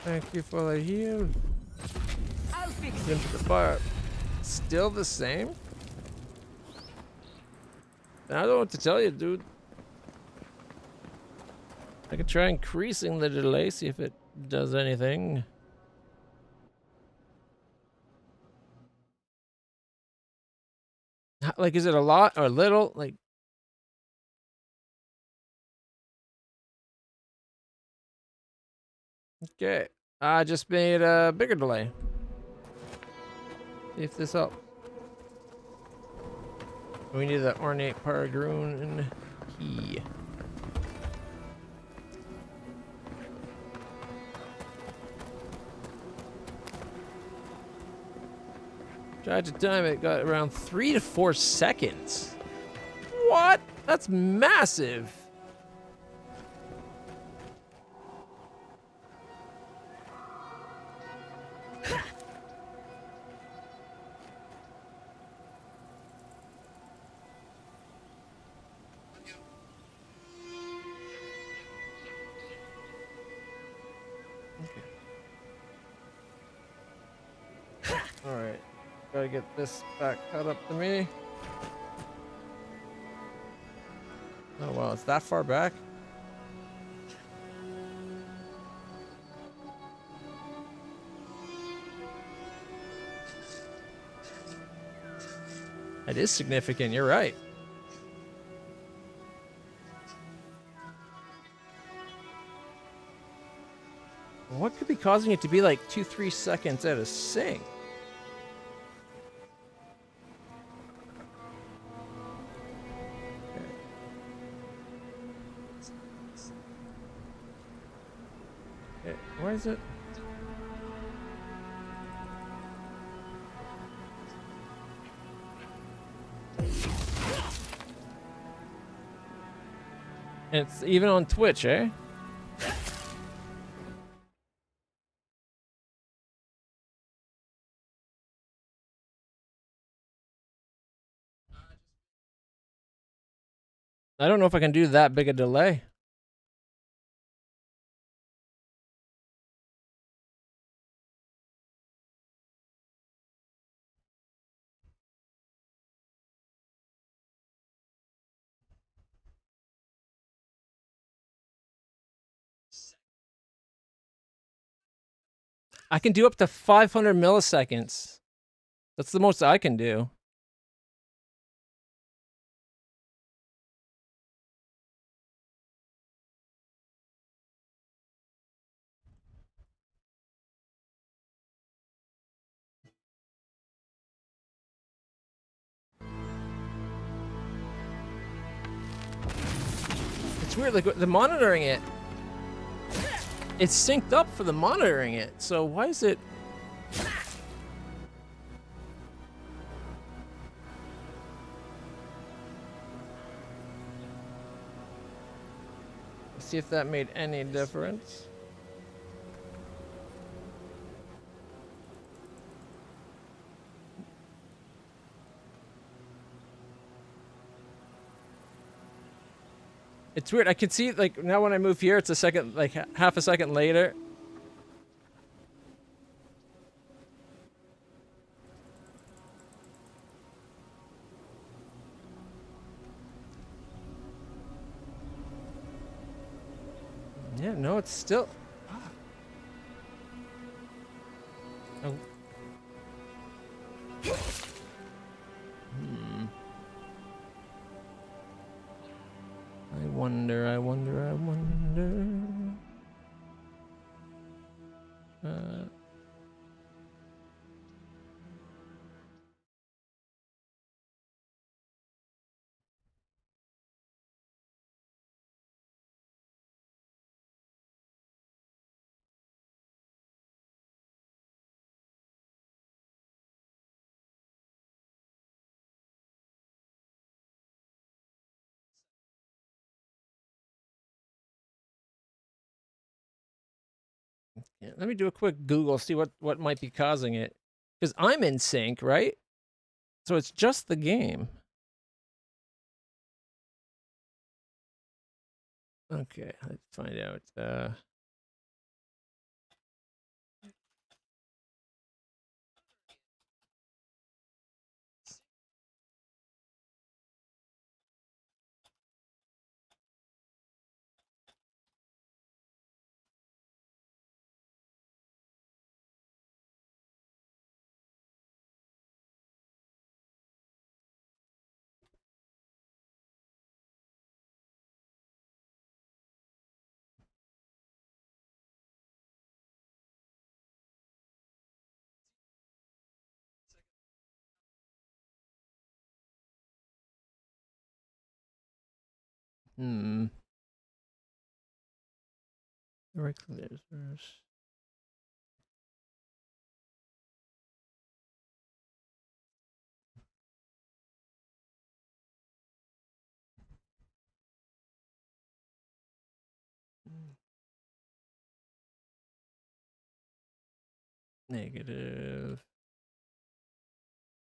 Thank you for the heal. Into the fire. Still the same? I don't know what to tell you, dude. I could try increasing the delay, see if it does anything. Like, is it a lot or little? Like, okay. I just made a bigger delay. See if this helps. We need the ornate Paragroon key. Tried to time it, got around 3 to 4 seconds. What? That's massive. All right. Gotta get this back cut up to me. Oh wow, it's that far back? That is significant, you're right. What could be causing it to be like 2-3 seconds out of sync? Why is it? It's even on Twitch, eh? I don't know if I can do that big a delay. I can do up to 500 milliseconds. That's the most I can do. It's weird, like the monitoring it. It's synced up for the monitoring it, so why is it? Let's see if that made any difference. It's weird. I can see like now when I move here, it's a second, like half a second later. Yeah, no, it's still. Oh. I wonder. Yeah, let me do a quick Google, see what might be causing it. Because I'm in sync, right? So it's just the game. Okay, let's find out. Hmm. Right there's first. Negative.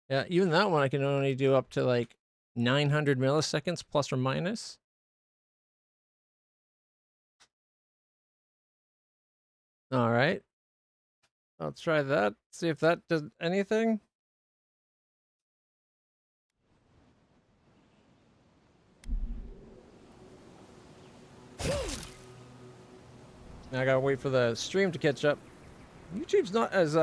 Yeah, even that one I can only do up to like 900 milliseconds plus or minus. All right. I'll try that. See if that does anything. Now I gotta wait for the stream to catch up. YouTube's not as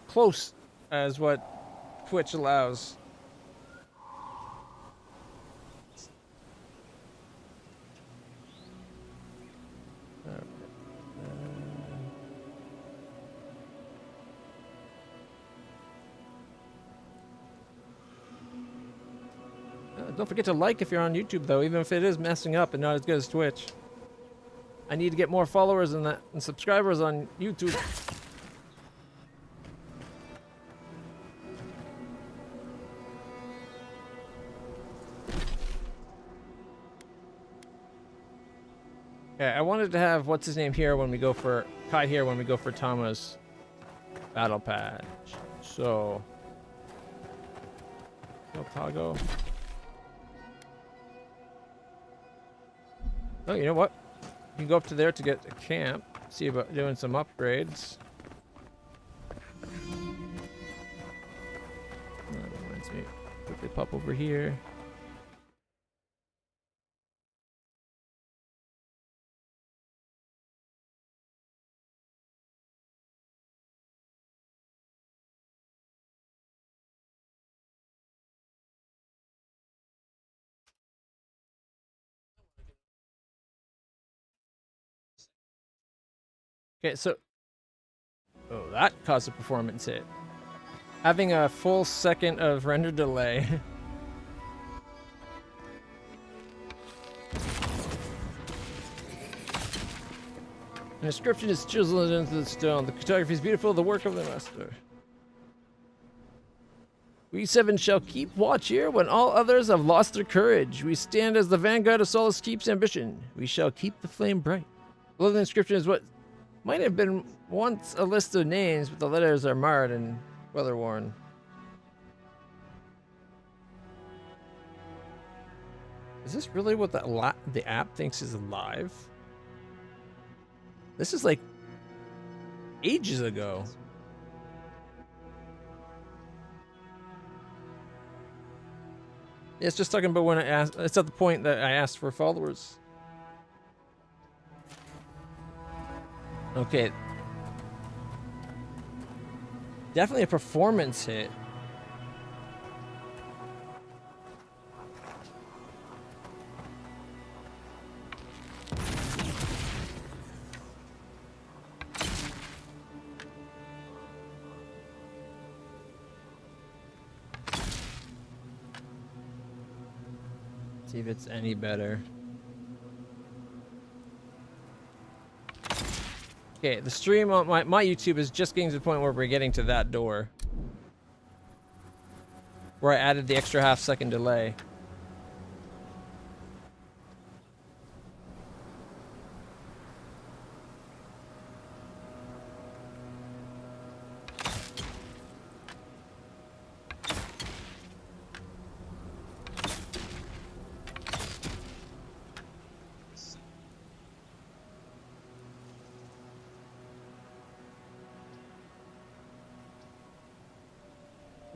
close as what Twitch allows. Don't forget to like if you're on YouTube, though, even if it is messing up and not as good as Twitch. I need to get more followers and subscribers on YouTube. Okay, I wanted to have what's his name here when we go for Kai here when we go for Tama's battle patch. So, Otago. Oh, you know what? You can go up to there to get a camp. See about doing some upgrades. That reminds me. Quickly pop over here. Okay, so oh, that caused a performance hit. Having a full second of render delay. The inscription is chiseled into the stone. The cartography is beautiful, the work of the master. We seven shall keep watch here when all others have lost their courage. We stand as the vanguard of Solace Keep's ambition. We shall keep the flame bright. Below the inscription is what might have been once a list of names, but the letters are marred and weather-worn. Is this really what the app thinks is live? This is like ages ago. Yeah, it's just talking about when I asked. It's at the point that I asked for followers. Okay. Definitely a performance hit. See if it's any better. Okay, the stream on my YouTube is just getting to the point where we're getting to that door. Where I added the extra half-second delay.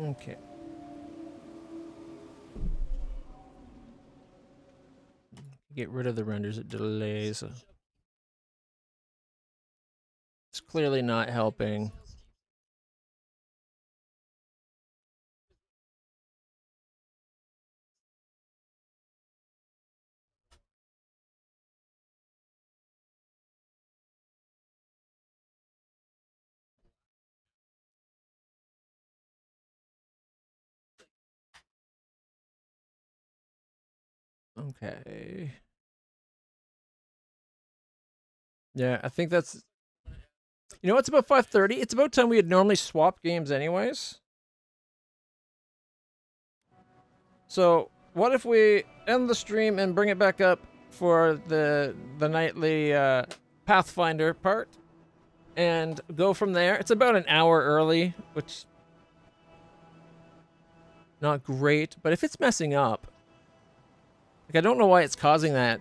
Okay. Get rid of the renders, it delays. It's clearly not helping. Okay. Yeah, I think that's... You know, it's about 5:30. It's about time we had normally swapped games anyways. So, what if we end the stream and bring it back up for the nightly Pathfinder part? And go from there. It's about an hour early, which... Not great, but if it's messing up... Like, I don't know why it's causing that.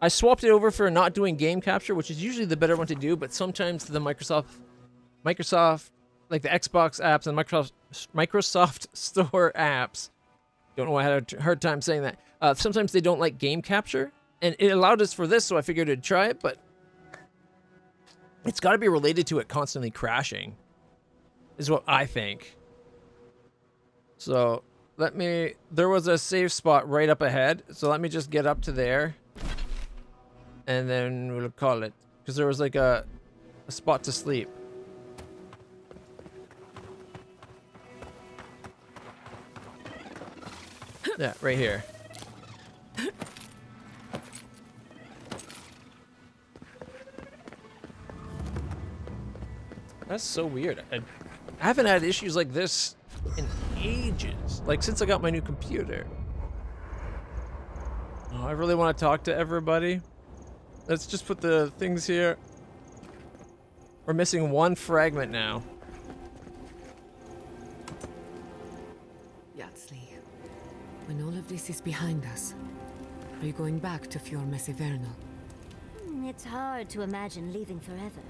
I swapped it over for not doing game capture, which is usually the better one to do, but sometimes the Microsoft, like the Xbox apps and Microsoft Store apps, don't know why I had a hard time saying that. Sometimes they don't like game capture, and it allowed us for this, so I figured I'd try it, but it's got to be related to it constantly crashing, is what I think. So there was a save spot right up ahead, so let me just get up to there. And then we'll call it. Because there was like a spot to sleep. Yeah, right here. That's so weird. I haven't had issues like this in ages. Like since I got my new computer. Oh, I really want to talk to everybody. Let's just put the things here. We're missing one fragment now. Yatsley, when all of this is behind us, are you going back to Fior Mesivernal? It's hard to imagine leaving forever,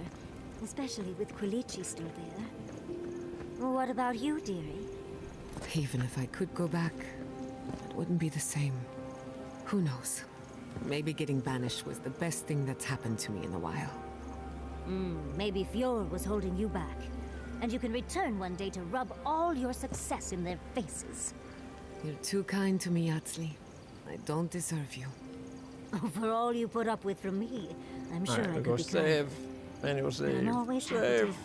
especially with Quilici still there. What about you, dearie? Even if I could go back, it wouldn't be the same. Who knows? Maybe getting banished was the best thing that's happened to me in a while. Maybe Fior was holding you back. And you can return one day to rub all your success in their faces. You're too kind to me, Yatsley. I don't deserve you. For all you put up with from me, I'm sure I could go be save. Then we'll save. I'm always happy to save. help.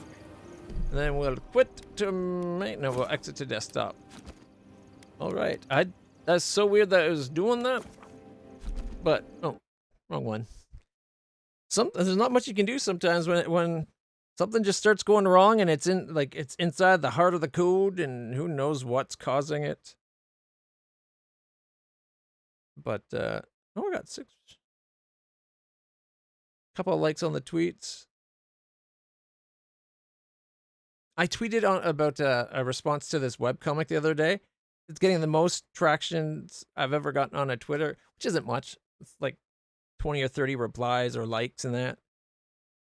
And then we'll quit to main. No, we'll exit to desktop. Alright. That's so weird that it was doing that. But oh, wrong one. There's not much you can do sometimes when something just starts going wrong and it's inside the heart of the code and who knows what's causing it. But oh, we got 6. Couple of likes on the tweets. I tweeted about a response to this webcomic the other day. It's getting the most tractions I've ever gotten on a Twitter, which isn't much. It's like 20 or 30 replies or likes and that.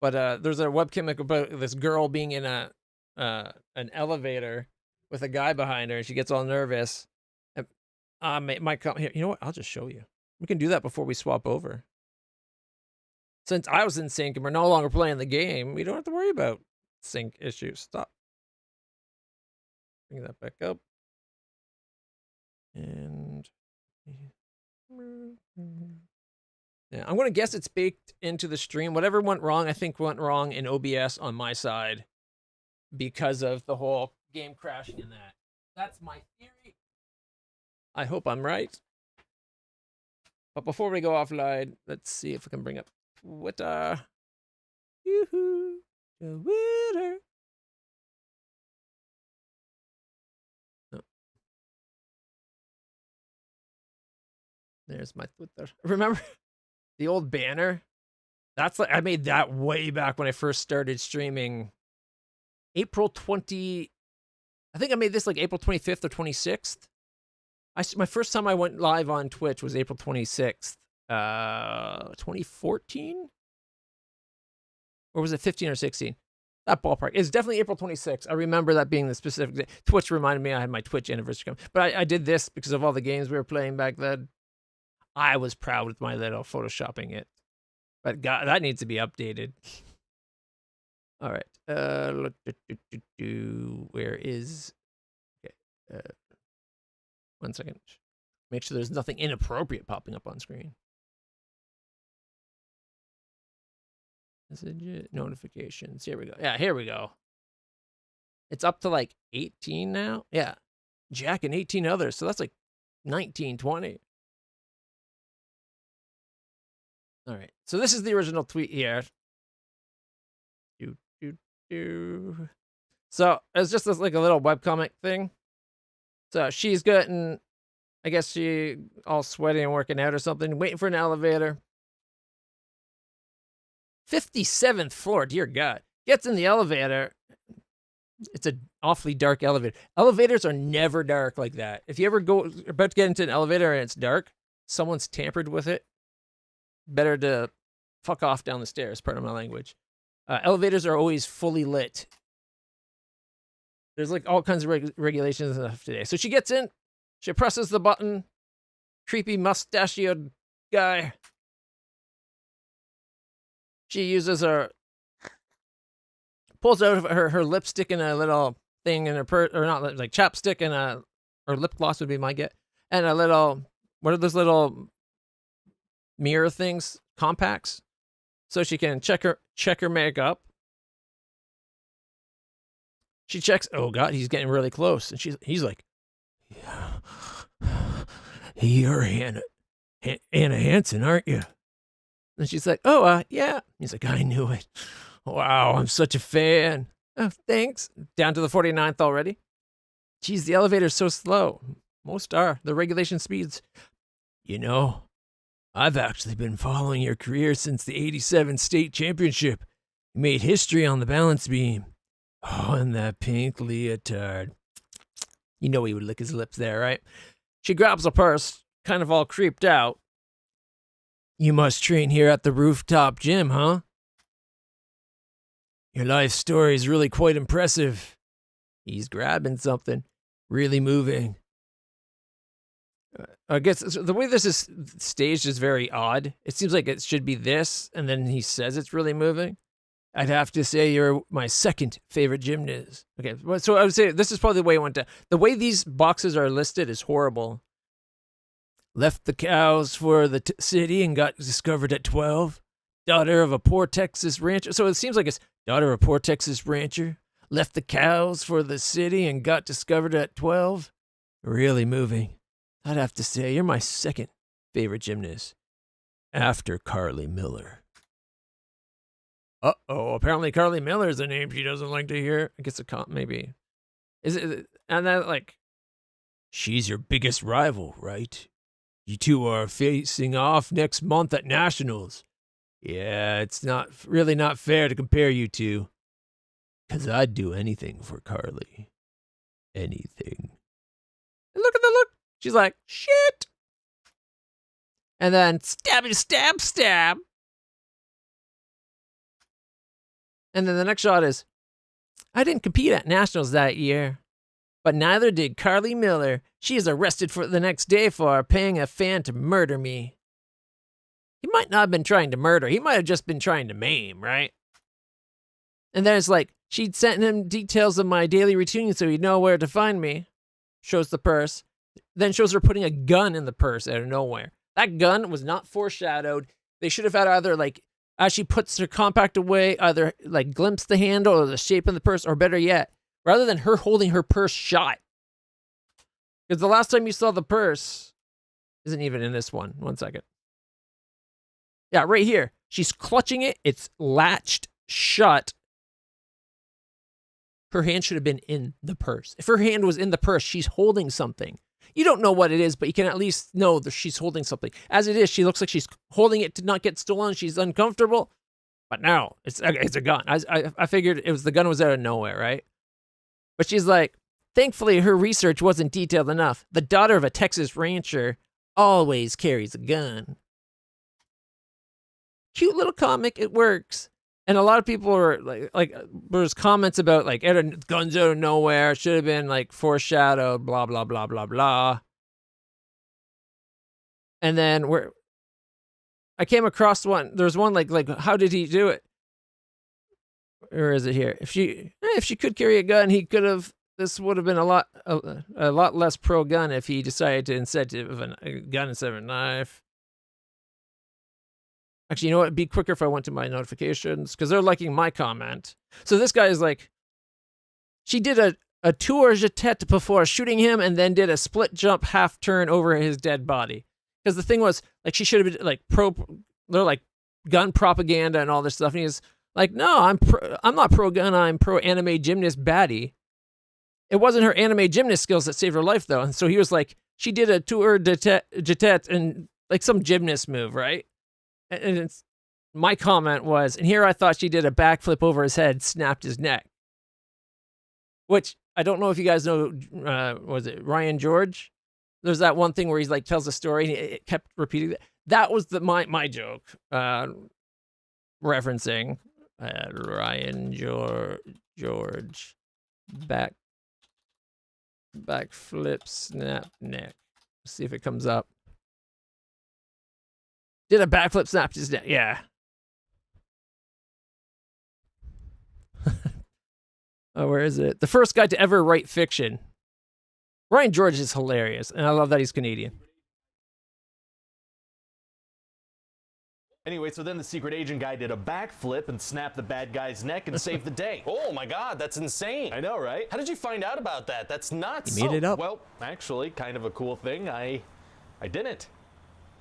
But there's a webcomic about this girl being in an elevator with a guy behind her, and she gets all nervous. And here, you know what? I'll just show you. We can do that before we swap over. Since I was in sync and we're no longer playing the game, we don't have to worry about sync issues. Stop. Bring that back up. And yeah, I'm going to guess it's baked into the stream. Whatever went wrong, I think went wrong in OBS on my side because of the whole game crashing in that. That's my theory. I hope I'm right. But before we go offline, let's see if we can bring up Twitter. Yoo-hoo. Twitter. Oh. There's my Twitter. Remember the old banner? That's like, I made that way back when I first started streaming. April 20. I think I made this like April 25th or 26th. My first time I went live on Twitch was April 26th, 2014? Or was it 15 or 16? That ballpark. It's definitely April 26th. I remember that being the specific day. Twitch reminded me I had my Twitch anniversary coming. But I did this because of all the games we were playing back then. I was proud with my little photoshopping it. But God, that needs to be updated. All right. Where is... Okay. 1 second. Make sure there's nothing inappropriate popping up on screen. Message notifications. Here we go. Yeah, here we go. It's up to like 18 now. Yeah. Jack and 18 others. So that's like 19, 20. All right. So this is the original tweet here. So it's just this, like a little webcomic thing. So she's getting, I guess she all sweaty and working out or something, waiting for an elevator. 57th floor, dear God. Gets in the elevator. It's an awfully dark elevator. Elevators are never dark like that. If you ever go about to get into an elevator and it's dark, someone's tampered with it. Better to fuck off down the stairs, pardon my language. Elevators are always fully lit. There's like all kinds of regulations and stuff today. So she gets in, she presses the button. Creepy mustachioed guy. She uses her, pulls out her lipstick in a little thing in her purse, or not like chapstick and or lip gloss would be my get, and a little, what are those little mirror things, compacts, so she can check her makeup. She checks. Oh God, he's getting really close, and he's like, "You're Anna Hansen, aren't you?" And she's like, "Oh, yeah." He's like, "I knew it. Wow, I'm such a fan. Oh, thanks." Down to the 49th already. Geez, the elevator's so slow. Most are. The regulation speeds. You know, I've actually been following your career since the 87 state championship. You made history on the balance beam. Oh, and that pink leotard. You know he would lick his lips there, right? She grabs a purse, kind of all creeped out. You must train here at the rooftop gym, huh? Your life story is really quite impressive. He's grabbing something, really moving. I guess the way this is staged is very odd. It seems like it should be this, and then he says it's really moving. I'd have to say you're my second favorite gymnast. Okay, so I would say this is probably the way I went to. The way these boxes are listed is horrible. Left the cows for the city and got discovered at 12. Daughter of a poor Texas rancher. So it seems like it's daughter of a poor Texas rancher. Left the cows for the city and got discovered at 12. Really moving. I'd have to say you're my second favorite gymnast. After Carly Miller. Uh-oh, apparently Carly Miller is a name she doesn't like to hear. I guess maybe. Is it, and then like, she's your biggest rival, right? You two are facing off next month at Nationals. Yeah, it's really not fair to compare you two. 'Cause I'd do anything for Carly. Anything. And look at the look. She's like, shit. And then stabby, stab, stab. And then the next shot is, I didn't compete at Nationals that year, but neither did Carly Miller. She is arrested for the next day for paying a fan to murder me. He might not have been trying to murder. He might have just been trying to maim, right? And then it's like, she'd sent him details of my daily routine so he'd know where to find me. Shows the purse. Then shows her putting a gun in the purse out of nowhere. That gun was not foreshadowed. They should have had either like, as she puts her compact away, either like glimpse the handle or the shape of the purse, or better yet, rather than her holding her purse shut, Because the last time you saw the purse isn't even in this one. 1 second. Yeah, right here. She's clutching it. It's latched shut. Her hand should have been in the purse. If her hand was in the purse, she's holding something. You don't know what it is, but you can at least know that she's holding something. As it is, she looks like she's holding it to not get stolen. She's uncomfortable. But no, it's a gun. I figured it was the gun was out of nowhere, right? But she's like, thankfully, her research wasn't detailed enough. The daughter of a Texas rancher always carries a gun. Cute little comic. It works. And a lot of people are like there's comments about like guns out of nowhere. Should have been like foreshadowed, blah, blah, blah, blah, blah. And then I came across one. There's one like how did he do it? Or is it here? If she could carry a gun, he could have. This would have been a lot less pro gun if he decided to instead of a gun instead of a knife. Actually, you know what? It'd be quicker if I went to my notifications because they're liking my comment. So this guy is like, she did a tour jetet before shooting him and then did a split jump half turn over his dead body. Because the thing was, like, she should have been like they're like gun propaganda and all this stuff. And he's like, no, I'm not pro gun. I'm pro anime gymnast baddie. It wasn't her anime gymnast skills that saved her life though. And so he was like, she did a tour jetet and like some gymnast move, right? And it's, my comment was, and here I thought she did a backflip over his head, snapped his neck. Which, I don't know if you guys know, was it Ryan George? There's that one thing where he's like, tells a story, and it kept repeating that. That was my joke, referencing Ryan George, backflip, snap, neck. Let's see if it comes up. Did a backflip, snapped his neck. Yeah. Oh, where is it? The first guy to ever write fiction. Ryan George is hilarious, and I love that he's Canadian. Anyway, so then the secret agent guy did a backflip and snapped the bad guy's neck and saved the day. Oh my god, that's insane. I know, right? How did you find out about that? That's nuts. You made it up. Well, actually, kind of a cool thing. I didn't.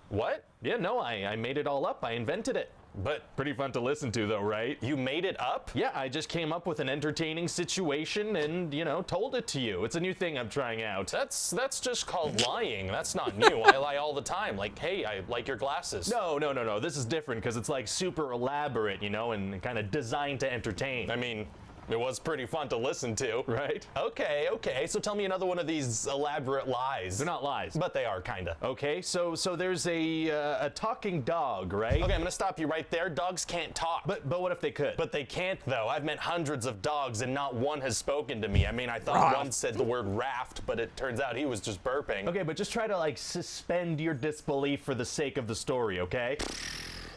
What? Yeah, no, I made it all up. I invented it. But pretty fun to listen to, though, right? You made it up? Yeah, I just came up with an entertaining situation and, you know, told it to you. It's a new thing I'm trying out. That's just called lying. That's not new. I lie all the time. Like, hey, I like your glasses. No. This is different because it's like super elaborate, you know, and kind of designed to entertain. I mean, it was pretty fun to listen to. Right? Okay. So tell me another one of these elaborate lies. They're not lies. But they are, kinda. Okay, so there's a talking dog, right? Okay, I'm gonna stop you right there. Dogs can't talk. But what if they could? But they can't, though. I've met hundreds of dogs, and not one has spoken to me. I mean, I thought one said the word raft, but it turns out he was just burping. Okay, but just try to, like, suspend your disbelief for the sake of the story, okay?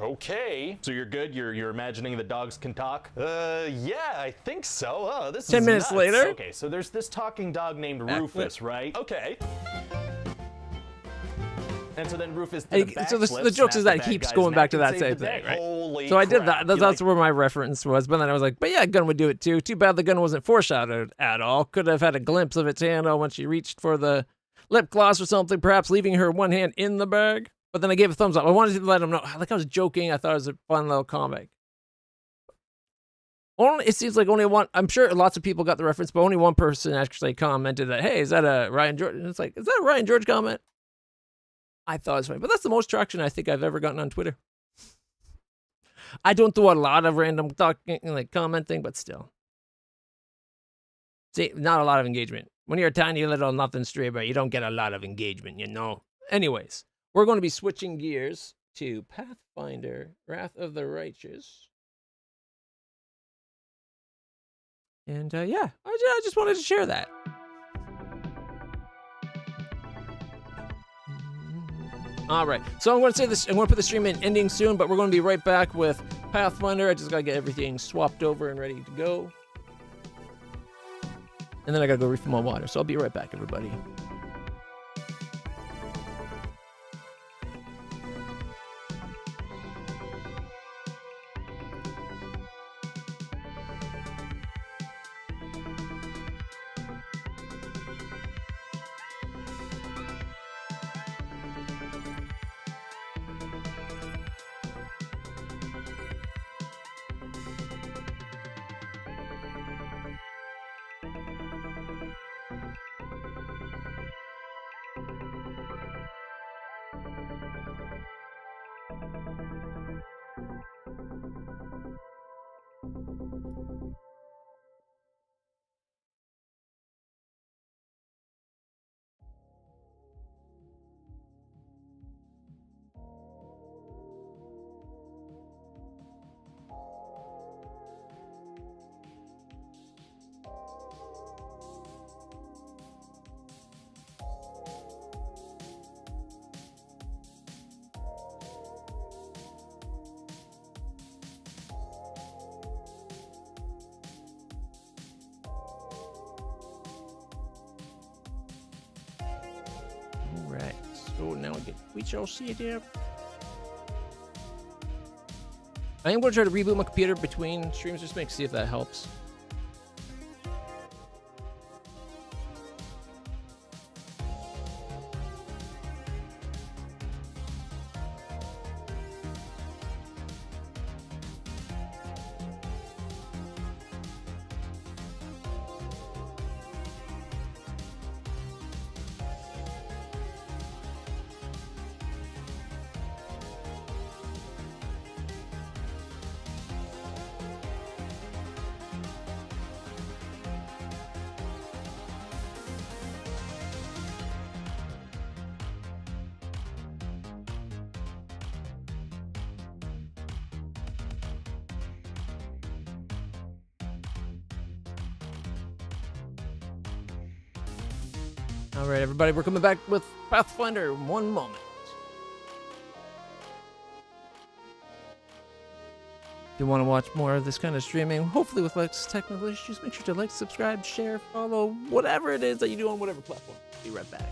Okay. So you're good? You're imagining the dogs can talk? Yeah, I think so. Oh, this is 10 minutes nuts. later. Okay, so there's this talking dog named Rufus, right? Okay. And so then Rufus did a So backflip, the joke is snapped that the he keeps bad going guy's back neck to and that saved same the thing, day. right? Holy So I did crap. that. That's where my reference was. But then I was like, but yeah, a gun would do it too. Too bad the gun wasn't foreshadowed at all. Could have had a glimpse of its handle when she reached for the lip gloss or something, perhaps leaving her one hand in the bag. But then I gave a thumbs up. I wanted to let him know. Like I was joking. I thought it was a fun little comic. It seems like only one. I'm sure lots of people got the reference, but only one person actually commented that, hey, is that a Ryan George? And it's like, is that a Ryan George comment? I thought it was funny. But that's the most traction I think I've ever gotten on Twitter. I don't do a lot of random talking, like commenting, but still. See, not a lot of engagement. When you're a tiny little nothing streamer, you don't get a lot of engagement, you know? Anyways. We're going to be switching gears to Pathfinder, Wrath of the Righteous. And yeah, I just wanted to share that. All right, so I'm going to say this. I'm going to put the stream in ending soon, but we're going to be right back with Pathfinder. I just got to get everything swapped over and ready to go. And then I got to go refill my water. So I'll be right back, everybody. Alright, so now we shall see it here. I am going to try to reboot my computer between streams just to see if that helps. Alright, everybody, we're coming back with Pathfinder in one moment. If you want to watch more of this kind of streaming, hopefully with less technical issues, make sure to like, subscribe, share, follow, whatever it is that you do on whatever platform. Be right back.